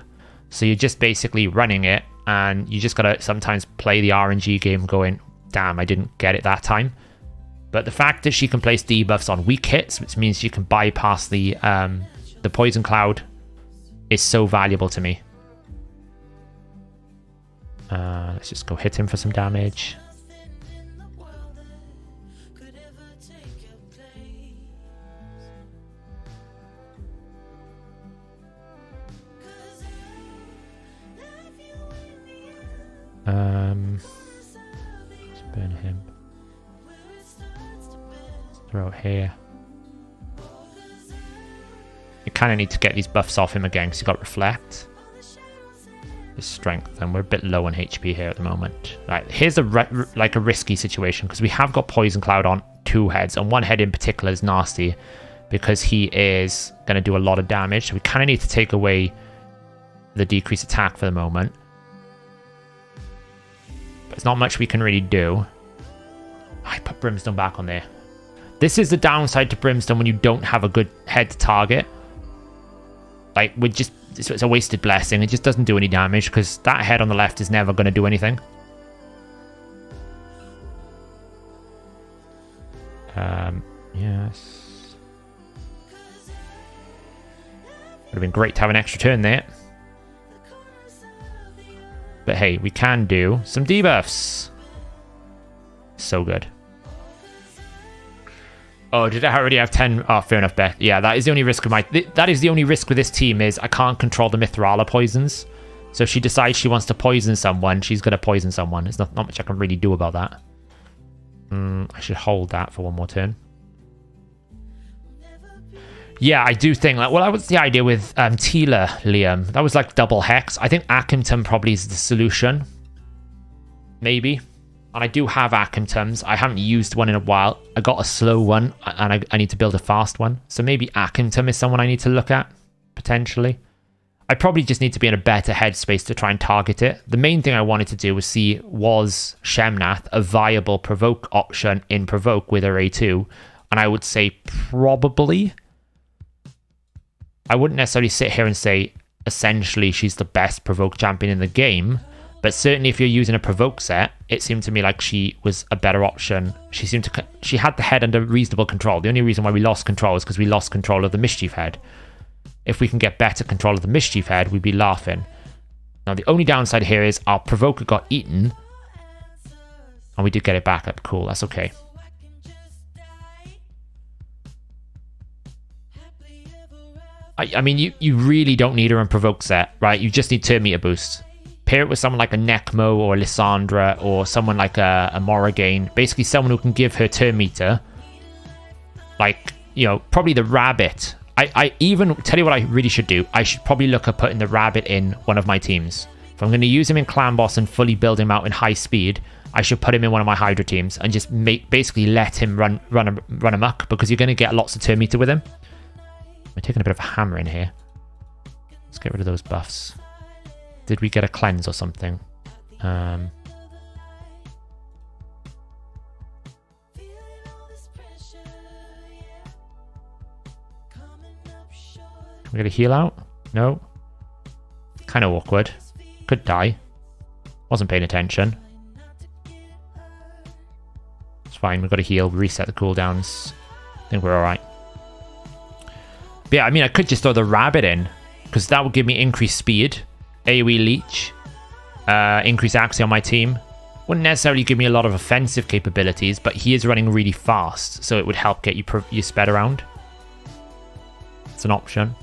So you're just basically running it, and you just gotta sometimes play the RNG game going, damn, I didn't get it that time. But the fact that she can place debuffs on weak hits, which means she can bypass the Poison Cloud, is so valuable to me. Let's just go hit him for some damage. Let's burn him. Throw it here. You kind of need to get these buffs off him again because you've got Reflect. his strength, and we're a bit low on HP here at the moment. Right, here's a risky situation because we have got Poison Cloud on 2 heads, and 1 head in particular is nasty because he is going to do a lot of damage. So we kind of need to take away the decreased attack for the moment. But there's not much we can really do. I put Brimstone back on there. This is the downside to Brimstone when you don't have a good head to target. Like, it's a wasted blessing. It just doesn't do any damage because that head on the left is never going to do anything. Yes. Would have been great to have an extra turn there. But hey, we can do some debuffs. So good. Oh, did I already have 10? Oh, fair enough, Beth. Yeah, that is the only risk of that is the only risk with this team is I can't control the Mithrala poisons. So if she decides she wants to poison someone, she's going to poison someone. There's not much I can really do about that. I should hold that for one more turn. Yeah, I do think, like, well, that was the idea with Tila, Liam. That was like double hex. I think Akimton probably is the solution. Maybe. And I do have Akimtons. I haven't used one in a while. I got a slow one, and I need to build a fast one. So maybe Akimton is someone I need to look at, potentially. I probably just need to be in a better headspace to try and target it. The main thing I wanted to do was see, was Shemnath a viable provoke option in provoke with her A2? And I would say probably. I wouldn't necessarily sit here and say, essentially, she's the best provoke champion in the game. But certainly if you're using a provoke set, it seemed to me like she was a better option. She had the head under reasonable control. The only reason why we lost control is because we lost control of the Mischief head. If we can get better control of the Mischief head, we'd be laughing. Now, the only downside here is our Provoker got eaten. And we did get it back up. Cool, that's okay. I mean, you really don't need her in Provoke set, right? You just need turn meter boost. Pair it with someone like a Necmo or a Lysandra or someone like a Morrigan. Basically, someone who can give her turn meter. Like, you know, probably the Rabbit. I even tell you what I really should do. I should probably look at putting the Rabbit in one of my teams. If I'm going to use him in Clan Boss and fully build him out in high speed, I should put him in one of my Hydra teams and just basically let him run amok, because you're going to get lots of turn meter with him. We're taking a bit of a hammer in here. Let's get rid of those buffs. Did we get a cleanse or something? Can we get a heal out? No. Kind of awkward. Could die. Wasn't paying attention. It's fine. We've got to heal. Reset the cooldowns. I think we're alright. But yeah, I mean, I could just throw the Rabbit in, because that would give me increased speed, AoE leech, increased accuracy on my team. Wouldn't necessarily give me a lot of offensive capabilities, but he is running really fast, so it would help get you sped around. It's an option.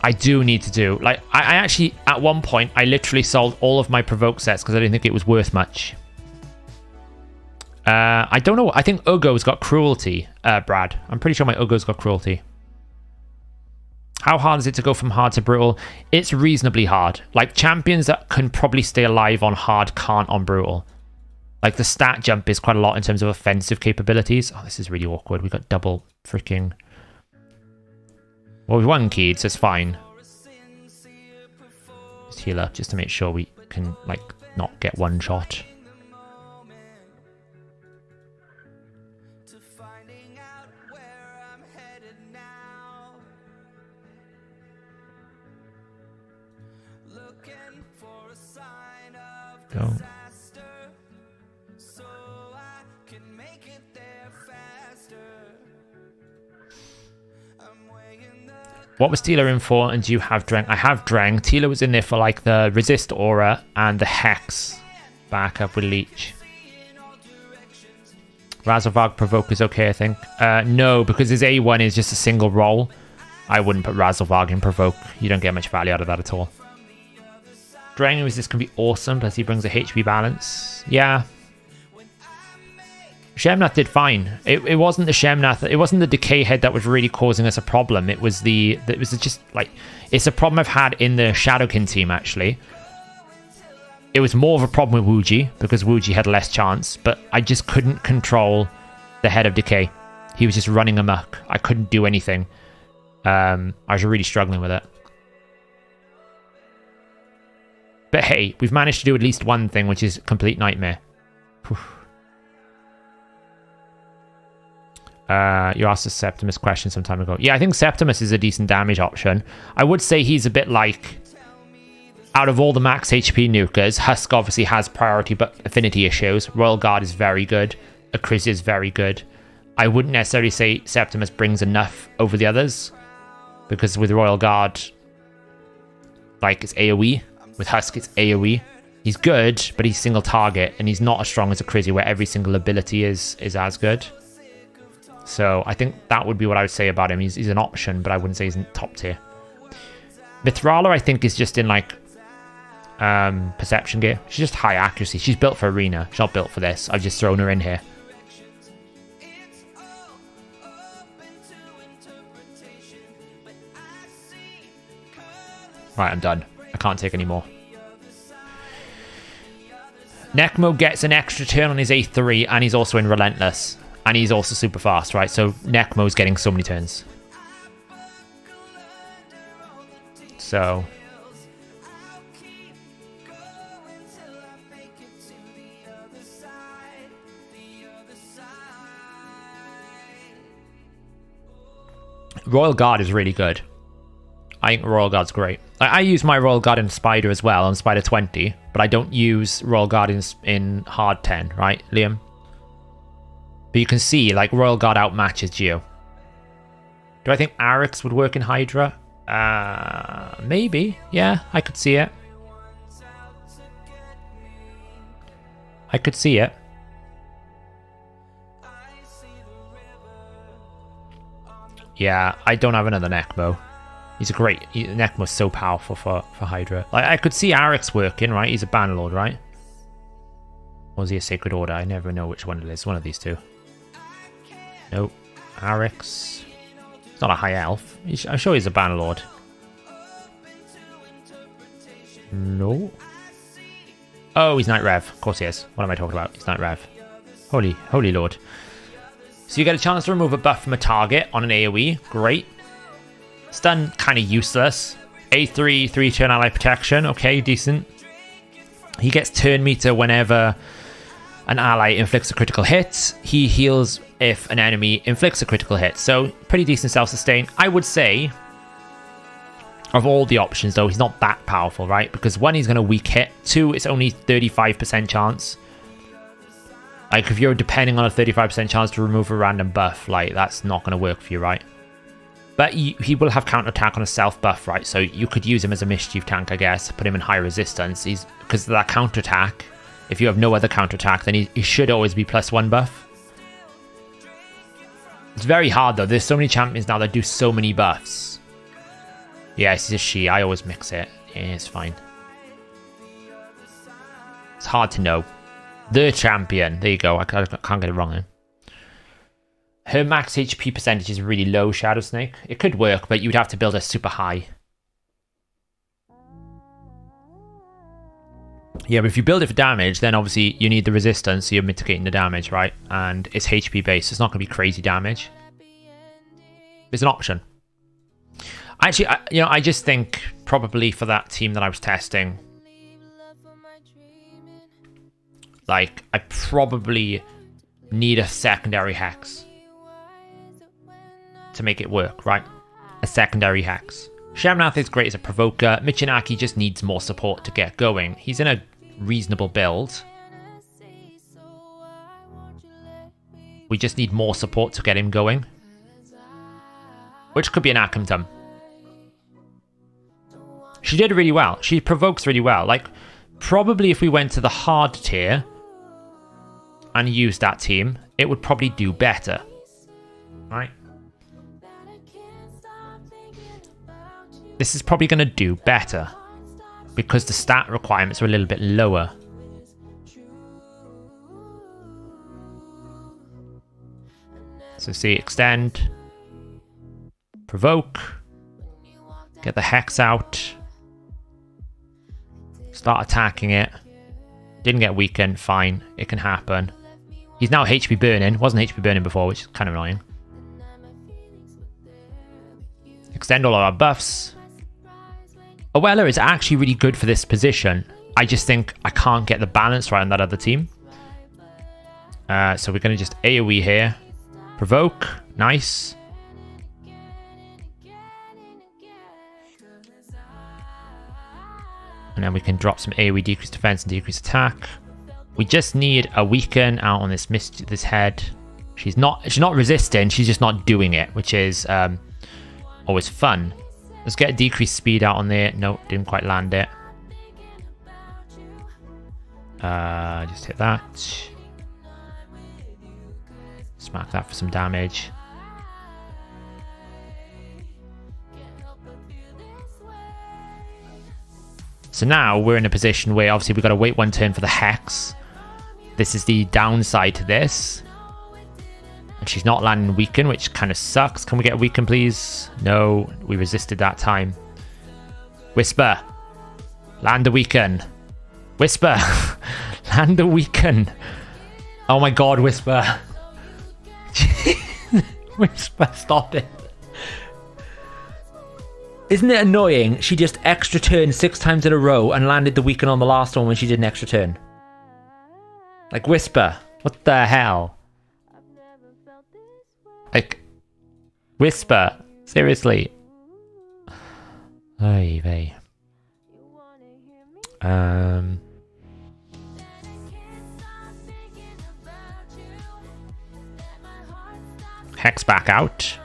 I do need to do, like, I actually, at one point, I literally sold all of my Provoke sets because I didn't think it was worth much. I don't know. I think Ugo's got Cruelty, Brad. I'm pretty sure my Ugo's got Cruelty. How hard is it to go from hard to brutal? It's reasonably hard. Like, champions that can probably stay alive on hard can't on brutal. Like, the stat jump is quite a lot in terms of offensive capabilities. Oh, this is really awkward. We got double freaking... Well, we won keyed, so it's fine. Just heal up, just to make sure we can, like, not get one shot. Go. What was Tila in for, and do you have Drang? I have Drang. Tila was in there for like the Resist Aura and the Hex backup with Leech. Razzlevarg Provoke is okay, I think. No, because his A1 is just a single roll. I wouldn't put Razzlevarg in Provoke. You don't get much value out of that at all. Drang Resist can be awesome, plus he brings a HP balance. Yeah. Shemnath did fine. It wasn't the Shemnath. It wasn't the decay head that was really causing us a problem. It was just like, it's a problem I've had in the Shadowkin team actually. It was more of a problem with Wuji because Wuji had less chance, but I just couldn't control the head of decay. He was just running amok. I couldn't do anything. I was really struggling with it. But hey, we've managed to do at least one thing, which is complete nightmare. Whew. You asked a Septimus question some time ago. Yeah, I think Septimus is a decent damage option. I would say he's a bit like, out of all the max HP nukers, Husk obviously has priority but affinity issues. Royal Guard is very good. Acrisia is very good. I wouldn't necessarily say Septimus brings enough over the others, because with Royal Guard, like, it's AoE. With Husk, it's AoE. He's good, but he's single target, and he's not as strong as Acrisia, where every single ability is as good. So I think that would be what I would say about him. He's an option, but I wouldn't say he's in top tier. Mithrala, I think, is just in, like, perception gear. She's just high accuracy. She's built for arena. She's not built for this. I've just thrown her in here. Right, I'm done. I can't take any more. Necmo gets an extra turn on his A3, and he's also in Relentless. And he's also super fast, right? So Necmo's getting so many turns. So... Royal Guard is really good. I think Royal Guard's great. I use my Royal Guard in Spider as well, on Spider 20, but I don't use Royal Guard in Hard 10, right, Liam? But you can see, like, Royal Guard outmatches Geo. Do I think Arix would work in Hydra? Maybe. Yeah, I could see it. I could see it. Yeah, I don't have another Necmo. He's a great... Necmo's so powerful for Hydra. Like, I could see Arix working, right? He's a Bannerlord, right? Or is he a Sacred Order? I never know which one it is. One of these two. Nope. Arix. He's not a High Elf. I'm sure he's a Bannerlord. No. Oh, he's Knight Rev. Of course he is. What am I talking about? He's Knight Rev. Holy Lord. So you get a chance to remove a buff from a target on an AoE. Great. Stun, kind of useless. A3, 3-turn ally protection. Okay, decent. He gets turn meter whenever an ally inflicts a critical hit. He heals if an enemy inflicts a critical hit. So, pretty decent self-sustain. I would say, of all the options though, he's not that powerful, right? Because one, he's going to weak hit. Two, it's only 35% chance. Like, if you're depending on a 35% chance to remove a random buff, like, that's not going to work for you, right? But he will have counterattack on a self buff, right? So you could use him as a mischief tank, I guess. Put him in high resistance. Because of that counterattack, if you have no other counterattack, then he should always be +1 buff. It's very hard, though. There's so many champions now that do so many buffs. Yes, he's a she. I always mix it. Yeah, it's fine. It's hard to know. The champion. There you go. I can't get it wrong then. Her max HP percentage is really low, Shadow Snake. It could work, but you'd have to build her super high. Yeah, but if you build it for damage, then obviously you need the resistance, so you're mitigating the damage, right? And it's HP based, so it's not going to be crazy damage. It's an option. Actually, I just think probably for that team that I was testing, like, I probably need a secondary hex to make it work, right? A secondary hex. Shemnath is great as a provoker. Michinaki just needs more support to get going. He's in a reasonable build. We just need more support to get him going. Which could be an Akhenaten. She did really well. She provokes really well. Like, probably if we went to the hard tier and used that team, it would probably do better. Right? This is probably going to do better because the stat requirements are a little bit lower. So see, extend, provoke, get the hex out, start attacking it. Didn't get weakened, fine, it can happen. He's now HP burning, wasn't HP burning before, which is kind of annoying. Extend all of our buffs. Oella is actually really good for this position. I just think I can't get the balance right on that other team. So we're going to just AoE here. Provoke. Nice. And then we can drop some AoE, decrease defense and decrease attack. We just need a weaken out on this head. She's not resisting, she's just not doing it, which is always fun. Let's get a decreased speed out on there. No, didn't quite land it. Just hit that. Smack that for some damage. So now we're in a position where obviously we've got to wait one turn for the hex. This is the downside to this. And she's not landing weaken, which kind of sucks. Can we get a weaken, please? No, we resisted that time. Whisper. Land the weaken. Whisper. Land the weaken. Oh my god, Whisper. Whisper, stop it. Isn't it annoying? She just extra turned 6 times in a row and landed the weaken on the last one when she did an extra turn. Like, Whisper. What the hell? Like, Whisper. Seriously. Oy vey. Hex back out.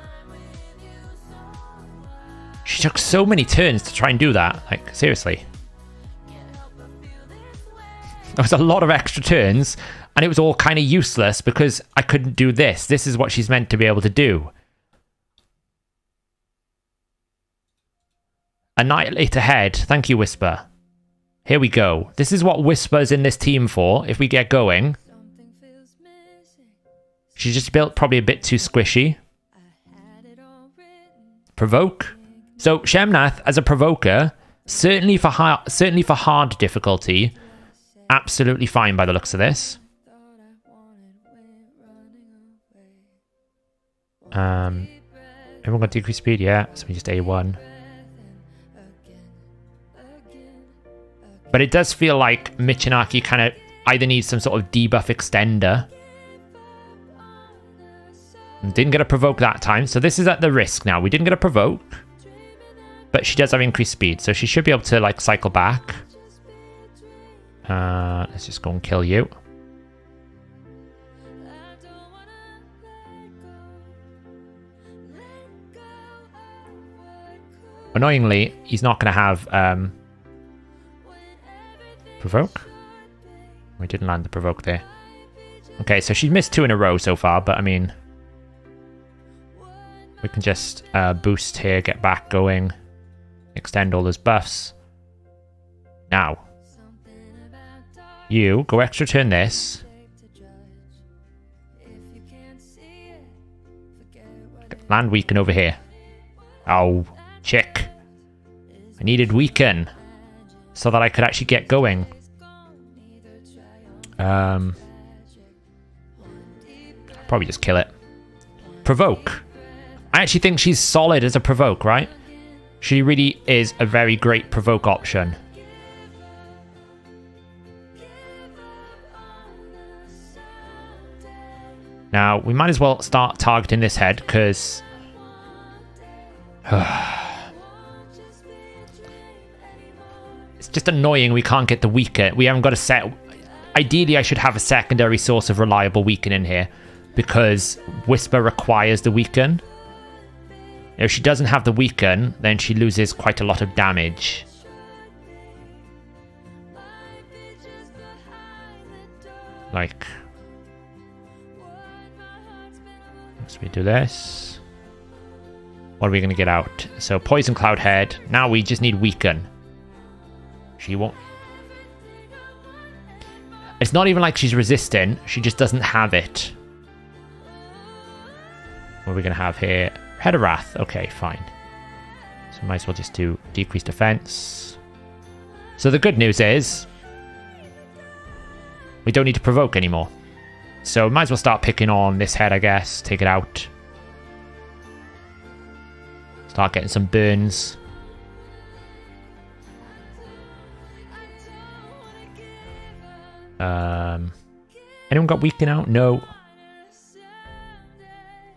She took so many turns to try and do that. Like, seriously. There was a lot of extra turns, and it was all kind of useless because I couldn't do this. This is what she's meant to be able to do. Annihilate ahead. Thank you, Whisper. Here we go. This is what Whisper's in this team for, if we get going. She's just built probably a bit too squishy. Provoke. So Shemnath as a provoker, certainly for hard difficulty, absolutely fine by the looks of this. Everyone got decreased speed, yeah. So we just A1. But it does feel like Michinaki kind of either needs some sort of debuff extender. Didn't get a provoke that time, so this is at the risk now. We didn't get a provoke, but she does have increased speed, so she should be able to like cycle back. Let's just go and kill you. Annoyingly, he's not going to have provoke. We didn't land the provoke there. Okay, so she's missed 2 in a row so far, but I mean, we can just boost here, get back going, extend all those buffs. Now, you go extra turn this. Land weaken over here. Oh, chick. I needed weaken so that I could actually get going. Probably just kill it. Provoke. I actually think she's solid as a provoke, right? She really is a very great provoke option. Now, we might as well start targeting this head, because it's just annoying we can't get the weaken. We haven't got a set. Ideally, I should have a secondary source of reliable weaken in here, because Whisper requires the weaken. If she doesn't have the weaken, then she loses quite a lot of damage. Like, so we do this. What are we going to get out? So Poison Cloud Head. Now we just need weaken. She won't. It's not even like she's resisting. She just doesn't have it. What are we going to have here? Head of Wrath. Okay, fine. So might as well just do decreased defense. So the good news is we don't need to provoke anymore. So might as well start picking on this head, I guess. Take it out. Start getting some burns. Anyone got weaken out? No.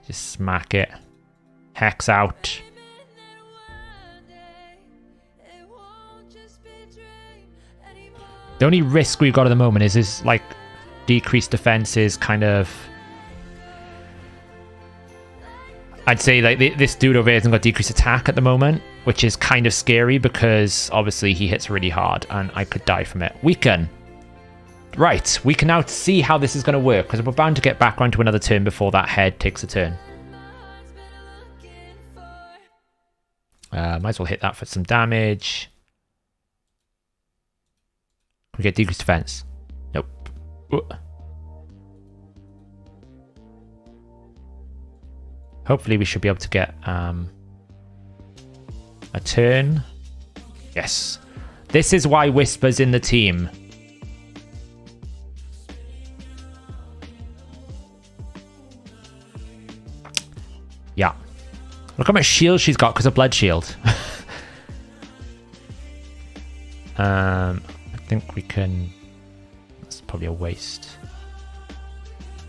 Just smack it. Hex out. The only risk we've got at the moment is like decreased defenses, kind of. I'd say like this dude over here hasn't got decreased attack at the moment, which is kind of scary because obviously he hits really hard and I could die from it. Weaken. Right, we can now see how this is going to work because we're bound to get back onto another turn before that head takes a turn. Might as well hit that for some damage. We get decreased defense. Nope. Ooh. Hopefully we should be able to get a turn. Yes. This is why Whisper's in the team. Yeah. Look how much shield she's got because of Blood Shield. I think we can... That's probably a waste.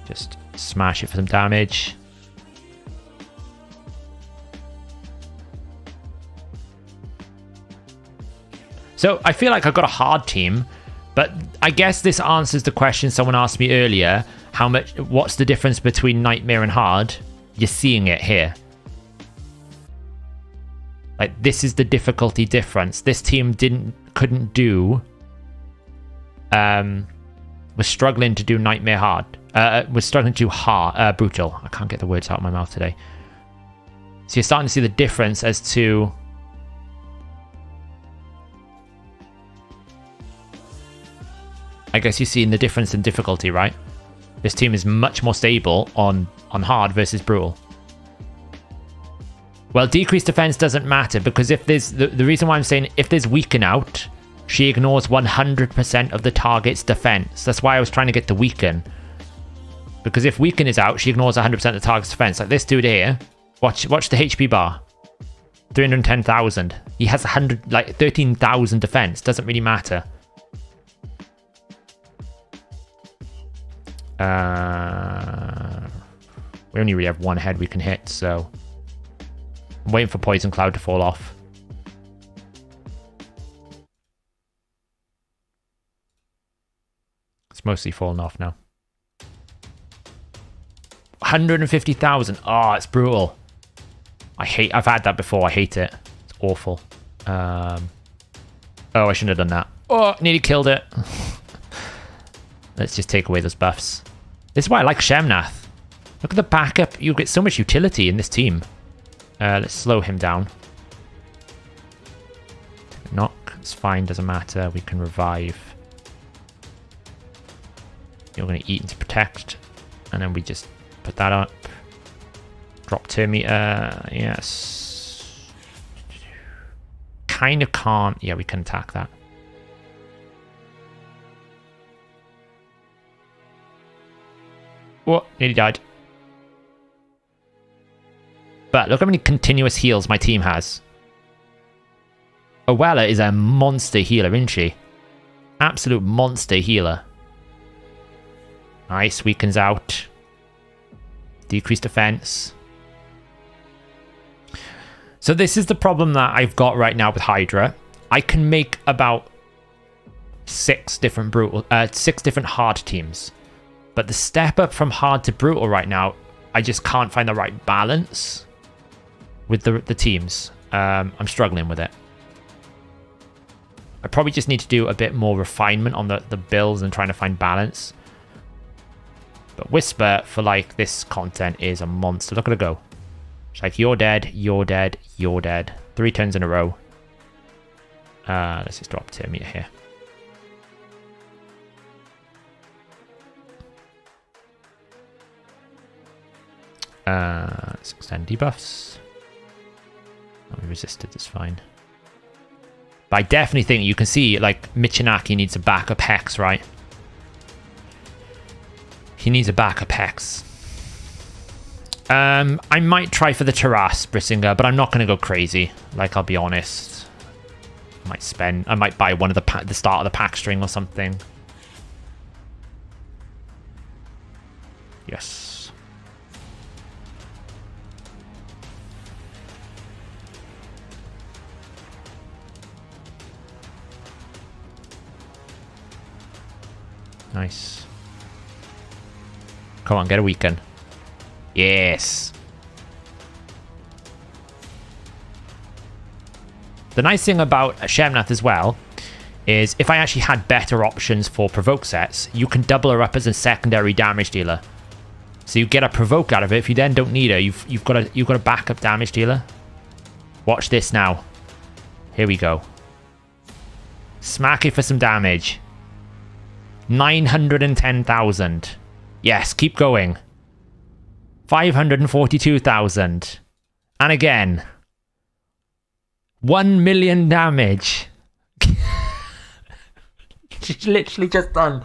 Just smash it for some damage. So I feel like I've got a hard team, but I guess this answers the question someone asked me earlier. What's the difference between Nightmare and hard? You're seeing it here. Like, this is the difficulty difference. This team couldn't do... was struggling to do Nightmare hard. Was struggling to do hard, brutal. I can't get the words out of my mouth today. So you're starting to see the difference as to... I guess you're seeing the difference in difficulty, right? This team is much more stable on hard versus brutal. Well, decreased defense doesn't matter because if there's... The reason why I'm saying if there's weaken out, she ignores 100% of the target's defense. That's why I was trying to get the weaken. Because if weaken is out, she ignores 100% of the target's defense. Like this dude here. Watch the HP bar. 310,000. He has 13,000 defense. Doesn't really matter. We only really have one head we can hit, so I'm waiting for Poison Cloud to fall off. It's mostly fallen off now. 150,000. Oh, it's brutal. I've had that before. I hate it. It's awful. Oh, I shouldn't have done that. Oh, nearly killed it. Let's just take away those buffs. This is why I like Shemnath. Look at the backup. You get so much utility in this team. Let's slow him down. Knock. It's fine. Doesn't matter. We can revive. You're going to eat into protect. And then we just put that up. Drop turn meter. Yes. Kind of can't. Yeah, we can attack that. What? Nearly died. But look how many continuous heals my team has. Owella is a monster healer, isn't she? Absolute monster healer. Nice, weakens out. Decreased defense. So this is the problem that I've got right now with Hydra. I can make about 6 different hard teams. But the step up from hard to brutal right now, I just can't find the right balance with the teams. I'm struggling with it. I probably just need to do a bit more refinement on the builds and trying to find balance. But Whisper, for like this content, is a monster. Look at her go. She's like, you're dead, you're dead, you're dead. 3 turns in a row. Let's just drop turn meter here. Let's extend debuffs. Oh, we resisted, that's fine. But I definitely think you can see, like, Michinaki needs a backup Hex, right? He needs a backup Hex. I might try for the Taras Brissinger, but I'm not going to go crazy. Like, I'll be honest. I might buy one of the start of the pack string or something. Yes. Nice. Come on, get a weaken. Yes. The nice thing about Shemnath as well is if I actually had better options for provoke sets, you can double her up as a secondary damage dealer. So you get a provoke out of it. If you then don't need her, you've got a backup damage dealer. Watch this now. Here we go. Smack it for some damage. 910,000. Yes, keep going. 542,000. And again. 1 million damage. She's literally just done,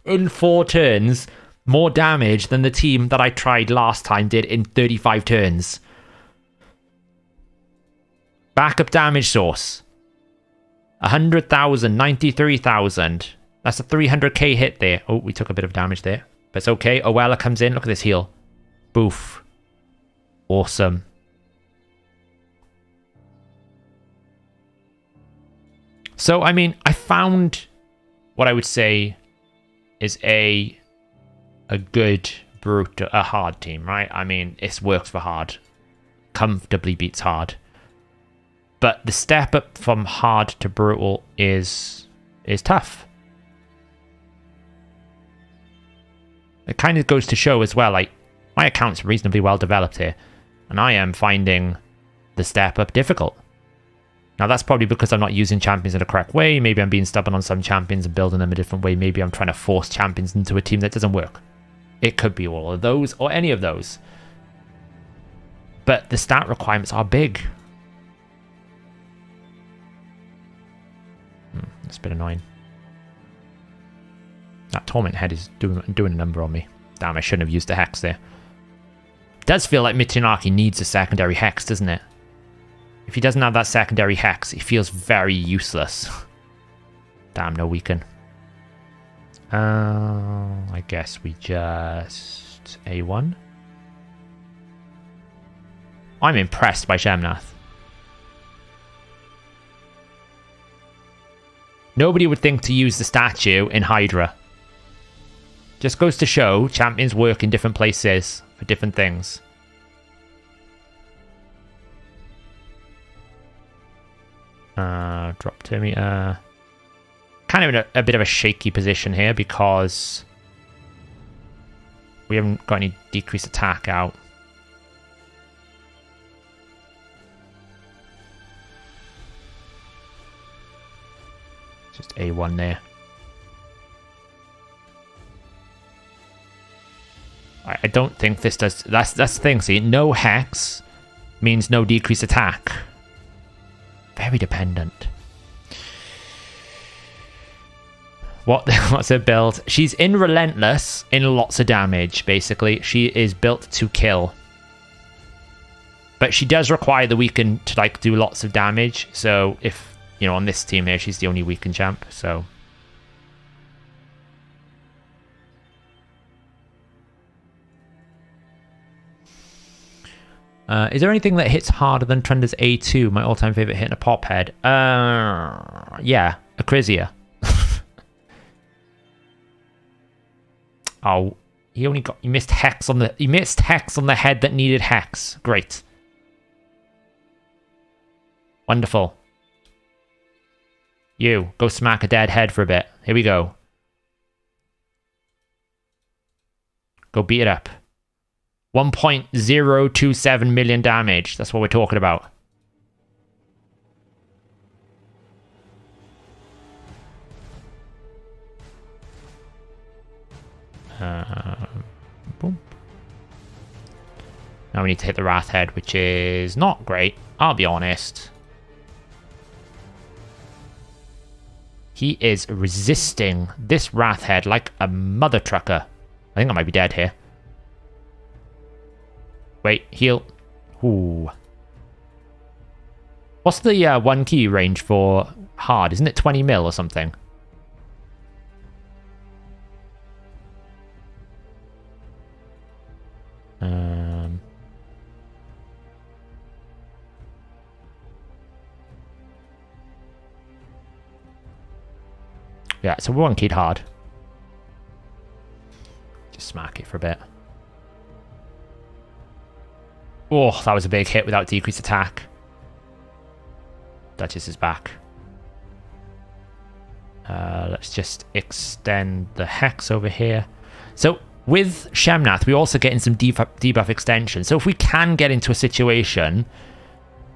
in 4 turns, more damage than the team that I tried last time did in 35 turns. Backup damage source. 100,000, 93,000. That's a 300k hit there. Oh, we took a bit of damage there. But it's okay. Owella comes in. Look at this heal. Boof. Awesome. So, I mean, I found what I would say is a good brute, a hard team, right? I mean, it's works for hard. Comfortably beats hard. But the step up from hard to brutal is tough. It kind of goes to show as well, like, my account's reasonably well developed here, and I am finding the step up difficult. Now, that's probably because I'm not using champions in the correct way. Maybe I'm being stubborn on some champions and building them a different way. Maybe I'm trying to force champions into a team that doesn't work. It could be all of those or any of those. But the stat requirements are big. That's a bit annoying. That Torment Head is doing a number on me. Damn, I shouldn't have used the Hex there. It does feel like Michinaki needs a secondary Hex, doesn't it? If he doesn't have that secondary Hex, he feels very useless. Damn, no weaken. I guess we just A1. I'm impressed by Shemnath. Nobody would think to use the statue in Hydra. Just goes to show champions work in different places for different things. Drop to me. Kind of in a bit of a shaky position here because we haven't got any decreased attack out. Just A1 there. I don't think this does. That's the thing. See, no Hex means no decreased attack. Very dependent. What's her build? She's in Relentless in lots of damage, basically. She is built to kill. But she does require the weaken to like do lots of damage. So if, you know, on this team here, she's the only weaken champ, so. Is there anything that hits harder than Trender's A2? My all-time favorite hit in a pop head. Yeah, Acrisia. Oh, he missed Hex on the head that needed Hex. Great. Wonderful. You, go smack a dead head for a bit. Here we go. Go beat it up. 1.027 million damage. That's what we're talking about. Boom. we need to hit the Wrath Head, which is not great. I'll be honest. He is resisting this Wrath Head like a mother trucker. I think I might be dead here. Wait, heal. Ooh. What's the 1 key range for hard? Isn't it 20 mil or something? Yeah, so we're 1 keyed hard. Just smack it for a bit. Oh, that was a big hit without decreased attack. Duchess is back. Let's just extend the Hex over here. So with Shemnath, we're also getting some debuff extension. So if we can get into a situation...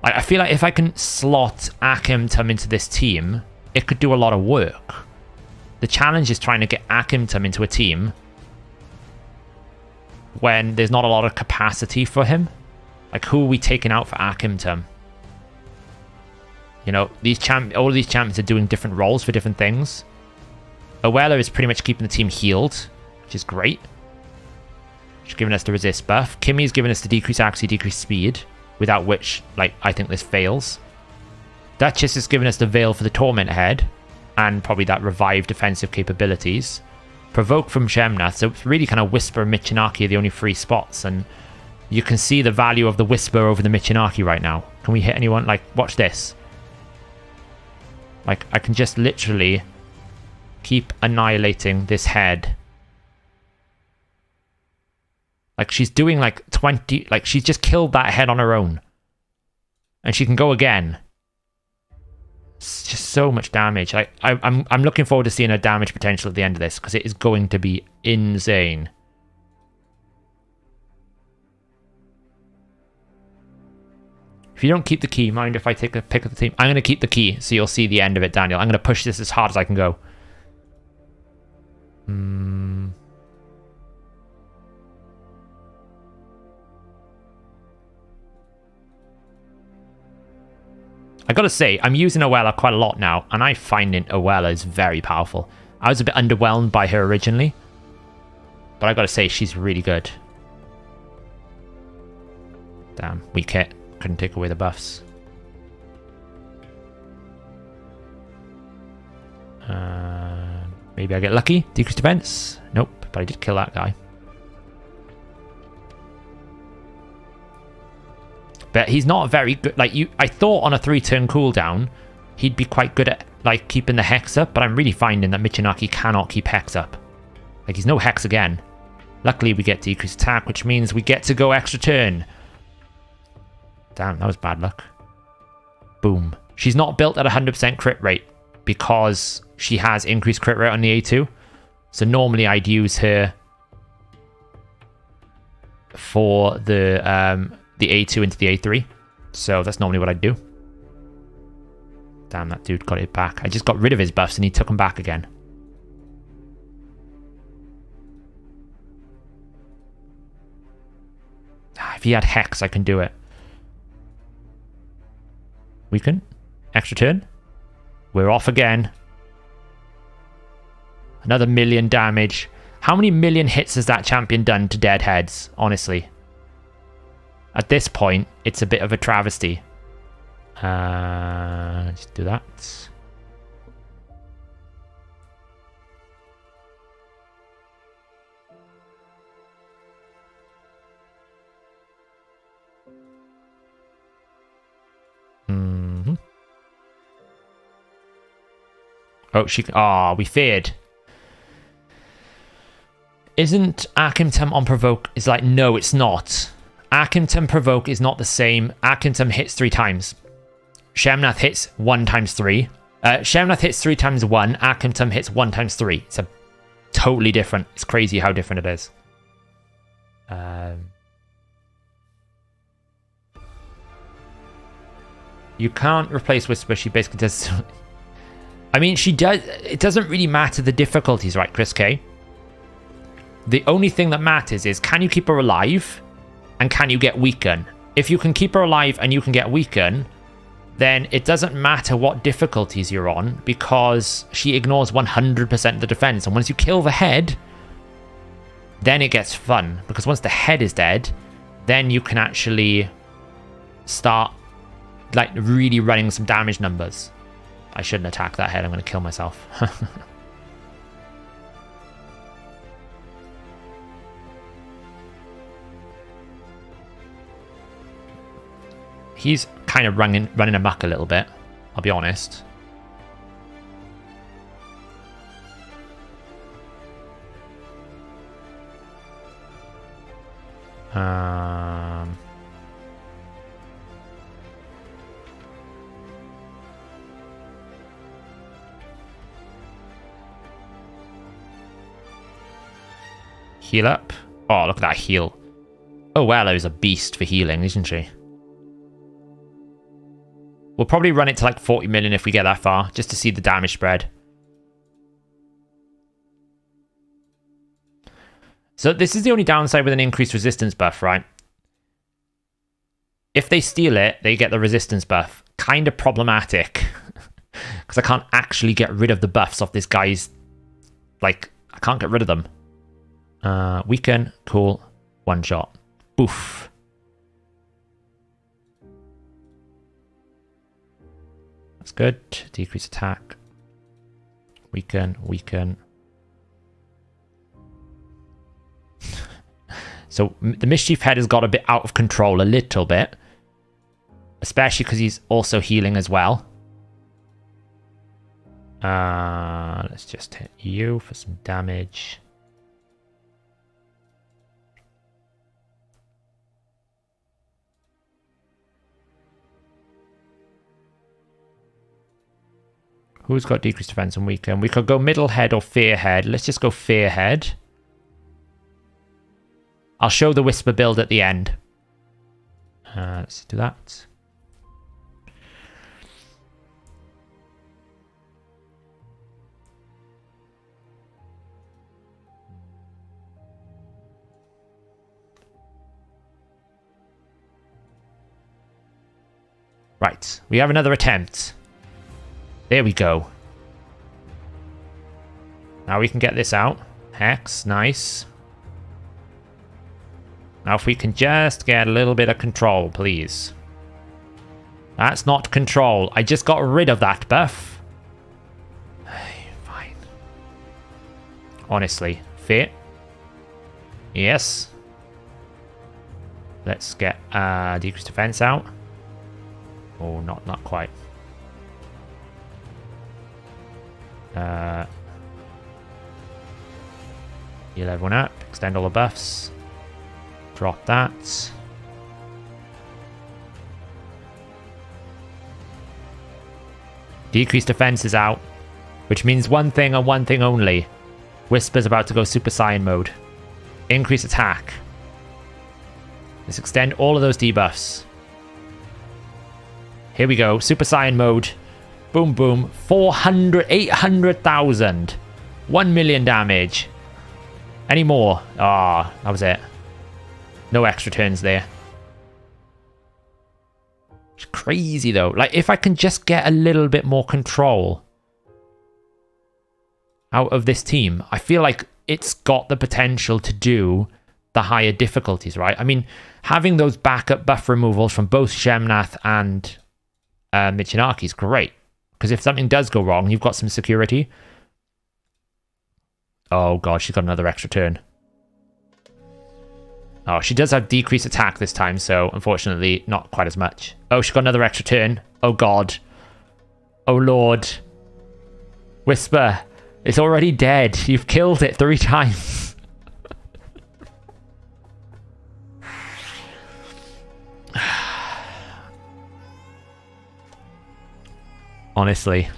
I feel like if I can slot Akimtum into this team, it could do a lot of work. The challenge is trying to get Akimtum into a team when there's not a lot of capacity for him. Like, who are we taking out for Akimtum? You know, all of these champions are doing different roles for different things. Owella is pretty much keeping the team healed, which is great. She's giving us the resist buff. Kimmy's giving us the decrease accuracy, decrease speed, without which, like, I think this fails. Duchess is giving us the veil for the Torment Head, and probably that revived defensive capabilities. Provoke from Shemnath, so it's really kind of Whisper and Michinaki are the only 3 spots, and you can see the value of the Whisper over the Michinaki right now. Can we hit anyone? Like, watch this. Like, I can just literally keep annihilating this head. Like, she's doing like 20... Like, she's just killed that head on her own. And she can go again. It's just so much damage. Like, I'm looking forward to seeing her damage potential at the end of this, because it is going to be insane. If you don't keep the key, mind if I take a pick of the team? I'm going to keep the key, so you'll see the end of it, Daniel. I'm going to push this as hard as I can go. I gotta say, I'm using Owella quite a lot now, and I find Owella is very powerful. I was a bit underwhelmed by her originally, but I gotta say, she's really good. Damn, weak hit. Couldn't take away the buffs. Maybe I get lucky. Decreased defense. Nope, but I did kill that guy. But he's not very good. Like, I thought on a 3-turn cooldown, he'd be quite good at, like, keeping the Hex up, but I'm really finding that Michinaki cannot keep Hex up. Like, he's no Hex again. Luckily, we get decreased attack, which means we get to go extra turn. Damn, that was bad luck. Boom. She's not built at 100% crit rate because she has increased crit rate on the A2. So normally I'd use her for the A2 into the A3. So that's normally what I'd do. Damn, that dude got it back. I just got rid of his buffs and he took them back again. If he had Hex, I can do it. Weaken. Extra turn. We're off again. Another 1,000,000 damage. How many million hits has that champion done to dead heads, honestly? At this point, it's a bit of a travesty. Let's do that. Oh, we feared. Isn't Akimtum on Provoke? It's like, no, it's not. Akimtum Provoke is not the same. Akimtum hits 3 times. Shemnath hits 1 times 3. Shemnath hits 3 times 1. Akimtum hits 1 times 3. It's a totally different. It's crazy how different it is. You can't replace Whisper. She basically does... I mean, she does... It doesn't really matter the difficulties, right, Chris K? The only thing that matters is, can you keep her alive? And can you get weaken? If you can keep her alive and you can get weaken, then it doesn't matter what difficulties you're on because she ignores 100% of the defense. And once you kill the head, then it gets fun. Because once the head is dead, then you can actually start like really running some damage numbers. I shouldn't attack that head. I'm going to kill myself. He's kind of running amok a little bit, I'll be honest. Heal up. Oh, look at that heal. Oh, well, is a beast for healing, isn't she? We'll probably run it to like 40 million if we get that far, just to see the damage spread. So this is the only downside with an increased resistance buff, right? If they steal it, they get the resistance buff. Kind of problematic. Because I can't actually get rid of the buffs off this guy's... Like, I can't get rid of them. Weaken, cool. One shot. Boof. That's good. Decrease attack. Weaken, weaken. So the Mischief Head has got a bit out of control a little bit. Especially because he's also healing as well. Let's just hit you for some damage. Who's got decreased defense and weaken? We could go middle head or fear head. Let's just go fear head. I'll show the whisper build at the end. Let's do that. Right, we have another attempt. There we go. Now we can get this out. Hex, nice. Now if we can just get a little bit of control, please. That's not control. I just got rid of that buff. Fine. Honestly. Fit. Yes. Let's get decreased defense out. Oh, not quite. Heal everyone up. Extend all the buffs. Drop that. Decreased defense is out, which means one thing and one thing only. Whisper's about to go Super Saiyan mode. Increase attack. Let's extend all of those debuffs. Here we go. Super Saiyan mode. Boom, boom. 800,000. 1 million damage. Any more? Ah, that was it. No extra turns there. It's crazy, though. Like, if I can just get a little bit more control out of this team, I feel like it's got the potential to do the higher difficulties, right? I mean, having those backup buff removals from both Shemnath and Michinaki is great. Because if something does go wrong, you've got some security. Oh, God, she's got another extra turn. Oh, she does have decreased attack this time, so unfortunately, not quite as much. Oh, she's got another extra turn. Oh, God. Oh, Lord. Whisper, it's already dead. You've killed it 3 times. Honestly.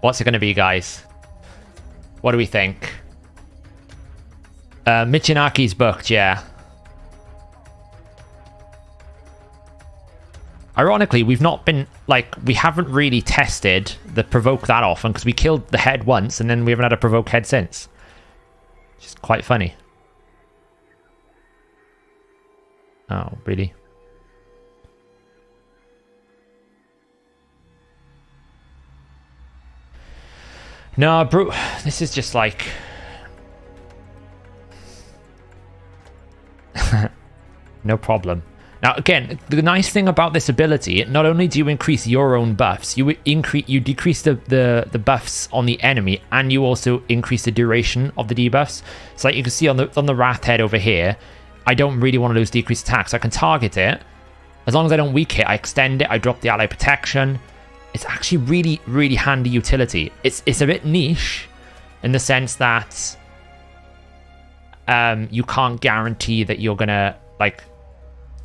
What's it going to be, guys? What do we think? Michinaki's booked, yeah. Ironically, we've not been, like, we haven't really tested the provoke that often because we killed the head once and then we haven't had a provoke head since. Which is quite funny. Oh, really? No, bro, this is just like... no problem. Now, again, the nice thing about this ability, not only do you increase your own buffs, you decrease the buffs on the enemy, and you also increase the duration of the debuffs. So like you can see on the Wrath head over here, I don't really want to lose decreased attack, so I can target it. As long as I don't weak it, I extend it, I drop the ally protection. It's actually really, really handy utility. It's a bit niche in the sense that you can't guarantee that you're gonna like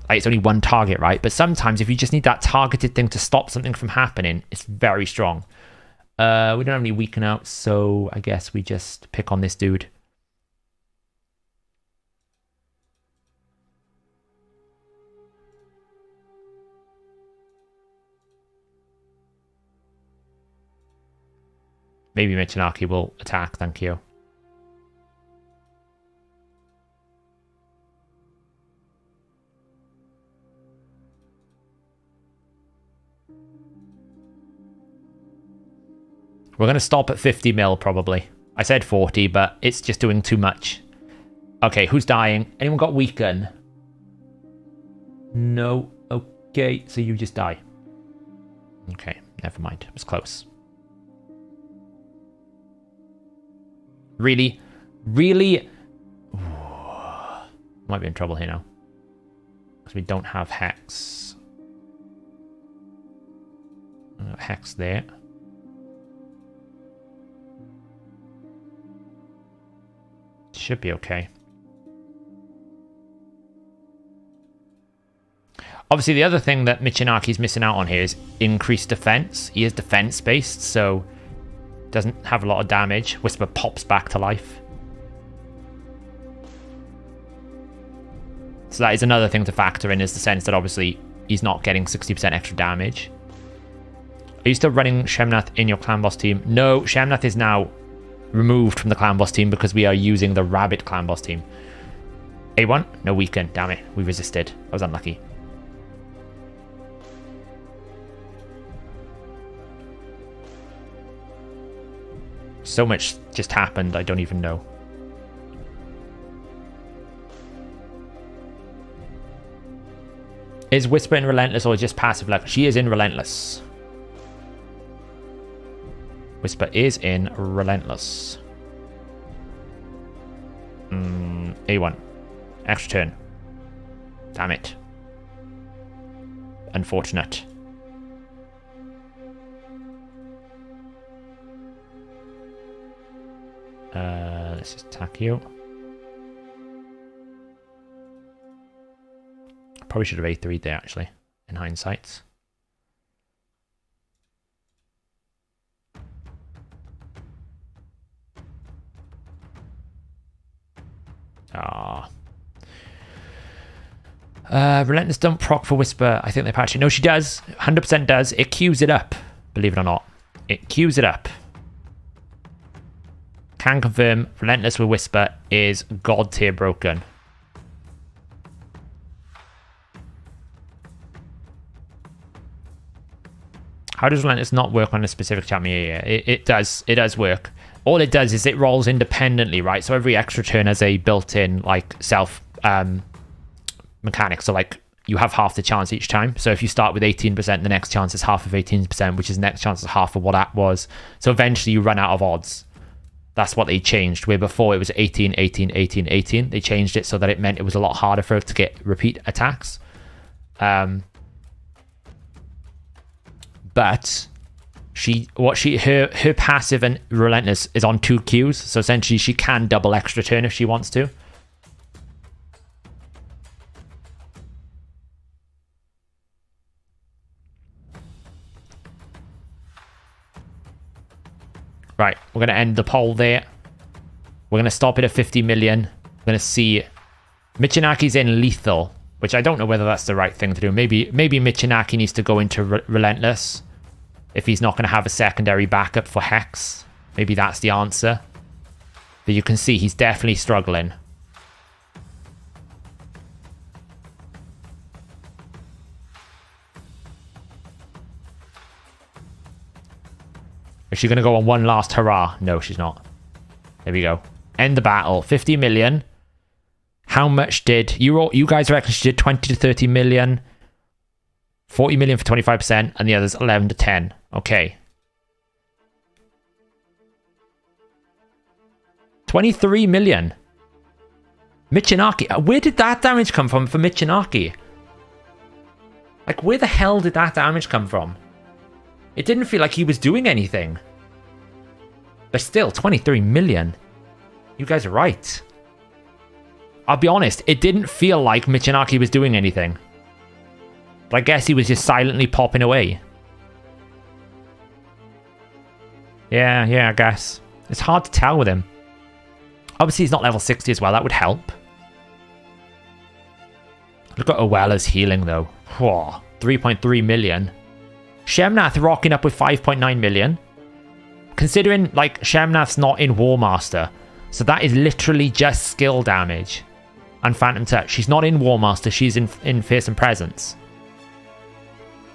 it's only one target, right? But sometimes if you just need that targeted thing to stop something from happening, it's very strong. We don't have any weaken out, so I guess we just pick on this dude. Maybe Michinaki will attack, thank you. We're going to stop at 50 mil, probably. I said 40, but it's just doing too much. Okay, who's dying? Anyone got weaken? No. Okay, so you just die. Okay, never mind. It was close. Really? Really? Ooh. Might be in trouble here now. Because we don't have Hex. Hex there. Should be okay. Obviously, the other thing that Michinaki's missing out on here is increased defense. He is defense based, so doesn't have a lot of damage. Whisper pops back to life. So that is another thing to factor in, is the sense that obviously he's not getting 60% extra damage. Are you still running Shemnath in your clan boss team? No, Shemnath is now removed from the clan boss team because we are using the rabbit clan boss team. A1? No weaken. Damn it. We resisted. I was unlucky. So much just happened, I don't even know. Is Whisper in Relentless or just passive luck? She is in Relentless. Whisper is in Relentless. A1. Extra turn. Damn it. Unfortunate. Let's just attack you. Probably should have A3'd there, actually, in hindsight. Relentless don't proc for Whisper. I think they patched it. No, she does. 100% does. It queues it up, believe it or not. It queues it up. Can confirm Relentless with Whisper is God tier broken. How does Relentless not work on a specific champion? Yeah, it does. It does work. All it does is it rolls independently, right? So every extra turn has a built-in like self mechanic. So like you have half the chance each time. So if you start with 18%, the next chance is half of 18%, which is the next chance is half of what that was. So eventually you run out of odds. That's what they changed, where before it was 18, 18, 18, 18. They changed it so that it meant it was a lot harder for it to get repeat attacks. But her passive and Relentless is on 2 Qs, so essentially she can double extra turn if she wants to. Right, we're going to end the poll there. We're going to stop it at 50 million. We're going to see Michinaki's in lethal, which I don't know whether that's the right thing to do. Maybe Michinaki needs to go into relentless if he's not going to have a secondary backup for Hex. Maybe that's the answer. But you can see he's definitely struggling. Is she going to go on one last hurrah? No, she's not. There we go. End the battle. 50 million. How much did... You guys reckon she did 20 to 30 million. 40 million for 25%. And the others 11 to 10. Okay. 23 million. Michinaki. Where did that damage come from for Michinaki? Like, where the hell did that damage come from? It didn't feel like he was doing anything. But still, 23 million. You guys are right. I'll be honest, it didn't feel like Michinaki was doing anything. But I guess he was just silently popping away. Yeah, I guess. It's hard to tell with him. Obviously, he's not level 60 as well. That would help. Look at Owella's healing, though. Whoa, 3.3 million. Shemnath rocking up with 5.9 million. Considering, like, Shemnath's not in War Master. So that is literally just skill damage. And Phantom Touch. She's not in War Master. She's in Fearsome Presence.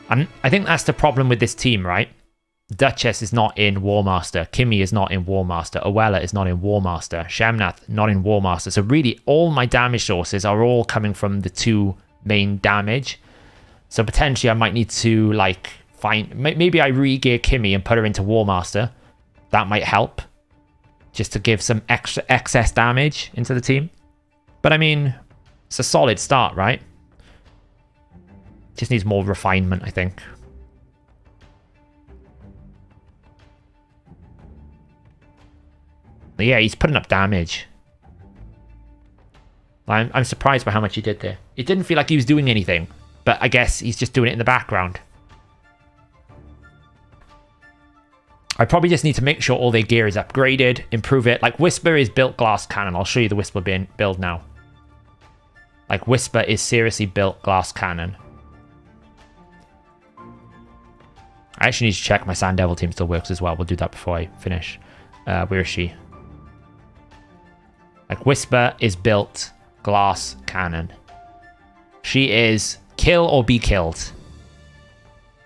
And I think that's the problem with this team, right? Duchess is not in War Master. Kimmy is not in War Master. Owella is not in War Master. Shemnath not in War Master. So really, all my damage sources are all coming from the two main damage. So potentially I might need to, like, maybe I re-gear Kimmy and put her into War Master. That might help. Just to give some extra excess damage into the team. But I mean, it's a solid start, right? Just needs more refinement, I think. But yeah, he's putting up damage. I'm surprised by how much he did there. It didn't feel like he was doing anything. But I guess he's just doing it in the background. I probably just need to make sure all their gear is upgraded, improve it. Like, Whisper is built glass cannon. I'll show you the Whisper build now. Like, Whisper is seriously built glass cannon. I actually need to check my Sand Devil team still works as well. We'll do that before I finish. Where is she? Like, Whisper is built glass cannon. She is kill or be killed.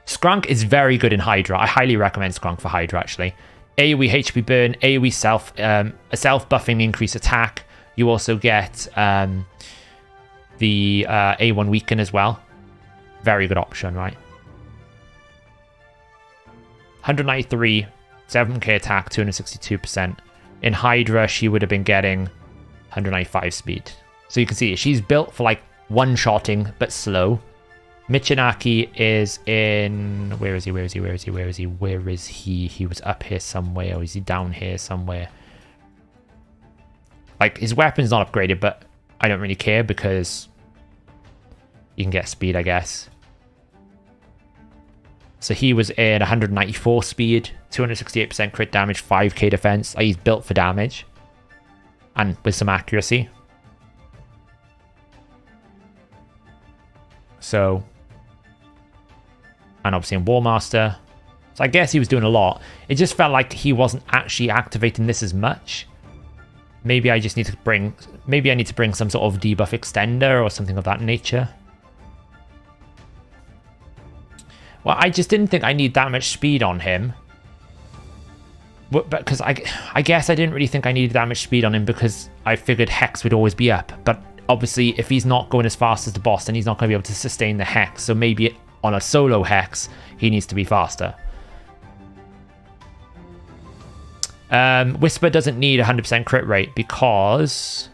Skrunk is very good in Hydra. I highly recommend Skrunk for Hydra, actually. AoE HP burn, AoE self-buffing increased attack. You also get the A1 weaken as well. Very good option, right? 193, 7k attack, 262%. In Hydra, she would have been getting 195 speed. So you can see she's built for, like, one-shotting, but slow. Michinaki is in... Where is he? He was up here somewhere, or is he down here somewhere? Like, his weapon's not upgraded, but I don't really care because you can get speed, I guess. So he was in 194 speed, 268% crit damage, 5k defense. He's built for damage. And with some accuracy. So... And obviously in War Master. So I guess he was doing a lot. It just felt like he wasn't actually activating this as much. Maybe I just need to bring... Maybe I need to bring some sort of debuff extender or something of that nature. Well, I just didn't think I need that much speed on him. But because I guess I didn't really think I needed that much speed on him because I figured Hex would always be up. But obviously, if he's not going as fast as the boss, then he's not going to be able to sustain the Hex. So maybe on a solo Hex, he needs to be faster. Whisper doesn't need 100% crit rate because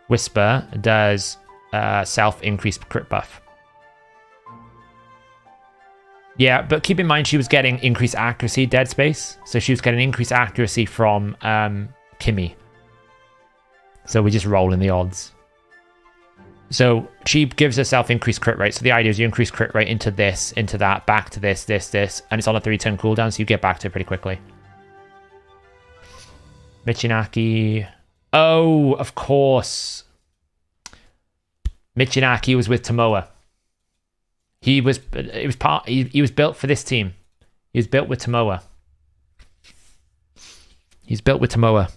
Whisper does self-increased crit buff. Yeah, but keep in mind she was getting increased accuracy, Dead Space. So she was getting increased accuracy from Kimmy. So we're just rolling the odds. So she gives herself increased crit rate. So the idea is you increase crit rate into this, into that, back to this, and it's on a 3-turn cooldown, so you get back to it pretty quickly. Michinaki. Oh, of course. Michinaki was with Tomoa. He was built for this team. He was built with Tomoa. He's built with Tomoa.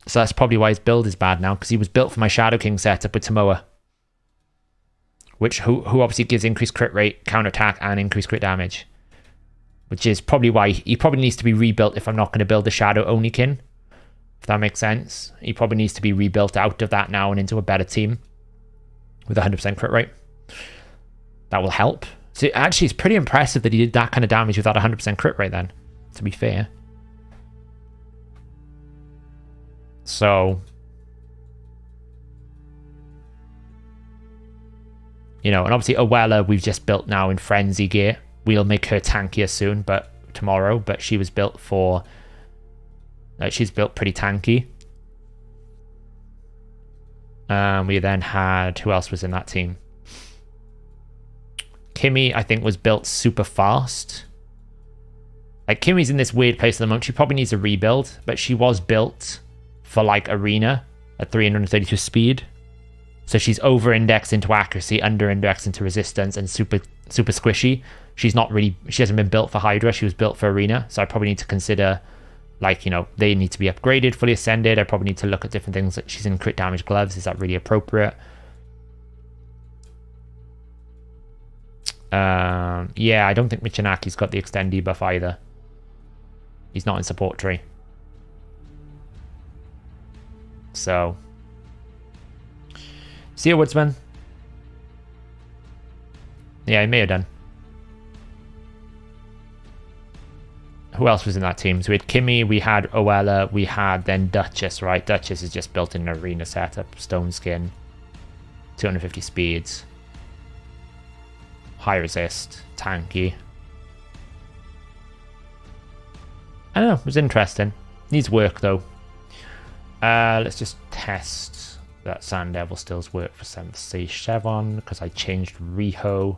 So that's probably why his build is bad now, because he was built for my Shadow King setup with Tomoa. Who obviously gives increased crit rate, counterattack, and increased crit damage. Which is probably why he probably needs to be rebuilt if I'm not going to build the Shadow Only Kin. If that makes sense. He probably needs to be rebuilt out of that now and into a better team. With 100% crit rate. That will help. So actually it's pretty impressive that he did that kind of damage without 100% crit rate then. To be fair. So, you know, and obviously Owella we've just built now in Frenzy gear. We'll make her tankier soon, but tomorrow. But she was built for, she's built pretty tanky. We then had, who else was in that team? Kimmy, I think, was built super fast. Like, Kimmy's in this weird place at the moment. She probably needs a rebuild, but she was built for like arena at 332 speed. So she's over-indexed into accuracy, under-indexed into resistance, and super squishy. She hasn't been built for Hydra. She was built for arena. So I probably need to consider, like, you know, they need to be upgraded, fully ascended. I probably need to look at different things. Like, she's in crit damage gloves. Is that really appropriate? Yeah, I don't think Michinaki's got the extend debuff either. He's not in support tree. So, see you, Woodsman. Yeah, he may have done. Who else was in that team? So we had Kimmy, we had Owella, we had then Duchess, right? Duchess is just built in an arena setup. Stone skin. 250 speeds. High resist. Tanky. I don't know, it was interesting. Needs work though. Let's just test that Sand Devil stills work for 7th Stage 7 because I changed Riho.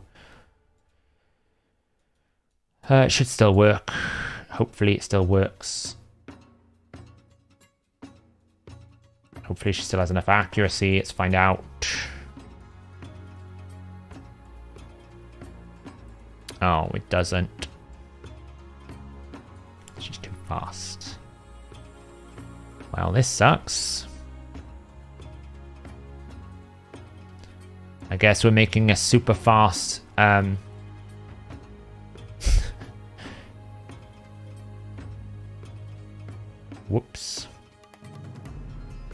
It should still work. Hopefully it still works. Hopefully she still has enough accuracy. Let's find out. Oh, it doesn't. She's too fast. Well, this sucks. I guess we're making a super fast whoops.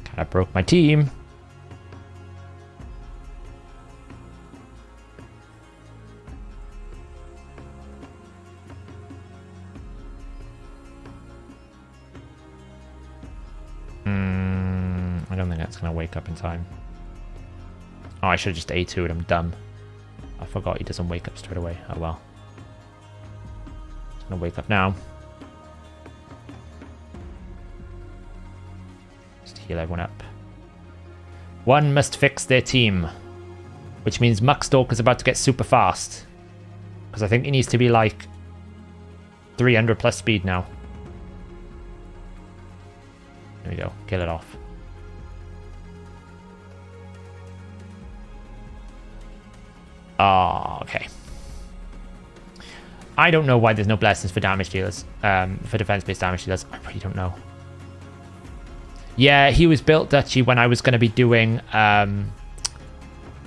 Kinda broke my team. I don't think that's gonna wake up in time. Oh, I should have just A2'd, I'm dumb. I forgot he doesn't wake up straight away. Oh well. It's gonna wake up now. Just heal everyone up. One must fix their team. Which means Muckstalker's about to get super fast. Because I think he needs to be like 300 plus speed now. There we go. Kill it off. Oh, okay. I don't know why there's no blessings for damage dealers. For defense-based damage dealers. I really don't know. Yeah, he was built, Dutchy, when I was going to be doing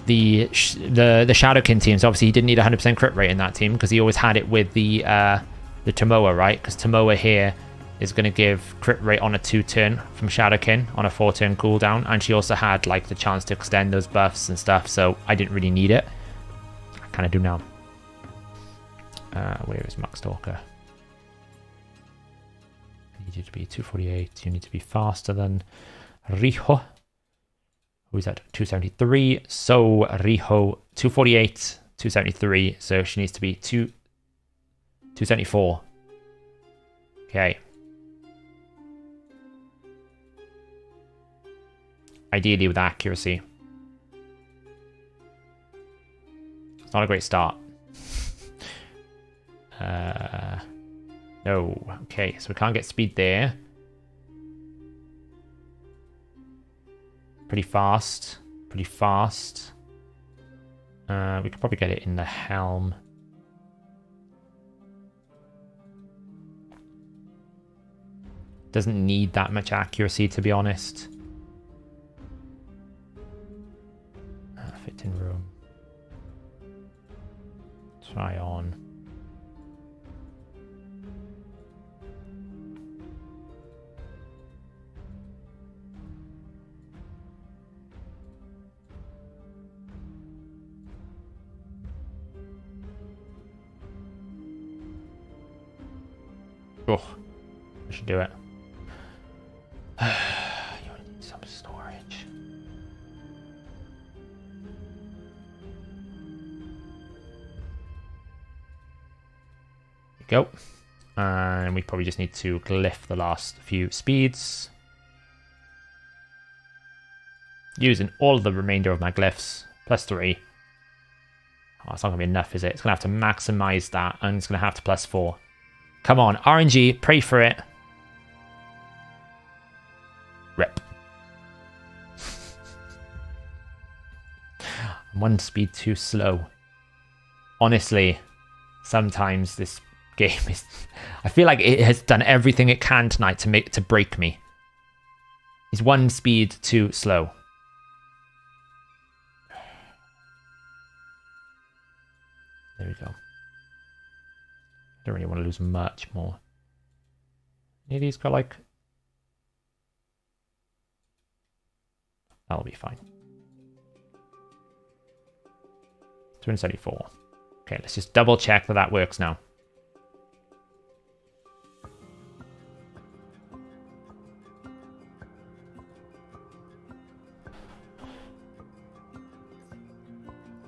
the Shadowkin team. So obviously he didn't need 100% crit rate in that team because he always had it with the Tomoa, right? Because Tomoa here is going to give crit rate on a 2-turn from Shadowkin on a 4-turn cooldown. And she also had like the chance to extend those buffs and stuff. So I didn't really need it. I kind of do now. Where is Muckstalker? You need to be 248. You need to be faster than Riho. Who's at 273? So Riho 248, 273. So she needs to be 274. Okay. Ideally with accuracy. It's not a great start. No. Okay, so we can't get speed there. Pretty fast. Pretty fast. We could probably get it in the helm. Doesn't need that much accuracy, to be honest. Fit in room. Try on. Oh, I should do it. You need some storage. There we go. And we probably just need to glyph the last few speeds. Using all the remainder of my glyphs. +3. Oh, it's not going to be enough, is it? It's going to have to maximize that, and it's going to have to +4. Come on, RNG, pray for it. Rip. I'm 1 speed too slow. Honestly, sometimes this game is... I feel like it has done everything it can tonight to break me. It's 1 speed too slow. There we go. Don't really want to lose much more. Any of these got like... That'll be fine. 274. Okay, let's just double check that that works now.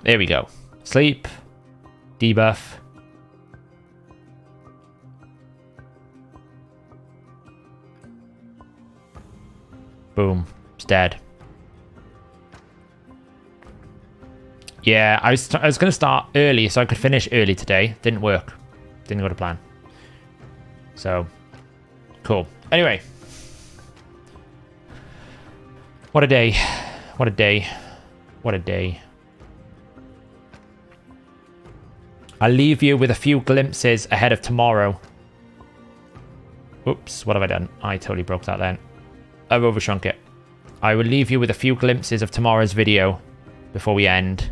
There we go. Sleep. Debuff. Boom. It's dead. Yeah, I was going to start early so I could finish early today. Didn't work. Didn't go to plan. So, cool. Anyway. What a day. What a day. What a day. I'll leave you with a few glimpses ahead of tomorrow. Oops, what have I done? I totally broke that then. I've overshrunk it. I will leave you with a few glimpses of tomorrow's video before we end.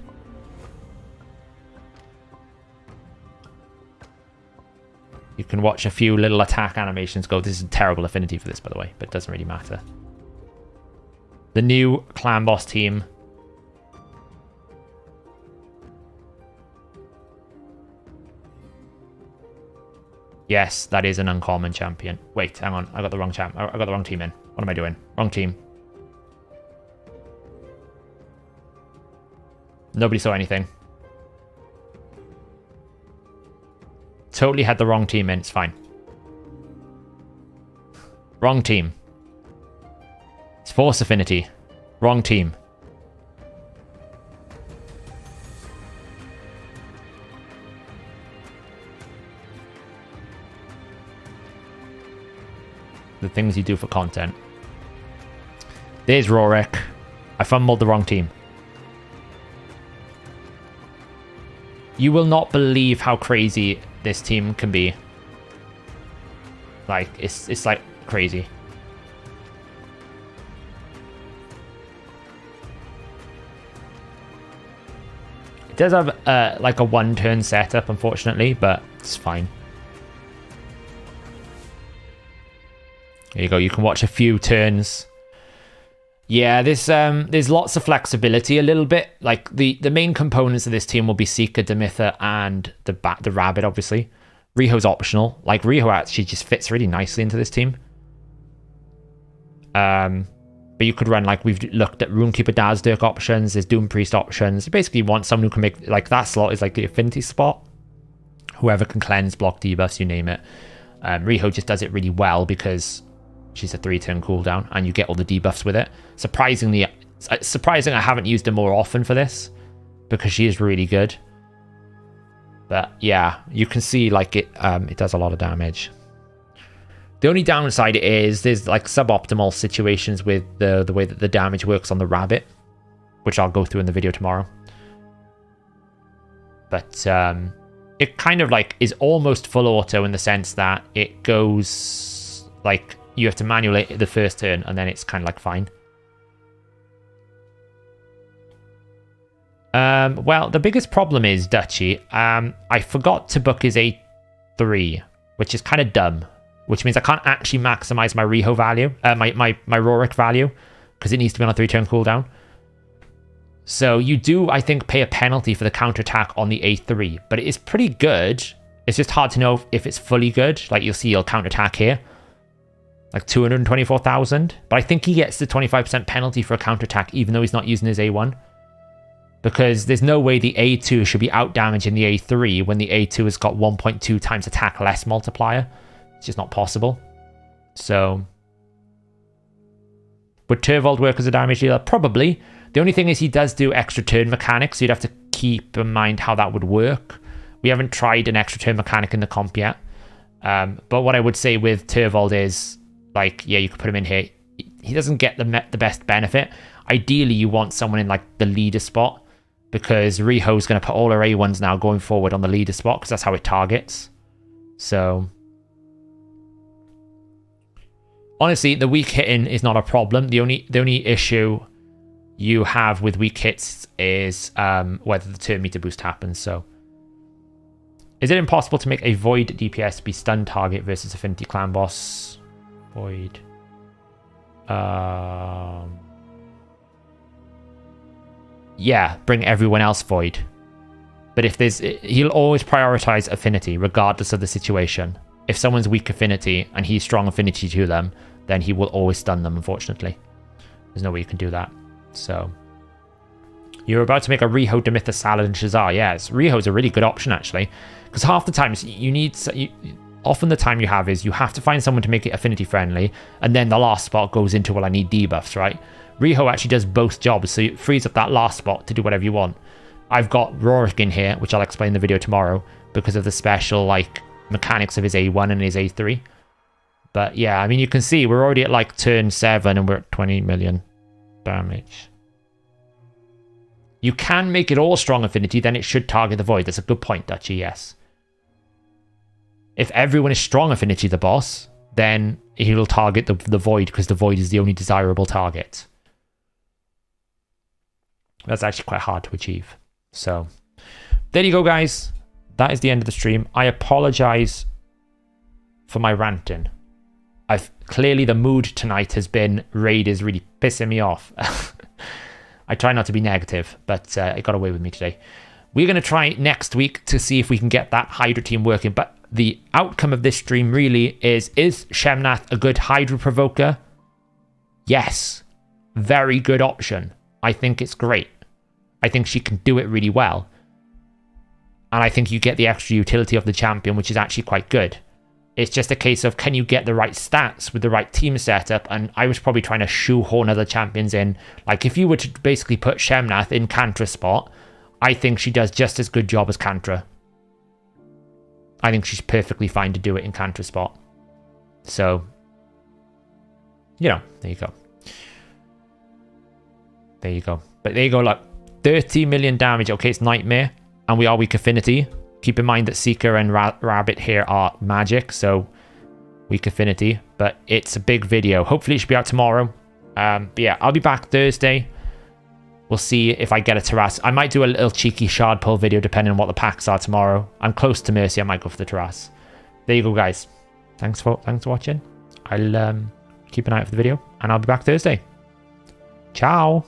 You can watch a few little attack animations go. This is a terrible affinity for this, by the way, but it doesn't really matter. The new clan boss team. Yes, that is an uncommon champion. Wait, hang on. I got the wrong champ. I got the wrong team in. What am I doing? Wrong team. Nobody saw anything. Totally had the wrong team in. It's fine. Wrong team. It's Force Affinity. Wrong team. The things you do for content. There's Rorik. I fumbled the wrong team. You will not believe how crazy this team can be. Like, it's like crazy. It does have like a 1-turn setup, unfortunately, but it's fine. There you go. You can watch a few turns. Yeah, there's lots of flexibility a little bit. Like the main components of this team will be Seeker, Demitha, and the Rabbit, obviously. Riho's optional. Like Riho actually just fits really nicely into this team. But you could run, like, we've looked at Runekeeper Dazdurk options, there's Doom Priest options. You basically want someone who can make, like, that slot is like the affinity spot. Whoever can cleanse, block, debuffs, you name it. Riho just does it really well because she's a 3-turn cooldown and you get all the debuffs with it. Surprising I haven't used her more often for this because she is really good. But yeah, you can see like it does a lot of damage. The only downside is there's like suboptimal situations with the way that the damage works on the rabbit, which I'll go through in the video tomorrow. But it kind of like is almost full auto in the sense that it goes like you have to manually the first turn and then it's kind of like fine. Well, the biggest problem is Dutchy. I forgot to book his A3, which is kind of dumb, which means I can't actually maximize my Riho value, my Rorik value, because it needs to be on a 3-turn cooldown. So you do, I think, pay a penalty for the counterattack on the A3, but it is pretty good. It's just hard to know if it's fully good. Like you'll see he'll counterattack here, like 224,000. But I think he gets the 25% penalty for a counterattack, even though he's not using his A1. Because there's no way the A2 should be out-damaging the A3 when the A2 has got 1.2 times attack less multiplier. It's just not possible. So, would Turvold work as a damage dealer? Probably. The only thing is he does do extra turn mechanics, so you'd have to keep in mind how that would work. We haven't tried an extra turn mechanic in the comp yet. But what I would say with Turvold is, like, yeah, you could put him in here. He doesn't get the best benefit. Ideally, you want someone in, like, the leader spot, because Riho's going to put all her A1s now going forward on the leader spot, because that's how it targets. So, honestly, the weak hitting is not a problem. The only issue you have with weak hits is whether the turn meter boost happens. So, is it impossible to make a Void DPS be stun target versus Affinity Clan boss? Void. Yeah, bring everyone else Void. But if he'll always prioritize Affinity regardless of the situation. If someone's weak Affinity and he's strong Affinity to them, then he will always stun them, unfortunately. There's no way you can do that. So, you're about to make a Riho, Demytha, Salad, and Shazar. Yes, Riho's a really good option, actually. Because half the times, often the time you have is you have to find someone to make it affinity friendly, and then the last spot goes into, well, I need debuffs, right? Riho actually does both jobs, so it frees up that last spot to do whatever you want. I've got Rorik in here, which I'll explain in the video tomorrow, because of the special, like, mechanics of his A1 and his A3. But yeah, I mean, you can see we're already at, like, turn 7, and we're at 20 million damage. You can make it all strong affinity, then it should target the Void. That's a good point, Dutchy, yes. If everyone is strong affinity the boss, then he'll target the Void, because the Void is the only desirable target. That's actually quite hard to achieve. So, there you go, guys. That is the end of the stream. I apologize for my ranting. Clearly the mood tonight has been Raid is really pissing me off. I try not to be negative, but it got away with me today. We're going to try next week to see if we can get that Hydra team working. But the outcome of this stream really is Shemnath a good Hydra Provoker? Yes. Very good option. I think it's great. I think she can do it really well. And I think you get the extra utility of the champion, which is actually quite good. It's just a case of, can you get the right stats with the right team setup? And I was probably trying to shoehorn other champions in. Like, if you were to basically put Shemnath in Kantra's spot, I think she does just as good job as Kantra. I think she's perfectly fine to do it in Kantra's spot. So, you know, there you go. There you go. But there you go, look. 30 million damage. Okay, it's Nightmare. And we are weak affinity. Keep in mind that Seeker and Rabbit here are magic, so weak affinity. But it's a big video. Hopefully it should be out tomorrow. But yeah, I'll be back Thursday. We'll see if I get a Terrace. I might do a little cheeky shard pull video depending on what the packs are tomorrow. I'm close to Mercy. I might go for the Terrace. There you go, guys. Thanks for watching. I'll keep an eye out for the video, and I'll be back Thursday. Ciao.